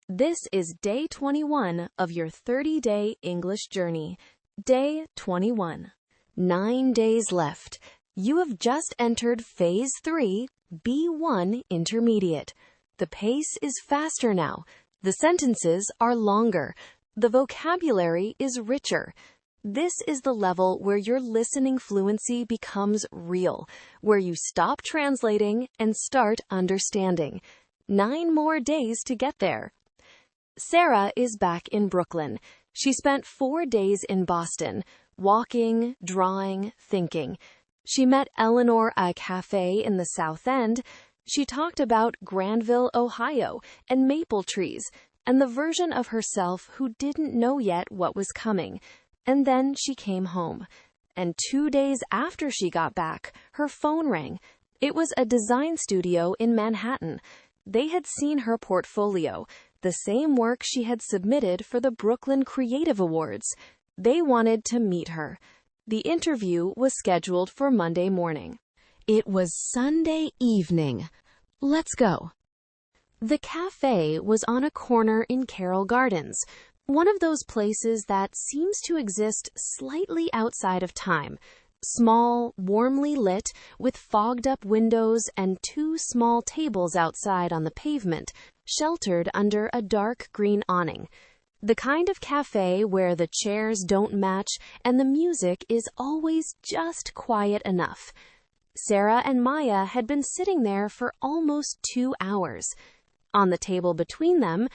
This is day 21 of your 30-day English journey. Day 21. 9 days left. You have just entered Phase 3, B1 Intermediate. The pace is faster now. The sentences are longer. The vocabulary is richer. This is the level where your listening fluency becomes real, where you stop translating and start understanding. 9 more days to get there. Sarah is back in Brooklyn. She spent 4 days in Boston, walking, drawing, thinking. She met Eleanor at Café in the South End. She talked about Granville, Ohio, and maple trees, and the version of herself who didn't know yet what was coming. And then she came home. And 2 days after she got back, her phone rang. It was a design studio in Manhattan. They had seen her portfolio, the same work she had submitted for the Brooklyn Creative Awards. They wanted to meet her. The interview was scheduled for Monday morning. It was Sunday evening. Let's go. The cafe was on a corner in Carroll Gardens, one of those places that seems to exist slightly outside of time. Small, warmly lit, with fogged-up windows and 2 small tables outside on the pavement, sheltered under a dark green awning. The kind of cafe where the chairs don't match and the music is always just quiet enough. Sarah and Maya had been sitting there for almost 2 hours. On the table between them,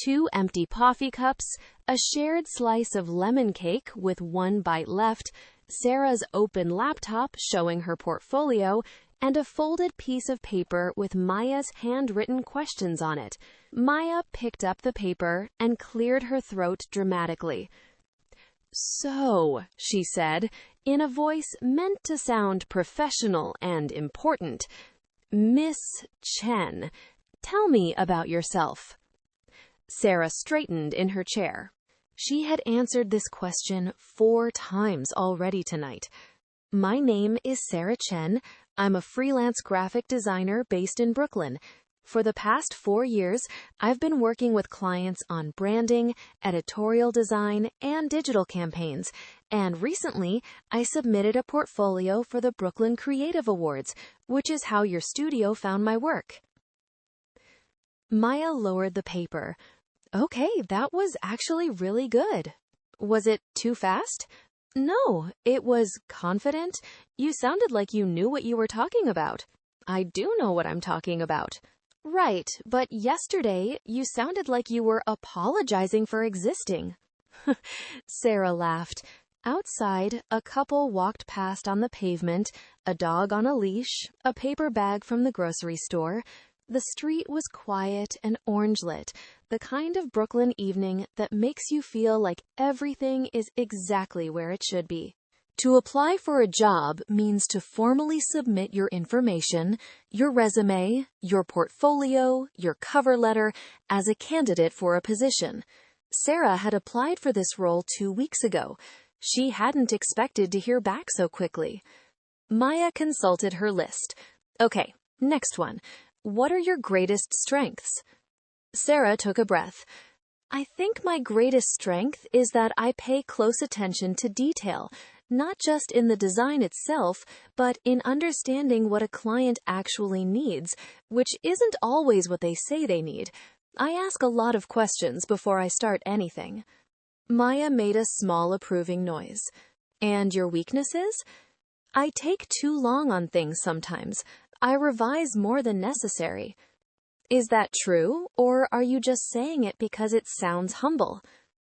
2 empty coffee cups, a shared slice of lemon cake with 1 bite left, Sarah's open laptop showing her portfolio, and a folded piece of paper with Maya's handwritten questions on it. Maya picked up the paper and cleared her throat dramatically. "So," she said, in a voice meant to sound professional and important, "Miss Chen, tell me about yourself." Sarah straightened in her chair. She had answered this question 4 times already tonight. "My name is Sarah Chen. I'm a freelance graphic designer based in Brooklyn. For the past 4 years, I've been working with clients on branding, editorial design, and digital campaigns. And recently, I submitted a portfolio for the Brooklyn Creative Awards, which is how your studio found my work." Maya lowered the paper. Okay, that was actually really good. Was it too fast? No, it was confident. You sounded like you knew what you were talking about. I do know what I'm talking about. Right, but yesterday you sounded like you were apologizing for existing. Sarah laughed. Outside, a couple walked past on the pavement, a dog on a leash, a paper bag from the grocery store. The street was quiet and orange-lit, the kind of Brooklyn evening that makes you feel like everything is exactly where it should be. To apply for a job means to formally submit your information, your resume, your portfolio, your cover letter, as a candidate for a position. Sarah had applied for this role 2 weeks ago. She hadn't expected to hear back so quickly. Maya consulted her list. Okay, next one. What are your greatest strengths? Sarah took a breath. I think my greatest strength is that I pay close attention to detail, not just in the design itself, but in understanding what a client actually needs, which isn't always what they say they need. I ask a lot of questions before I start anything. Maya made a small approving noise. And your weaknesses? I take too long on things sometimes. I revise more than necessary. Is that true, or are you just saying it because it sounds humble?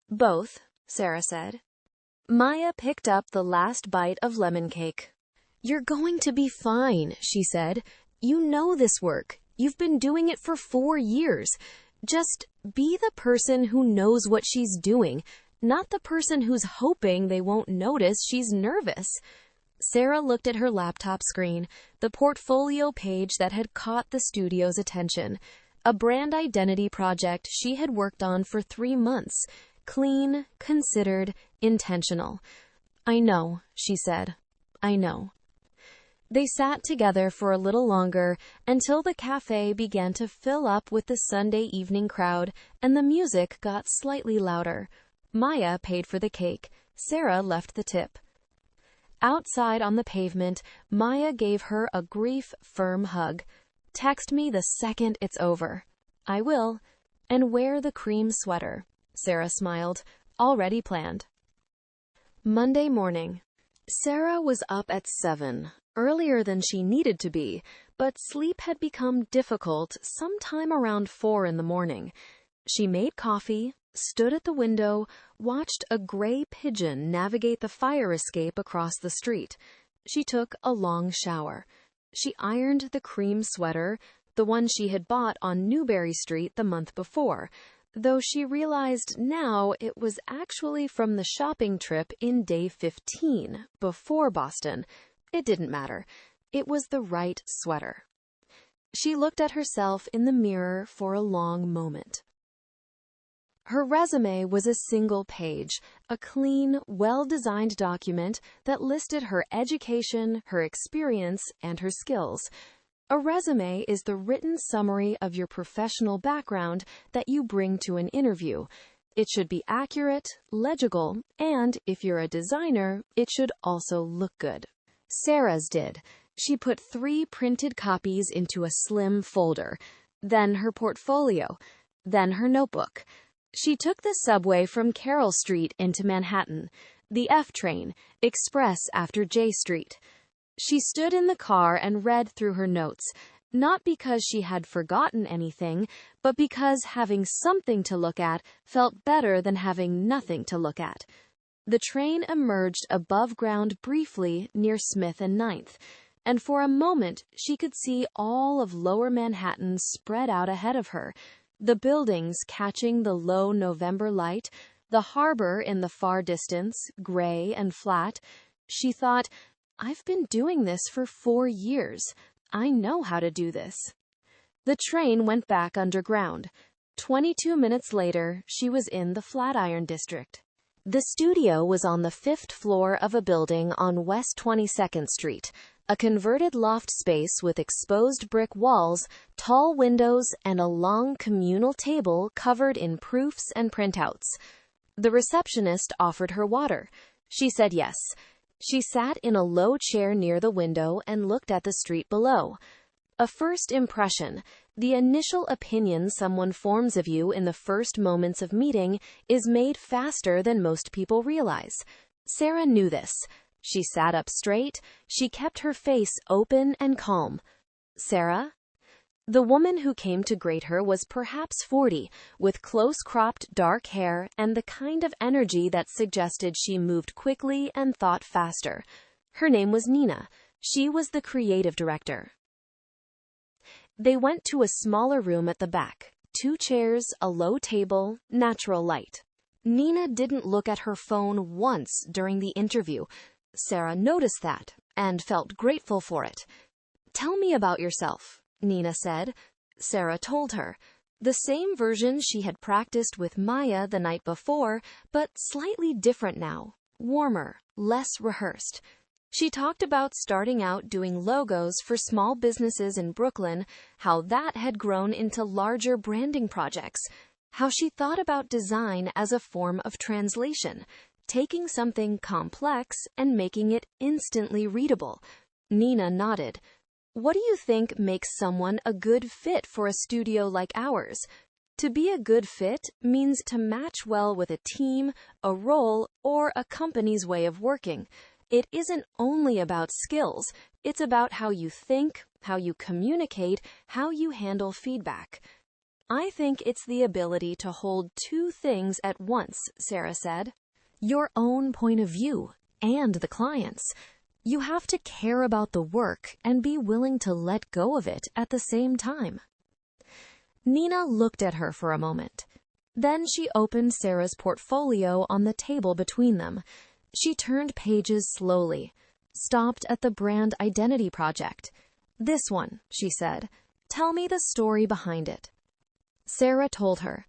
Both, Sarah said. Maya picked up the last bite of lemon cake. You're going to be fine, she said. You know this work. You've been doing it for 4 years. Just be the person who knows what she's doing, not the person who's hoping they won't notice she's nervous. Sarah looked at her laptop screen, the portfolio page that had caught the studio's attention. A brand identity project she had worked on for 3 months. Clean, considered, intentional. I know, she said. I know. They sat together for a little longer until the cafe began to fill up with the Sunday evening crowd and the music got slightly louder. Maya paid for the cake. Sarah left the tip. Outside on the pavement, Maya gave her a brief, firm hug. Text me the second it's over. I will. And wear the cream sweater. Sarah smiled. Already planned. Monday morning. Sarah was up at 7, earlier than she needed to be, but sleep had become difficult sometime around 4 in the morning. She made coffee, stood at the window, watched a gray pigeon navigate the fire escape across the street. She took a long shower. She ironed the cream sweater, the one she had bought on Newberry Street the month before, though she realized now it was actually from the shopping trip in day 15, before Boston. It didn't matter. It was the right sweater. She looked at herself in the mirror for a long moment. Her resume was a single page, a clean, well-designed document that listed her education, her experience, and her skills. A resume is the written summary of your professional background that you bring to an interview. It should be accurate, legible, and, if you're a designer, it should also look good. Sarah's did. She put 3 printed copies into a slim folder, then her portfolio, then her notebook. She took the subway from Carroll Street into Manhattan, the F train, express after J Street. She stood in the car and read through her notes, not because she had forgotten anything, but because having something to look at felt better than having nothing to look at. The train emerged above ground briefly near Smith and Ninth, and for a moment she could see all of Lower Manhattan spread out ahead of her, the buildings catching the low November light, the harbor in the far distance, gray and flat. She thought, I've been doing this for 4 years. I know how to do this. The train went back underground. 22 minutes later, she was in the Flatiron District. The studio was on the 5th floor of a building on West 22nd Street, a converted loft space with exposed brick walls, tall windows, and a long communal table covered in proofs and printouts. The receptionist offered her water. She said yes. She sat in a low chair near the window and looked at the street below. A first impression, The initial opinion someone forms of you in the first moments of meeting is made faster than most people realize. Sarah knew this. She sat up straight. She kept her face open and calm. Sarah? The woman who came to greet her was perhaps 40, with close-cropped dark hair and the kind of energy that suggested she moved quickly and thought faster. Her name was Nina. She was the creative director. They went to a smaller room at the back. 2 chairs, a low table, natural light. Nina didn't look at her phone once during the interview. Sarah noticed that and felt grateful for it. "Tell me about yourself," Nina said. Sarah told her. The same version she had practiced with Maya the night before, but slightly different now. Warmer, less rehearsed. She talked about starting out doing logos for small businesses in Brooklyn, how that had grown into larger branding projects, how she thought about design as a form of translation, taking something complex and making it instantly readable. Nina nodded. "What do you think makes someone a good fit for a studio like ours?" To be a good fit means to match well with a team, a role, or a company's way of working. It isn't only about skills, it's about how you think, how you communicate, how you handle feedback. "I think it's the ability to hold 2 things at once," Sarah said. Your own point of view and the client's. You have to care about the work and be willing to let go of it at the same time. Nina looked at her for a moment. Then she opened Sarah's portfolio on the table between them. She turned pages slowly, stopped at the brand identity project. "This one," she said. "Tell me the story behind it." Sarah told her.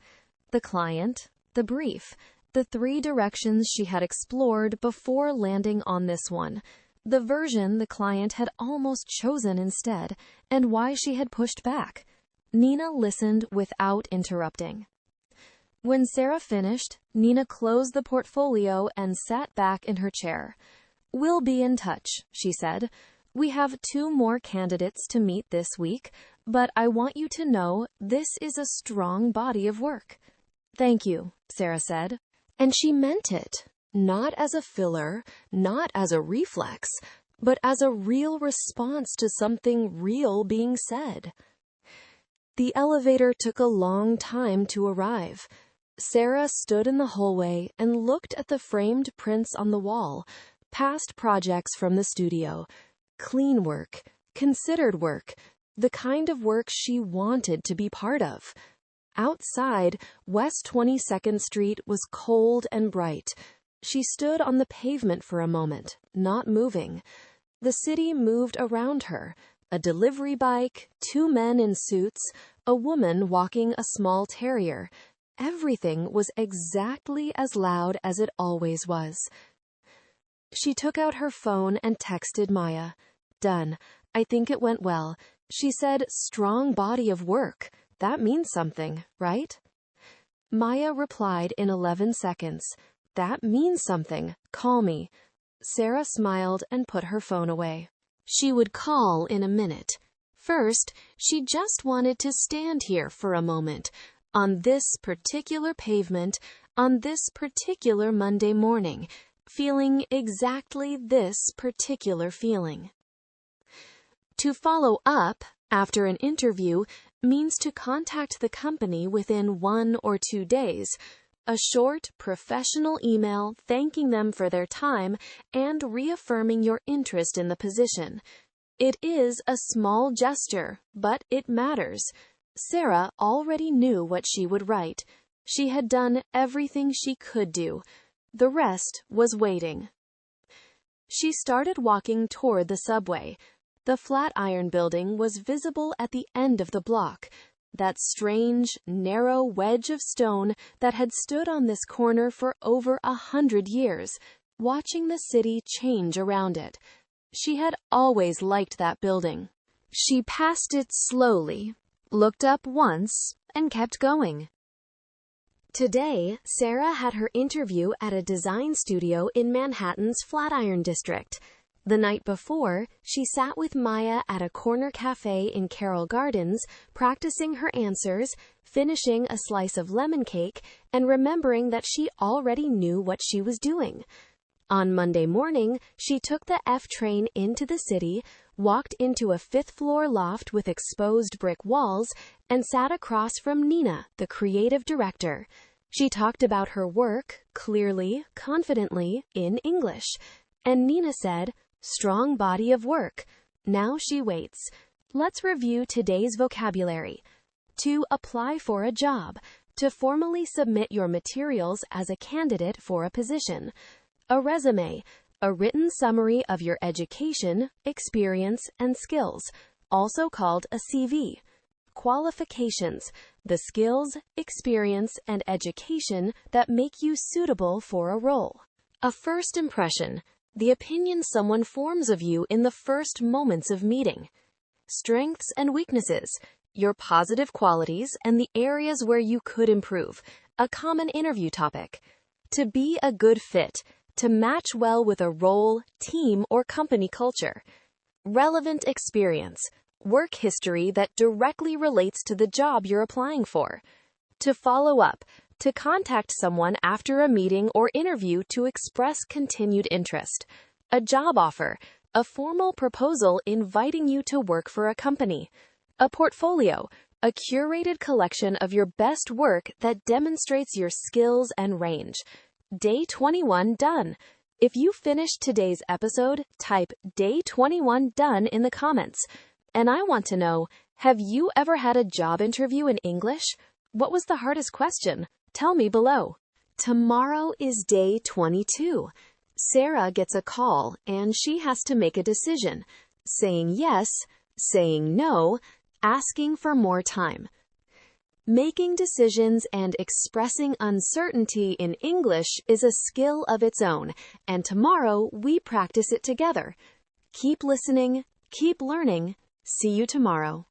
The client, the brief, the 3 directions she had explored before landing on this one, the version the client had almost chosen instead, and why she had pushed back. Nina listened without interrupting. When Sarah finished, Nina closed the portfolio and sat back in her chair. "We'll be in touch," she said. "We have 2 more candidates to meet this week, but I want you to know this is a strong body of work." "Thank you," Sarah said. And she meant it, not as a filler, not as a reflex, but as a real response to something real being said. The elevator took a long time to arrive. Sarah stood in the hallway and looked at the framed prints on the wall, past projects from the studio. Clean work, considered work, the kind of work she wanted to be part of. Outside, West 22nd Street was cold and bright. She stood on the pavement for a moment, not moving. The city moved around her. A delivery bike, 2 men in suits, a woman walking a small terrier. Everything was exactly as loud as it always was. She took out her phone and texted Maya. "Done. I think it went well." She said, "Strong body of work. That means something, right?" Maya replied in 11 seconds. "That means something. Call me." Sarah smiled and put her phone away. She would call in a minute. First, she just wanted to stand here for a moment, on this particular pavement, on this particular Monday morning, feeling exactly this particular feeling. To follow up after an interview means to contact the company within 1 or 2 days. A short, professional email thanking them for their time and reaffirming your interest in the position. It is a small gesture, but it matters. Sarah already knew what she would write. She had done everything she could do. The rest was waiting. She started walking toward the subway. The Flatiron Building was visible at the end of the block. That strange, narrow wedge of stone that had stood on this corner for over 100 years, watching the city change around it. She had always liked that building. She passed it slowly, looked up once, and kept going. Today, Sarah had her interview at a design studio in Manhattan's Flatiron District. The night before, she sat with Maya at a corner cafe in Carroll Gardens, practicing her answers, finishing a slice of lemon cake, and remembering that she already knew what she was doing. On Monday morning, she took the F train into the city, walked into a fifth-floor loft with exposed brick walls, and sat across from Nina, the creative director. She talked about her work, clearly, confidently, in English. And Nina said, "Strong body of work." Now she waits. Let's review today's vocabulary. To apply for a job. To formally submit your materials as a candidate for a position. A resume. A written summary of your education, experience, and skills, also called a CV. Qualifications. The skills, experience, and education that make you suitable for a role. A first impression. The opinion someone forms of you in the first moments of meeting. Strengths and weaknesses. Your positive qualities and the areas where you could improve. A common interview topic. To be a good fit. To match well with a role, team, or company culture. Relevant experience. Work history that directly relates to the job you're applying for. To follow up. To contact someone after a meeting or interview to express continued interest. A job offer. A formal proposal inviting you to work for a company. A portfolio. A curated collection of your best work that demonstrates your skills and range. Day 21 done. If you finished today's episode, type Day 21 done in the comments. And I want to know, have you ever had a job interview in English? What was the hardest question? Tell me below. Tomorrow is day 22. Sarah gets a call and she has to make a decision. Saying yes, saying no, asking for more time. Making decisions and expressing uncertainty in English is a skill of its own, and tomorrow we practice it together. Keep listening, keep learning. See you tomorrow.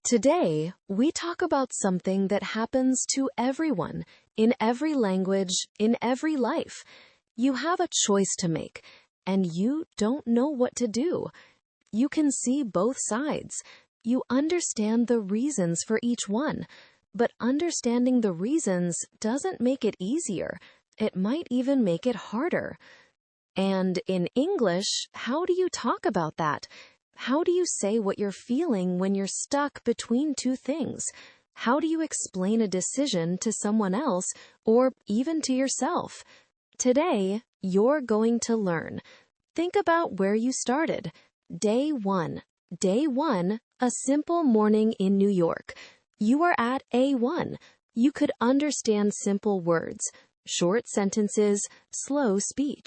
Today, we talk about something that happens to everyone, in every language, in every life. You have a choice to make, and you don't know what to do. You can see both sides. You understand the reasons for each one, but understanding the reasons doesn't make it easier. It might even make it harder. And in English, how do you talk about that? How do you say what you're feeling when you're stuck between two things? How do you explain a decision to someone else or even to yourself? Today, you're going to learn. Think about where you started. Day 1. Day 1, a simple morning in New York. You are at A1. You could understand simple words, short sentences, slow speech.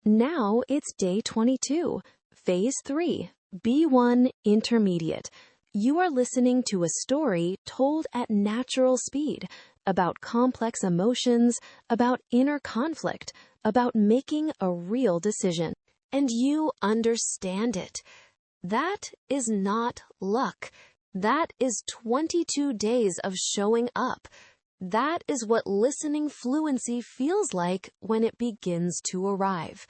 Now it's day 22, phase 3, B1 intermediate. You are listening to a story told at natural speed about complex emotions, about inner conflict, about making a real decision. And you understand it. That is not luck. That is 22 days of showing up. That is what listening fluency feels like when it begins to arrive.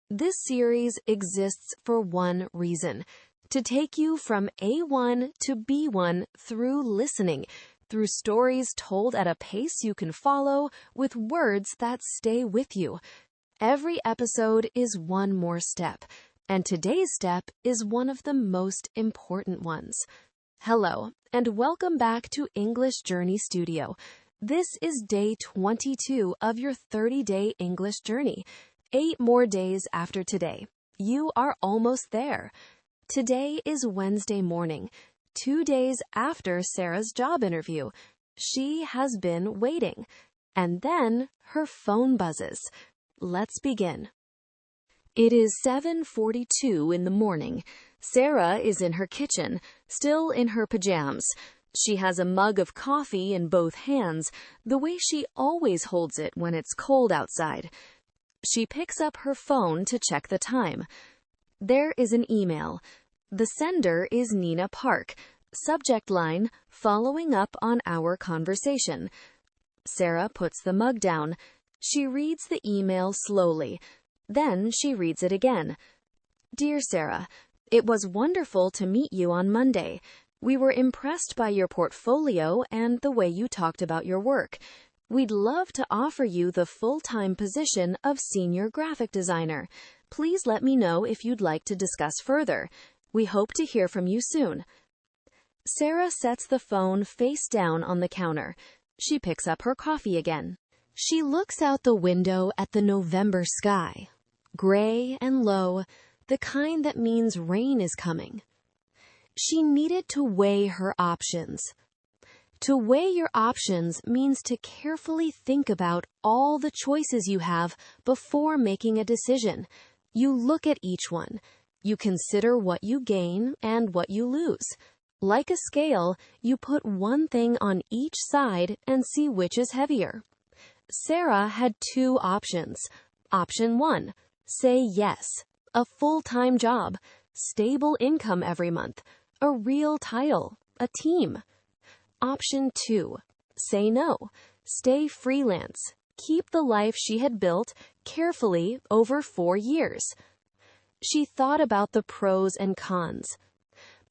This series exists for one reason: to take you from A1 to B1 through listening, through stories told at a pace you can follow, with words that stay with you. Every episode is one more step, and today's step is one of the most important ones. Hello, and welcome back to English Journey Studio. This is day 22 of your 30-day English journey. 8 more days after today. You are almost there. Today is Wednesday morning, 2 days after Sarah's job interview. She has been waiting. And then her phone buzzes. Let's begin. It is 7:42 in the morning. Sarah is in her kitchen, still in her pajamas. She has a mug of coffee in both hands, the way she always holds it when it's cold outside. She picks up her phone to check the time. There is an email. The sender is Nina Park. Subject line, following up on our conversation. Sarah puts the mug down. She reads the email slowly. Then she reads it again. Dear Sarah, it was wonderful to meet you on Monday. We were impressed by your portfolio and the way you talked about your work. We'd love to offer you the full-time position of senior graphic designer. Please let me know if you'd like to discuss further. We hope to hear from you soon. Sarah sets the phone face down on the counter. She picks up her coffee again. She looks out the window at the November sky. Gray and low, the kind that means rain is coming. She needed to weigh her options. To weigh your options means to carefully think about all the choices you have before making a decision. You look at each one. You consider what you gain and what you lose. Like a scale, you put one thing on each side and see which is heavier. Sarah had two options. Option 1, say yes. A full-time job, stable income every month, a real title, a team. Option 2, say no. Stay freelance. Keep the life she had built carefully over 4 years. She thought about the pros and cons.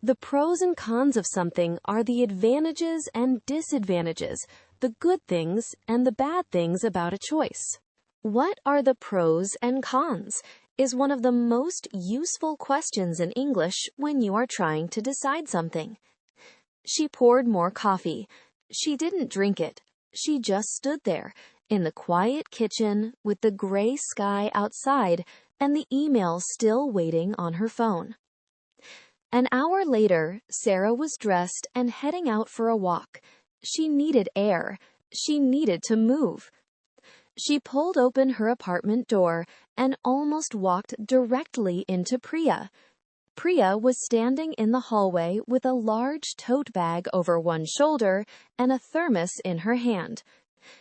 The pros and cons of something are the advantages and disadvantages, the good things and the bad things about a choice. What are the pros and cons is one of the most useful questions in English when you are trying to decide something. She poured more coffee. She didn't drink it. She just stood there, in the quiet kitchen, with the gray sky outside and the email still waiting on her phone. An hour later, Sarah was dressed and heading out for a walk. She needed air. She needed to move. She pulled open her apartment door and almost walked directly into Priya. Priya was standing in the hallway with a large tote bag over one shoulder and a thermos in her hand.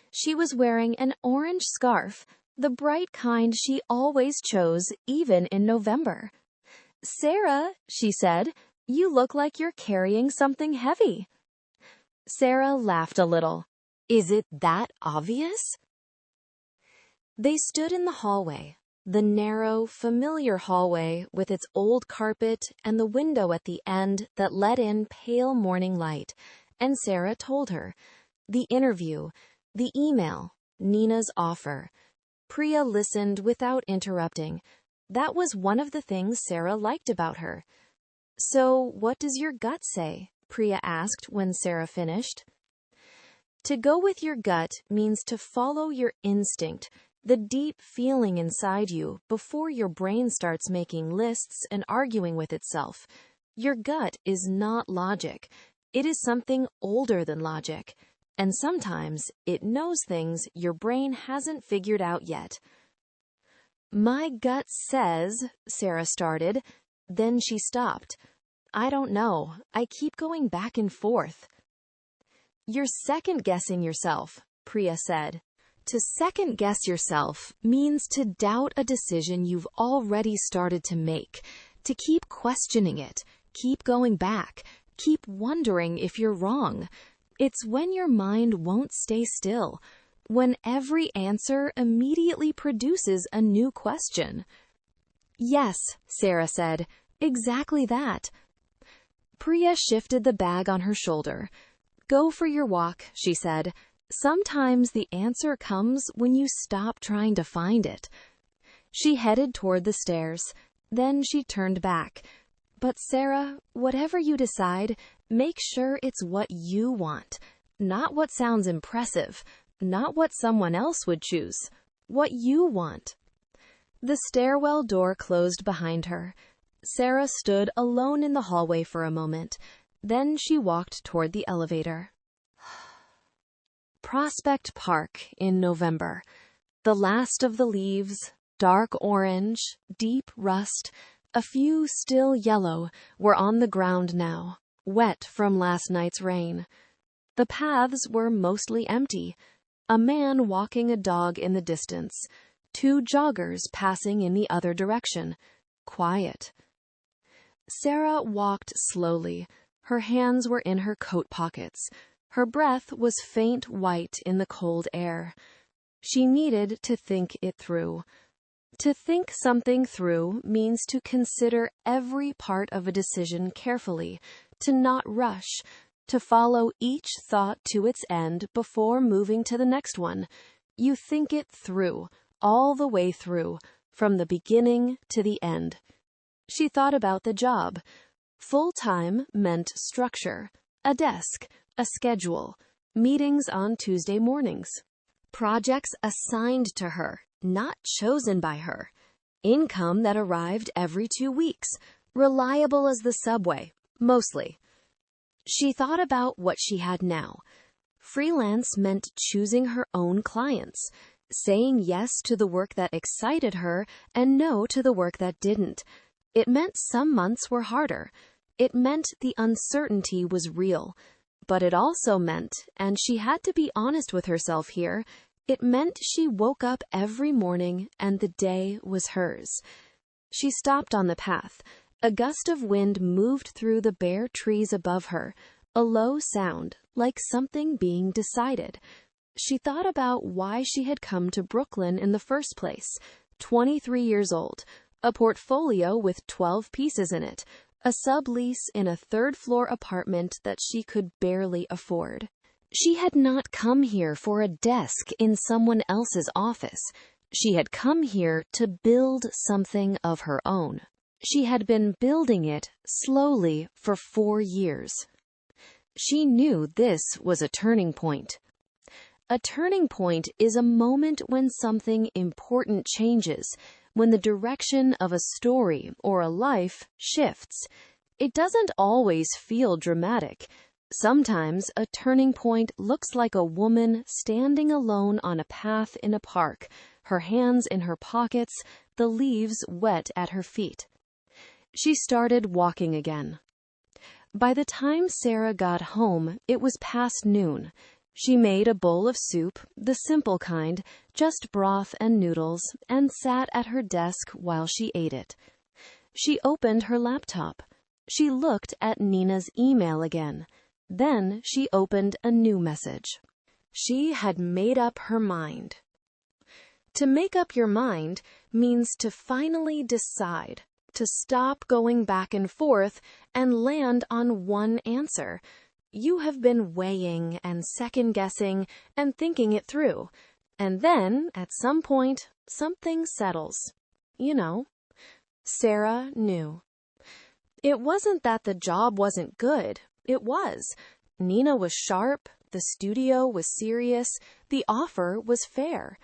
She was wearing an orange scarf, the bright kind she always chose even in November. "Sarah," she said, "you look like you're carrying something heavy." Sarah laughed a little. "Is it that obvious?" They stood in the hallway. The narrow, familiar hallway with its old carpet and the window at the end that let in pale morning light, and Sarah told her. The interview, the email, Nina's offer. Priya listened without interrupting. That was one of the things Sarah liked about her. "So, what does your gut say?" Priya asked when Sarah finished. To go with your gut means to follow your instinct, the deep feeling inside you before your brain starts making lists and arguing with itself. Your gut is not logic. It is something older than logic. And sometimes it knows things your brain hasn't figured out yet. "My gut says," Sarah started. Then she stopped. "I don't know. I keep going back and forth." "You're second-guessing yourself," Priya said. To second-guess yourself means to doubt a decision you've already started to make, to keep questioning it, keep going back, keep wondering if you're wrong. It's when your mind won't stay still, when every answer immediately produces a new question. "Yes," Sarah said, "exactly that." Priya shifted the bag on her shoulder. "Go for your walk," she said. "Sometimes the answer comes when you stop trying to find it." She headed toward the stairs. Then she turned back. "But Sarah, whatever you decide, make sure it's what you want. Not what sounds impressive. Not what someone else would choose. What you want." The stairwell door closed behind her. Sarah stood alone in the hallway for a moment. Then she walked toward the elevator. Prospect Park in November. The last of the leaves, dark orange, deep rust, a few still yellow, were on the ground now, wet from last night's rain. The paths were mostly empty. A man walking a dog in the distance. 2 joggers passing in the other direction. Quiet. Sarah walked slowly. Her hands were in her coat pockets. Her breath was faint white in the cold air. She needed to think it through. To think something through means to consider every part of a decision carefully, to not rush, to follow each thought to its end before moving to the next one. You think it through, all the way through, from the beginning to the end. She thought about the job. Full-time meant structure, a desk, a schedule, meetings on Tuesday mornings, projects assigned to her, not chosen by her, income that arrived every 2 weeks, reliable as the subway, mostly. She thought about what she had now. Freelance meant choosing her own clients, saying yes to the work that excited her and no to the work that didn't. It meant some months were harder. It meant the uncertainty was real. But it also meant, and she had to be honest with herself here, it meant she woke up every morning and the day was hers. She stopped on the path. A gust of wind moved through the bare trees above her, a low sound, like something being decided. She thought about why she had come to Brooklyn in the first place. 23 years old, a portfolio with 12 pieces in it, a sublease in a third-floor apartment that she could barely afford. She had not come here for a desk in someone else's office. She had come here to build something of her own. She had been building it slowly for 4 years. She knew this was a turning point. A turning point is a moment when something important changes, when the direction of a story or a life shifts. It doesn't always feel dramatic. Sometimes a turning point looks like a woman standing alone on a path in a park, her hands in her pockets, the leaves wet at her feet. She started walking again. By the time Sarah got home, it was past noon. She made a bowl of soup, the simple kind, just broth and noodles, and sat at her desk while she ate it. She opened her laptop. She looked at Nina's email again. Then she opened a new message. She had made up her mind. To make up your mind means to finally decide, to stop going back and forth and land on one answer. You have been weighing and second-guessing and thinking it through. And then, at some point, something settles. You know. Sarah knew. It wasn't that the job wasn't good. It was. Nina was sharp, the studio was serious, the offer was fair.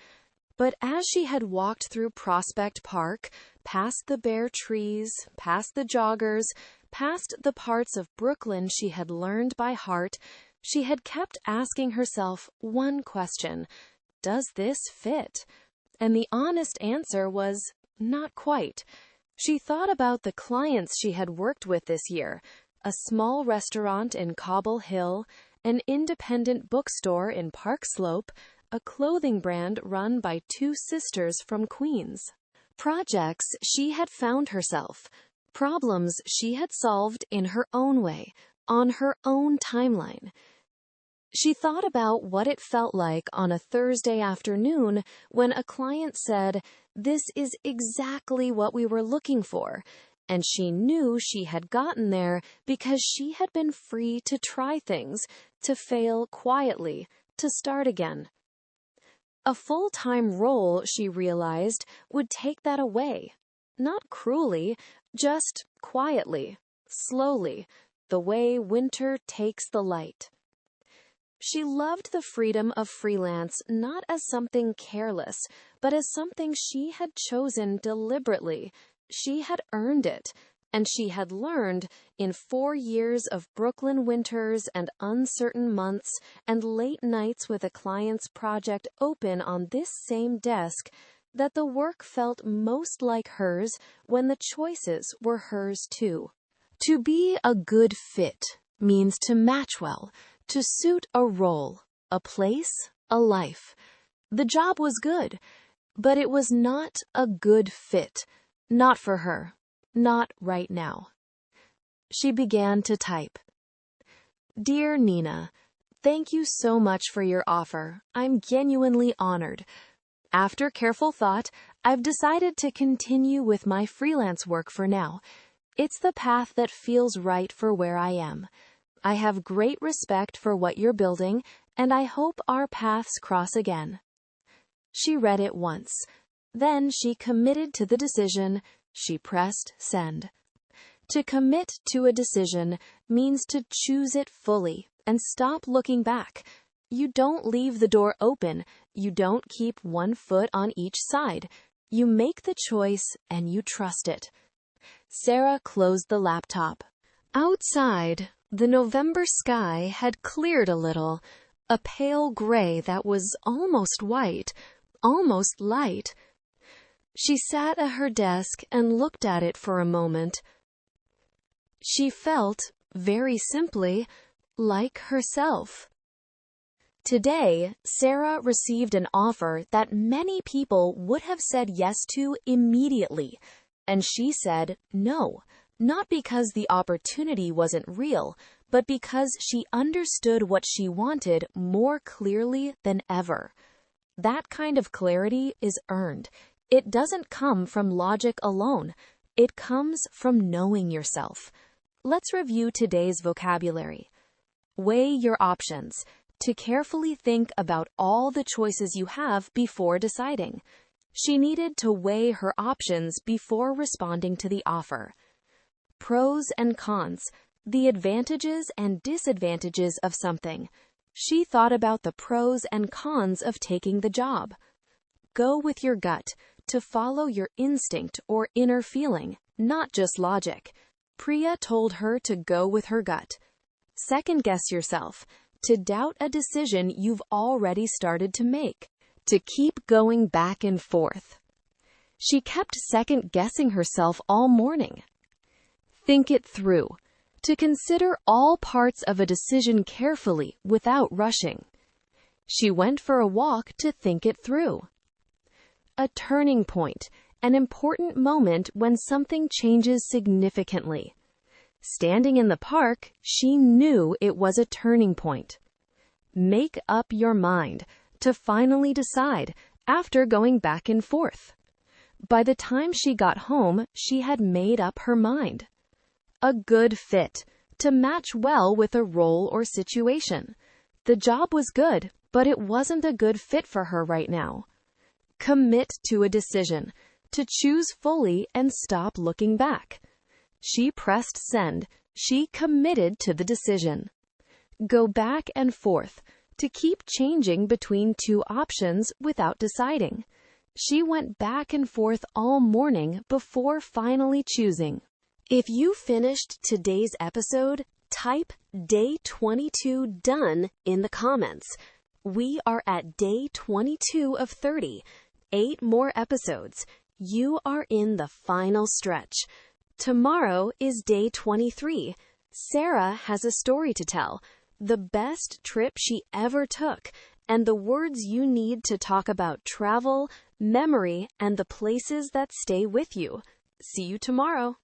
But as she had walked through Prospect Park, past the bare trees, past the joggers, past the parts of Brooklyn she had learned by heart, she had kept asking herself one question: does this fit? And the honest answer was, not quite. She thought about the clients she had worked with this year: a small restaurant in Cobble Hill, an independent bookstore in Park Slope, a clothing brand run by two sisters from Queens. Projects she had found herself, problems she had solved in her own way, on her own timeline. She thought about what it felt like on a Thursday afternoon when a client said, "This is exactly what we were looking for," and she knew she had gotten there because she had been free to try things, to fail quietly, to start again. A full-time role, she realized, would take that away. Not cruelly, just quietly, slowly, the way winter takes the light. She loved the freedom of freelance not as something careless, but as something she had chosen deliberately. She had earned it, and she had learned, in 4 years of Brooklyn winters and uncertain months and late nights with a client's project open on this same desk, that the work felt most like hers when the choices were hers too. To be a good fit means to match well, to suit a role, a place, a life. The job was good, but it was not a good fit. Not for her. Not right now. She began to type. Dear Nina, Thank you so much for your offer. I'm genuinely honored. After careful thought, I've decided to continue with my freelance work for now. It's the path that feels right for where I am. I have great respect for what you're building, and I hope our paths cross again. She read it once. Then she committed to the decision. She pressed send. To commit to a decision means to choose it fully and stop looking back. You don't leave the door open. You don't keep one foot on each side. You make the choice and you trust it. Sarah closed the laptop. Outside, the November sky had cleared a little, a pale gray that was almost white, almost light. She sat at her desk and looked at it for a moment. She felt, very simply, like herself. Today, Sarah received an offer that many people would have said yes to immediately, and she said no, not because the opportunity wasn't real, but because she understood what she wanted more clearly than ever. That kind of clarity is earned. It doesn't come from logic alone. It comes from knowing yourself. Let's review today's vocabulary. Weigh your options. To carefully think about all the choices you have before deciding. She needed to weigh her options before responding to the offer. Pros and cons. The advantages and disadvantages of something. She thought about the pros and cons of taking the job. Go with your gut. To follow your instinct or inner feeling, not just logic. Priya told her to go with her gut. Second-guess yourself. To doubt a decision you've already started to make. To keep going back and forth. She kept second-guessing herself all morning. Think it through. To consider all parts of a decision carefully without rushing. She went for a walk to think it through. A turning point. An important moment when something changes significantly. Standing in the park, she knew it was a turning point. Make up your mind. To finally decide, after going back and forth. By the time she got home, she had made up her mind. A good fit. To match well with a role or situation. The job was good, but it wasn't a good fit for her right now. Commit to a decision. To choose fully and stop looking back. She pressed send. She committed to the decision. Go back and forth. To keep changing between two options without deciding. She went back and forth all morning before finally choosing. If you finished today's episode, type Day 22 done in the comments. We are at Day 22 of 30. 8 more episodes. You are in the final stretch. Tomorrow is Day 23. Sarah has a story to tell. The best trip she ever took, and the words you need to talk about travel, memory, and the places that stay with you. See you tomorrow.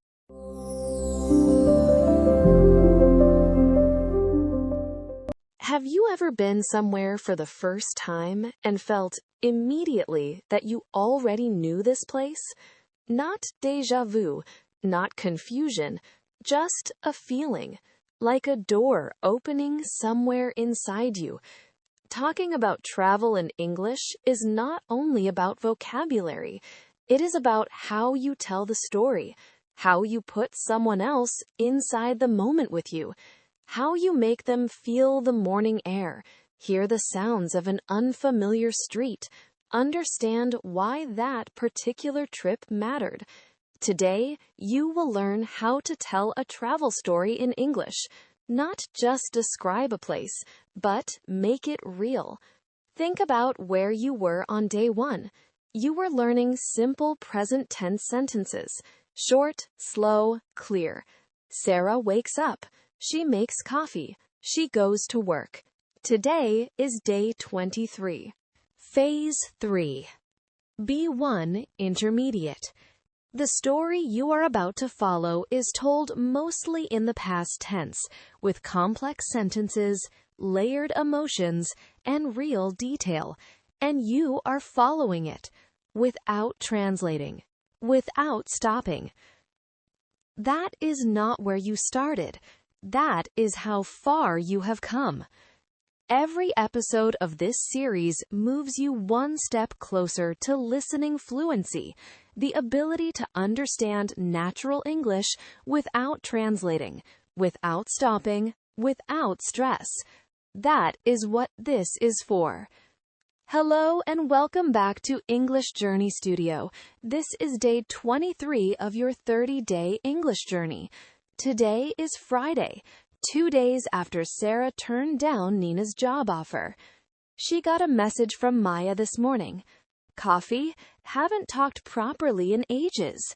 Have you ever been somewhere for the first time and felt immediately that you already knew this place? Not déjà vu, not confusion, just a feeling. Like a door opening somewhere inside you. Talking about travel in English is not only about vocabulary. It is about how you tell the story, how you put someone else inside the moment with you, how you make them feel the morning air, hear the sounds of an unfamiliar street, understand why that particular trip mattered. Today, you will learn how to tell a travel story in English. Not just describe a place, but make it real. Think about where you were on day 1. You were learning simple present tense sentences. Short, slow, clear. Sarah wakes up. She makes coffee. She goes to work. Today is Day 23. Phase 3. B1 Intermediate. The story you are about to follow is told mostly in the past tense, with complex sentences, layered emotions, and real detail, and you are following it without translating, without stopping. That is not where you started. That is how far you have come. Every episode of this series moves you one step closer to listening fluency, the ability to understand natural English without translating, without stopping, without stress. That is what this is for. Hello and welcome back to English Journey Studio. This is day 23 of your 30-day English journey. Today is Friday, 2 days after Sarah turned down Nina's job offer. She got a message from Maya this morning. Coffee? Haven't talked properly in ages.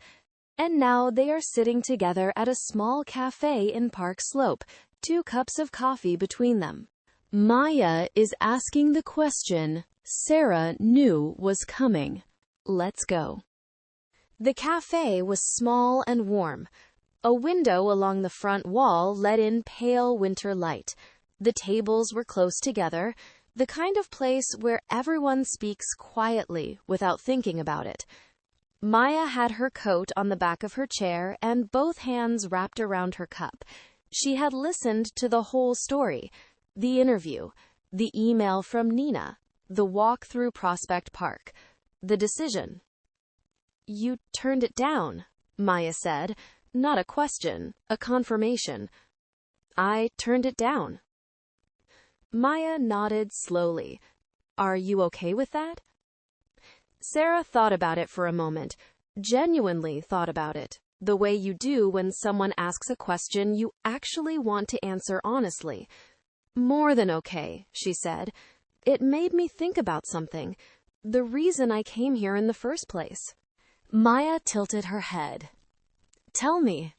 And now they are sitting together at a small cafe in Park Slope, 2 cups of coffee between them. Maya is asking the question Sarah knew was coming. Let's go. The cafe was small and warm. A window along the front wall let in pale winter light. The tables were close together, the kind of place where everyone speaks quietly without thinking about it. Maya had her coat on the back of her chair and both hands wrapped around her cup. She had listened to the whole story, the interview, the email from Nina, the walk through Prospect Park, the decision. "You turned it down," Maya said. Not a question, a confirmation. "I turned it down." Maya nodded slowly. "Are you okay with that?" Sarah thought about it for a moment, genuinely thought about it, the way you do when someone asks a question you actually want to answer honestly. "More than okay," she said. "It made me think about something. The reason I came here in the first place." Maya tilted her head. "Tell me."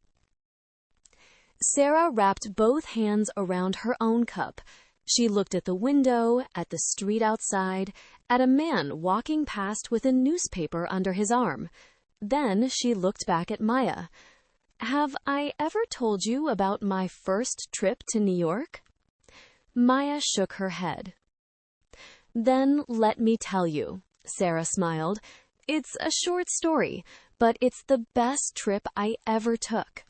Sarah wrapped both hands around her own cup. She looked at the window, at the street outside, at a man walking past with a newspaper under his arm. Then she looked back at Maya. "Have I ever told you about my first trip to New York?" Maya shook her head. "Then let me tell you," Sarah smiled. "It's a short story, but it's the best trip I ever took."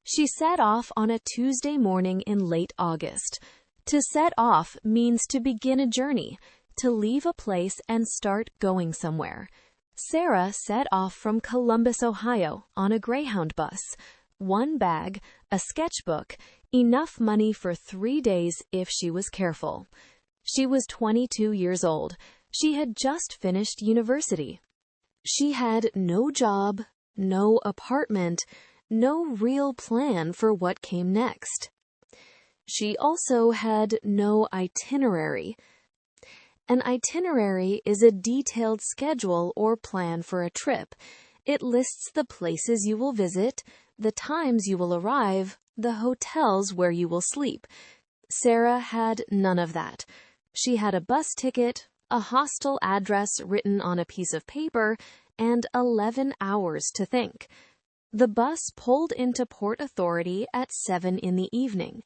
She set off on a Tuesday morning in late August. To set off means to begin a journey, to leave a place and start going somewhere. Sarah set off from Columbus, Ohio, on a Greyhound bus. 1 bag, a sketchbook, enough money for 3 days if she was careful. She was 22 years old. She had just finished university. She had no job, no apartment, no real plan for what came next. She also had no itinerary. An itinerary is a detailed schedule or plan for a trip. It lists the places you will visit, the times you will arrive, the hotels where you will sleep. Sarah had none of that. She had a bus ticket, a hostel address written on a piece of paper, and 11 hours to think. The bus pulled into Port Authority at 7 in the evening.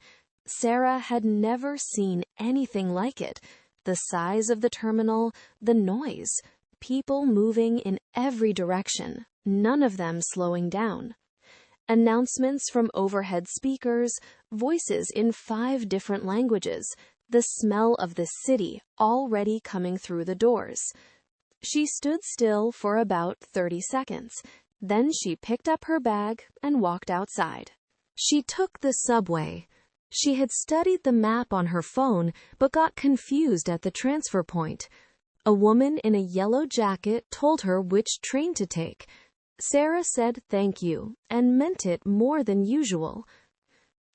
Sarah had never seen anything like it. The size of the terminal, the noise, people moving in every direction, none of them slowing down. Announcements from overhead speakers, voices in 5 different languages, the smell of the city already coming through the doors. She stood still for about 30 seconds. Then she picked up her bag and walked outside. She took the subway. She had studied the map on her phone, but got confused at the transfer point. A woman in a yellow jacket told her which train to take. Sarah said thank you and meant it more than usual.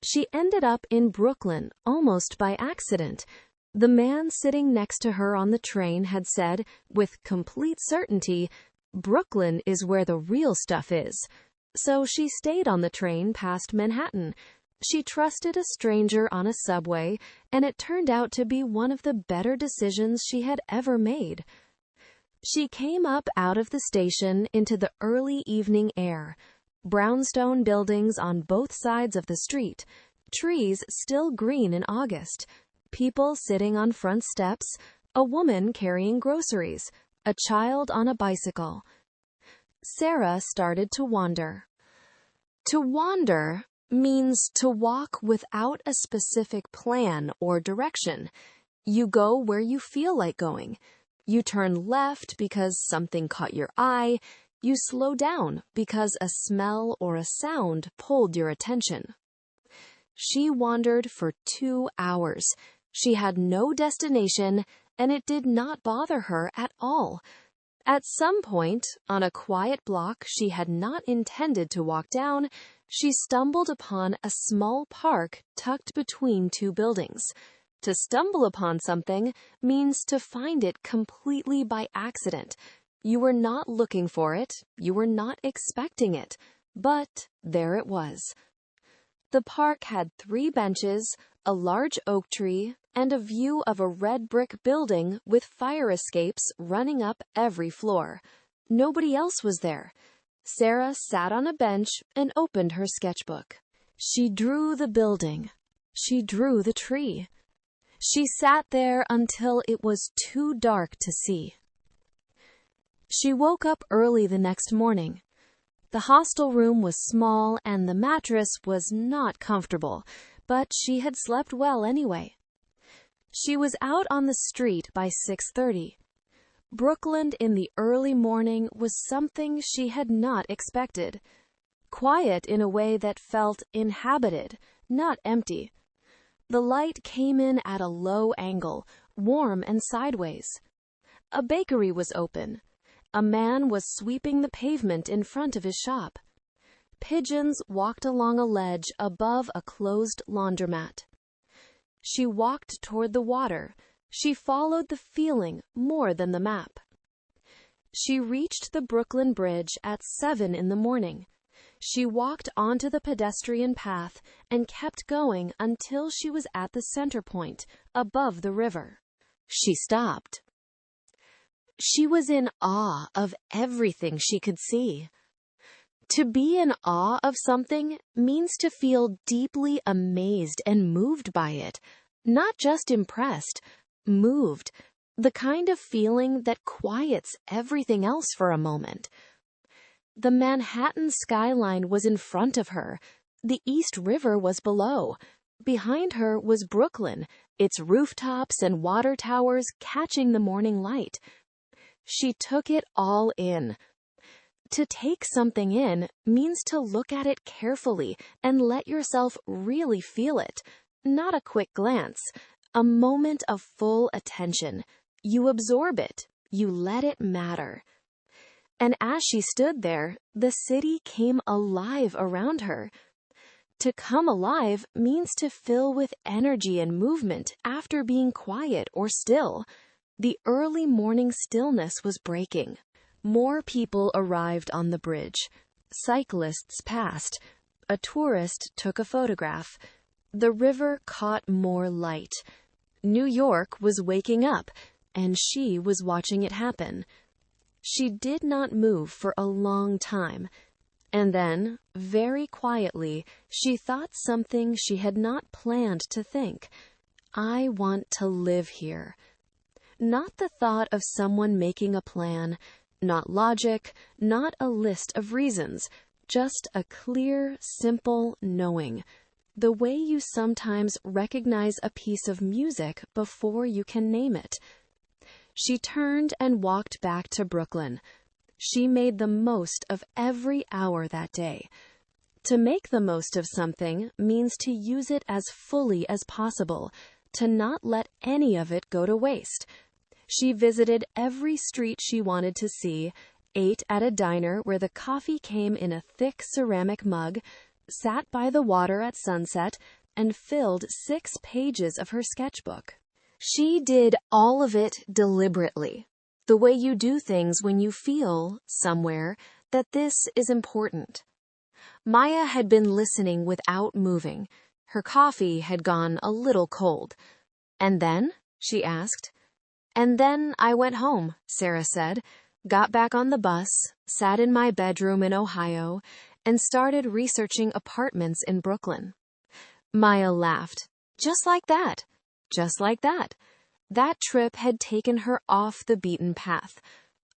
She ended up in Brooklyn almost by accident. The man sitting next to her on the train had said, with complete certainty, "Brooklyn is where the real stuff is." So she stayed on the train past Manhattan. She trusted a stranger on a subway, and it turned out to be one of the better decisions she had ever made. She came up out of the station into the early evening air. Brownstone buildings on both sides of the street, trees still green in August, people sitting on front steps, a woman carrying groceries, a child on a bicycle. Sarah started to wander. To wander means to walk without a specific plan or direction. You go where you feel like going. You turn left because something caught your eye. You slow down because a smell or a sound pulled your attention. She wandered for 2 hours. She had no destination, and it did not bother her at all. At some point, on a quiet block she had not intended to walk down, she stumbled upon a small park tucked between two buildings. To stumble upon something means to find it completely by accident. You were not looking for it, you were not expecting it, but there it was. The park had 3 benches, a large oak tree, and a view of a red brick building with fire escapes running up every floor. Nobody else was there. Sarah sat on a bench and opened her sketchbook. She drew the building. She drew the tree. She sat there until it was too dark to see. She woke up early the next morning. The hostel room was small and the mattress was not comfortable, but she had slept well anyway. She was out on the street by 6:30. Brooklyn in the early morning was something she had not expected. Quiet in a way that felt inhabited, not empty. The light came in at a low angle, warm and sideways. A bakery was open. A man was sweeping the pavement in front of his shop. Pigeons walked along a ledge above a closed laundromat. She walked toward the water. She followed the feeling more than the map. She reached the Brooklyn Bridge at 7 in the morning. She walked onto the pedestrian path and kept going until she was at the center point, above the river. She stopped. She was in awe of everything she could see. To be in awe of something means to feel deeply amazed and moved by it, not just impressed, moved, the kind of feeling that quiets everything else for a moment. The Manhattan skyline was in front of her. The East River was below. Behind her was Brooklyn, its rooftops and water towers catching the morning light. She took it all in. To take something in means to look at it carefully and let yourself really feel it. Not a quick glance, a moment of full attention. You absorb it. You let it matter. And as she stood there, the city came alive around her. To come alive means to fill with energy and movement after being quiet or still. The early morning stillness was breaking. More people arrived on the bridge. Cyclists passed. A tourist took a photograph. The river caught more light. New York was waking up, and she was watching it happen. She did not move for a long time. And then, very quietly, she thought something she had not planned to think. I want to live here. Not the thought of someone making a plan, not logic, not a list of reasons, just a clear, simple knowing. The way you sometimes recognize a piece of music before you can name it. She turned and walked back to Brooklyn. She made the most of every hour that day. To make the most of something means to use it as fully as possible, to not let any of it go to waste. She visited every street she wanted to see, ate at a diner where the coffee came in a thick ceramic mug, sat by the water at sunset, and filled 6 pages of her sketchbook. She did all of it deliberately, the way you do things when you feel, somewhere, that this is important. Maya had been listening without moving. Her coffee had gone a little cold. And then? She asked. And then I went home, Sarah said, got back on the bus, sat in my bedroom in Ohio, and started researching apartments in Brooklyn. Maya laughed. Just like that. Just like that. That trip had taken her off the beaten path.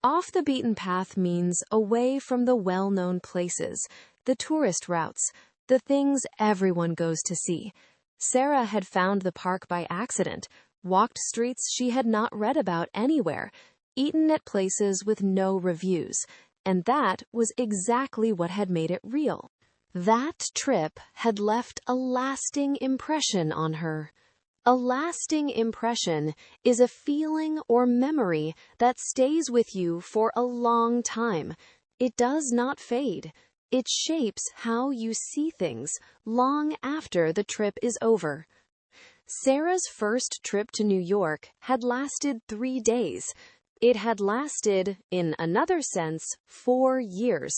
Off the beaten path means away from the well-known places, the tourist routes, the things everyone goes to see. Sarah had found the park by accident, walked streets she had not read about anywhere, eaten at places with no reviews, and that was exactly what had made it real. That trip had left a lasting impression on her. A lasting impression is a feeling or memory that stays with you for a long time. It does not fade. It shapes how you see things long after the trip is over. Sarah's first trip to New York had lasted 3 days. It had lasted, in another sense, 4 years.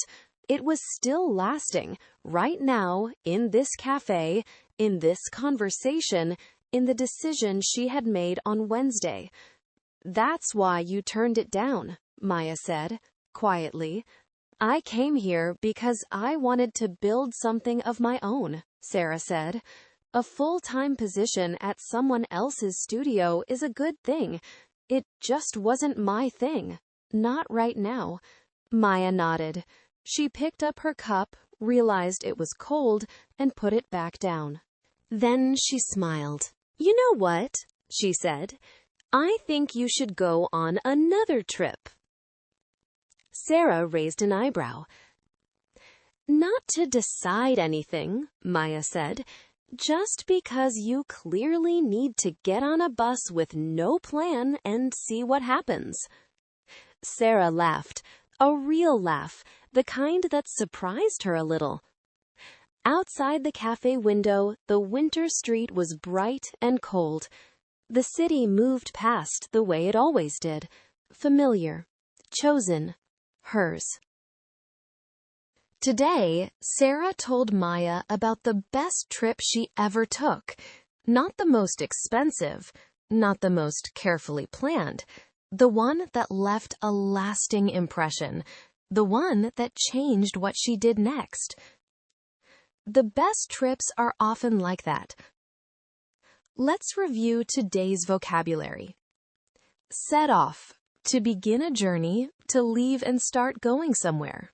It was still lasting, right now, in this cafe, in this conversation, in the decision she had made on Wednesday. That's why you turned it down, Maya said, quietly. I came here because I wanted to build something of my own, Sarah said. A full-time position at someone else's studio is a good thing. It just wasn't my thing. Not right now. Maya nodded. She picked up her cup, realized it was cold, and put it back down. Then she smiled. You know what? She said. I think you should go on another trip. Sarah raised an eyebrow. Not to decide anything, Maya said. Just because you clearly need to get on a bus with no plan and see what happens. Sarah laughed, a real laugh, the kind that surprised her a little. Outside the cafe window, the winter street was bright and cold. The city moved past the way it always did, familiar, chosen, hers. Today, Sarah told Maya about the best trip she ever took. Not the most expensive, not the most carefully planned, the one that left a lasting impression, the one that changed what she did next. The best trips are often like that. Let's review today's vocabulary. Set off, to begin a journey, to leave and start going somewhere.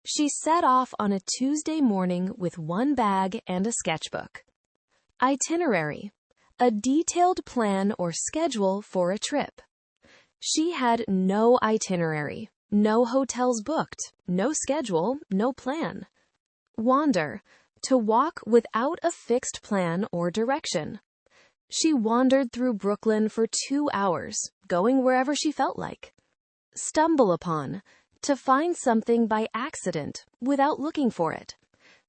She set off on a Tuesday morning with one bag and a sketchbook. Itinerary, a detailed plan or schedule for a trip. She had no itinerary, no hotels booked, no schedule, no plan. Wander, to walk without a fixed plan or direction. She wandered through Brooklyn for 2 hours, going wherever she felt like. Stumble upon, to find something by accident without looking for it.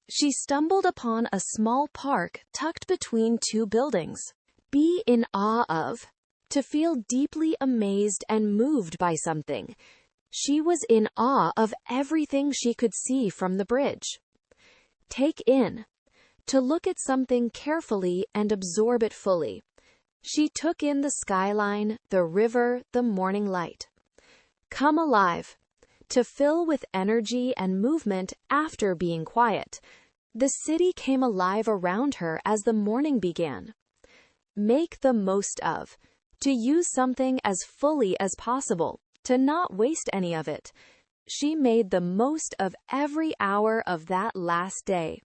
She stumbled upon a small park tucked between 2 buildings. Be in awe of, to feel deeply amazed and moved by something. She was in awe of everything she could see from the bridge. Take in, to look at something carefully and absorb it fully. She took in the skyline, the river, the morning light. Come alive, to fill with energy and movement after being quiet. The city came alive around her as the morning began. Make the most of, to use something as fully as possible, to not waste any of it. She made the most of every hour of that last day.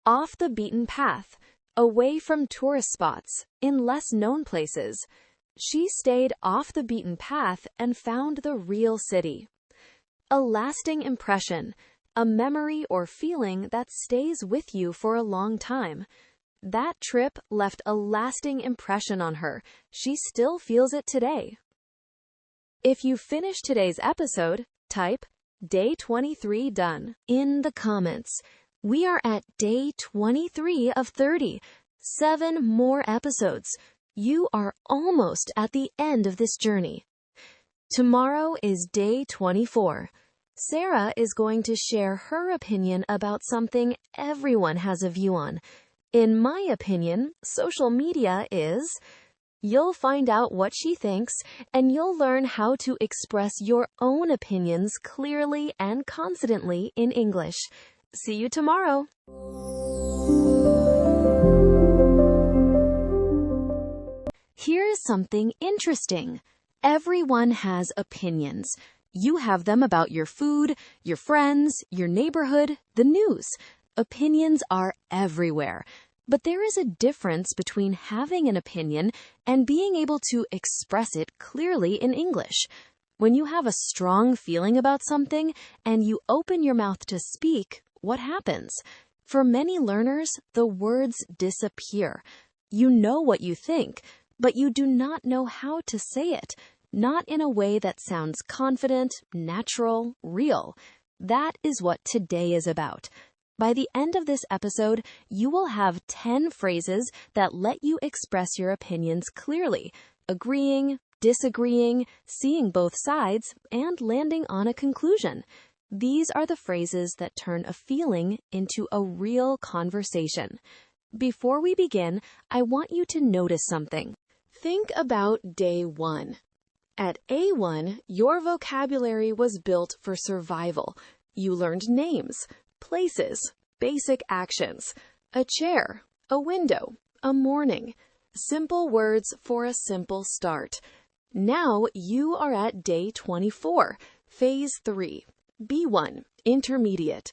Off the beaten path, away from tourist spots, in less known places. She stayed off the beaten path and found the real city. A lasting impression, a memory or feeling that stays with you for a long time. That trip left a lasting impression on her. She still feels it today. If you finish today's episode, type Day 23 done in the comments. We are at Day 23 of 30. 7 more episodes. You are almost at the end of this journey. Tomorrow is Day 24. Sarah is going to share her opinion about something everyone has a view on. In my opinion, social media is You'll find out what she thinks, and you'll learn how to express your own opinions clearly and confidently in English. See you tomorrow. Here's something interesting. Everyone has opinions. You have them about your food, your friends, your neighborhood, the news. Opinions are everywhere. But there is a difference between having an opinion and being able to express it clearly in English. When you have a strong feeling about something and you open your mouth to speak, what happens? For many learners, the words disappear. You know what you think, but you do not know how to say it, not in a way that sounds confident, natural, real. That is what today is about. By the end of this episode, you will have 10 phrases that let you express your opinions clearly, agreeing, disagreeing, seeing both sides, and landing on a conclusion. These are the phrases that turn a feeling into a real conversation. Before we begin, I want you to notice something. Think about day 1. At A1, your vocabulary was built for survival. You learned names, places, basic actions, a chair, a window, a morning, simple words for a simple start. Now you are at day 24, phase 3, B1, intermediate.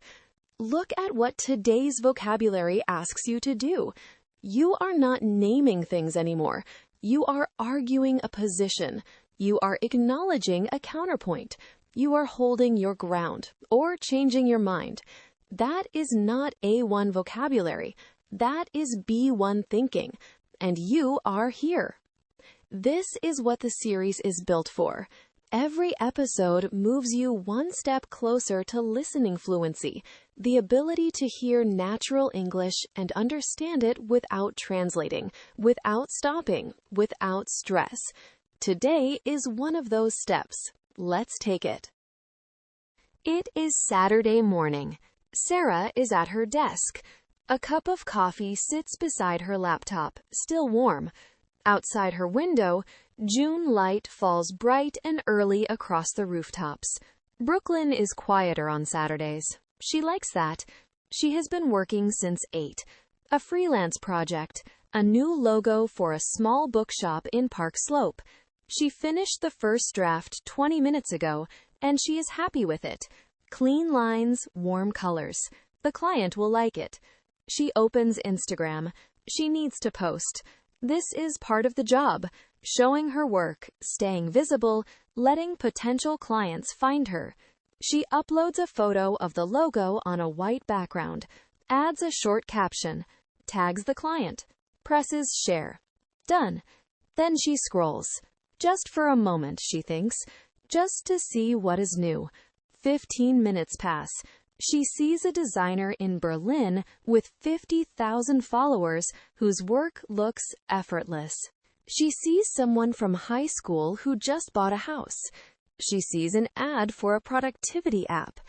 Look at what today's vocabulary asks you to do. You are not naming things anymore. You are arguing a position. You are acknowledging a counterpoint. You are holding your ground or changing your mind. That is not A1 vocabulary. That is B1 thinking. And you are here. This is what the series is built for. Every episode moves you one step closer to listening fluency, the ability to hear natural English and understand it without translating, without stopping, without stress. Today is one of those steps. Let's take it. It is Saturday morning. Sarah is at her desk. A cup of coffee sits beside her laptop, still warm. Outside her window, June light falls bright and early across the rooftops. Brooklyn is quieter on Saturdays. She likes that. She has been working since 8. A freelance project, a new logo for a small bookshop in Park Slope. She finished the first draft 20 minutes ago, and she is happy with it. Clean lines, warm colors. The client will like it. She opens Instagram. She needs to post. This is part of the job, showing her work, staying visible, letting potential clients find her. She uploads a photo of the logo on a white background, adds a short caption, tags the client, presses share. Done. Then she scrolls. Just for a moment, she thinks, just to see what is new. 15 minutes pass. She sees a designer in Berlin with 50,000 followers whose work looks effortless. She sees someone from high school who just bought a house. She sees an ad for a productivity app.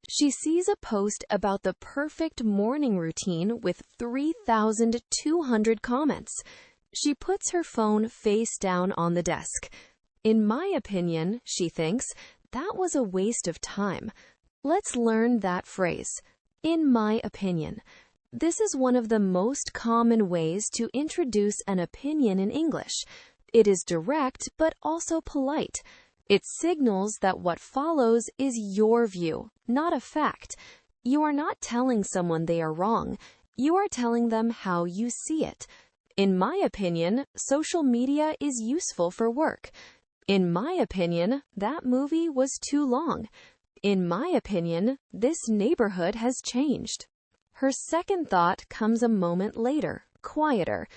She sees a post about the perfect morning routine with 3,200 comments. She puts her phone face down on the desk. In my opinion, she thinks, that was a waste of time. Let's learn that phrase. In my opinion. This is one of the most common ways to introduce an opinion in English. It is direct but also polite. It signals that what follows is your view, not a fact. You are not telling someone they are wrong. You are telling them how you see it. In my opinion, social media is useful for work. In my opinion, that movie was too long. In my opinion, this neighborhood has changed. Her second thought comes a moment later, quieter.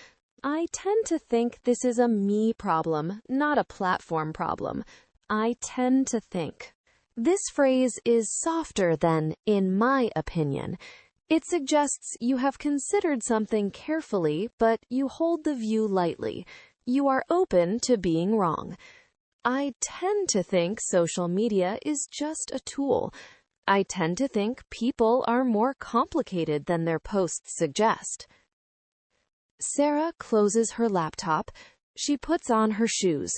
I tend to think this is a me problem, not a platform problem. I tend to think. This phrase is softer than in my opinion. It suggests you have considered something carefully, but you hold the view lightly. You are open to being wrong. I tend to think social media is just a tool. I tend to think people are more complicated than their posts suggest. Sarah closes her laptop. She puts on her shoes.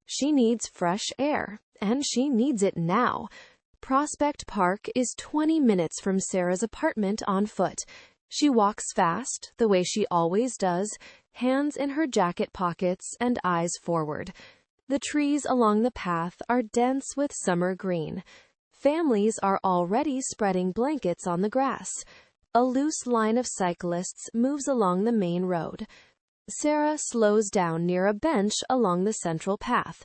She needs fresh air, and she needs it now. Prospect Park is 20 minutes from Sarah's apartment on foot. She walks fast, the way she always does, hands in her jacket pockets and eyes forward. The trees along the path are dense with summer green. Families are already spreading blankets on the grass. A loose line of cyclists moves along the main road. Sarah slows down near a bench along the central path.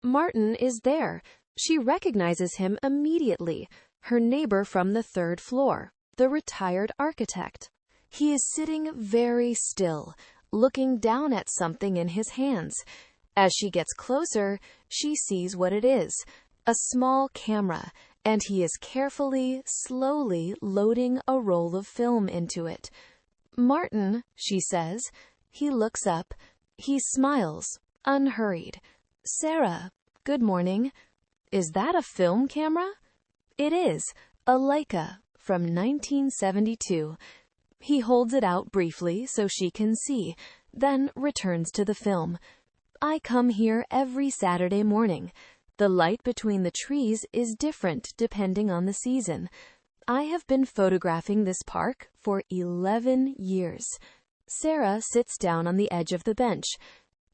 Martin is there. She recognizes him immediately, her neighbor from the third floor, the retired architect. He is sitting very still, looking down at something in his hands. As she gets closer, she sees what it is, a small camera, and he is carefully, slowly loading a roll of film into it. "Martin," she says. He looks up. He smiles, unhurried. "Sarah, good morning. Is that a film camera?" "It is, a Leica from 1972. He holds it out briefly so she can see, then returns to the film. "I come here every Saturday morning. The light between the trees is different depending on the season. I have been photographing this park for 11 years. Sarah sits down on the edge of the bench.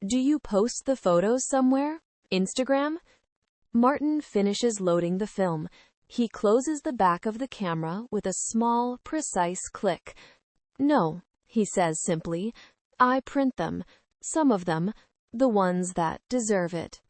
"Do you post the photos somewhere? Instagram?" Martin finishes loading the film. He closes the back of the camera with a small, precise click. "No," he says simply. "I print them. Some of them. The ones that deserve it."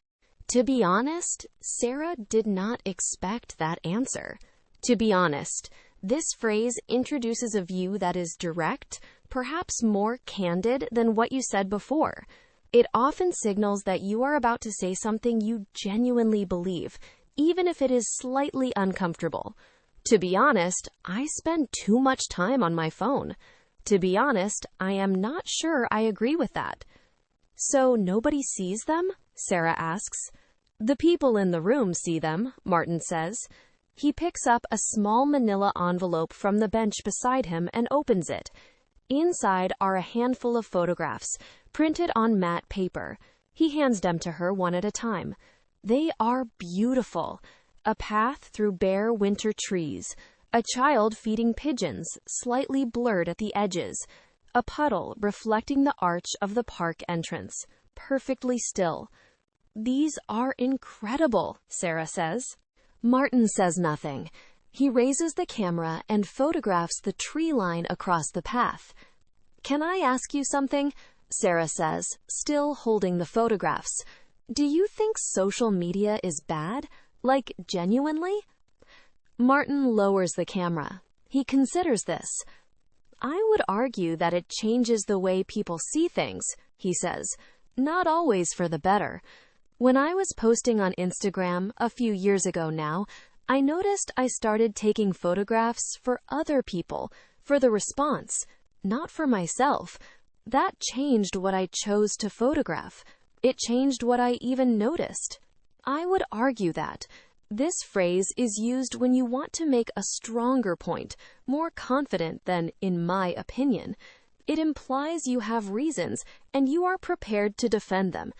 To be honest, Sarah did not expect that answer. To be honest, this phrase introduces a view that is direct, perhaps more candid than what you said before. It often signals that you are about to say something you genuinely believe, even if it is slightly uncomfortable. To be honest, I spend too much time on my phone. To be honest, I am not sure I agree with that. "So nobody sees them?" Sarah asks. "The people in the room see them," Martin says. He picks up a small manila envelope from the bench beside him and opens it. Inside are a handful of photographs, printed on matte paper. He hands them to her one at a time. They are beautiful. A path through bare winter trees. A child feeding pigeons, slightly blurred at the edges. A puddle reflecting the arch of the park entrance, perfectly still. "These are incredible," Sarah says. Martin says nothing. He raises the camera and photographs the tree line across the path. "Can I ask you something?" Sarah says, still holding the photographs. "Do you think social media is bad? Like, genuinely?" Martin lowers the camera. He considers this. "I would argue that it changes the way people see things," he says. "Not always for the better. When I was posting on Instagram a few years ago now, I noticed I started taking photographs for other people, for the response, not for myself. That changed what I chose to photograph. It changed what I even noticed." I would argue that this phrase is used when you want to make a stronger point, more confident than "in my opinion." It implies you have reasons, and you are prepared to defend them.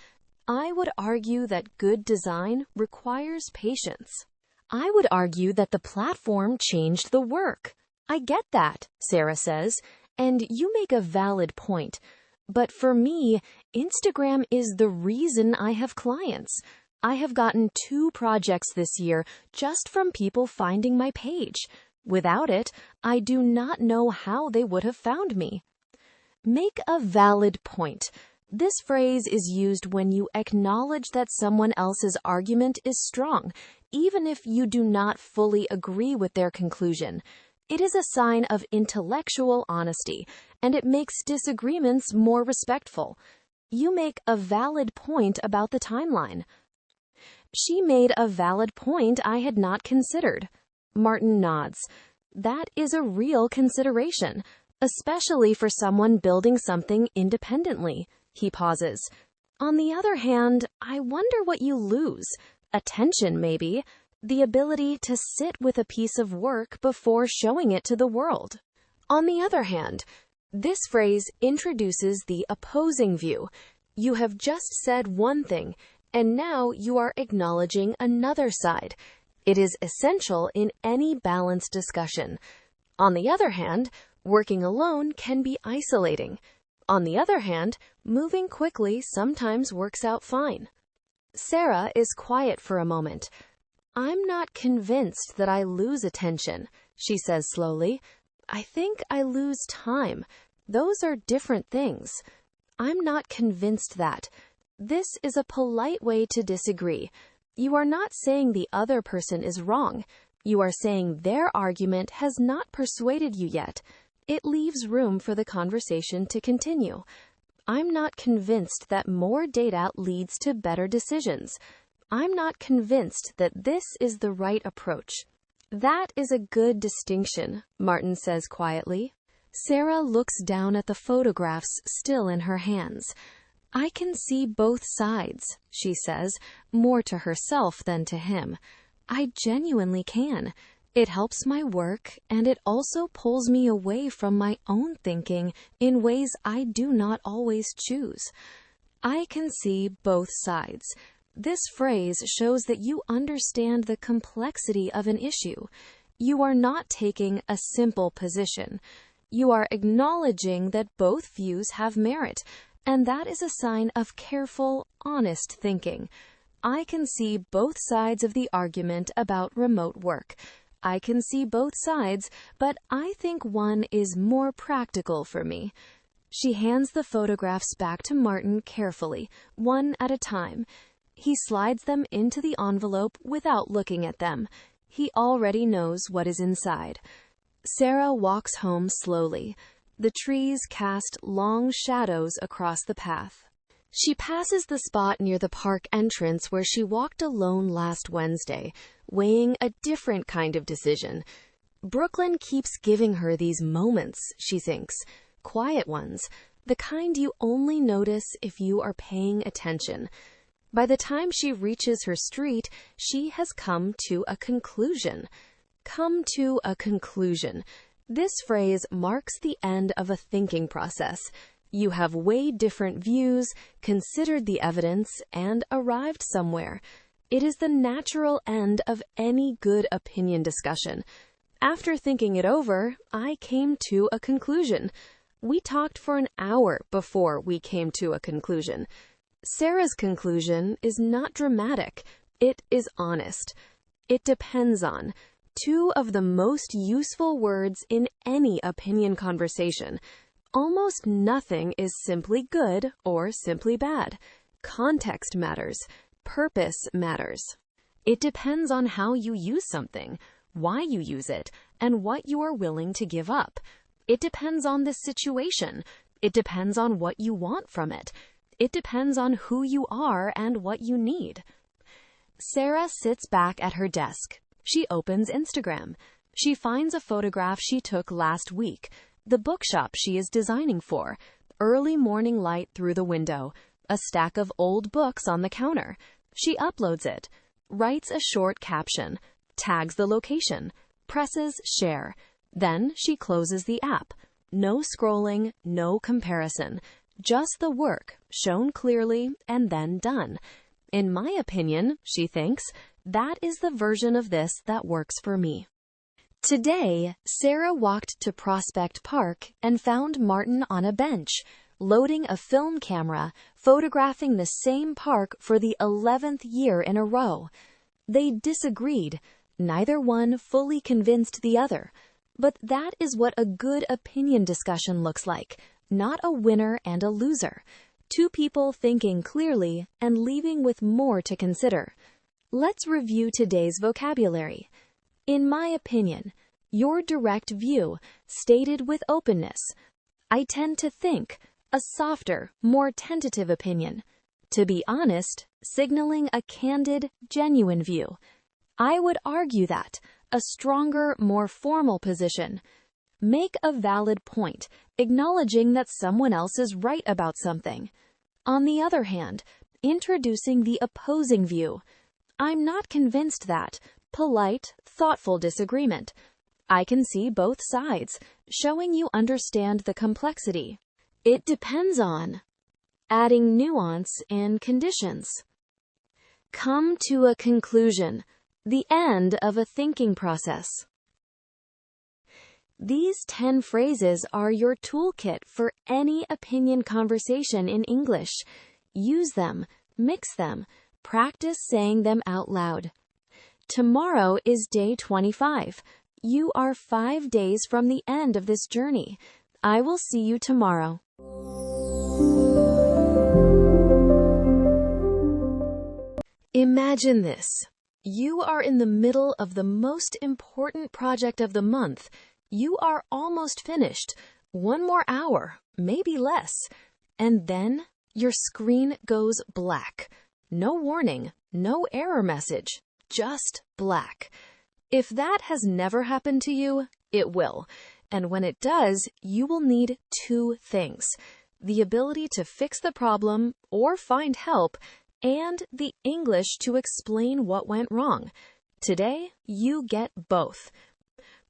I would argue that good design requires patience. I would argue that the platform changed the work. I get that, Sarah says, and you make a valid point. But for me, Instagram is the reason I have clients. I have gotten 2 projects this year just from people finding my page. Without it, I do not know how they would have found me. Make a valid point. This phrase is used when you acknowledge that someone else's argument is strong, even if you do not fully agree with their conclusion. It is a sign of intellectual honesty, and it makes disagreements more respectful. You make a valid point about the timeline. She made a valid point I had not considered. Martin nods. That is a real consideration, especially for someone building something independently. He pauses. On the other hand, I wonder what you lose. Attention, maybe. The ability to sit with a piece of work before showing it to the world. On the other hand, this phrase introduces the opposing view. You have just said one thing, and now you are acknowledging another side. It is essential in any balanced discussion. On the other hand, working alone can be isolating. On the other hand, moving quickly sometimes works out fine. Sarah is quiet for a moment. I'm not convinced that I lose attention, she says slowly. I think I lose time. Those are different things. I'm not convinced that. This is a polite way to disagree. You are not saying the other person is wrong. You are saying their argument has not persuaded you yet. It leaves room for the conversation to continue. I'm not convinced that more data leads to better decisions. I'm not convinced that this is the right approach. That is a good distinction, Martin says quietly. Sarah looks down at the photographs still in her hands. I can see both sides, she says, more to herself than to him. I genuinely can. It helps my work, and it also pulls me away from my own thinking in ways I do not always choose. I can see both sides. This phrase shows that you understand the complexity of an issue. You are not taking a simple position. You are acknowledging that both views have merit, and that is a sign of careful, honest thinking. I can see both sides of the argument about remote work. I can see both sides, but I think one is more practical for me. She hands the photographs back to Martin carefully, one at a time. He slides them into the envelope without looking at them. He already knows what is inside. Sarah walks home slowly. The trees cast long shadows across the path. She passes the spot near the park entrance where she walked alone last Wednesday, weighing a different kind of decision. Brooklyn keeps giving her these moments, she thinks, quiet ones, the kind you only notice if you are paying attention. By the time she reaches her street, she has come to a conclusion. Come to a conclusion. This phrase marks the end of a thinking process. You have weighed different views, considered the evidence, and arrived somewhere. It is the natural end of any good opinion discussion. After thinking it over, I came to a conclusion. We talked for an hour before we came to a conclusion. Sarah's conclusion is not dramatic. It is honest. It depends on two of the most useful words in any opinion conversation. Almost nothing is simply good or simply bad. Context matters. Purpose matters. It depends on how you use something, why you use it, and what you are willing to give up. It depends on the situation. It depends on what you want from it. It depends on who you are and what you need. Sarah sits back at her desk. She opens Instagram. She finds a photograph she took last week, the bookshop she is designing for, early morning light through the window, a stack of old books on the counter. She uploads it, writes a short caption, tags the location, presses share. Then she closes the app. No scrolling, no comparison. Just the work, shown clearly and then done. In my opinion, she thinks, that is the version of this that works for me. Today, Sarah walked to Prospect Park and found Martin on a bench, loading a film camera, photographing the same park for the 11th year in a row. They disagreed. Neither one fully convinced the other. But that is what a good opinion discussion looks like. Not a winner and a loser. Two people thinking clearly and leaving with more to consider. Let's review today's vocabulary. In my opinion, your direct view, stated with openness. I tend to think, a softer, more tentative opinion. To be honest, signaling a candid, genuine view. I would argue that, a stronger, more formal position. Make a valid point, acknowledging that someone else is right about something. On the other hand, introducing the opposing view. I'm not convinced that. Polite, thoughtful disagreement. I can see both sides, showing you understand the complexity. It depends on. adding nuance and conditions. Come to a conclusion, the end of a thinking process. These 10 phrases are your toolkit for any opinion conversation in English. Use them, mix them, practice saying them out loud. Tomorrow is day 25. You are 5 days from the end of this journey. I will see you tomorrow. Imagine this. You are in the middle of the most important project of the month. You are almost finished. 1 more hour, maybe less. And then your screen goes black. No warning, no error message, just black. If that has never happened to you, it will. And when it does, you will need 2 things: the ability to fix the problem or find help, and the English to explain what went wrong. Today, you get both.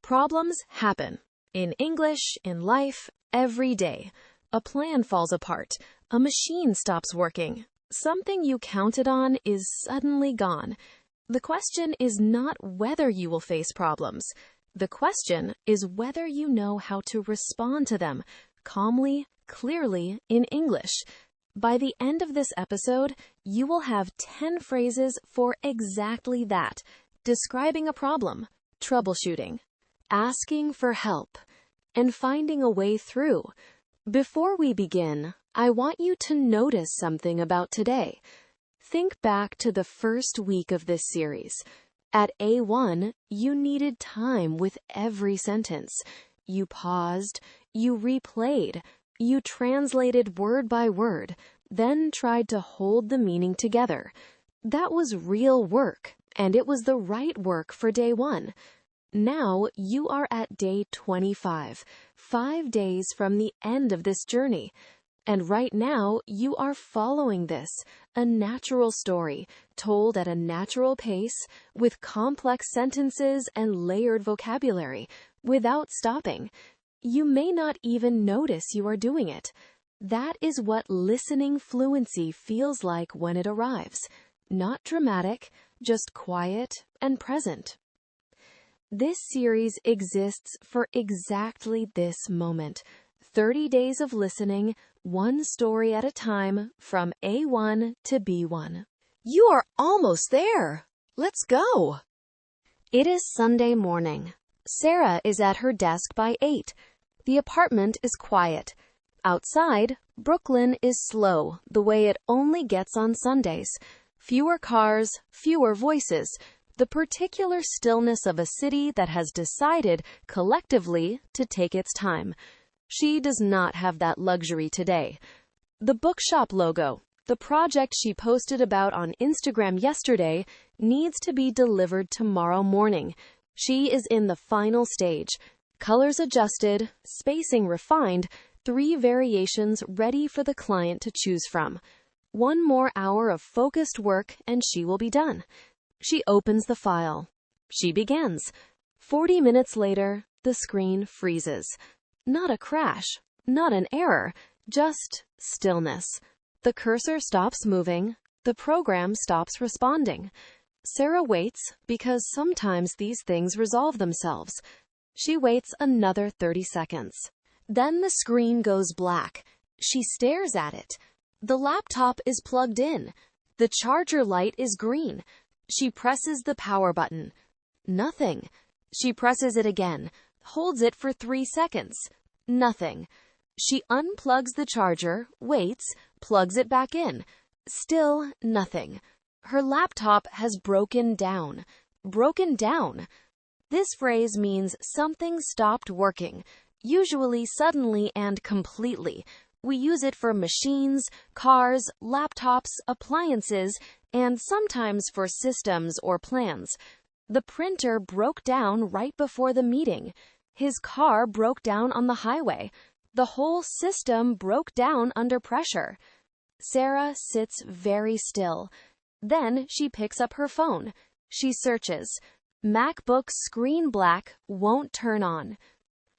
Problems happen. In English, in life, every day. A plan falls apart. A machine stops working. Something you counted on is suddenly gone. The question is not whether you will face problems. The question is whether you know how to respond to them calmly, clearly, in English. By the end of this episode, you will have 10 phrases for exactly that: describing a problem, troubleshooting, asking for help, and finding a way through. Before we begin, I want you to notice something about today. Think back to the first week of this series. At A1, you needed time with every sentence. You paused, you replayed, you translated word by word, then tried to hold the meaning together. That was real work, and it was the right work for day 1. Now you are at day 25, 5 days from the end of this journey. And right now you are following this, a natural story, told at a natural pace, with complex sentences and layered vocabulary, without stopping. You may not even notice you are doing it. That is what listening fluency feels like when it arrives. Not dramatic, just quiet and present. This series exists for exactly this moment. 30 days of listening, 1 story at a time, from A1 to B1. You are almost there. Let's go. It is Sunday morning. Sarah is at her desk by 8. The apartment is quiet. Outside, Brooklyn is slow, the way it only gets on Sundays. Fewer cars, fewer voices. The particular stillness of a city that has decided, collectively, to take its time. She does not have that luxury today. The bookshop logo, the project she posted about on Instagram yesterday, needs to be delivered tomorrow morning. She is in the final stage. Colors adjusted, spacing refined, 3 variations ready for the client to choose from. 1 more hour of focused work and she will be done. She opens the file. She begins. 40 minutes later, the screen freezes. Not a crash, not an error, just stillness. The cursor stops moving. The program stops responding. Sarah waits because sometimes these things resolve themselves. She waits another 30 seconds. Then the screen goes black. She stares at it. The laptop is plugged in. The charger light is green. She presses the power button. Nothing. She presses it again, holds it for 3 seconds. Nothing. She unplugs the charger, waits, plugs it back in. Still nothing. Her laptop has broken down. Broken down. This phrase means something stopped working, usually suddenly and completely. We use it for machines, cars, laptops, appliances, and sometimes for systems or plans. The printer broke down right before the meeting. His car broke down on the highway. The whole system broke down under pressure. Sarah sits very still. Then she picks up her phone. She searches. MacBook screen black, won't turn on.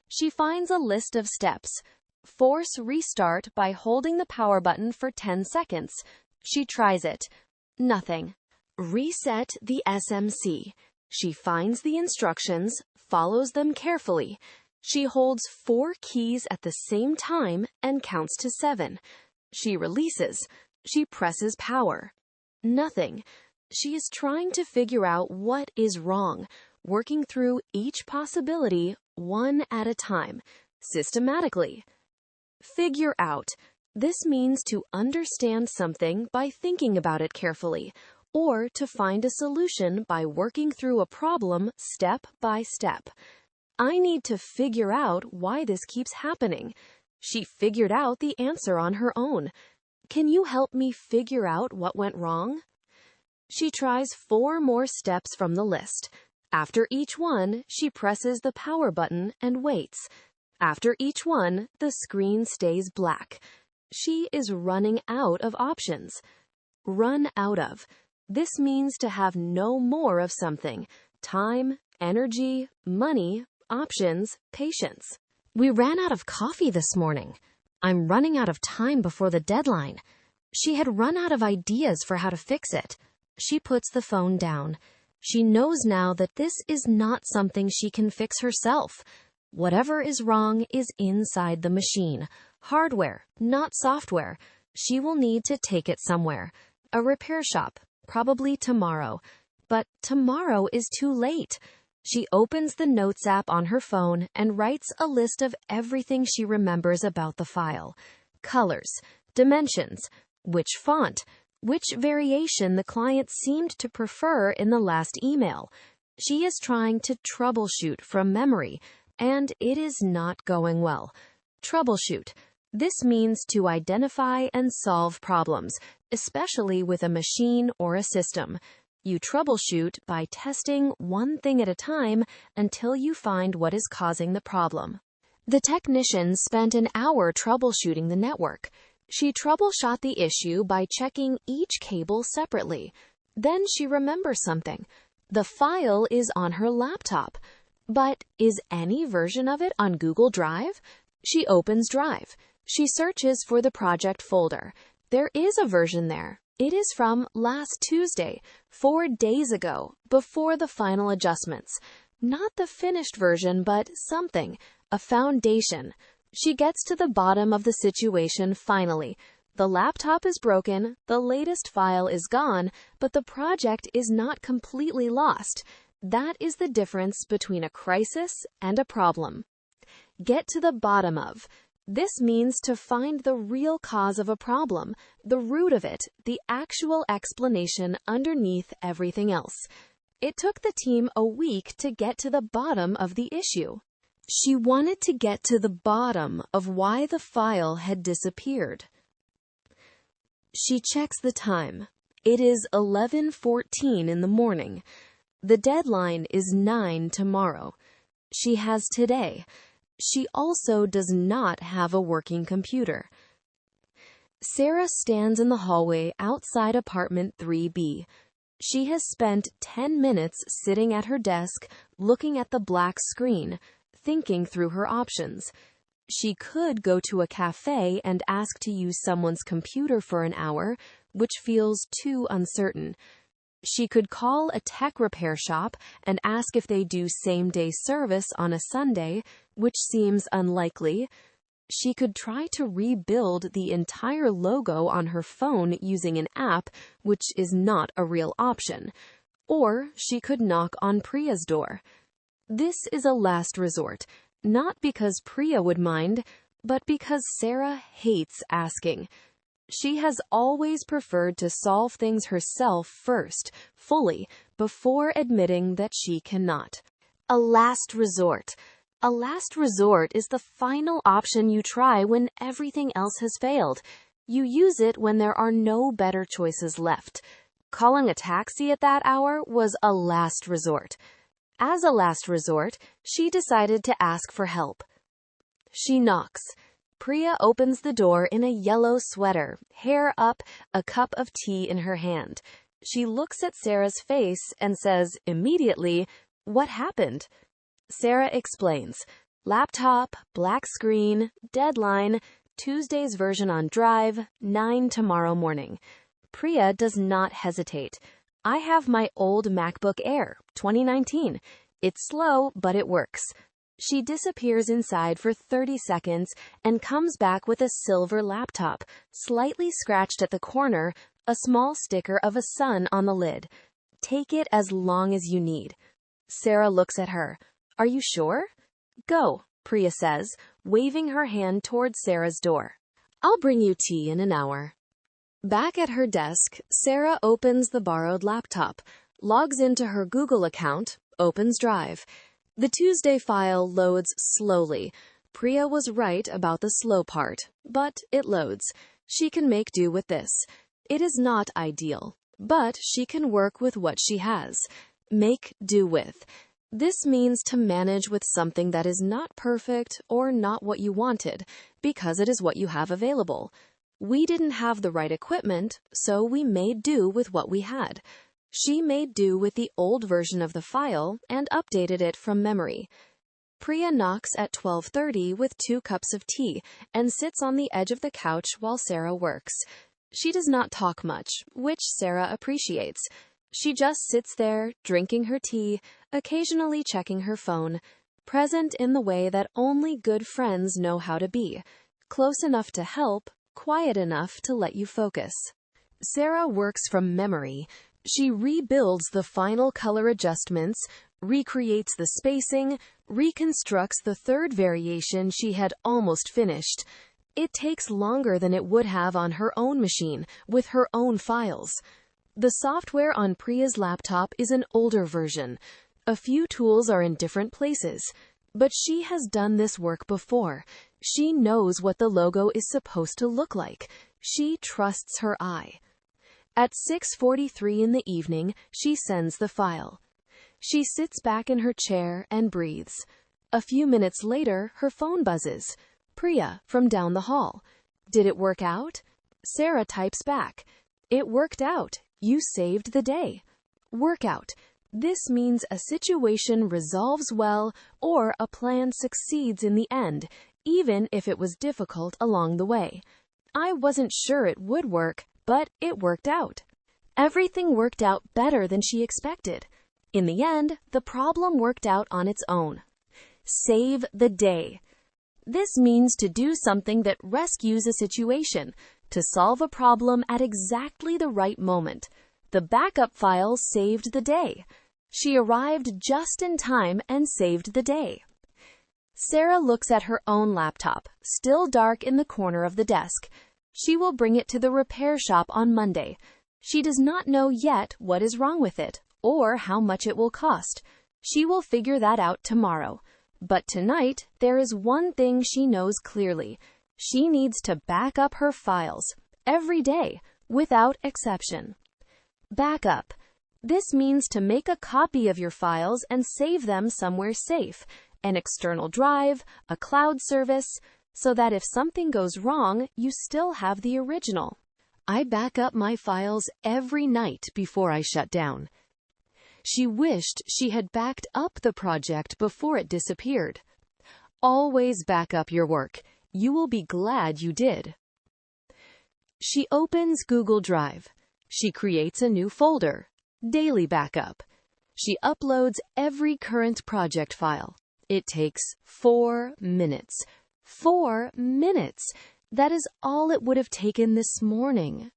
She finds a list of steps. Force restart by holding the power button for 10 seconds. She tries it. Nothing. Reset the SMC. She finds the instructions, follows them carefully. She holds 4 keys at the same time and counts to 7. She releases. She presses power. Nothing. She is trying to figure out what is wrong, working through each possibility one at a time, systematically. Figure out. This means to understand something by thinking about it carefully, or to find a solution by working through a problem step by step. I need to figure out why this keeps happening. She figured out the answer on her own. Can you help me figure out what went wrong? She tries 4 more steps from the list. After each one, she presses the power button and waits. After each one, the screen stays black. She is running out of options. Run out of. This means to have no more of something. Time, energy, money, options, patience. We ran out of coffee this morning. I'm running out of time before the deadline. She had run out of ideas for how to fix it. She puts the phone down. She knows now that this is not something she can fix herself. Whatever is wrong is inside the machine. Hardware, not software. She will need to take it somewhere. A repair shop, probably tomorrow. But tomorrow is too late. She opens the Notes app on her phone and writes a list of everything she remembers about the file. Colors, dimensions, which font, which variation the client seemed to prefer in the last email. She is trying to troubleshoot from memory, and it is not going well. Troubleshoot. This means to identify and solve problems, especially with a machine or a system. You troubleshoot by testing one thing at a time until you find what is causing the problem. The technician spent an hour troubleshooting the network. She troubleshot the issue by checking each cable separately. Then she remembers something. The file is on her laptop. But is any version of it on Google Drive? She opens Drive. She searches for the project folder. There is a version there. It is from last Tuesday, 4 days ago, before the final adjustments. Not the finished version, but something, a foundation. She gets to the bottom of the situation finally. The laptop is broken, the latest file is gone, but the project is not completely lost. That is the difference between a crisis and a problem. Get to the bottom of. This means to find the real cause of a problem, the root of it, the actual explanation underneath everything else. It took the team a week to get to the bottom of the issue. She wanted to get to the bottom of why the file had disappeared. She checks the time. It is 11:14 in the morning. The deadline is 9 tomorrow. She has today. She also does not have a working computer. Sarah stands in the hallway outside apartment 3B. She has spent 10 minutes sitting at her desk, looking at the black screen, thinking through her options. She could go to a cafe and ask to use someone's computer for an hour, which feels too uncertain. She could call a tech repair shop and ask if they do same-day service on a Sunday, which seems unlikely. She could try to rebuild the entire logo on her phone using an app, which is not a real option. Or she could knock on Priya's door. This is a last resort, not because Priya would mind, but because Sarah hates asking. She has always preferred to solve things herself first, fully, before admitting that she cannot. A last resort. A last resort is the final option you try when everything else has failed. You use it when there are no better choices left. Calling a taxi at that hour was a last resort. As a last resort, she decided to ask for help. She knocks. Priya opens the door in a yellow sweater, hair up, a cup of tea in her hand. She looks at Sarah's face and says immediately, "What happened?" Sarah explains. Laptop, black screen, deadline, Tuesday's version on drive, 9 tomorrow morning. Priya does not hesitate. I have my old MacBook Air, 2019. It's slow, but it works. She disappears inside for 30 seconds and comes back with a silver laptop, slightly scratched at the corner, a small sticker of a sun on the lid. Take it as long as you need. Sarah looks at her. Are you sure? Go, Priya says, waving her hand towards Sarah's door. I'll bring you tea in an hour. Back at her desk, Sarah opens the borrowed laptop, logs into her Google account, opens Drive. The Tuesday file loads slowly. Priya was right about the slow part, but it loads. She can make do with this. It is not ideal, but she can work with what she has. Make do with. This means to manage with something that is not perfect or not what you wanted, because it is what you have available. We didn't have the right equipment, so we made do with what we had. She made do with the old version of the file and updated it from memory. Priya knocks at 12:30 with 2 cups of tea and sits on the edge of the couch while Sarah works. She does not talk much, which Sarah appreciates. She just sits there, drinking her tea, occasionally checking her phone, present in the way that only good friends know how to be, close enough to help, quiet enough to let you focus. Sarah works from memory. She rebuilds the final color adjustments, recreates the spacing, reconstructs the third variation she had almost finished. It takes longer than it would have on her own machine, with her own files. The software on Priya's laptop is an older version. A few tools are in different places. But she has done this work before. She knows what the logo is supposed to look like. She trusts her eye. At 6:43 in the evening, she sends the file. She sits back in her chair and breathes. A few minutes later, her phone buzzes. Priya, from down the hall. Did it work out? Sarah types back. It worked out. You saved the day. Workout. This means a situation resolves well or a plan succeeds in the end, even if it was difficult along the way. I wasn't sure it would work, but it worked out. Everything worked out better than she expected. In the end, the problem worked out on its own. Save the day. This means to do something that rescues a situation, to solve a problem at exactly the right moment. The backup file saved the day. She arrived just in time and saved the day. Sarah looks at her own laptop, still dark in the corner of the desk. She will bring it to the repair shop on Monday. She does not know yet what is wrong with it, or how much it will cost. She will figure that out tomorrow. But tonight, there is one thing she knows clearly. She needs to back up her files, every day, without exception. Backup. This means to make a copy of your files and save them somewhere safe, an external drive, a cloud service, so that if something goes wrong, you still have the original. I back up my files every night before I shut down. She wished she had backed up the project before it disappeared. Always back up your work. You will be glad you did. She opens Google Drive. She creates a new folder. Daily backup. She uploads every current project file. It takes 4 minutes. 4 minutes! That is all it would have taken this morning.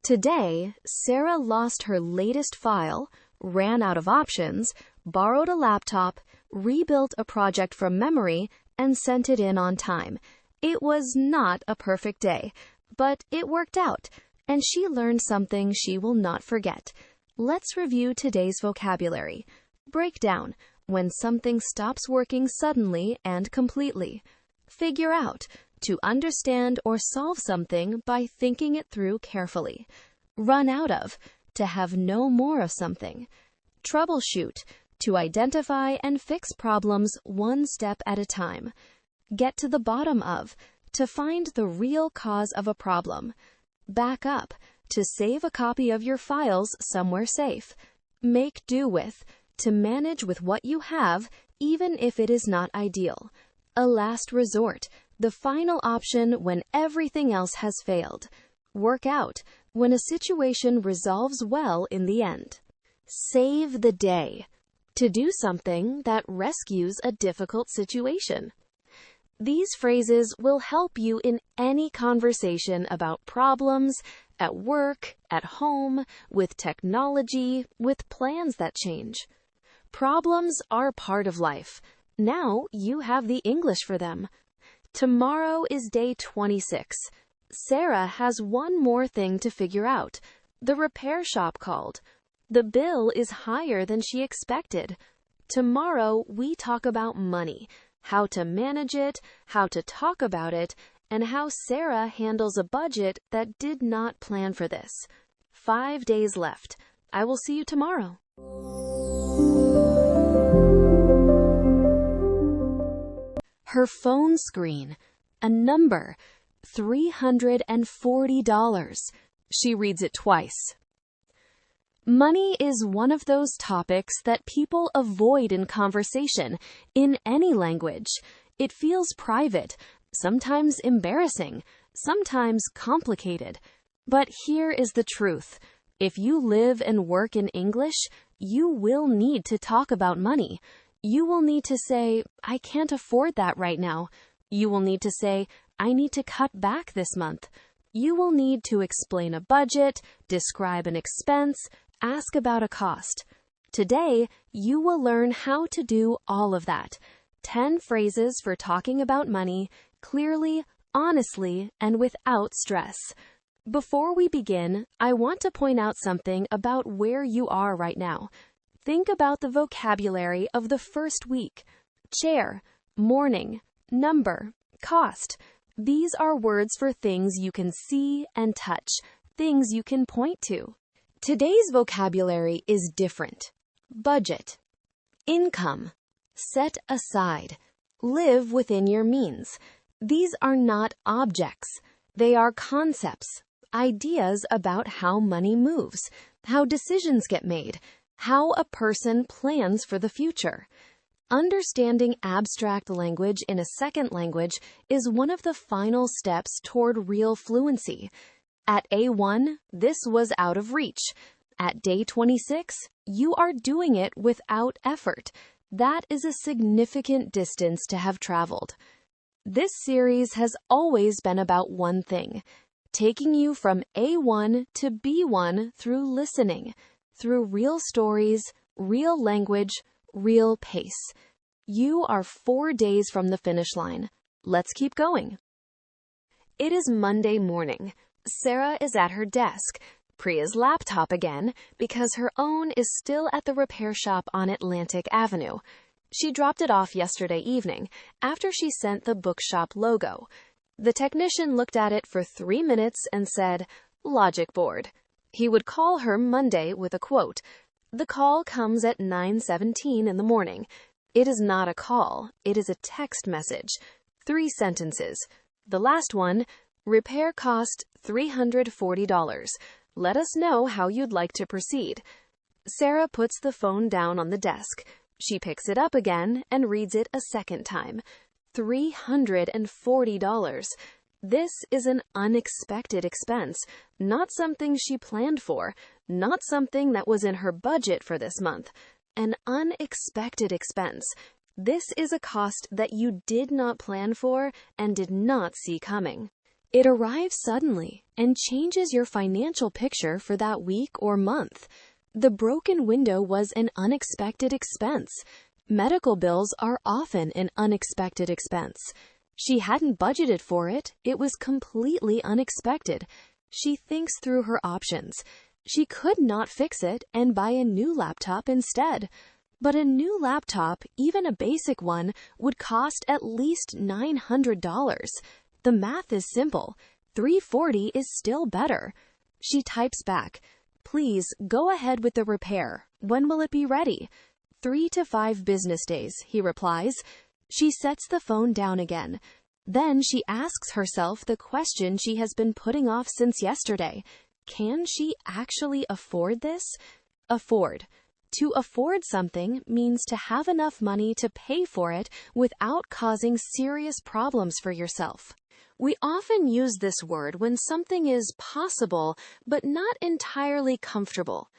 Today, Sarah lost her latest file, ran out of options, borrowed a laptop, rebuilt a project from memory, and sent it in on time. It was not a perfect day, but it worked out, and she learned something she will not forget. Let's review today's vocabulary. Breakdown. When something stops working suddenly and completely. Figure out. To understand or solve something by thinking it through carefully. Run out of. To have no more of something. Troubleshoot. To identify and fix problems one step at a time. Get to the bottom of. To find the real cause of a problem. Back up. To save a copy of your files somewhere safe. Make do with. To manage with what you have, even if it is not ideal. A last resort, the final option when everything else has failed. Work out, when a situation resolves well in the end. Save the day, to do something that rescues a difficult situation. These phrases will help you in any conversation about problems, at work, at home, with technology, with plans that change. Problems are part of life. Now you have the English for them. Tomorrow is day 26. Sarah has one more thing to figure out. The repair shop called. The bill is higher than she expected. Tomorrow we talk about money, how to manage it, how to talk about it, and how Sarah handles a budget that did not plan for this. 5 days left. I will see you tomorrow. Her phone screen. A number. $340. She reads it twice. Money is one of those topics that people avoid in conversation, in any language. It feels private, sometimes embarrassing, sometimes complicated. But here is the truth. If you live and work in English, you will need to talk about money. You will need to say, I can't afford that right now. You will need to say, I need to cut back this month. You will need to explain a budget, describe an expense, ask about a cost. Today, you will learn how to do all of that. 10 phrases for talking about money clearly, honestly, and without stress. Before we begin, I want to point out something about where you are right now. Think about the vocabulary of the first week. Chair, morning, number, cost. These are words for things you can see and touch, things you can point to. Today's vocabulary is different. Budget, income, set aside, live within your means. These are not objects. They are concepts, ideas about how money moves, how decisions get made, how a person plans for the future. Understanding abstract language in a second language is one of the final steps toward real fluency. At A1, this was out of reach. At day 26, you are doing it without effort. That is a significant distance to have traveled. This series has always been about one thing, taking you from A1 to B1 through listening, through real stories, real language, real pace. You are 4 days from the finish line. Let's keep going. It is Monday morning. Sarah is at her desk, Priya's laptop again, because her own is still at the repair shop on Atlantic Avenue. She dropped it off yesterday evening, after she sent the bookshop logo. The technician looked at it for 3 minutes and said, "Logic board." He would call her Monday with a quote. The call comes at 9:17 in the morning. It is not a call, it is a text message. 3 sentences. The last one, repair cost $340. Let us know how you'd like to proceed. Sarah puts the phone down on the desk. She picks it up again and reads it a second time. $340. This is an unexpected expense, not something she planned for, not something that was in her budget for this month. An unexpected expense. This is a cost that you did not plan for and did not see coming. It arrives suddenly and changes your financial picture for that week or month. The broken window was an unexpected expense. Medical bills are often an unexpected expense. She hadn't budgeted for it. It was completely unexpected. She thinks through her options. She could not fix it and buy a new laptop instead. But a new laptop, even a basic one, would cost at least $900. The math is simple. $340 is still better. She types back, "Please go ahead with the repair. When will it be ready?" 3 to 5 business days, he replies. She sets the phone down again. Then she asks herself the question she has been putting off since yesterday. Can she actually afford this? Afford. To afford something means to have enough money to pay for it without causing serious problems for yourself. We often use this word when something is possible but not entirely comfortable.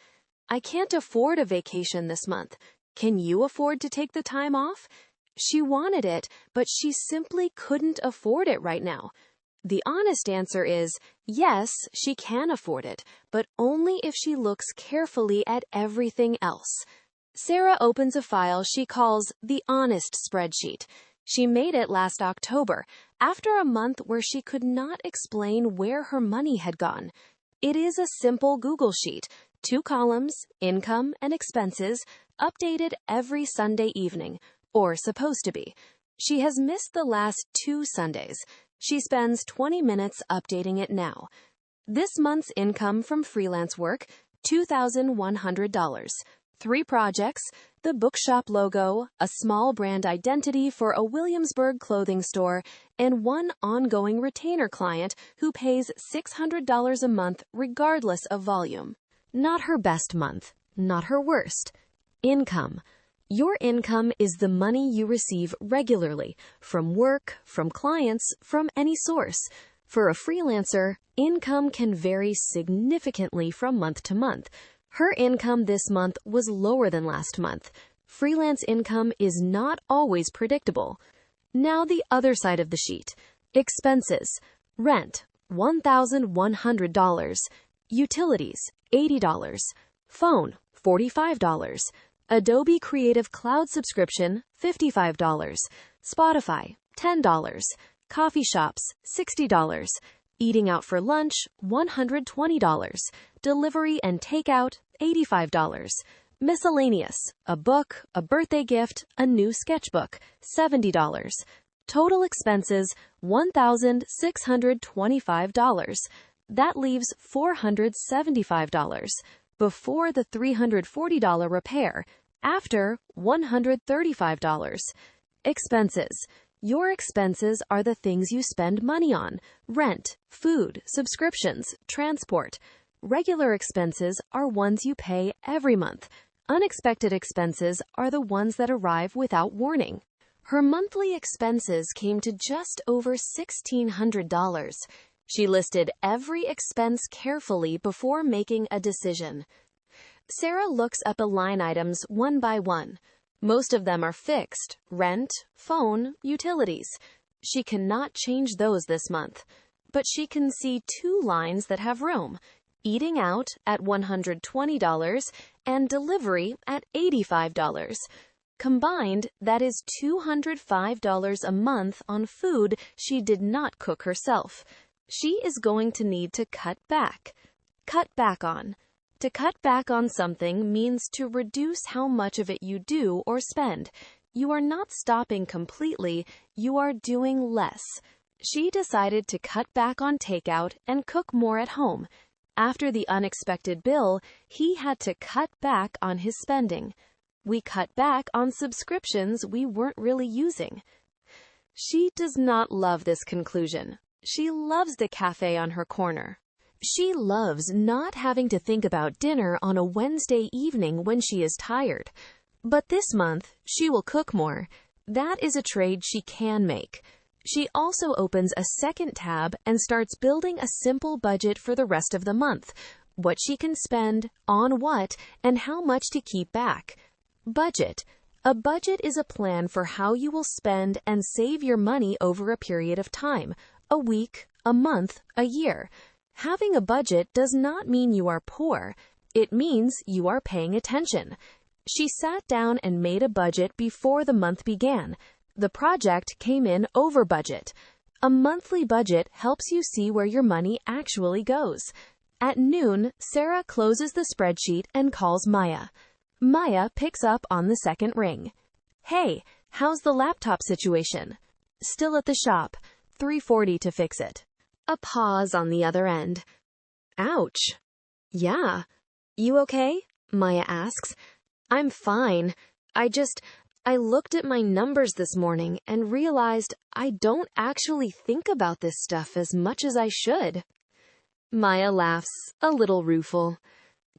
I can't afford a vacation this month. Can you afford to take the time off? She wanted it, but she simply couldn't afford it right now. The honest answer is, yes, she can afford it, but only if she looks carefully at everything else. Sarah opens a file she calls the Honest Spreadsheet. She made it last October, after a month where she could not explain where her money had gone. It is a simple Google sheet, 2 columns, income and expenses, updated every Sunday evening, or supposed to be. She has missed the last 2 Sundays. She spends 20 minutes updating it now. This month's income from freelance work, $2,100. 3 projects, the bookshop logo, a small brand identity for a Williamsburg clothing store, and 1 ongoing retainer client who pays $600 a month regardless of volume. Not her best month, not her worst. Income. Your income is the money you receive regularly, from work, from clients, from any source. For a freelancer, income can vary significantly from month to month. Her income this month was lower than last month. Freelance income is not always predictable. Now the other side of the sheet. Expenses. Rent, $1,100. Utilities, $80. Phone, $45. Adobe Creative Cloud subscription, $55. Spotify, $10. Coffee shops, $60. Eating out for lunch, $120. Delivery and takeout, $85. Miscellaneous, a book, a birthday gift, a new sketchbook, $70. Total expenses, $1,625. That leaves $475. Before the $340 repair, after $135. Expenses. Your expenses are the things you spend money on: rent, food, subscriptions, transport. Regular expenses are ones you pay every month. Unexpected expenses are the ones that arrive without warning. Her monthly expenses came to just over $1,600. She listed every expense carefully before making a decision. Sarah looks at the line items one by one. Most of them are fixed: rent, phone, utilities. She cannot change those this month. But she can see 2 lines that have room: eating out at $120 and delivery at $85. Combined, that is $205 a month on food she did not cook herself. She is going to need to cut back. Cut back on. To cut back on something means to reduce how much of it you do or spend. You are not stopping completely, you are doing less. She decided to cut back on takeout and cook more at home. After the unexpected bill, he had to cut back on his spending. We cut back on subscriptions we weren't really using. She does not love this conclusion. She loves the cafe on her corner. She loves not having to think about dinner on a Wednesday evening when she is tired. But this month, she will cook more. That is a trade she can make. She also opens a second tab and starts building a simple budget for the rest of the month: what she can spend, on what, and how much to keep back. Budget. A budget is a plan for how you will spend and save your money over a period of time: a week, a month, a year. Having a budget does not mean you are poor. It means you are paying attention. She sat down and made a budget before the month began. The project came in over budget. A monthly budget helps you see where your money actually goes. At noon, Sarah closes the spreadsheet and calls Maya. Maya picks up on the second ring. "Hey, how's the laptop situation?" "Still at the shop. $340 to fix it." A pause on the other end. "Ouch." "Yeah. You okay?" Maya asks. "I'm fine. I looked at my numbers this morning and realized I don't actually think about this stuff as much as I should." Maya laughs, a little rueful.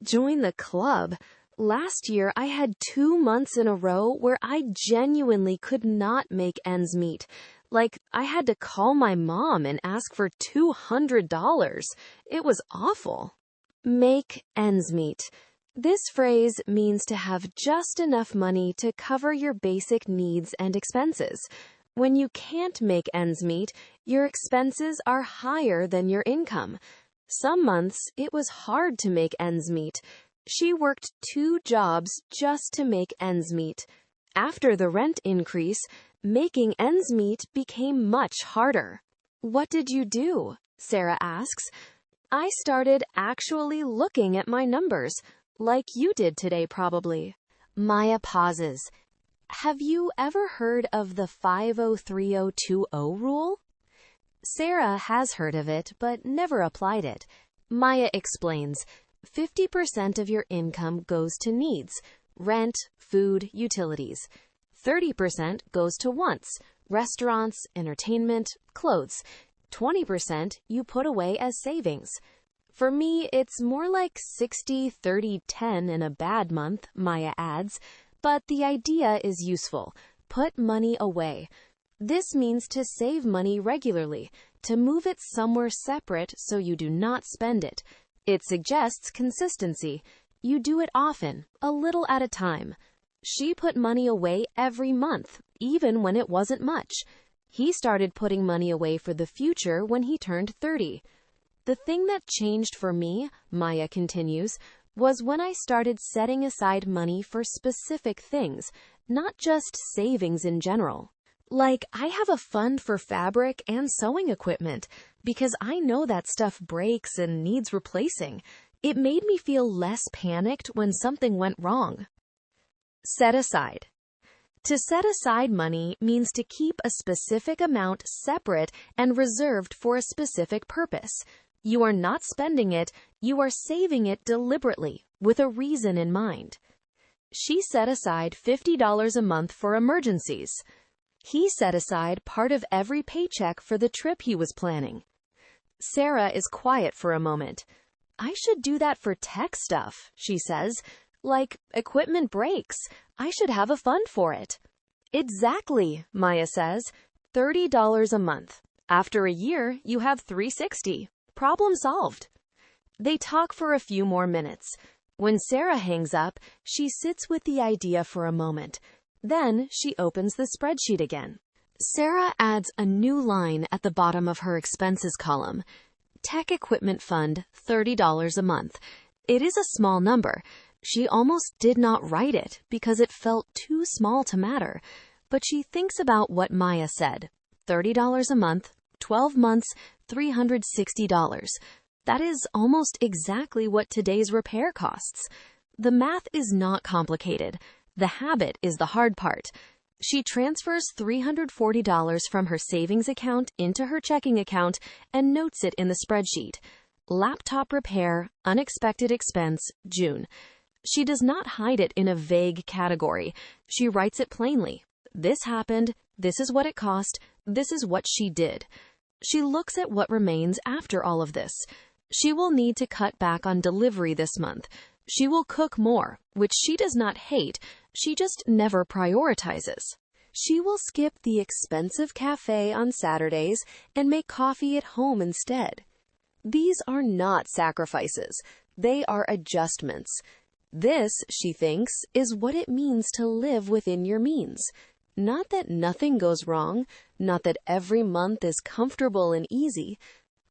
"Join the club. Last year, I had 2 months in a row where I genuinely could not make ends meet. Like, I had to call my mom and ask for $200. It was awful. Make ends meet. This phrase means to have just enough money to cover your basic needs and expenses. When you can't make ends meet, your expenses are higher than your income. Some months, it was hard to make ends meet. She worked 2 jobs just to make ends meet. After the rent increase, making ends meet became much harder. What did you do? Sarah asks. I started actually looking at my numbers, like you did today probably. Maya pauses. Have you ever heard of the 503020 rule? Sarah has heard of it, but never applied it. Maya explains. 50% of your income goes to needs, rent, food, utilities. 30% goes to wants, restaurants, entertainment, clothes. 20% you put away as savings. For me, it's more like 60-30-10 in a bad month, Maya adds, but the idea is useful. Put money away. This means to save money regularly, to move it somewhere separate so you do not spend it. It suggests consistency. You do it often, a little at a time. She put money away every month, even when it wasn't much. He started putting money away for the future when he turned 30. The thing that changed for me, Maya continues, was when I started setting aside money for specific things, not just savings in general. Like, I have a fund for fabric and sewing equipment because I know that stuff breaks and needs replacing. It made me feel less panicked when something went wrong. Set aside. To set aside money means to keep a specific amount separate and reserved for a specific purpose. You are not spending it, you are saving it deliberately, with a reason in mind. She set aside $50 a month for emergencies. He set aside part of every paycheck for the trip he was planning. Sarah is quiet for a moment. I should do that for tech stuff, she says. Like, equipment breaks. I should have a fund for it. Exactly, Maya says. $30 a month. After a year, you have $360. Problem solved. They talk for a few more minutes. When Sarah hangs up, she sits with the idea for a moment. Then she opens the spreadsheet again. Sarah adds a new line at the bottom of her expenses column. Tech equipment fund, $30 a month. It is a small number. She almost did not write it because it felt too small to matter. But she thinks about what Maya said. $30 a month, 12 months, $360. That is almost exactly what today's repair costs. The math is not complicated. The habit is the hard part. She transfers $340 from her savings account into her checking account and notes it in the spreadsheet. Laptop repair, unexpected expense, June. She does not hide it in a vague category. She writes it plainly. This happened, this is what it cost, this is what she did. She looks at what remains after all of this. She will need to cut back on delivery this month. She will cook more, which she does not hate, she just never prioritizes. She will skip the expensive cafe on Saturdays and make coffee at home instead. These are not sacrifices. They are adjustments. This, she thinks, is what it means to live within your means. Not that nothing goes wrong, not that every month is comfortable and easy.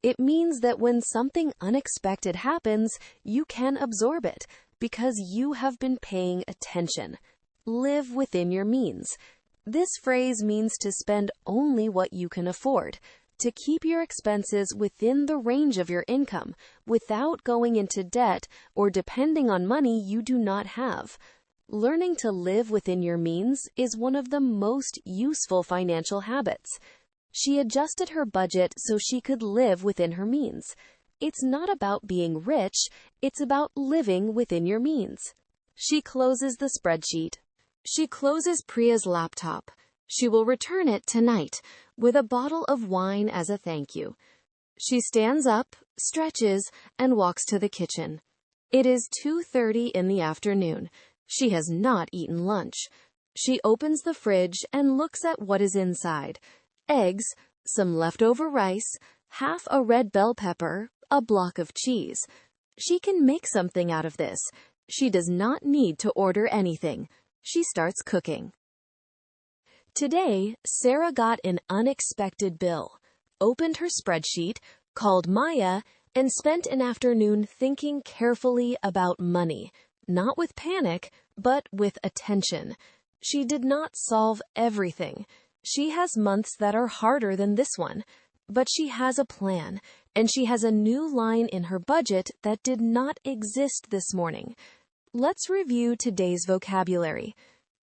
It means that when something unexpected happens, you can absorb it because you have been paying attention. Live within your means. This phrase means to spend only what you can afford, to keep your expenses within the range of your income without going into debt or depending on money you do not have. Learning to live within your means is one of the most useful financial habits. She adjusted her budget so she could live within her means. It's not about being rich, it's about living within your means. She closes the spreadsheet. She closes Priya's laptop. She will return it tonight with a bottle of wine as a thank you. She stands up, stretches, and walks to the kitchen. It is 2:30 in the afternoon. She has not eaten lunch. She opens the fridge and looks at what is inside. Eggs, some leftover rice, half a red bell pepper, a block of cheese. She can make something out of this. She does not need to order anything. She starts cooking. Today, Sarah got an unexpected bill, opened her spreadsheet, called Maya, and spent an afternoon thinking carefully about money, not with panic, but with attention. She did not solve everything. She has months that are harder than this one, but she has a plan, and she has a new line in her budget that did not exist this morning. Let's review today's vocabulary.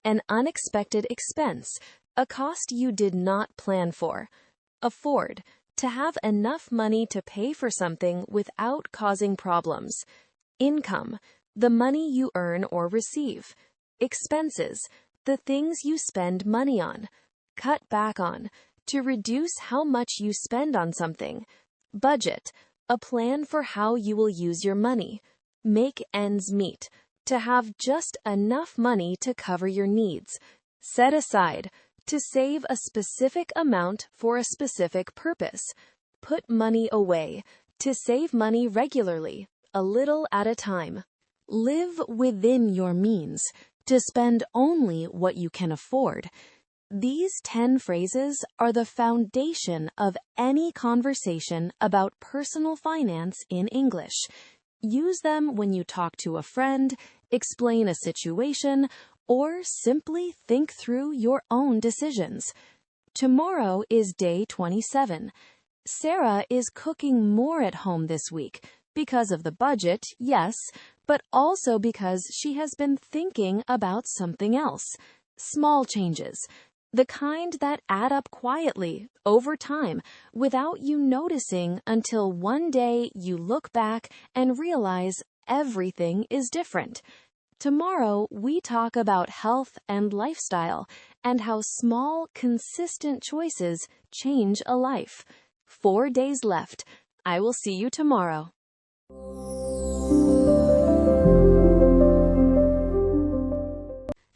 An unexpected expense, a cost you did not plan for. Afford, to have enough money to pay for something without causing problems. Income, the money you earn or receive. Expenses, the things you spend money on. Cut back on, to reduce how much you spend on something. Budget, a plan for how you will use your money. Make ends meet, to have just enough money to cover your needs. Set aside, to save a specific amount for a specific purpose. Put money away, to save money regularly, a little at a time. Live within your means, to spend only what you can afford. These 10 phrases are the foundation of any conversation about personal finance in English. Use them when you talk to a friend, explain a situation, or simply think through your own decisions. Tomorrow is day 27. Sarah is cooking more at home this week because of the budget, yes, but also because she has been thinking about something else. Small changes, the kind that add up quietly over time without you noticing until one day you look back and realize everything is different. Tomorrow, we talk about health and lifestyle and how small, consistent choices change a life. 4 days left. I will see you tomorrow.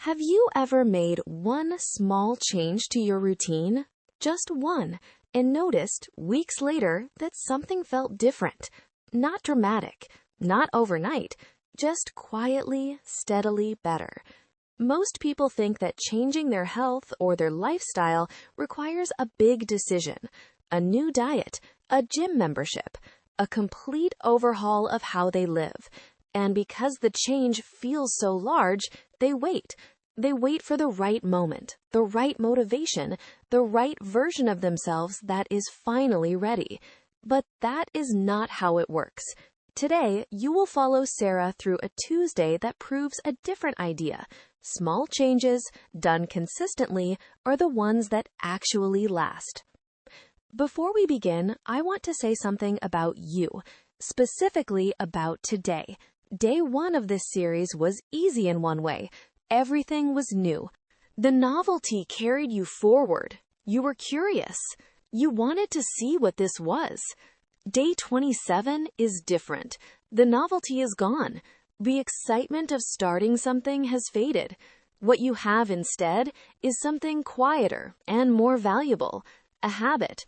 Have you ever made one small change to your routine? Just one, and noticed weeks later that something felt different. Not dramatic, not overnight, just quietly, steadily better. Most people think that changing their health or their lifestyle requires a big decision, a new diet, a gym membership, a complete overhaul of how they live. And because the change feels so large, they wait. They wait for the right moment, the right motivation, the right version of themselves that is finally ready. But that is not how it works. Today, you will follow Sarah through a Tuesday that proves a different idea. Small changes, done consistently, are the ones that actually last. Before we begin, I want to say something about you, specifically about today. Day 1 of this series was easy in one way. Everything was new. The novelty carried you forward. You were curious. You wanted to see what this was. Day 27 is different. The novelty is gone. The excitement of starting something has faded. What you have instead is something quieter and more valuable, a habit.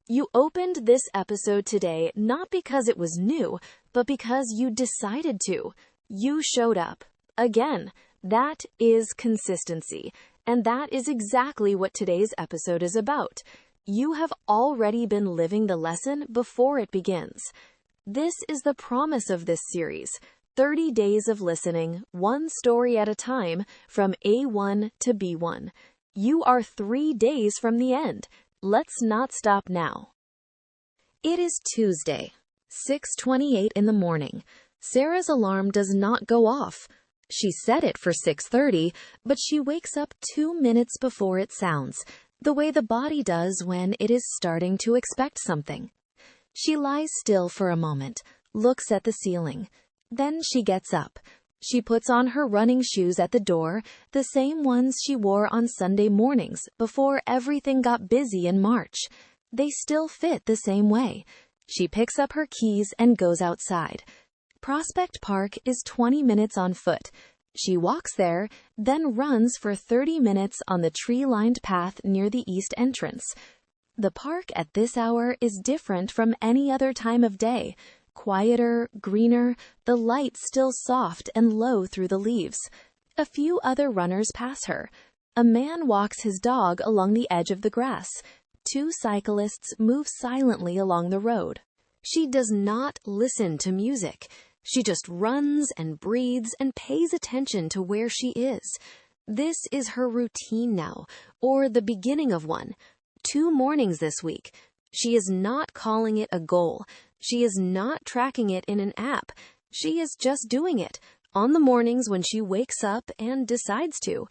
You opened this episode today not because it was new, but because you decided to. You showed up. Again, that is consistency, and that is exactly what today's episode is about. You have already been living the lesson before it begins. This is the promise of this series, 30 days of listening, one story at a time, from A1 to B1. You are 3 days from the end. Let's not stop now. It is Tuesday, 6:28 in the morning. Sarah's alarm does not go off. She set it for 6:30, but she wakes up 2 minutes before it sounds, the way the body does when it is starting to expect something. She lies still for a moment, looks at the ceiling. Then she gets up. She puts on her running shoes at the door, the same ones she wore on Sunday mornings before everything got busy in March. They still fit the same way. She picks up her keys and goes outside. Prospect Park is 20 minutes on foot. She walks there, then runs for 30 minutes on the tree-lined path near the east entrance. The park at this hour is different from any other time of day. Quieter, greener, the light still soft and low through the leaves. A few other runners pass her. A man walks his dog along the edge of the grass. Two cyclists move silently along the road. She does not listen to music. She just runs and breathes and pays attention to where she is. This is her routine now, or the beginning of one. 2 mornings this week. She is not calling it a goal. She is not tracking it in an app. She is just doing it on the mornings when she wakes up and decides to.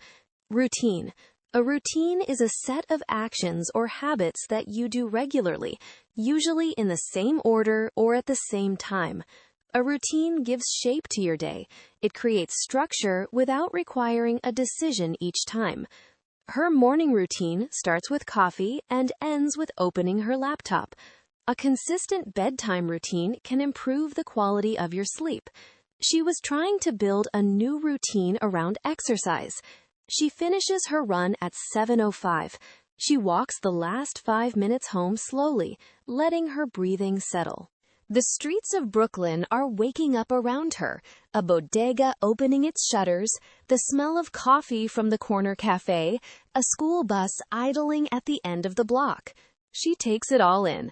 Routine. A routine is a set of actions or habits that you do regularly, usually in the same order or at the same time. A routine gives shape to your day. It creates structure without requiring a decision each time. Her morning routine starts with coffee and ends with opening her laptop. A consistent bedtime routine can improve the quality of your sleep. She was trying to build a new routine around exercise. She finishes her run at 7:05. She walks the last 5 minutes home slowly, letting her breathing settle. The streets of Brooklyn are waking up around her, a bodega opening its shutters, the smell of coffee from the corner cafe, a school bus idling at the end of the block. She takes it all in.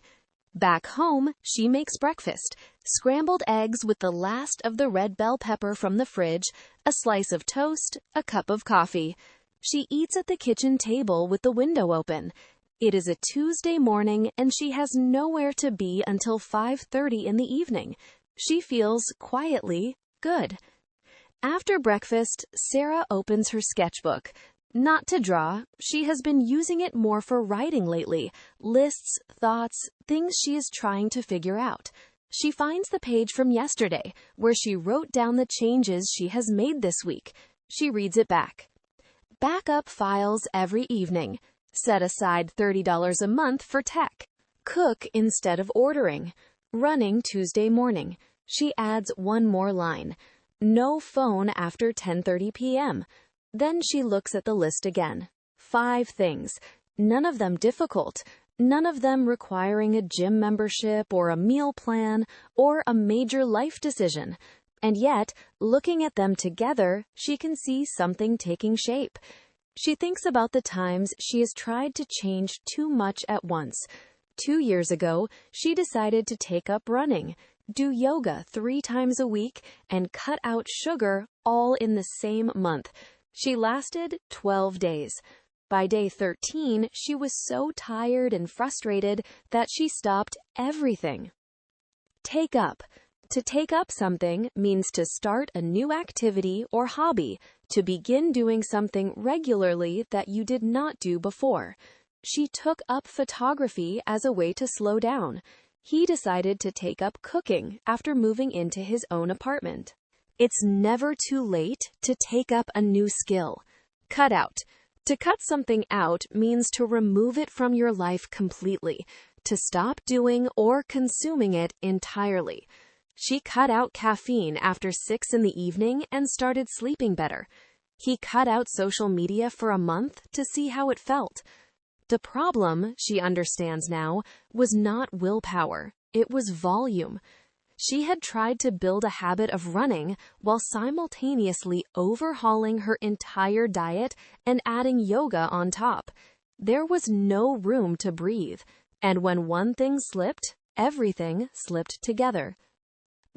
Back home, she makes breakfast, scrambled eggs with the last of the red bell pepper from the fridge, a slice of toast, a cup of coffee. She eats at the kitchen table with the window open. It is a Tuesday morning and she has nowhere to be until 5:30 in the evening. She feels quietly good. After breakfast, Sarah opens her sketchbook. Not to draw, she has been using it more for writing lately. Lists, thoughts, things she is trying to figure out. She finds the page from yesterday, where she wrote down the changes she has made this week. She reads it back. Back up files every evening. Set aside $30 a month for tech. Cook instead of ordering. Running Tuesday morning. She adds one more line. No phone after 10:30 p.m. Then she looks at the list again. 5 things. None of them difficult. None of them requiring a gym membership or a meal plan or a major life decision. And yet, looking at them together, she can see something taking shape. She thinks about the times she has tried to change too much at once. 2 years ago, she decided to take up running, do yoga 3 times a week, and cut out sugar all in the same month. She lasted 12 days. By day 13, she was so tired and frustrated that she stopped everything. Take up. To take up something means to start a new activity or hobby, to begin doing something regularly that you did not do before. She took up photography as a way to slow down. He decided to take up cooking after moving into his own apartment. It's never too late to take up a new skill. Cut out. To cut something out means to remove it from your life completely, to stop doing or consuming it entirely. She cut out caffeine after 6 in the evening and started sleeping better. He cut out social media for a month to see how it felt. The problem, she understands now, was not willpower. It was volume. She had tried to build a habit of running while simultaneously overhauling her entire diet and adding yoga on top. There was no room to breathe, and when one thing slipped, everything slipped together.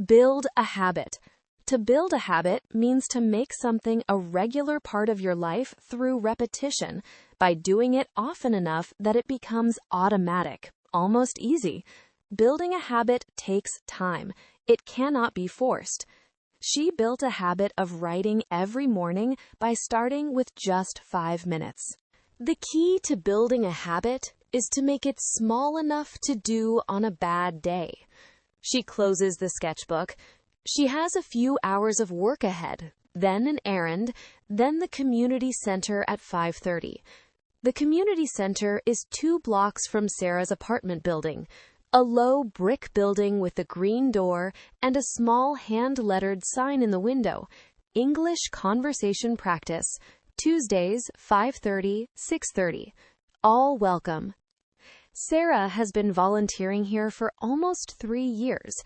Build a habit. To build a habit means to make something a regular part of your life through repetition, by doing it often enough that it becomes automatic, almost easy. Building a habit takes time. It cannot be forced. She built a habit of writing every morning by starting with just 5 minutes. The key to building a habit is to make it small enough to do on a bad day. She closes the sketchbook. She has a few hours of work ahead, then an errand, then the community center at 5:30. The community center is 2 blocks from Sarah's apartment building. A low brick building with a green door and a small hand-lettered sign in the window. English conversation practice. Tuesdays, 5:30, 6:30. All welcome. Sarah has been volunteering here for almost 3 years.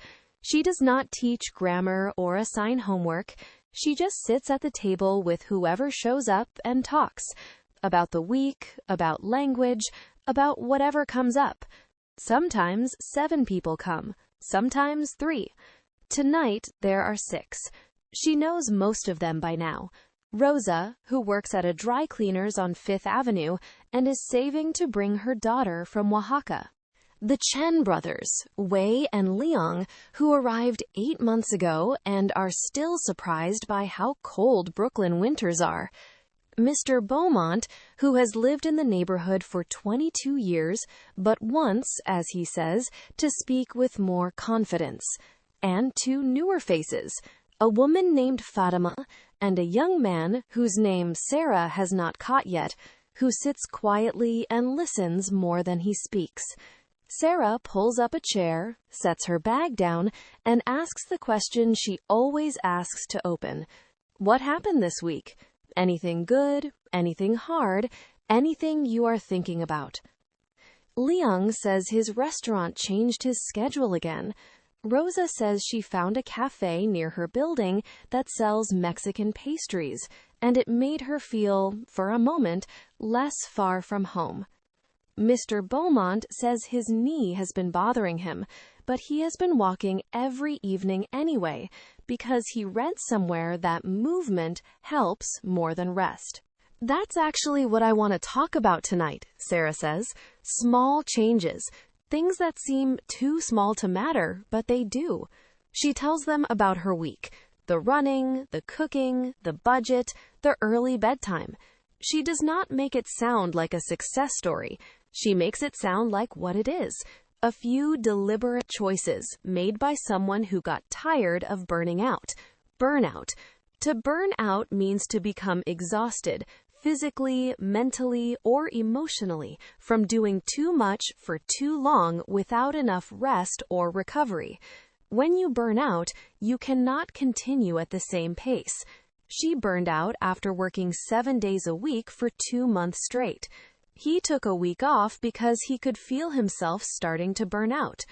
She does not teach grammar or assign homework. She just sits at the table with whoever shows up and talks about the week, about language, about whatever comes up. Sometimes 7 people come, sometimes 3. Tonight there are 6. She knows most of them by now. Rosa, who works at a dry cleaner's on 5th Avenue and is saving to bring her daughter from Oaxaca. The Chen brothers, Wei and Liang, who arrived 8 months ago and are still surprised by how cold Brooklyn winters are. Mr. Beaumont, who has lived in the neighborhood for 22 years, but wants, as he says, to speak with more confidence. And 2 newer faces, a woman named Fatima and a young man whose name Sarah has not caught yet, who sits quietly and listens more than he speaks. Sarah pulls up a chair, sets her bag down, and asks the question she always asks to open. What happened this week? Anything good? Anything hard? Anything you are thinking about? Liang says his restaurant changed his schedule again. Rosa says she found a cafe near her building that sells Mexican pastries, and it made her feel, for a moment, less far from home. Mr. Beaumont says his knee has been bothering him, but he has been walking every evening anyway, because he read somewhere that movement helps more than rest. That's actually what I want to talk about tonight, Sarah says. Small changes. Things that seem too small to matter, but they do. She tells them about her week. The running, the cooking, the budget, the early bedtime. She does not make it sound like a success story. She makes it sound like what it is. A few deliberate choices made by someone who got tired of burning out. Burnout. To burn out means to become exhausted, physically, mentally, or emotionally, from doing too much for too long without enough rest or recovery. When you burn out, you cannot continue at the same pace. She burned out after working 7 days a week for 2 months straight. He took a week off because he could feel himself starting to burn out.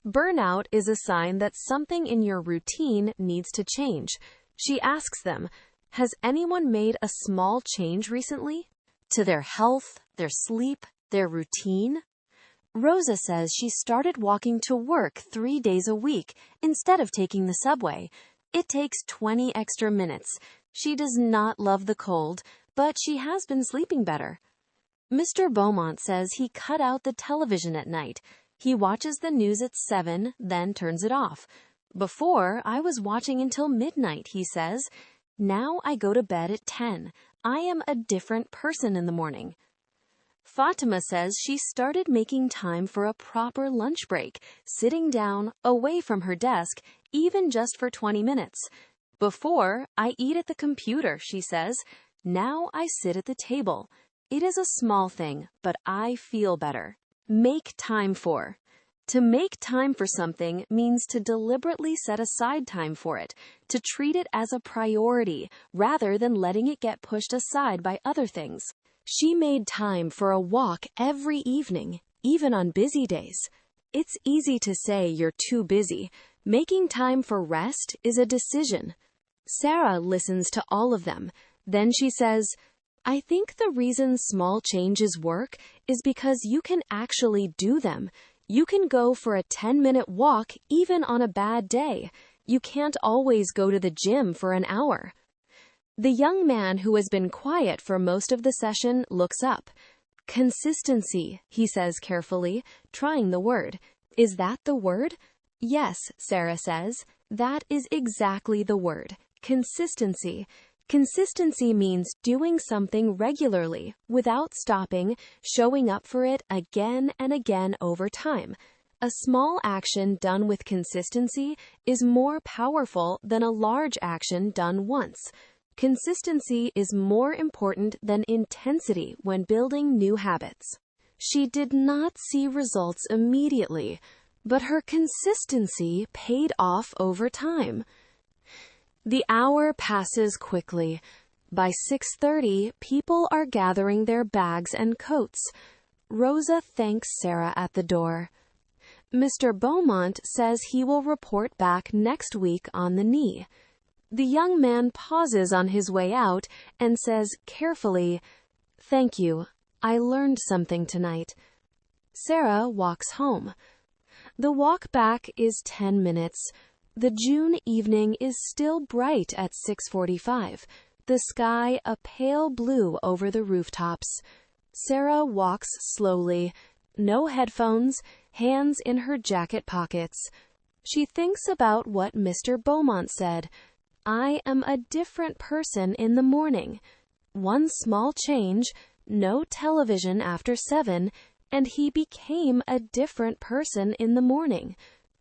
Burnout is a sign that something in your routine needs to change. She asks them, has anyone made a small change recently? To their health, their sleep, their routine? Rosa says she started walking to work 3 days a week instead of taking the subway. It takes 20 extra minutes. She does not love the cold, but she has been sleeping better. Mr. Beaumont says he cut out the television at night. He watches the news at 7, then turns it off. Before, I was watching until midnight, he says. Now I go to bed at 10. I am a different person in the morning. Fatima says she started making time for a proper lunch break, sitting down, away from her desk, even just for 20 minutes. Before, I eat at the computer, she says. Now I sit at the table. It is a small thing, but I feel better. Make time for. To make time for something means to deliberately set aside time for it, to treat it as a priority, rather than letting it get pushed aside by other things. She made time for a walk every evening, even on busy days. It's easy to say you're too busy. Making time for rest is a decision. Sarah listens to all of them. Then she says, I think the reason small changes work is because you can actually do them. You can go for a 10-minute walk even on a bad day. You can't always go to the gym for an hour. The young man who has been quiet for most of the session looks up. Consistency, he says carefully, trying the word. Is that the word? Yes, Sarah says. That is exactly the word. Consistency. Consistency means doing something regularly, without stopping, showing up for it again and again over time. A small action done with consistency is more powerful than a large action done once. Consistency is more important than intensity when building new habits. She did not see results immediately. but her consistency paid off over time. The hour passes quickly. By 6:30, people are gathering their bags and coats. Rosa thanks Sarah at the door. Mr. Beaumont says he will report back next week on the knee. The young man pauses on his way out and says carefully, "Thank you. I learned something tonight." Sarah walks home. The walk back is 10 minutes. The June evening is still bright at 6:45. The sky a pale blue over the rooftops. Sarah walks slowly. No headphones, hands in her jacket pockets. She thinks about what Mr. Beaumont said. "I am a different person in the morning." One small change, no television after 7, and he became a different person in the morning.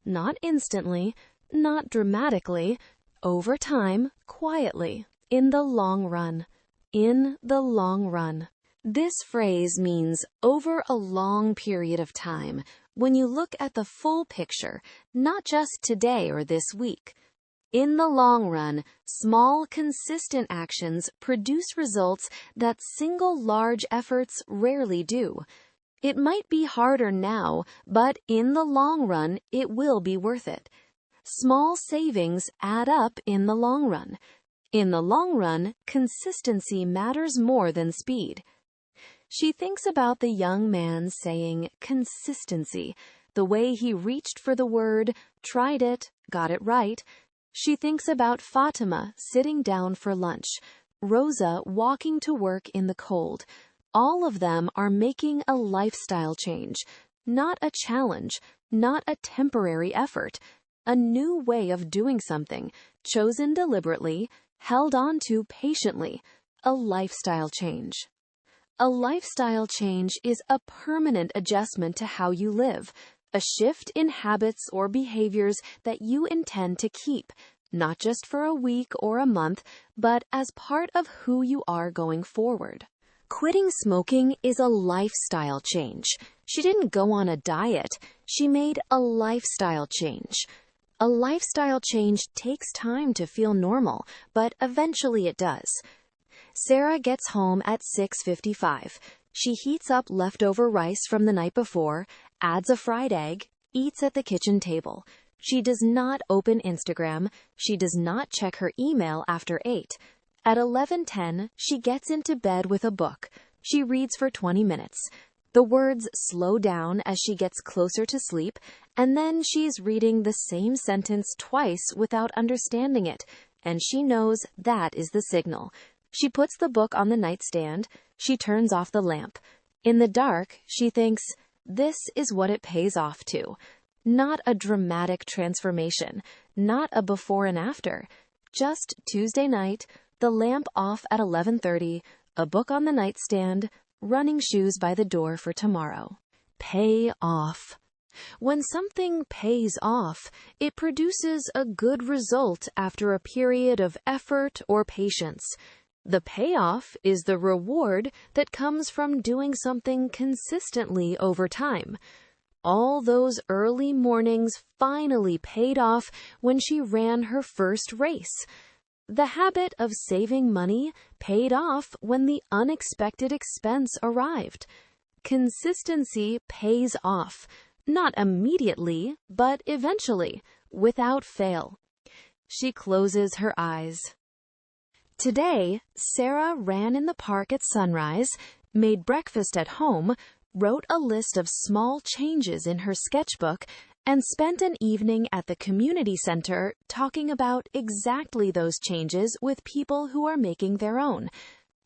Not instantly, not dramatically, over time, quietly, in the long run. In the long run. This phrase means over a long period of time, when you look at the full picture, not just today or this week. In the long run, small, consistent actions produce results that single large efforts rarely do. It might be harder now, but in the long run, it will be worth it. Small savings add up in the long run. In the long run, consistency matters more than speed. She thinks about the young man saying consistency, the way he reached for the word, tried it, got it right. She thinks about Fatima sitting down for lunch, Rosa walking to work in the cold. All of them are making a lifestyle change, not a challenge, not a temporary effort, a new way of doing something, chosen deliberately, held on to patiently, a lifestyle change. A lifestyle change is a permanent adjustment to how you live, a shift in habits or behaviors that you intend to keep, not just for a week or a month, but as part of who you are going forward. Quitting smoking is a lifestyle change. She didn't go on a diet. She made a lifestyle change. A lifestyle change takes time to feel normal, but eventually it does. Sarah gets home at 6:55. She heats up leftover rice from the night before, adds a fried egg, eats at the kitchen table. She does not open Instagram. She does not check her email after 8. At 11:10, she gets into bed with a book. She reads for 20 minutes. The words slow down as she gets closer to sleep, and then she's reading the same sentence twice without understanding it, and she knows that is the signal. She puts the book on the nightstand. She turns off the lamp. In the dark, she thinks, this is what it pays off to. Not a dramatic transformation, not a before and after. Just Tuesday night, the lamp off at 11:30, a book on the nightstand, running shoes by the door for tomorrow. Pay off. When something pays off, it produces a good result after a period of effort or patience. The payoff is the reward that comes from doing something consistently over time. All those early mornings finally paid off when she ran her first race. The habit of saving money paid off when the unexpected expense arrived. Consistency pays off, not immediately, but eventually, without fail. She closes her eyes. Today, Sarah ran in the park at sunrise, made breakfast at home, wrote a list of small changes in her sketchbook, and spent an evening at the community center talking about exactly those changes with people who are making their own.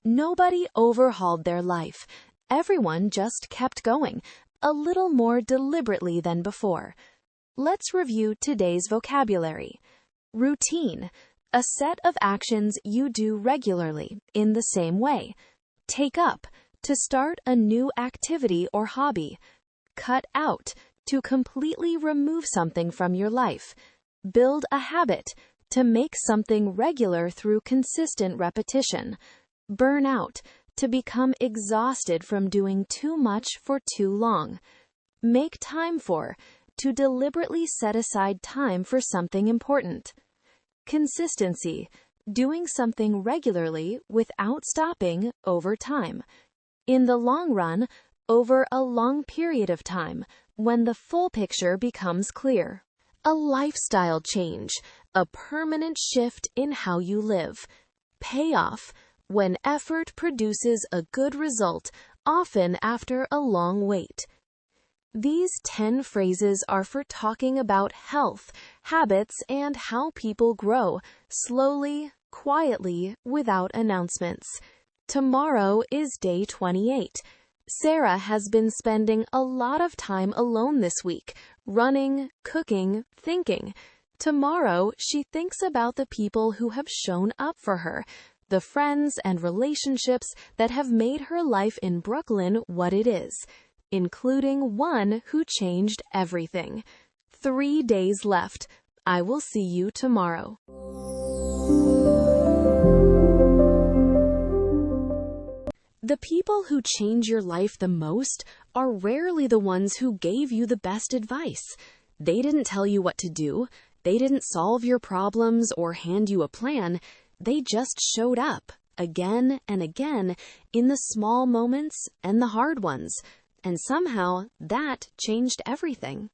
Nobody overhauled their life. Everyone just kept going, a little more deliberately than before. Let's review today's vocabulary. Routine, a set of actions you do regularly in the same way. Take up, to start a new activity or hobby. Cut out, to completely remove something from your life. Build a habit, to make something regular through consistent repetition. Burn out, to become exhausted from doing too much for too long. Make time for, to deliberately set aside time for something important. Consistency, doing something regularly without stopping over time. In the long run, over a long period of time, when the full picture becomes clear. A lifestyle change, a permanent shift in how you live. Payoff, when effort produces a good result, often after a long wait. These 10 phrases are for talking about health, habits, and how people grow, slowly, quietly, without announcements. Tomorrow is day 28. Sarah has been spending a lot of time alone this week, running, cooking, thinking. Tomorrow, she thinks about the people who have shown up for her, the friends and relationships that have made her life in Brooklyn what it is, including one who changed everything. 3 days left. I will see you tomorrow. The people who change your life the most are rarely the ones who gave you the best advice. They didn't tell you what to do. They didn't solve your problems or hand you a plan. They just showed up, again and again, in the small moments and the hard ones. And somehow, that changed everything.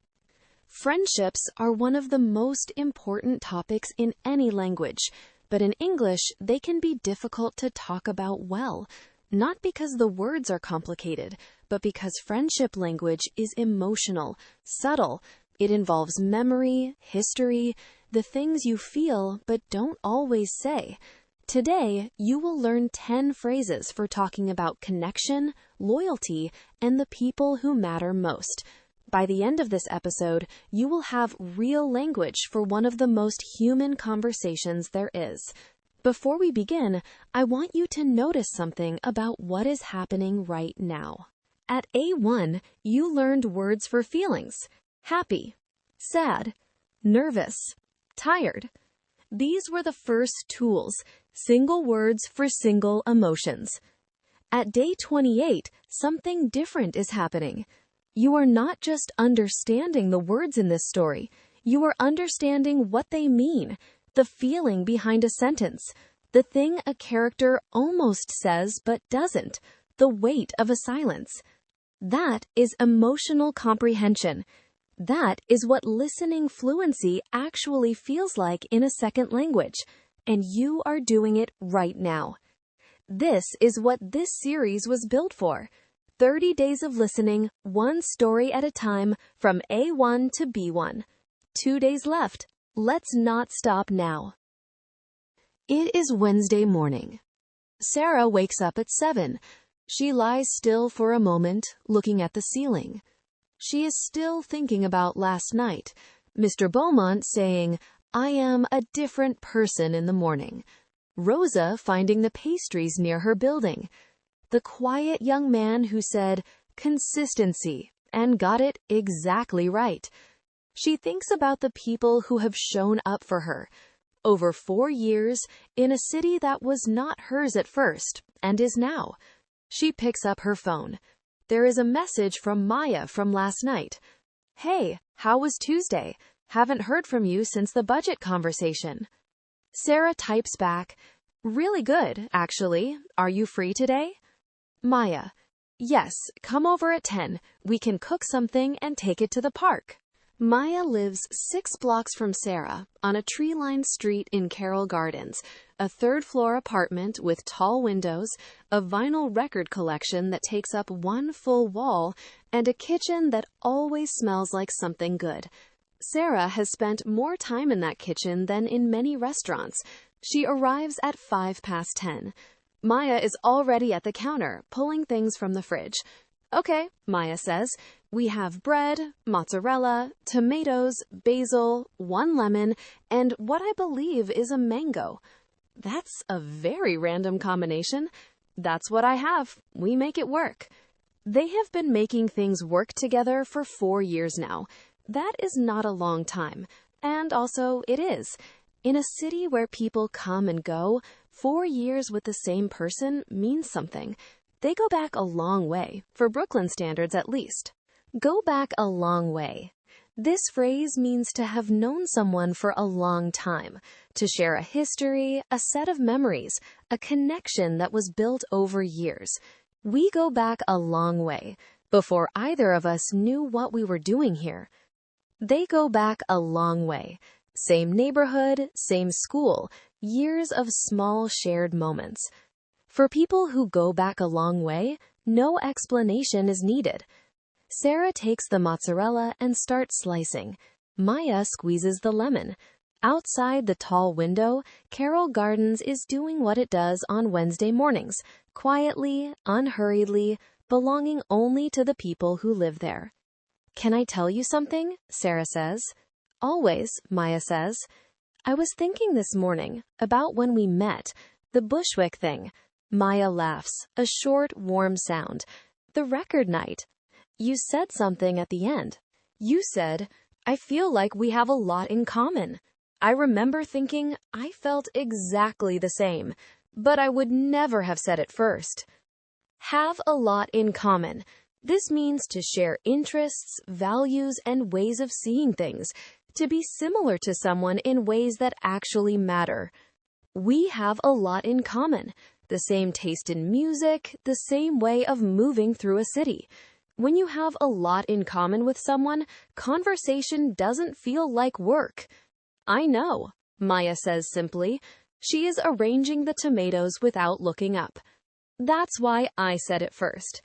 Friendships are one of the most important topics in any language, but in English, they can be difficult to talk about well. Not because the words are complicated, but because friendship language is emotional, subtle. It involves memory, history, the things you feel but don't always say. Today, you will learn 10 phrases for talking about connection, loyalty, and the people who matter most. By the end of this episode, you will have real language for one of the most human conversations there is. Before we begin, I want you to notice something about what is happening right now. At A1, you learned words for feelings: happy, sad, nervous, tired. These were the first tools, single words for single emotions. At day 28, something different is happening. You are not just understanding the words in this story, you are understanding what they mean. The feeling behind a sentence, the thing a character almost says but doesn't, the weight of a silence. That is emotional comprehension. That is what listening fluency actually feels like in a second language, and you are doing it right now. This is what this series was built for. 30 days of listening, one story at a time, from A1 to B1. 2 days left. Let's not stop now. It is Wednesday morning. Sarah wakes up at 7. She lies still for a moment, looking at the ceiling. She is still thinking about last night, Mr. Beaumont saying, "I am a different person in the morning." Rosa finding the pastries near her building. The quiet young man who said, "Consistency," and got it exactly right. She thinks about the people who have shown up for her. Over 4 years, in a city that was not hers at first, and is now. She picks up her phone. There is a message from Maya from last night. "Hey, how was Tuesday? Haven't heard from you since the budget conversation." Sarah types back, "Really good, actually. Are you free today?" Maya, "Yes, come over at 10. We can cook something and take it to the park." Maya lives 6 blocks from Sarah, on a tree-lined street in Carroll Gardens, a third-floor apartment with tall windows, a vinyl record collection that takes up one full wall, and a kitchen that always smells like something good. Sarah has spent more time in that kitchen than in many restaurants. She arrives at 10:05. Maya is already at the counter, pulling things from the fridge. "Okay," Maya says. "We have bread, mozzarella, tomatoes, basil, 1 lemon, and what I believe is a mango." That's a very random combination. "That's what I have. We make it work." They have been making things work together for 4 years now. That is not a long time. And also, it is. In a city where people come and go, 4 years with the same person means something. They go back a long way, for Brooklyn standards at least. Go back a long way. This phrase means to have known someone for a long time, to share a history, a set of memories, a connection that was built over years. We go back a long way, before either of us knew what we were doing here. They go back a long way. Same neighborhood, same school, years of small shared moments. For people who go back a long way, no explanation is needed. Sarah takes the mozzarella and starts slicing. Maya squeezes the lemon. Outside the tall window, Carol Gardens is doing what it does on Wednesday mornings, quietly, unhurriedly, belonging only to the people who live there. "Can I tell you something?" Sarah says. "Always," Maya says. "I was thinking this morning about when we met, the Bushwick thing." Maya laughs, a short, warm sound. "The record night. You said something at the end. You said, 'I feel like we have a lot in common.' I remember thinking I felt exactly the same, but I would never have said it first." Have a lot in common. This means to share interests, values, and ways of seeing things, to be similar to someone in ways that actually matter. We have a lot in common. The same taste in music, the same way of moving through a city. When you have a lot in common with someone, conversation doesn't feel like work. "I know," Maya says simply. She is arranging the tomatoes without looking up. "That's why I said it first."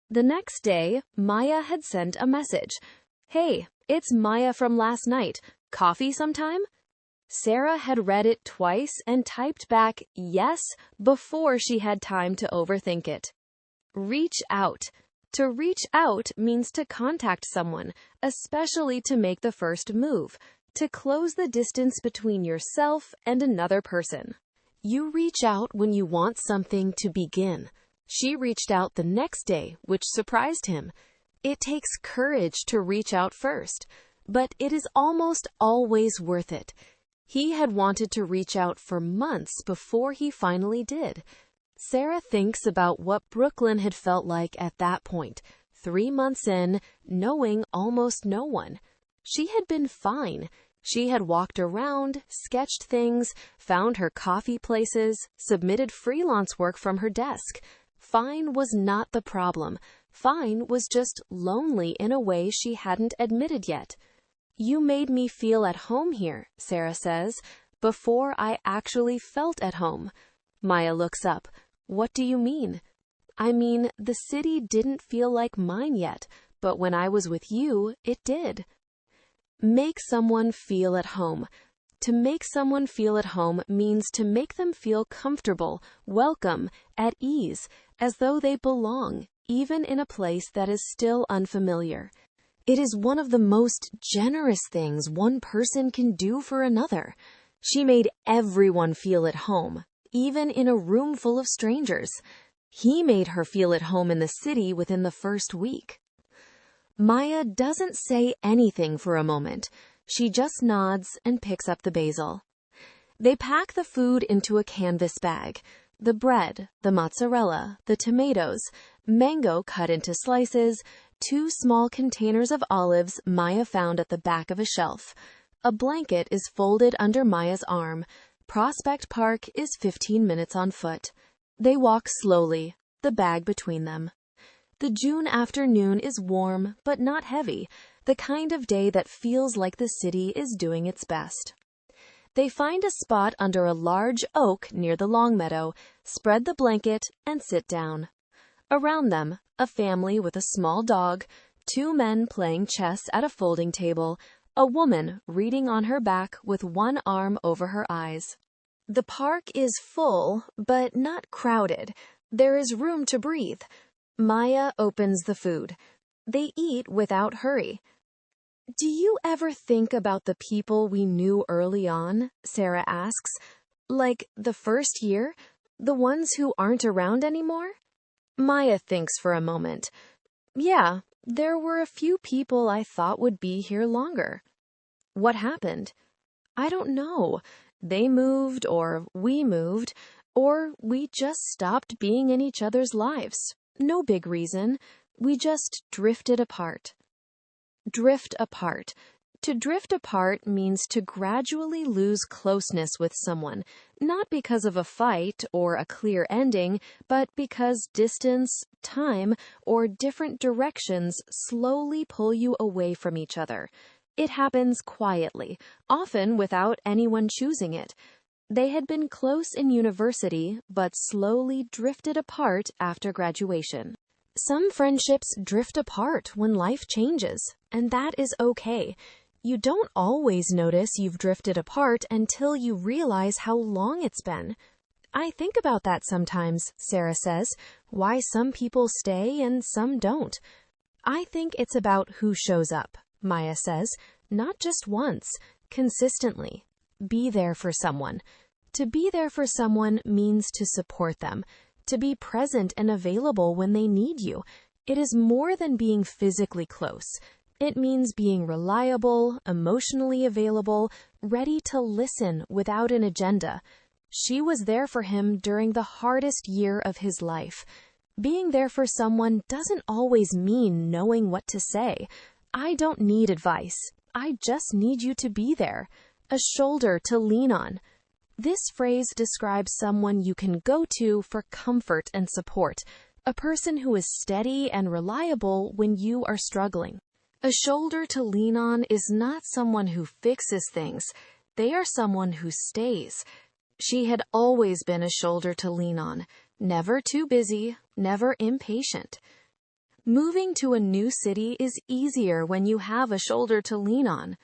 The next day, Maya had sent a message. "Hey, it's Maya from last night. Coffee sometime?" Sarah had read it twice and typed back yes before she had time to overthink it. Reach out. To reach out means to contact someone, especially to make the first move, to close the distance between yourself and another person. You reach out when you want something to begin. She reached out the next day, which surprised him. It takes courage to reach out first, but it is almost always worth it. He had wanted to reach out for months before he finally did. Sarah thinks about what Brooklyn had felt like at that point, 3 months in, knowing almost no one. She had been fine. She had walked around, sketched things, found her coffee places, submitted freelance work from her desk. Fine was not the problem. Fine was just lonely in a way she hadn't admitted yet. "You made me feel at home here," Sarah says, "before I actually felt at home." Maya looks up. "What do you mean?" "I mean, the city didn't feel like mine yet, but when I was with you, it did." Make someone feel at home. To make someone feel at home means to make them feel comfortable, welcome, at ease, as though they belong, even in a place that is still unfamiliar. It is one of the most generous things one person can do for another. She made everyone feel at home, even in a room full of strangers. He made her feel at home in the city within the first week. Maya doesn't say anything for a moment. She just nods and picks up the basil. They pack the food into a canvas bag. The bread, the mozzarella, the tomatoes, mango cut into slices, 2 small containers of olives Maya found at the back of a shelf. A blanket is folded under Maya's arm. Prospect Park is 15 minutes on foot. They walk slowly, the bag between them. The June afternoon is warm, but not heavy, the kind of day that feels like the city is doing its best. They find a spot under a large oak near the long meadow, spread the blanket, and sit down. Around them, a family with a small dog, 2 men playing chess at a folding table, a woman reading on her back with one arm over her eyes. The park is full, but not crowded. There is room to breathe. Maya opens the food. They eat without hurry. "Do you ever think about the people we knew early on?" Sarah asks. "Like the first year? The ones who aren't around anymore?" Maya thinks for a moment. "Yeah, there were a few people I thought would be here longer." "What happened?" "I don't know. They moved, or we moved, or we just stopped being in each other's lives. No big reason. We just drifted apart." Drift apart. To drift apart means to gradually lose closeness with someone, not because of a fight or a clear ending, but because distance, time, or different directions slowly pull you away from each other. It happens quietly, often without anyone choosing it. They had been close in university, but slowly drifted apart after graduation. Some friendships drift apart when life changes, and that is okay. You don't always notice you've drifted apart until you realize how long it's been. I think about that sometimes, Sarah says, why some people stay and some don't. I think it's about who shows up, Maya says, not just once, consistently. Be there for someone. To be there for someone means to support them, to be present and available when they need you. It is more than being physically close. It means being reliable, emotionally available, ready to listen without an agenda. She was there for him during the hardest year of his life. Being there for someone doesn't always mean knowing what to say. I don't need advice. I just need you to be there. A shoulder to lean on. This phrase describes someone you can go to for comfort and support, a person who is steady and reliable when you are struggling. A shoulder to lean on is not someone who fixes things. They are someone who stays. She had always been a shoulder to lean on, never too busy, never impatient. Moving to a new city is easier when you have a shoulder to lean on.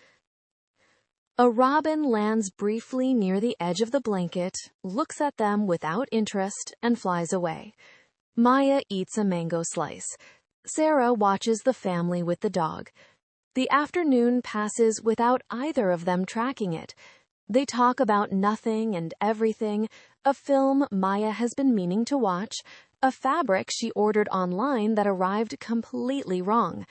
A robin lands briefly near the edge of the blanket, looks at them without interest, and flies away. Maya eats a mango slice. Sarah watches the family with the dog. The afternoon passes without either of them tracking it. They talk about nothing and everything, a film Maya has been meaning to watch, a fabric she ordered online that arrived completely wrong,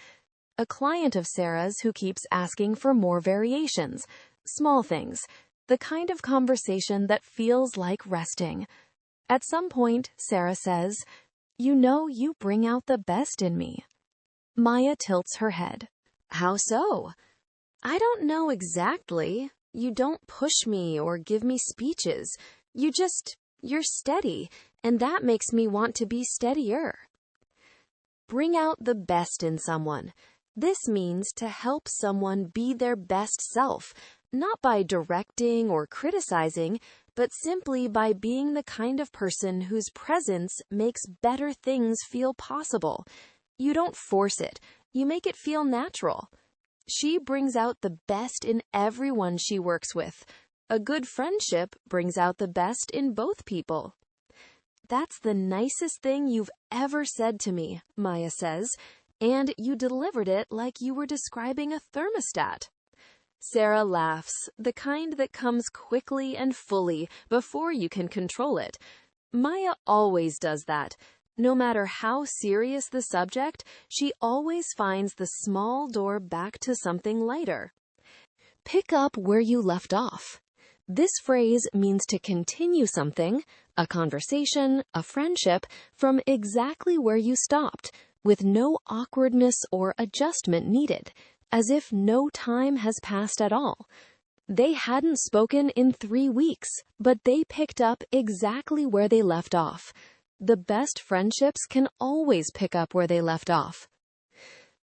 a client of Sarah's who keeps asking for more variations, small things, the kind of conversation that feels like resting. At some point, Sarah says, "You know you bring out the best in me." Maya tilts her head. "How so?" "I don't know exactly. You don't push me or give me speeches. You're steady, and that makes me want to be steadier." Bring out the best in someone. This means to help someone be their best self, not by directing or criticizing, but simply by being the kind of person whose presence makes better things feel possible. You don't force it. You make it feel natural. She brings out the best in everyone she works with. A good friendship brings out the best in both people. "That's the nicest thing you've ever said to me," Maya says, "and you delivered it like you were describing a thermostat." Sarah laughs, the kind that comes quickly and fully before you can control it. Maya always does that. No matter how serious the subject, she always finds the small door back to something lighter. Pick up where you left off. This phrase means to continue something, a conversation, a friendship, from exactly where you stopped, with no awkwardness or adjustment needed, as if no time has passed at all. They hadn't spoken in 3 weeks, but they picked up exactly where they left off. The best friendships can always pick up where they left off.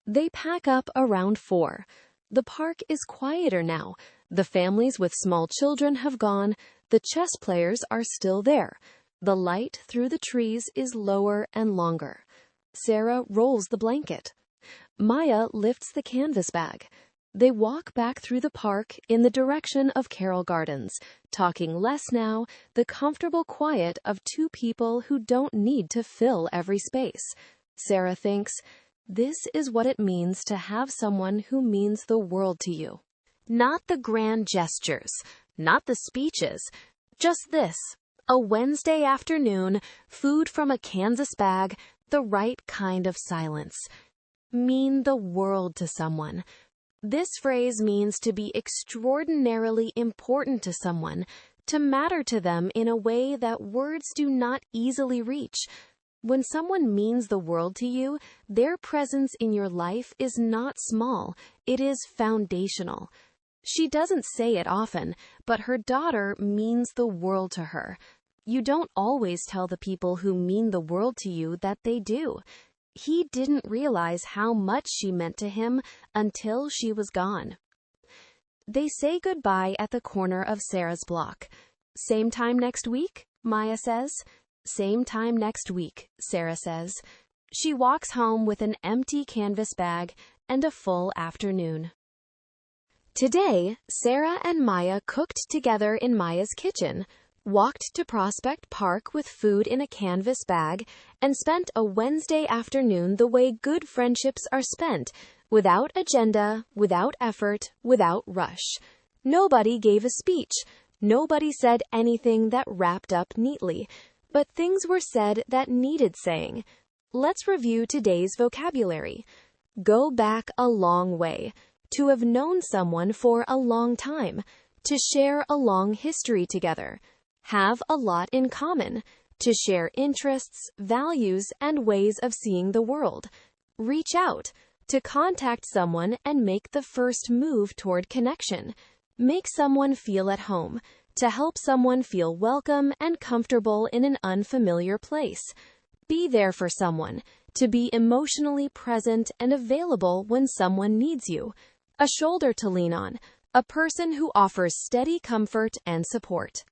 They pack up around 4. The park is quieter now. The families with small children have gone. The chess players are still there. The light through the trees is lower and longer. Sarah rolls the blanket. Maya lifts the canvas bag. They walk back through the park in the direction of Carroll Gardens, talking less now, the comfortable quiet of two people who don't need to fill every space. Sarah thinks, this is what it means to have someone who means the world to you. Not the grand gestures, not the speeches, just this, a Wednesday afternoon, food from a Kansas bag, the right kind of silence. Mean the world to someone. This phrase means to be extraordinarily important to someone, to matter to them in a way that words do not easily reach. When someone means the world to you, their presence in your life is not small, it is foundational. She doesn't say it often, but her daughter means the world to her. You don't always tell the people who mean the world to you that they do. He didn't realize how much she meant to him until she was gone. They say goodbye at the corner of Sarah's block. Same time next week? Maya says. Same time next week, Sarah says. She walks home with an empty canvas bag and a full afternoon. Today, Sarah and Maya cooked together in Maya's kitchen, walked to Prospect Park with food in a canvas bag, and spent a Wednesday afternoon the way good friendships are spent, without agenda, without effort, without rush. Nobody gave a speech. Nobody said anything that wrapped up neatly, but things were said that needed saying. Let's review today's vocabulary. Go back a long way. To have known someone for a long time. To share a long history together. Have a lot in common. To share interests, values, and ways of seeing the world. Reach out. To contact someone and make the first move toward connection. Make someone feel at home. To help someone feel welcome and comfortable in an unfamiliar place. Be there for someone. To be emotionally present and available when someone needs you. A shoulder to lean on. A person who offers steady comfort and support.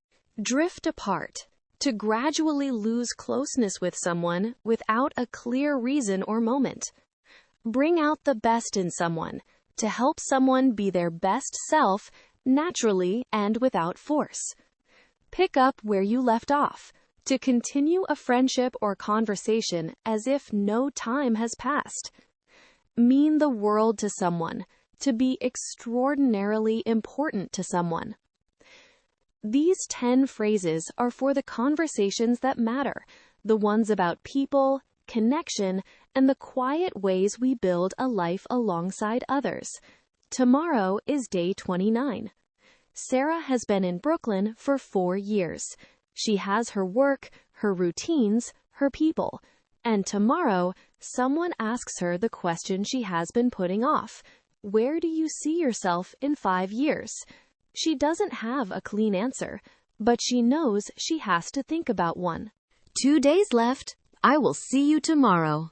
Drift apart. To gradually lose closeness with someone without a clear reason or moment. Bring out the best in someone. To help someone be their best self, naturally and without force. Pick up where you left off. To continue a friendship or conversation as if no time has passed. Mean the world to someone. To be extraordinarily important to someone. These 10 phrases are for the conversations that matter, the ones about people, connection, and the quiet ways we build a life alongside others. Tomorrow is day 29. Sarah has been in Brooklyn for 4 years. She has her work, her routines, her people. And tomorrow, someone asks her the question she has been putting off. Where do you see yourself in 5 years? She doesn't have a clean answer, but she knows she has to think about one. 2 days left. I will see you tomorrow.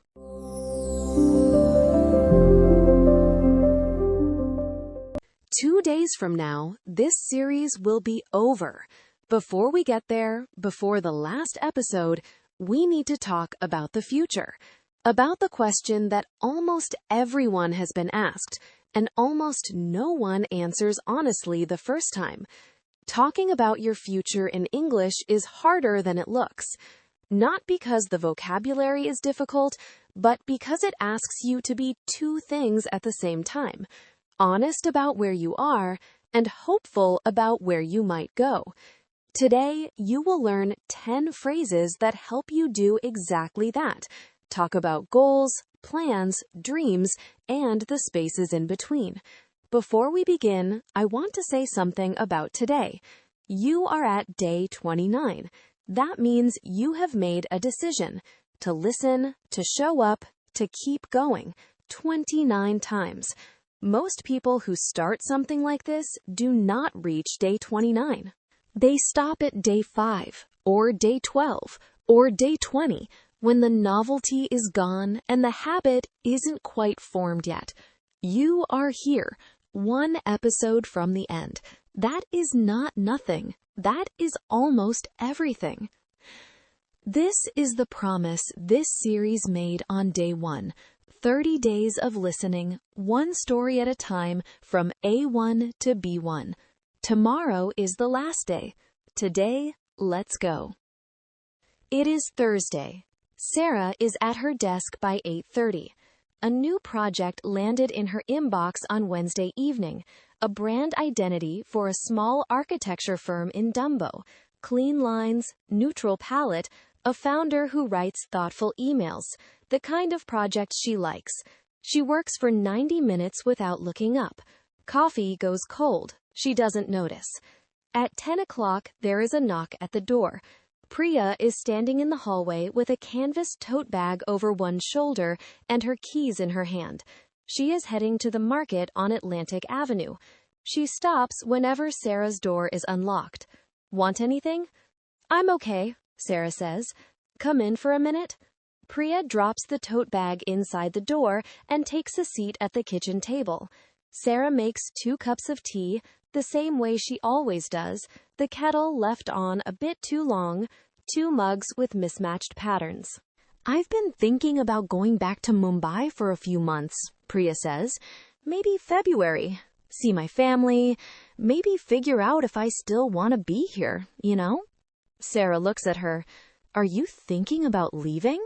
Two days from now, this series will be over. Before we get there, before the last episode, we need to talk about the future. About the question that almost everyone has been asked, and almost no one answers honestly the first time. Talking about your future in English is harder than it looks. Not because the vocabulary is difficult, but because it asks you to be two things at the same time. Honest about where you are, and hopeful about where you might go. Today, you will learn 10 phrases that help you do exactly that. Talk about goals, plans, dreams, and the spaces in between. Before we begin, I want to say something about today. You are at day 29. That means you have made a decision to listen, to show up, to keep going 29 times. Most people who start something like this do not reach day 29. They stop at day 5, or day 12, or day 20, when the novelty is gone and the habit isn't quite formed yet. You are here, one episode from the end. That is not nothing. That is almost everything. This is the promise this series made on day 1. 30 days of listening, one story at a time, from A1 to B1. Tomorrow is the last day. Today, let's go. It is Thursday. Sarah is at her desk by 8:30. A new project landed in her inbox on Wednesday evening, a brand identity for a small architecture firm in Dumbo. Clean lines, neutral palette, a founder who writes thoughtful emails, the kind of project she likes. She works for 90 minutes without looking up. Coffee goes cold. She doesn't notice. At 10 o'clock, there is a knock at the door. Priya is standing in the hallway with a canvas tote bag over one shoulder and her keys in her hand. She is heading to the market on Atlantic Avenue. She stops whenever Sarah's door is unlocked. Want anything? I'm okay, Sarah says. Come in for a minute. Priya drops the tote bag inside the door and takes a seat at the kitchen table. Sarah makes 2 cups of tea, the same way she always does, the kettle left on a bit too long, 2 mugs with mismatched patterns. I've been thinking about going back to Mumbai for a few months, Priya says. Maybe February. See my family. Maybe figure out if I still want to be here, you know? Sarah looks at her. Are you thinking about leaving?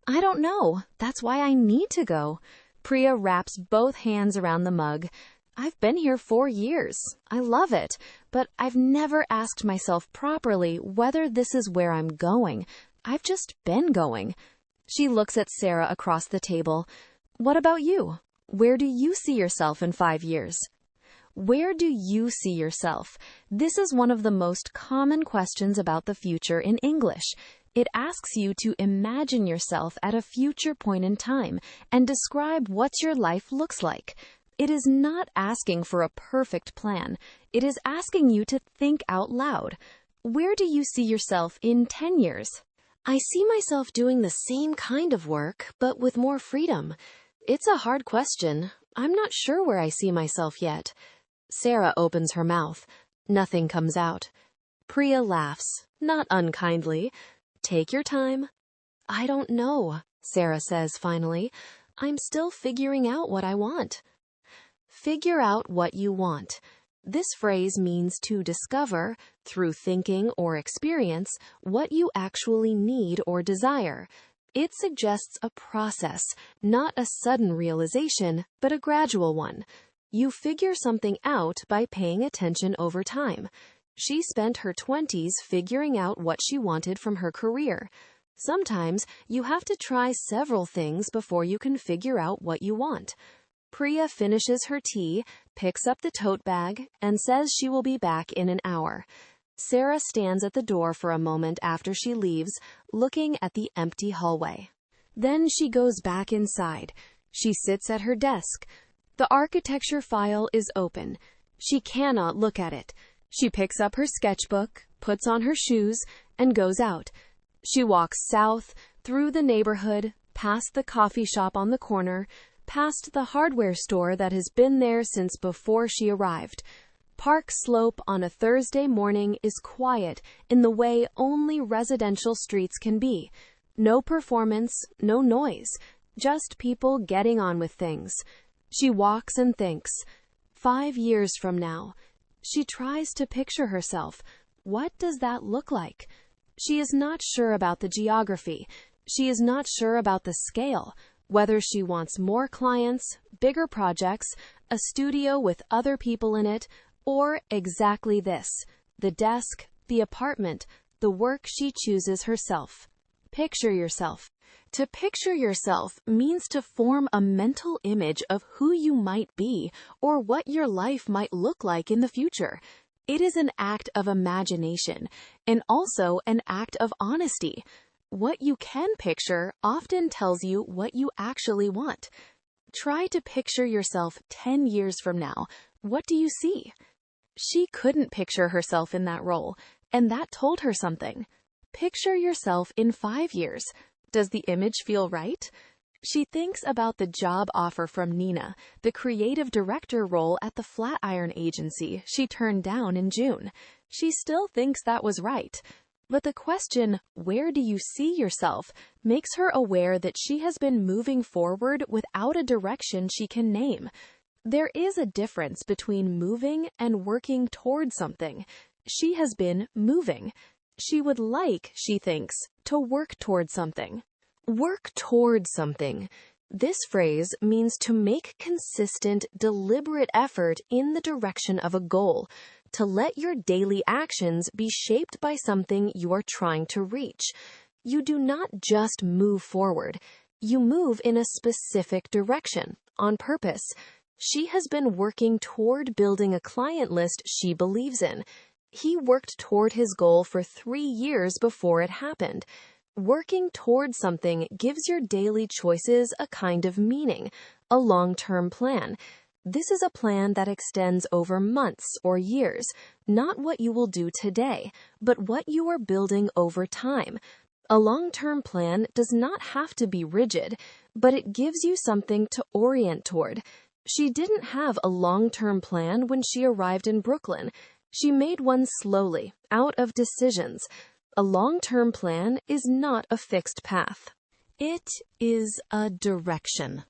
I don't know. That's why I need to go. Priya wraps both hands around the mug. I've been here 4 years. I love it, but I've never asked myself properly whether this is where I'm going. I've just been going. She looks at Sarah across the table. What about you? Where do you see yourself in 5 years? Where do you see yourself? This is one of the most common questions about the future in English. It asks you to imagine yourself at a future point in time and describe what your life looks like. It is not asking for a perfect plan. It is asking you to think out loud. Where do you see yourself in 10 years? I see myself doing the same kind of work, but with more freedom. It's a hard question. I'm not sure where I see myself yet. Sarah opens her mouth. Nothing comes out. Priya laughs, not unkindly. Take your time. I don't know, Sarah says finally. I'm still figuring out what I want. Figure out what you want. This phrase means to discover, through thinking or experience, what you actually need or desire. It suggests a process, not a sudden realization, but a gradual one. You figure something out by paying attention over time. She spent her 20s figuring out what she wanted from her career. Sometimes you have to try several things before you can figure out what you want. Priya finishes her tea, picks up the tote bag, and says she will be back in an hour. Sarah stands at the door for a moment after she leaves, looking at the empty hallway. Then she goes back inside. She sits at her desk. The architecture file is open. She cannot look at it. She picks up her sketchbook, puts on her shoes, and goes out. She walks south, through the neighborhood, past the coffee shop on the corner, past the hardware store that has been there since before she arrived. Park Slope on a Thursday morning is quiet in the way only residential streets can be. No performance, no noise, just people getting on with things. She walks and thinks. 5 years from now. She tries to picture herself. What does that look like? She is not sure about the geography. She is not sure about the scale, whether she wants more clients, bigger projects, a studio with other people in it, or exactly this, the desk, the apartment, the work she chooses herself. Picture yourself. To picture yourself means to form a mental image of who you might be or what your life might look like in the future. It is an act of imagination and also an act of honesty. What you can picture often tells you what you actually want. Try to picture yourself 10 years from now. What do you see? She couldn't picture herself in that role, and that told her something. Picture yourself in 5 years. Does the image feel right? She thinks about the job offer from Nina, the creative director role at the Flatiron agency she turned down in June. She still thinks that was right. But the question, where do you see yourself, makes her aware that she has been moving forward without a direction she can name. There is a difference between moving and working toward something. She has been moving. She would like, she thinks, to work toward something. Work toward something. This phrase means to make consistent, deliberate effort in the direction of a goal, to let your daily actions be shaped by something you are trying to reach. You do not just move forward. You move in a specific direction, on purpose. She has been working toward building a client list she believes in. He worked toward his goal for 3 years before it happened. Working toward something gives your daily choices a kind of meaning, a long-term plan. This is a plan that extends over months or years, not what you will do today, but what you are building over time. A long-term plan does not have to be rigid, but it gives you something to orient toward. She didn't have a long-term plan when she arrived in Brooklyn. She made one slowly, out of decisions. A long-term plan is not a fixed path. It is a direction.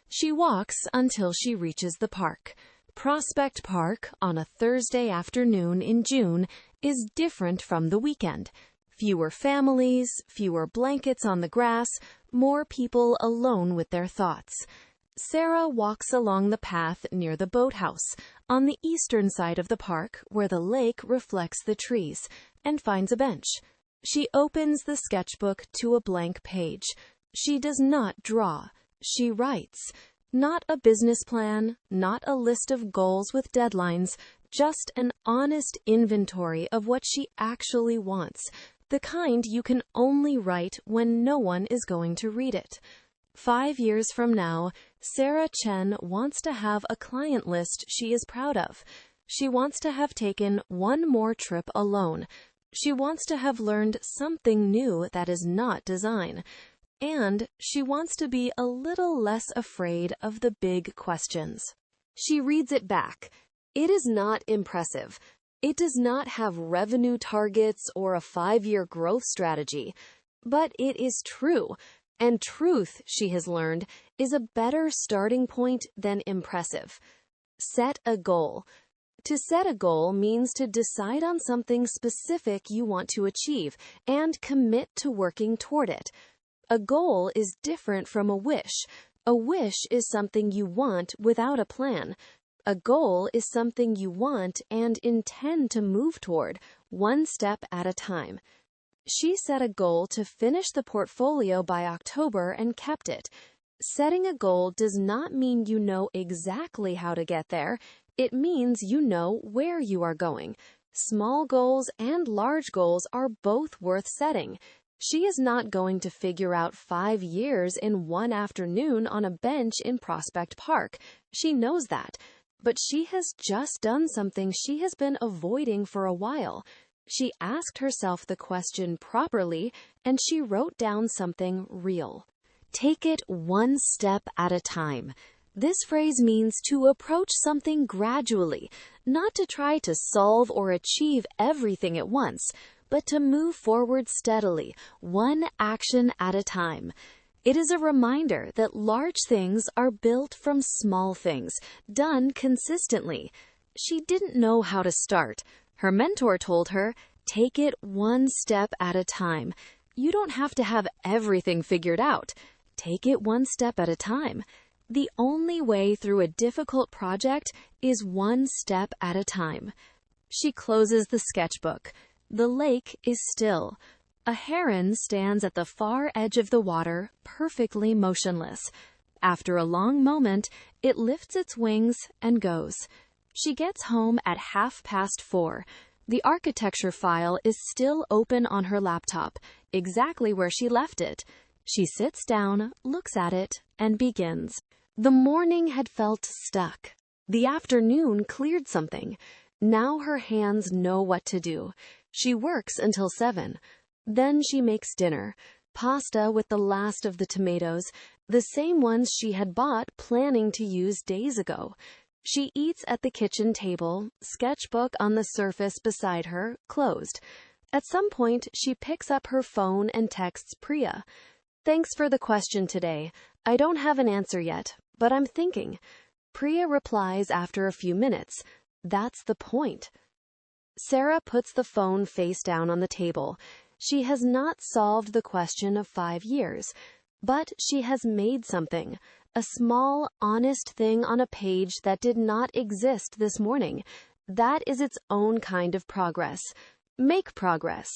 She walks until she reaches the park. Prospect Park on a Thursday afternoon in June is different from the weekend. Fewer families, fewer blankets on the grass, more people alone with their thoughts. Sarah walks along the path near the boathouse, on the eastern side of the park where the lake reflects the trees, and finds a bench. She opens the sketchbook to a blank page. She does not draw. She writes. Not a business plan, not a list of goals with deadlines, just an honest inventory of what she actually wants, the kind you can only write when no one is going to read it. 5 years from now, Sarah Chen wants to have a client list she is proud of. She wants to have taken one more trip alone. She wants to have learned something new that is not design. And she wants to be a little less afraid of the big questions. She reads it back. It is not impressive. It does not have revenue targets or a 5-year growth strategy. But it is true. And truth, she has learned, is a better starting point than impressive. Set a goal. To set a goal means to decide on something specific you want to achieve and commit to working toward it. A goal is different from a wish. A wish is something you want without a plan. A goal is something you want and intend to move toward, one step at a time. She set a goal to finish the portfolio by October and kept it. Setting a goal does not mean you know exactly how to get there. It means you know where you are going. Small goals and large goals are both worth setting. She is not going to figure out 5 years in one afternoon on a bench in Prospect Park. She knows that. But she has just done something she has been avoiding for a while. She asked herself the question properly, and she wrote down something real. Take it one step at a time. This phrase means to approach something gradually, not to try to solve or achieve everything at once, but to move forward steadily, one action at a time. It is a reminder that large things are built from small things, done consistently. She didn't know how to start. Her mentor told her, take it one step at a time. You don't have to have everything figured out. Take it one step at a time. The only way through a difficult project is one step at a time. She closes the sketchbook. The lake is still. A heron stands at the far edge of the water, perfectly motionless. After a long moment, it lifts its wings and goes. She gets home at 4:30. The architecture file is still open on her laptop, exactly where she left it. She sits down, looks at it, and begins. The morning had felt stuck. The afternoon cleared something. Now her hands know what to do. She works until 7. Then she makes dinner. Pasta with the last of the tomatoes, the same ones she had bought planning to use days ago. She eats at the kitchen table, sketchbook on the surface beside her, closed. At some point, she picks up her phone and texts Priya. Thanks for the question today. I don't have an answer yet, but I'm thinking. Priya replies after a few minutes. That's the point. Sarah puts the phone face down on the table. She has not solved the question of 5 years, but she has made something. A small, honest thing on a page that did not exist this morning. That is its own kind of progress. Make progress.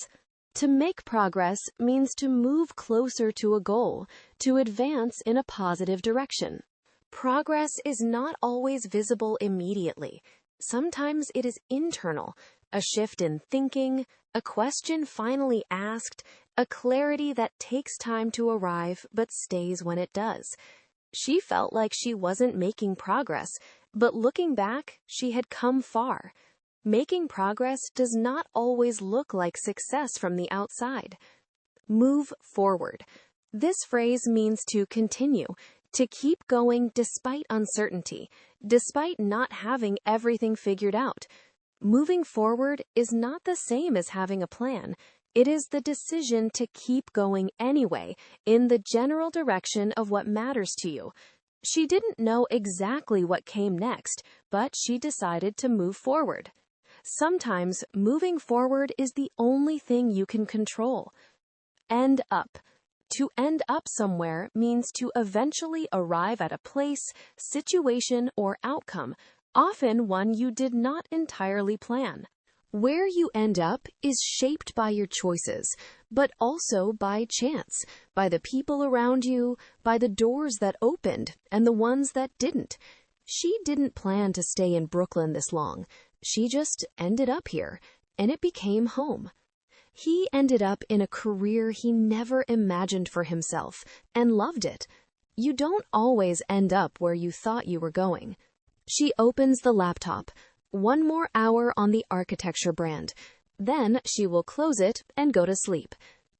To make progress means to move closer to a goal, to advance in a positive direction. Progress is not always visible immediately. Sometimes it is internal. A shift in thinking, a question finally asked, a clarity that takes time to arrive but stays when it does. She felt like she wasn't making progress, but looking back, she had come far. Making progress does not always look like success from the outside. Move forward. This phrase means to continue, to keep going despite uncertainty, despite not having everything figured out. Moving forward is not the same as having a plan. It is the decision to keep going anyway, in the general direction of what matters to you. She didn't know exactly what came next, but she decided to move forward. Sometimes moving forward is the only thing you can control. End up. To end up somewhere means to eventually arrive at a place, situation, or outcome, often one you did not entirely plan. Where you end up is shaped by your choices, but also by chance, by the people around you, by the doors that opened and the ones that didn't. She didn't plan to stay in Brooklyn this long. She just ended up here, and it became home. He ended up in a career he never imagined for himself, and loved it. You don't always end up where you thought you were going. She opens the laptop. One more hour on the architecture brand. Then she will close it and go to sleep.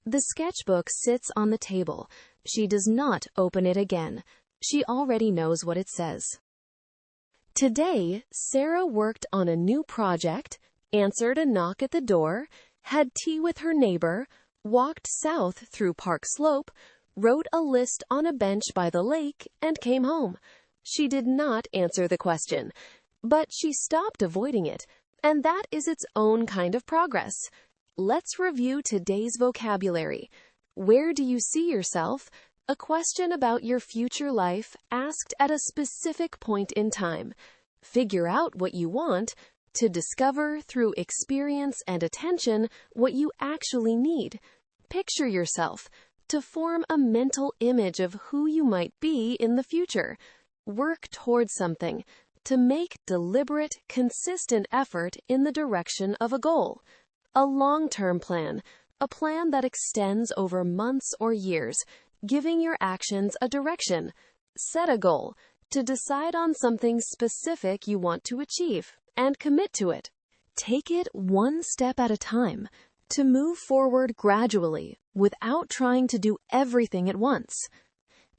The sketchbook sits on the table. She does not open it again. She already knows what it says. Today, Sarah worked on a new project, answered a knock at the door, had tea with her neighbor, walked south through Park Slope, wrote a list on a bench by the lake, and came home. She did not answer the question, but she stopped avoiding it, and that is its own kind of progress. Let's review today's vocabulary. Where do you see yourself? A question about your future life asked at a specific point in time. Figure out what you want. To discover through experience and attention what you actually need. Picture yourself. To form a mental image of who you might be in the future. Work towards something. To make deliberate, consistent effort in the direction of a goal. A long-term plan. A plan that extends over months or years, giving your actions a direction. Set a goal. To decide on something specific you want to achieve and commit to it. Take it one step at a time. To move forward gradually without trying to do everything at once.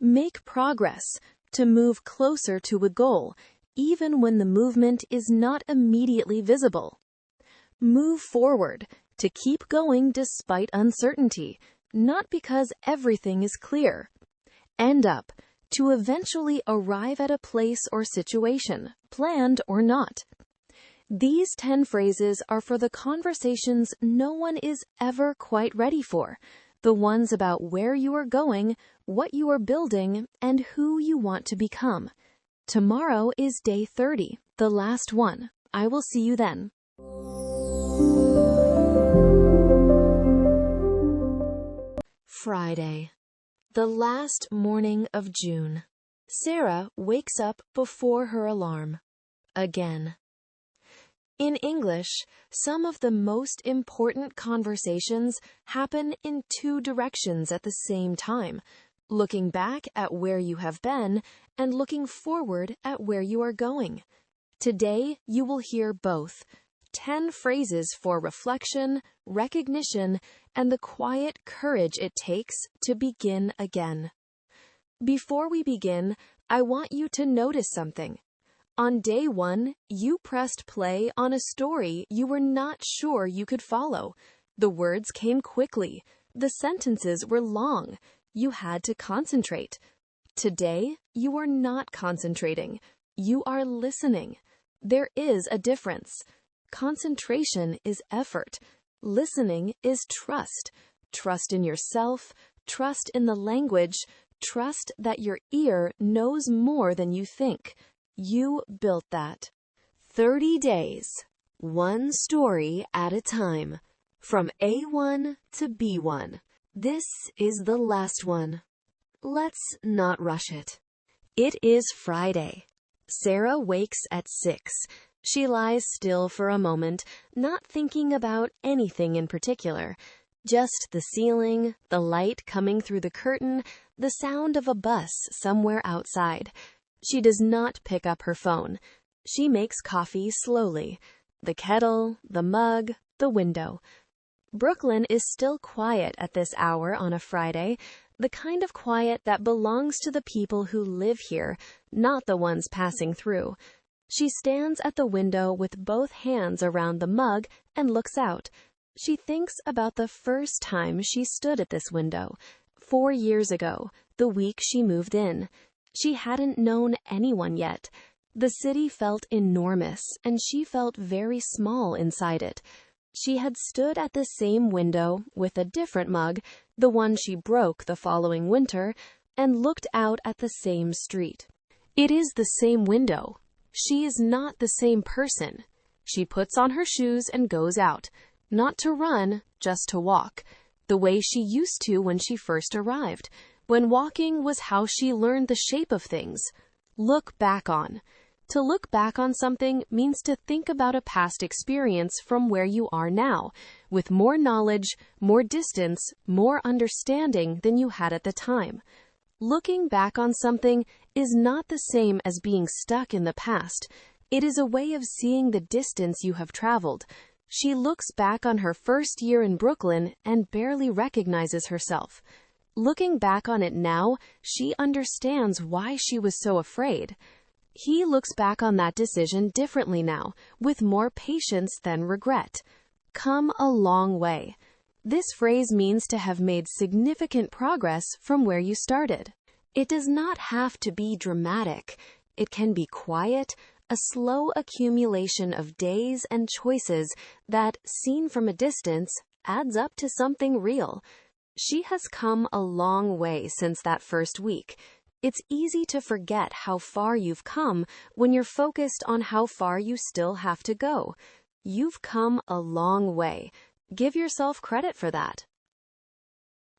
Make progress. To move closer to a goal, even when the movement is not immediately visible. Move forward. To keep going despite uncertainty, not because everything is clear. End up. To eventually arrive at a place or situation, planned or not. These 10 phrases are for the conversations no one is ever quite ready for, the ones about where you are going, what you are building, and who you want to become. Tomorrow is day 30, the last one. I will see you then. Friday, the last morning of June. Sarah wakes up before her alarm. Again. In English, some of the most important conversations happen in two directions at the same time, looking back at where you have been and looking forward at where you are going. Today, you will hear both. 10 phrases for reflection, recognition, and the quiet courage it takes to begin again. Before we begin, I want you to notice something. On day 1, you pressed play on a story you were not sure you could follow. The words came quickly. The sentences were long. You had to concentrate. Today, you are not concentrating. You are listening. There is a difference. Concentration is effort. Listening is trust. Trust in yourself, trust in the language, trust that your ear knows more than you think. You built that. 30 days, one story at a time, from A1 to B1. This is the last one. Let's not rush it. It is Friday. Sarah wakes at 6. She lies still for a moment, not thinking about anything in particular. Just the ceiling, the light coming through the curtain, the sound of a bus somewhere outside. She does not pick up her phone. She makes coffee slowly. The kettle, the mug, the window. Brooklyn is still quiet at this hour on a Friday, the kind of quiet that belongs to the people who live here, not the ones passing through. She stands at the window with both hands around the mug and looks out. She thinks about the first time she stood at this window, 4 years ago, the week she moved in. She hadn't known anyone yet. The city felt enormous, and she felt very small inside it. She had stood at the same window with a different mug, the one she broke the following winter, and looked out at the same street. It is the same window. She is not the same person. She puts on her shoes and goes out, not to run, just to walk, the way she used to when she first arrived, when walking was how she learned the shape of things. Look back on. To look back on something means to think about a past experience from where you are now, with more knowledge, more distance, more understanding than you had at the time. Looking back on something is not the same as being stuck in the past. It is a way of seeing the distance you have traveled. She looks back on her first year in Brooklyn and barely recognizes herself. Looking back on it now, she understands why she was so afraid. He looks back on that decision differently now, with more patience than regret. Come a long way. This phrase means to have made significant progress from where you started. It does not have to be dramatic. It can be quiet, a slow accumulation of days and choices that, seen from a distance, adds up to something real. She has come a long way since that first week. It's easy to forget how far you've come when you're focused on how far you still have to go. You've come a long way. Give yourself credit for that.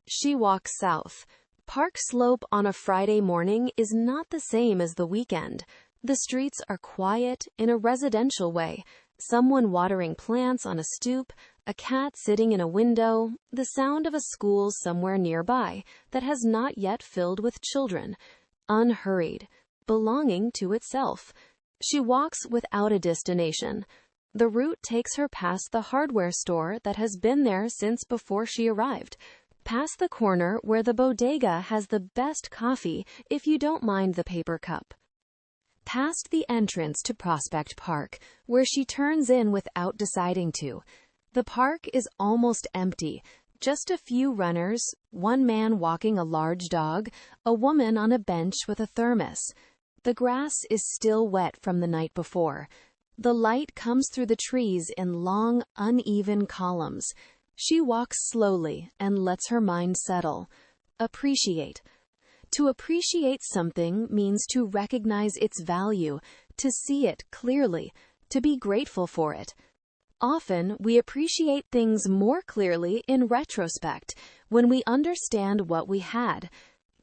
She walks south. Park Slope on a Friday morning is not the same as the weekend. The streets are quiet in a residential way. Someone watering plants on a stoop, a cat sitting in a window, the sound of a school somewhere nearby that has not yet filled with children. Unhurried, belonging to itself. She walks without a destination. The route takes her past the hardware store that has been there since before she arrived, past the corner where the bodega has the best coffee if you don't mind the paper cup. Past the entrance to Prospect Park, where she turns in without deciding to. The park is almost empty, just a few runners, one man walking a large dog, a woman on a bench with a thermos. The grass is still wet from the night before. The light comes through the trees in long, uneven columns. She walks slowly and lets her mind settle. Appreciate. To appreciate something means to recognize its value, to see it clearly, to be grateful for it. Often, we appreciate things more clearly in retrospect, when we understand what we had.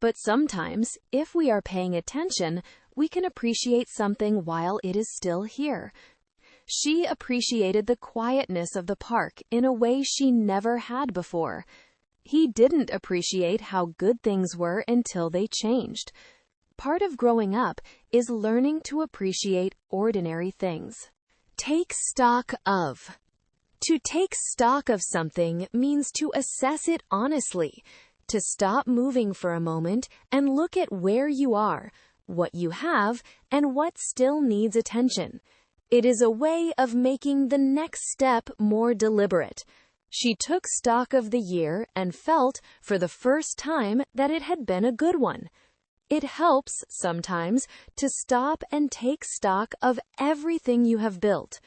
But sometimes, if we are paying attention, we can appreciate something while it is still here. She appreciated the quietness of the park in a way she never had before. He didn't appreciate how good things were until they changed. Part of growing up is learning to appreciate ordinary things. Take stock of. To take stock of something means to assess it honestly, to stop moving for a moment and look at where you are, what you have, and what still needs attention. It is a way of making the next step more deliberate. She took stock of the year and felt, for the first time, that it had been a good one. It helps, sometimes, to stop and take stock of everything you have built.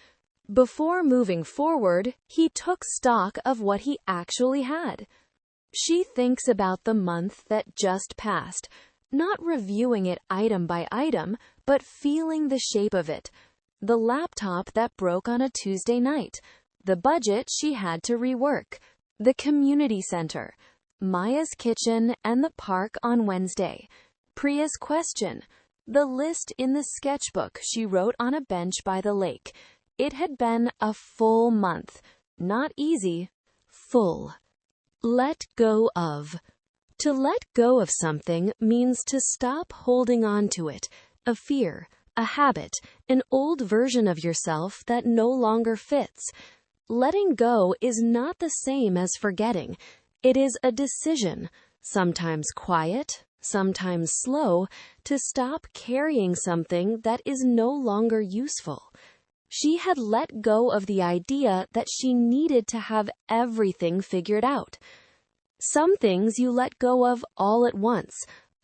Before moving forward, he took stock of what he actually had. She thinks about the month that just passed, not reviewing it item by item, but feeling the shape of it. The laptop that broke on a Tuesday night. The budget she had to rework, the community center, Maya's kitchen, and the park on Wednesday. Priya's question, The list in the sketchbook she wrote on a bench by the lake. It had been a full month. Not easy. Full. Let go of. To let go of something means to stop holding on to it. A fear, a habit, an old version of yourself that no longer fits. Letting go is not the same as forgetting. It is a decision, sometimes quiet, sometimes slow, to stop carrying something that is no longer useful. She had let go of the idea that she needed to have everything figured out. Some things you let go of all at once.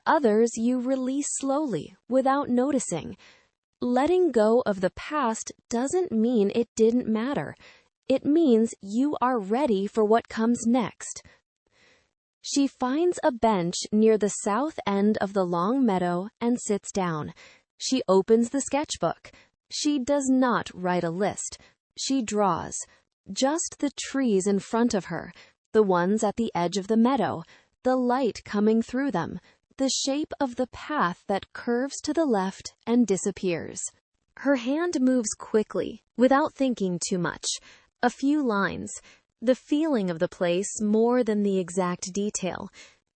Others you release slowly, without noticing. Letting go of the past doesn't mean it didn't matter. It means you are ready for what comes next. She finds a bench near the south end of the long meadow and sits down. She opens the sketchbook. She does not write a list. She draws. Just the trees in front of her, the ones at the edge of the meadow, the light coming through them, the shape of the path that curves to the left and disappears. Her hand moves quickly, without thinking too much. A few lines. The feeling of the place more than the exact detail.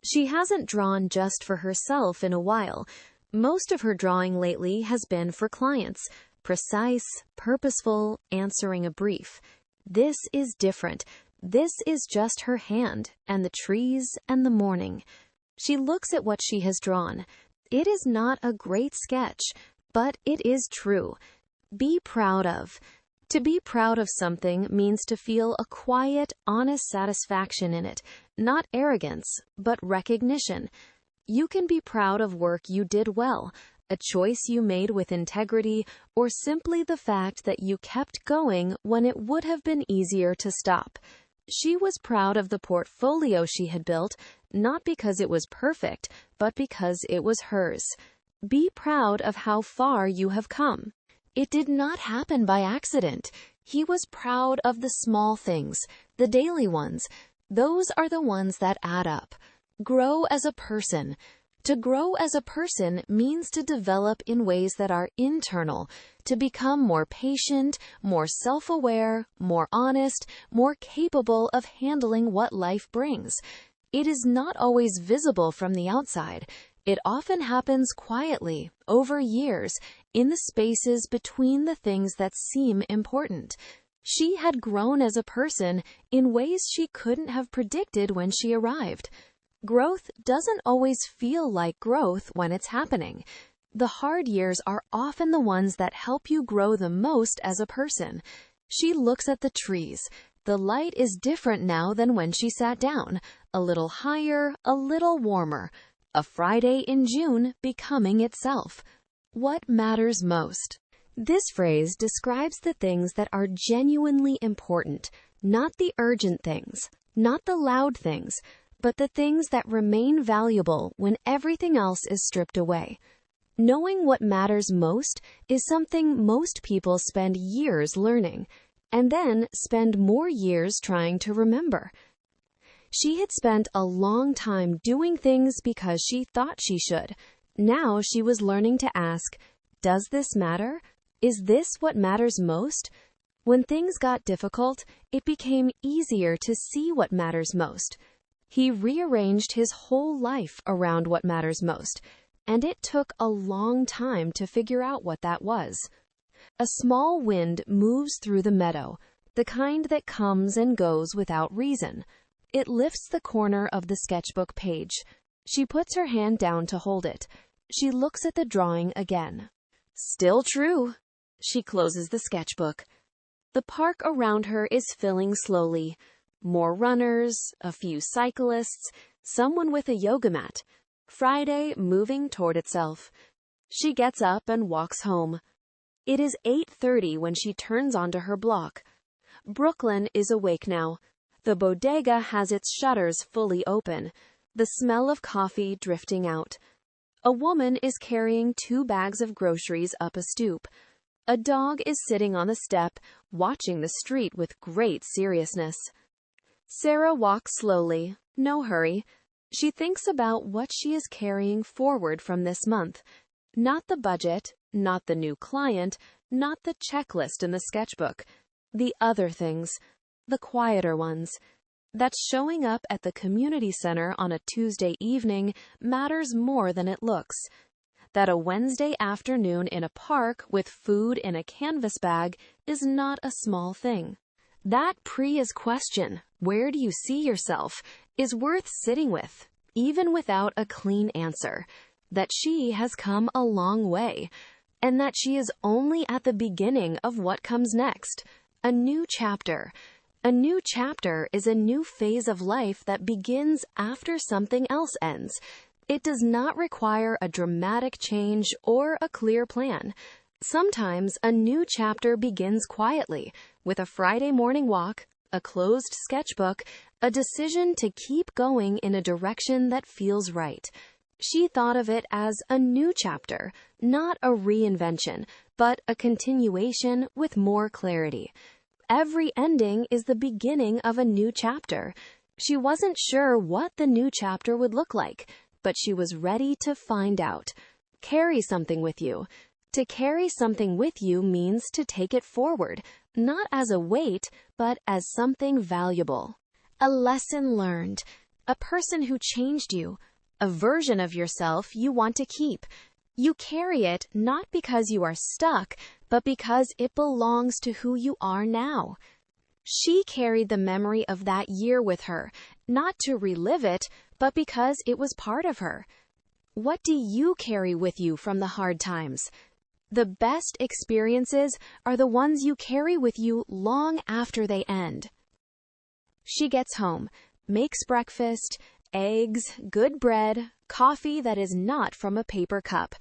She hasn't drawn just for herself in a while. Most of her drawing lately has been for clients. Precise, purposeful, answering a brief. This is different. This is just her hand, and the trees, and the morning. She looks at what she has drawn. It is not a great sketch, but it is true. Be proud of. To be proud of something means to feel a quiet, honest satisfaction in it, not arrogance, but recognition. You can be proud of work you did well, a choice you made with integrity, or simply the fact that you kept going when it would have been easier to stop. She was proud of the portfolio she had built, not because it was perfect, but because it was hers. Be proud of how far you have come. It did not happen by accident. He was proud of the small things, the daily ones. Those are the ones that add up. Grow as a person. To grow as a person means to develop in ways that are internal, to become more patient, more self-aware, more honest, more capable of handling what life brings. It is not always visible from the outside. It often happens quietly, over years, in the spaces between the things that seem important. She had grown as a person in ways she couldn't have predicted when she arrived. Growth doesn't always feel like growth when it's happening. The hard years are often the ones that help you grow the most as a person. She looks at the trees. The light is different now than when she sat down. A little higher, a little warmer. A Friday in June becoming itself. What matters most? This phrase describes the things that are genuinely important, not the urgent things, not the loud things, but the things that remain valuable when everything else is stripped away. Knowing what matters most is something most people spend years learning, and then spend more years trying to remember. She had spent a long time doing things because she thought she should. Now she was learning to ask, does this matter? Is this what matters most? When things got difficult, it became easier to see what matters most. He rearranged his whole life around what matters most, and it took a long time to figure out what that was. A small wind moves through the meadow, the kind that comes and goes without reason. It lifts the corner of the sketchbook page. She puts her hand down to hold it. She looks at the drawing again. Still true. She closes the sketchbook. The park around her is filling slowly. More runners, a few cyclists, someone with a yoga mat. Friday moving toward itself. She gets up and walks home. It is 8:30 when she turns onto her block. Brooklyn is awake now. The bodega has its shutters fully open, the smell of coffee drifting out. A woman is carrying 2 bags of groceries up a stoop. A dog is sitting on the step, watching the street with great seriousness. Sarah walks slowly, no hurry. She thinks about what she is carrying forward from this month. Not the budget, not the new client, not the checklist in the sketchbook. The other things, the quieter ones. That showing up at the community center on a Tuesday evening matters more than it looks. That a Wednesday afternoon in a park with food in a canvas bag is not a small thing. That Priya's question, where do you see yourself, is worth sitting with, even without a clean answer. That she has come a long way, and that she is only at the beginning of what comes next. A new chapter. A new chapter is a new phase of life that begins after something else ends. It does not require a dramatic change or a clear plan. Sometimes a new chapter begins quietly, with a Friday morning walk, a closed sketchbook, a decision to keep going in a direction that feels right. She thought of it as a new chapter, not a reinvention, but a continuation with more clarity. Every ending is the beginning of a new chapter. She wasn't sure what the new chapter would look like, but she was ready to find out. Carry something with you. To carry something with you means to take it forward, not as a weight, but as something valuable. A lesson learned. A person who changed you. A version of yourself you want to keep. You carry it not because you are stuck, but because it belongs to who you are now. She carried the memory of that year with her, not to relive it, but because it was part of her. What do you carry with you from the hard times? The best experiences are the ones you carry with you long after they end. She gets home, makes breakfast, eggs, good bread, coffee that is not from a paper cup.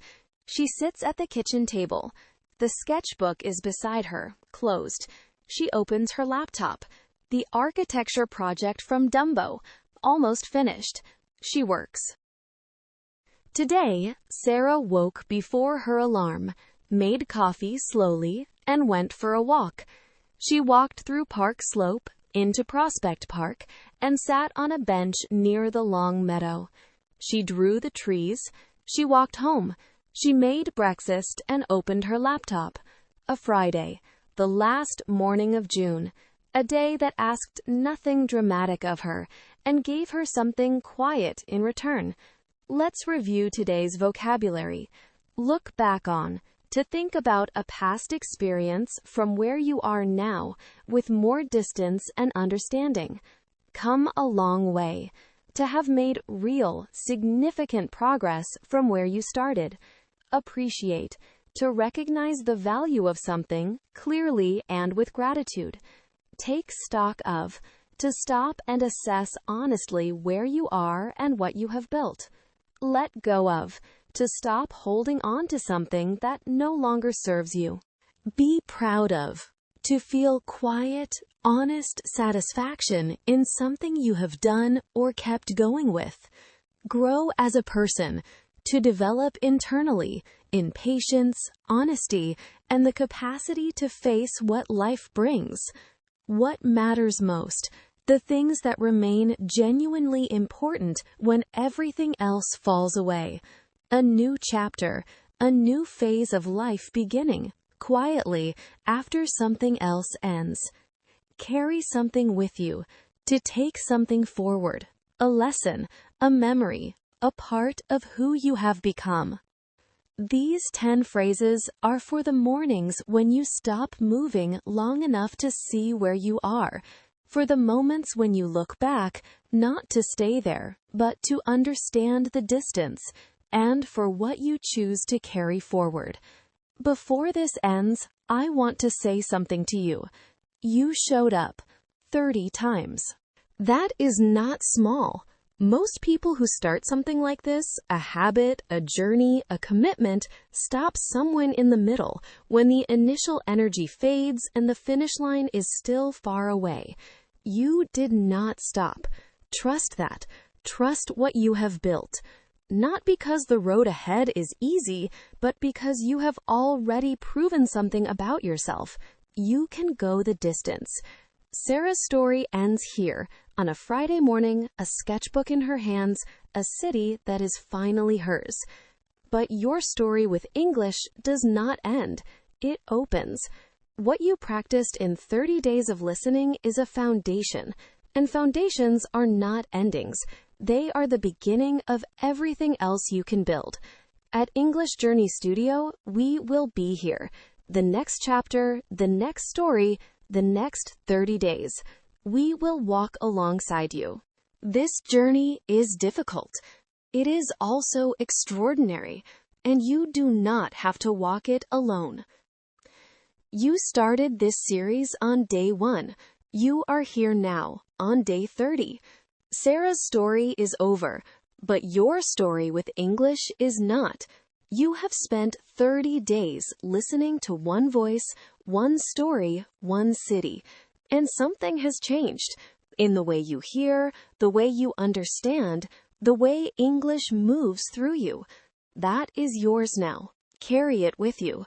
She sits at the kitchen table. The sketchbook is beside her, closed. She opens her laptop. The architecture project from Dumbo, almost finished. She works. Today, Sarah woke before her alarm, made coffee slowly, and went for a walk. She walked through Park Slope, into Prospect Park, and sat on a bench near the long meadow. She drew the trees. She walked home. She made breakfast and opened her laptop. A Friday, the last morning of June, a day that asked nothing dramatic of her and gave her something quiet in return. Let's review today's vocabulary. Look back on, to think about a past experience from where you are now with more distance and understanding. Come a long way. To have made real, significant progress from where you started. Appreciate. To recognize the value of something clearly and with gratitude. Take stock of. To stop and assess honestly where you are and what you have built. Let go of. To stop holding on to something that no longer serves you. Be proud of. To feel quiet, honest satisfaction in something you have done or kept going with. Grow as a person. To develop internally, in patience, honesty, and the capacity to face what life brings. What matters most? The things that remain genuinely important when everything else falls away. A new chapter, a new phase of life beginning, quietly, after something else ends. Carry something with you, to take something forward, a lesson, a memory, a part of who you have become. These 10 phrases are for the mornings when you stop moving long enough to see where you are, for the moments when you look back, not to stay there, but to understand the distance, and for what you choose to carry forward. Before this ends, I want to say something to you. You showed up 30 times. That is not small. Most people who start something like this, a habit, a journey, a commitment, stop somewhere in the middle when the initial energy fades and the finish line is still far away. You did not stop. Trust that. Trust what you have built. Not because the road ahead is easy, but because you have already proven something about yourself. You can go the distance. Sarah's story ends here, on a Friday morning, a sketchbook in her hands, a city that is finally hers. But your story with English does not end. It opens. What you practiced in 30 days of listening is a foundation, and foundations are not endings. They are the beginning of everything else you can build. At English Journey Studio, we will be here. The next chapter, the next story, the next 30 days. We will walk alongside you. This journey is difficult. It is also extraordinary, and you do not have to walk it alone. You started this series on day 1. You are here now, on day 30. Sarah's story is over, but your story with English is not. You have spent 30 days listening to one voice, one story, one city, and something has changed in the way you hear, the way you understand, the way English moves through you. That is yours now. Carry it with you.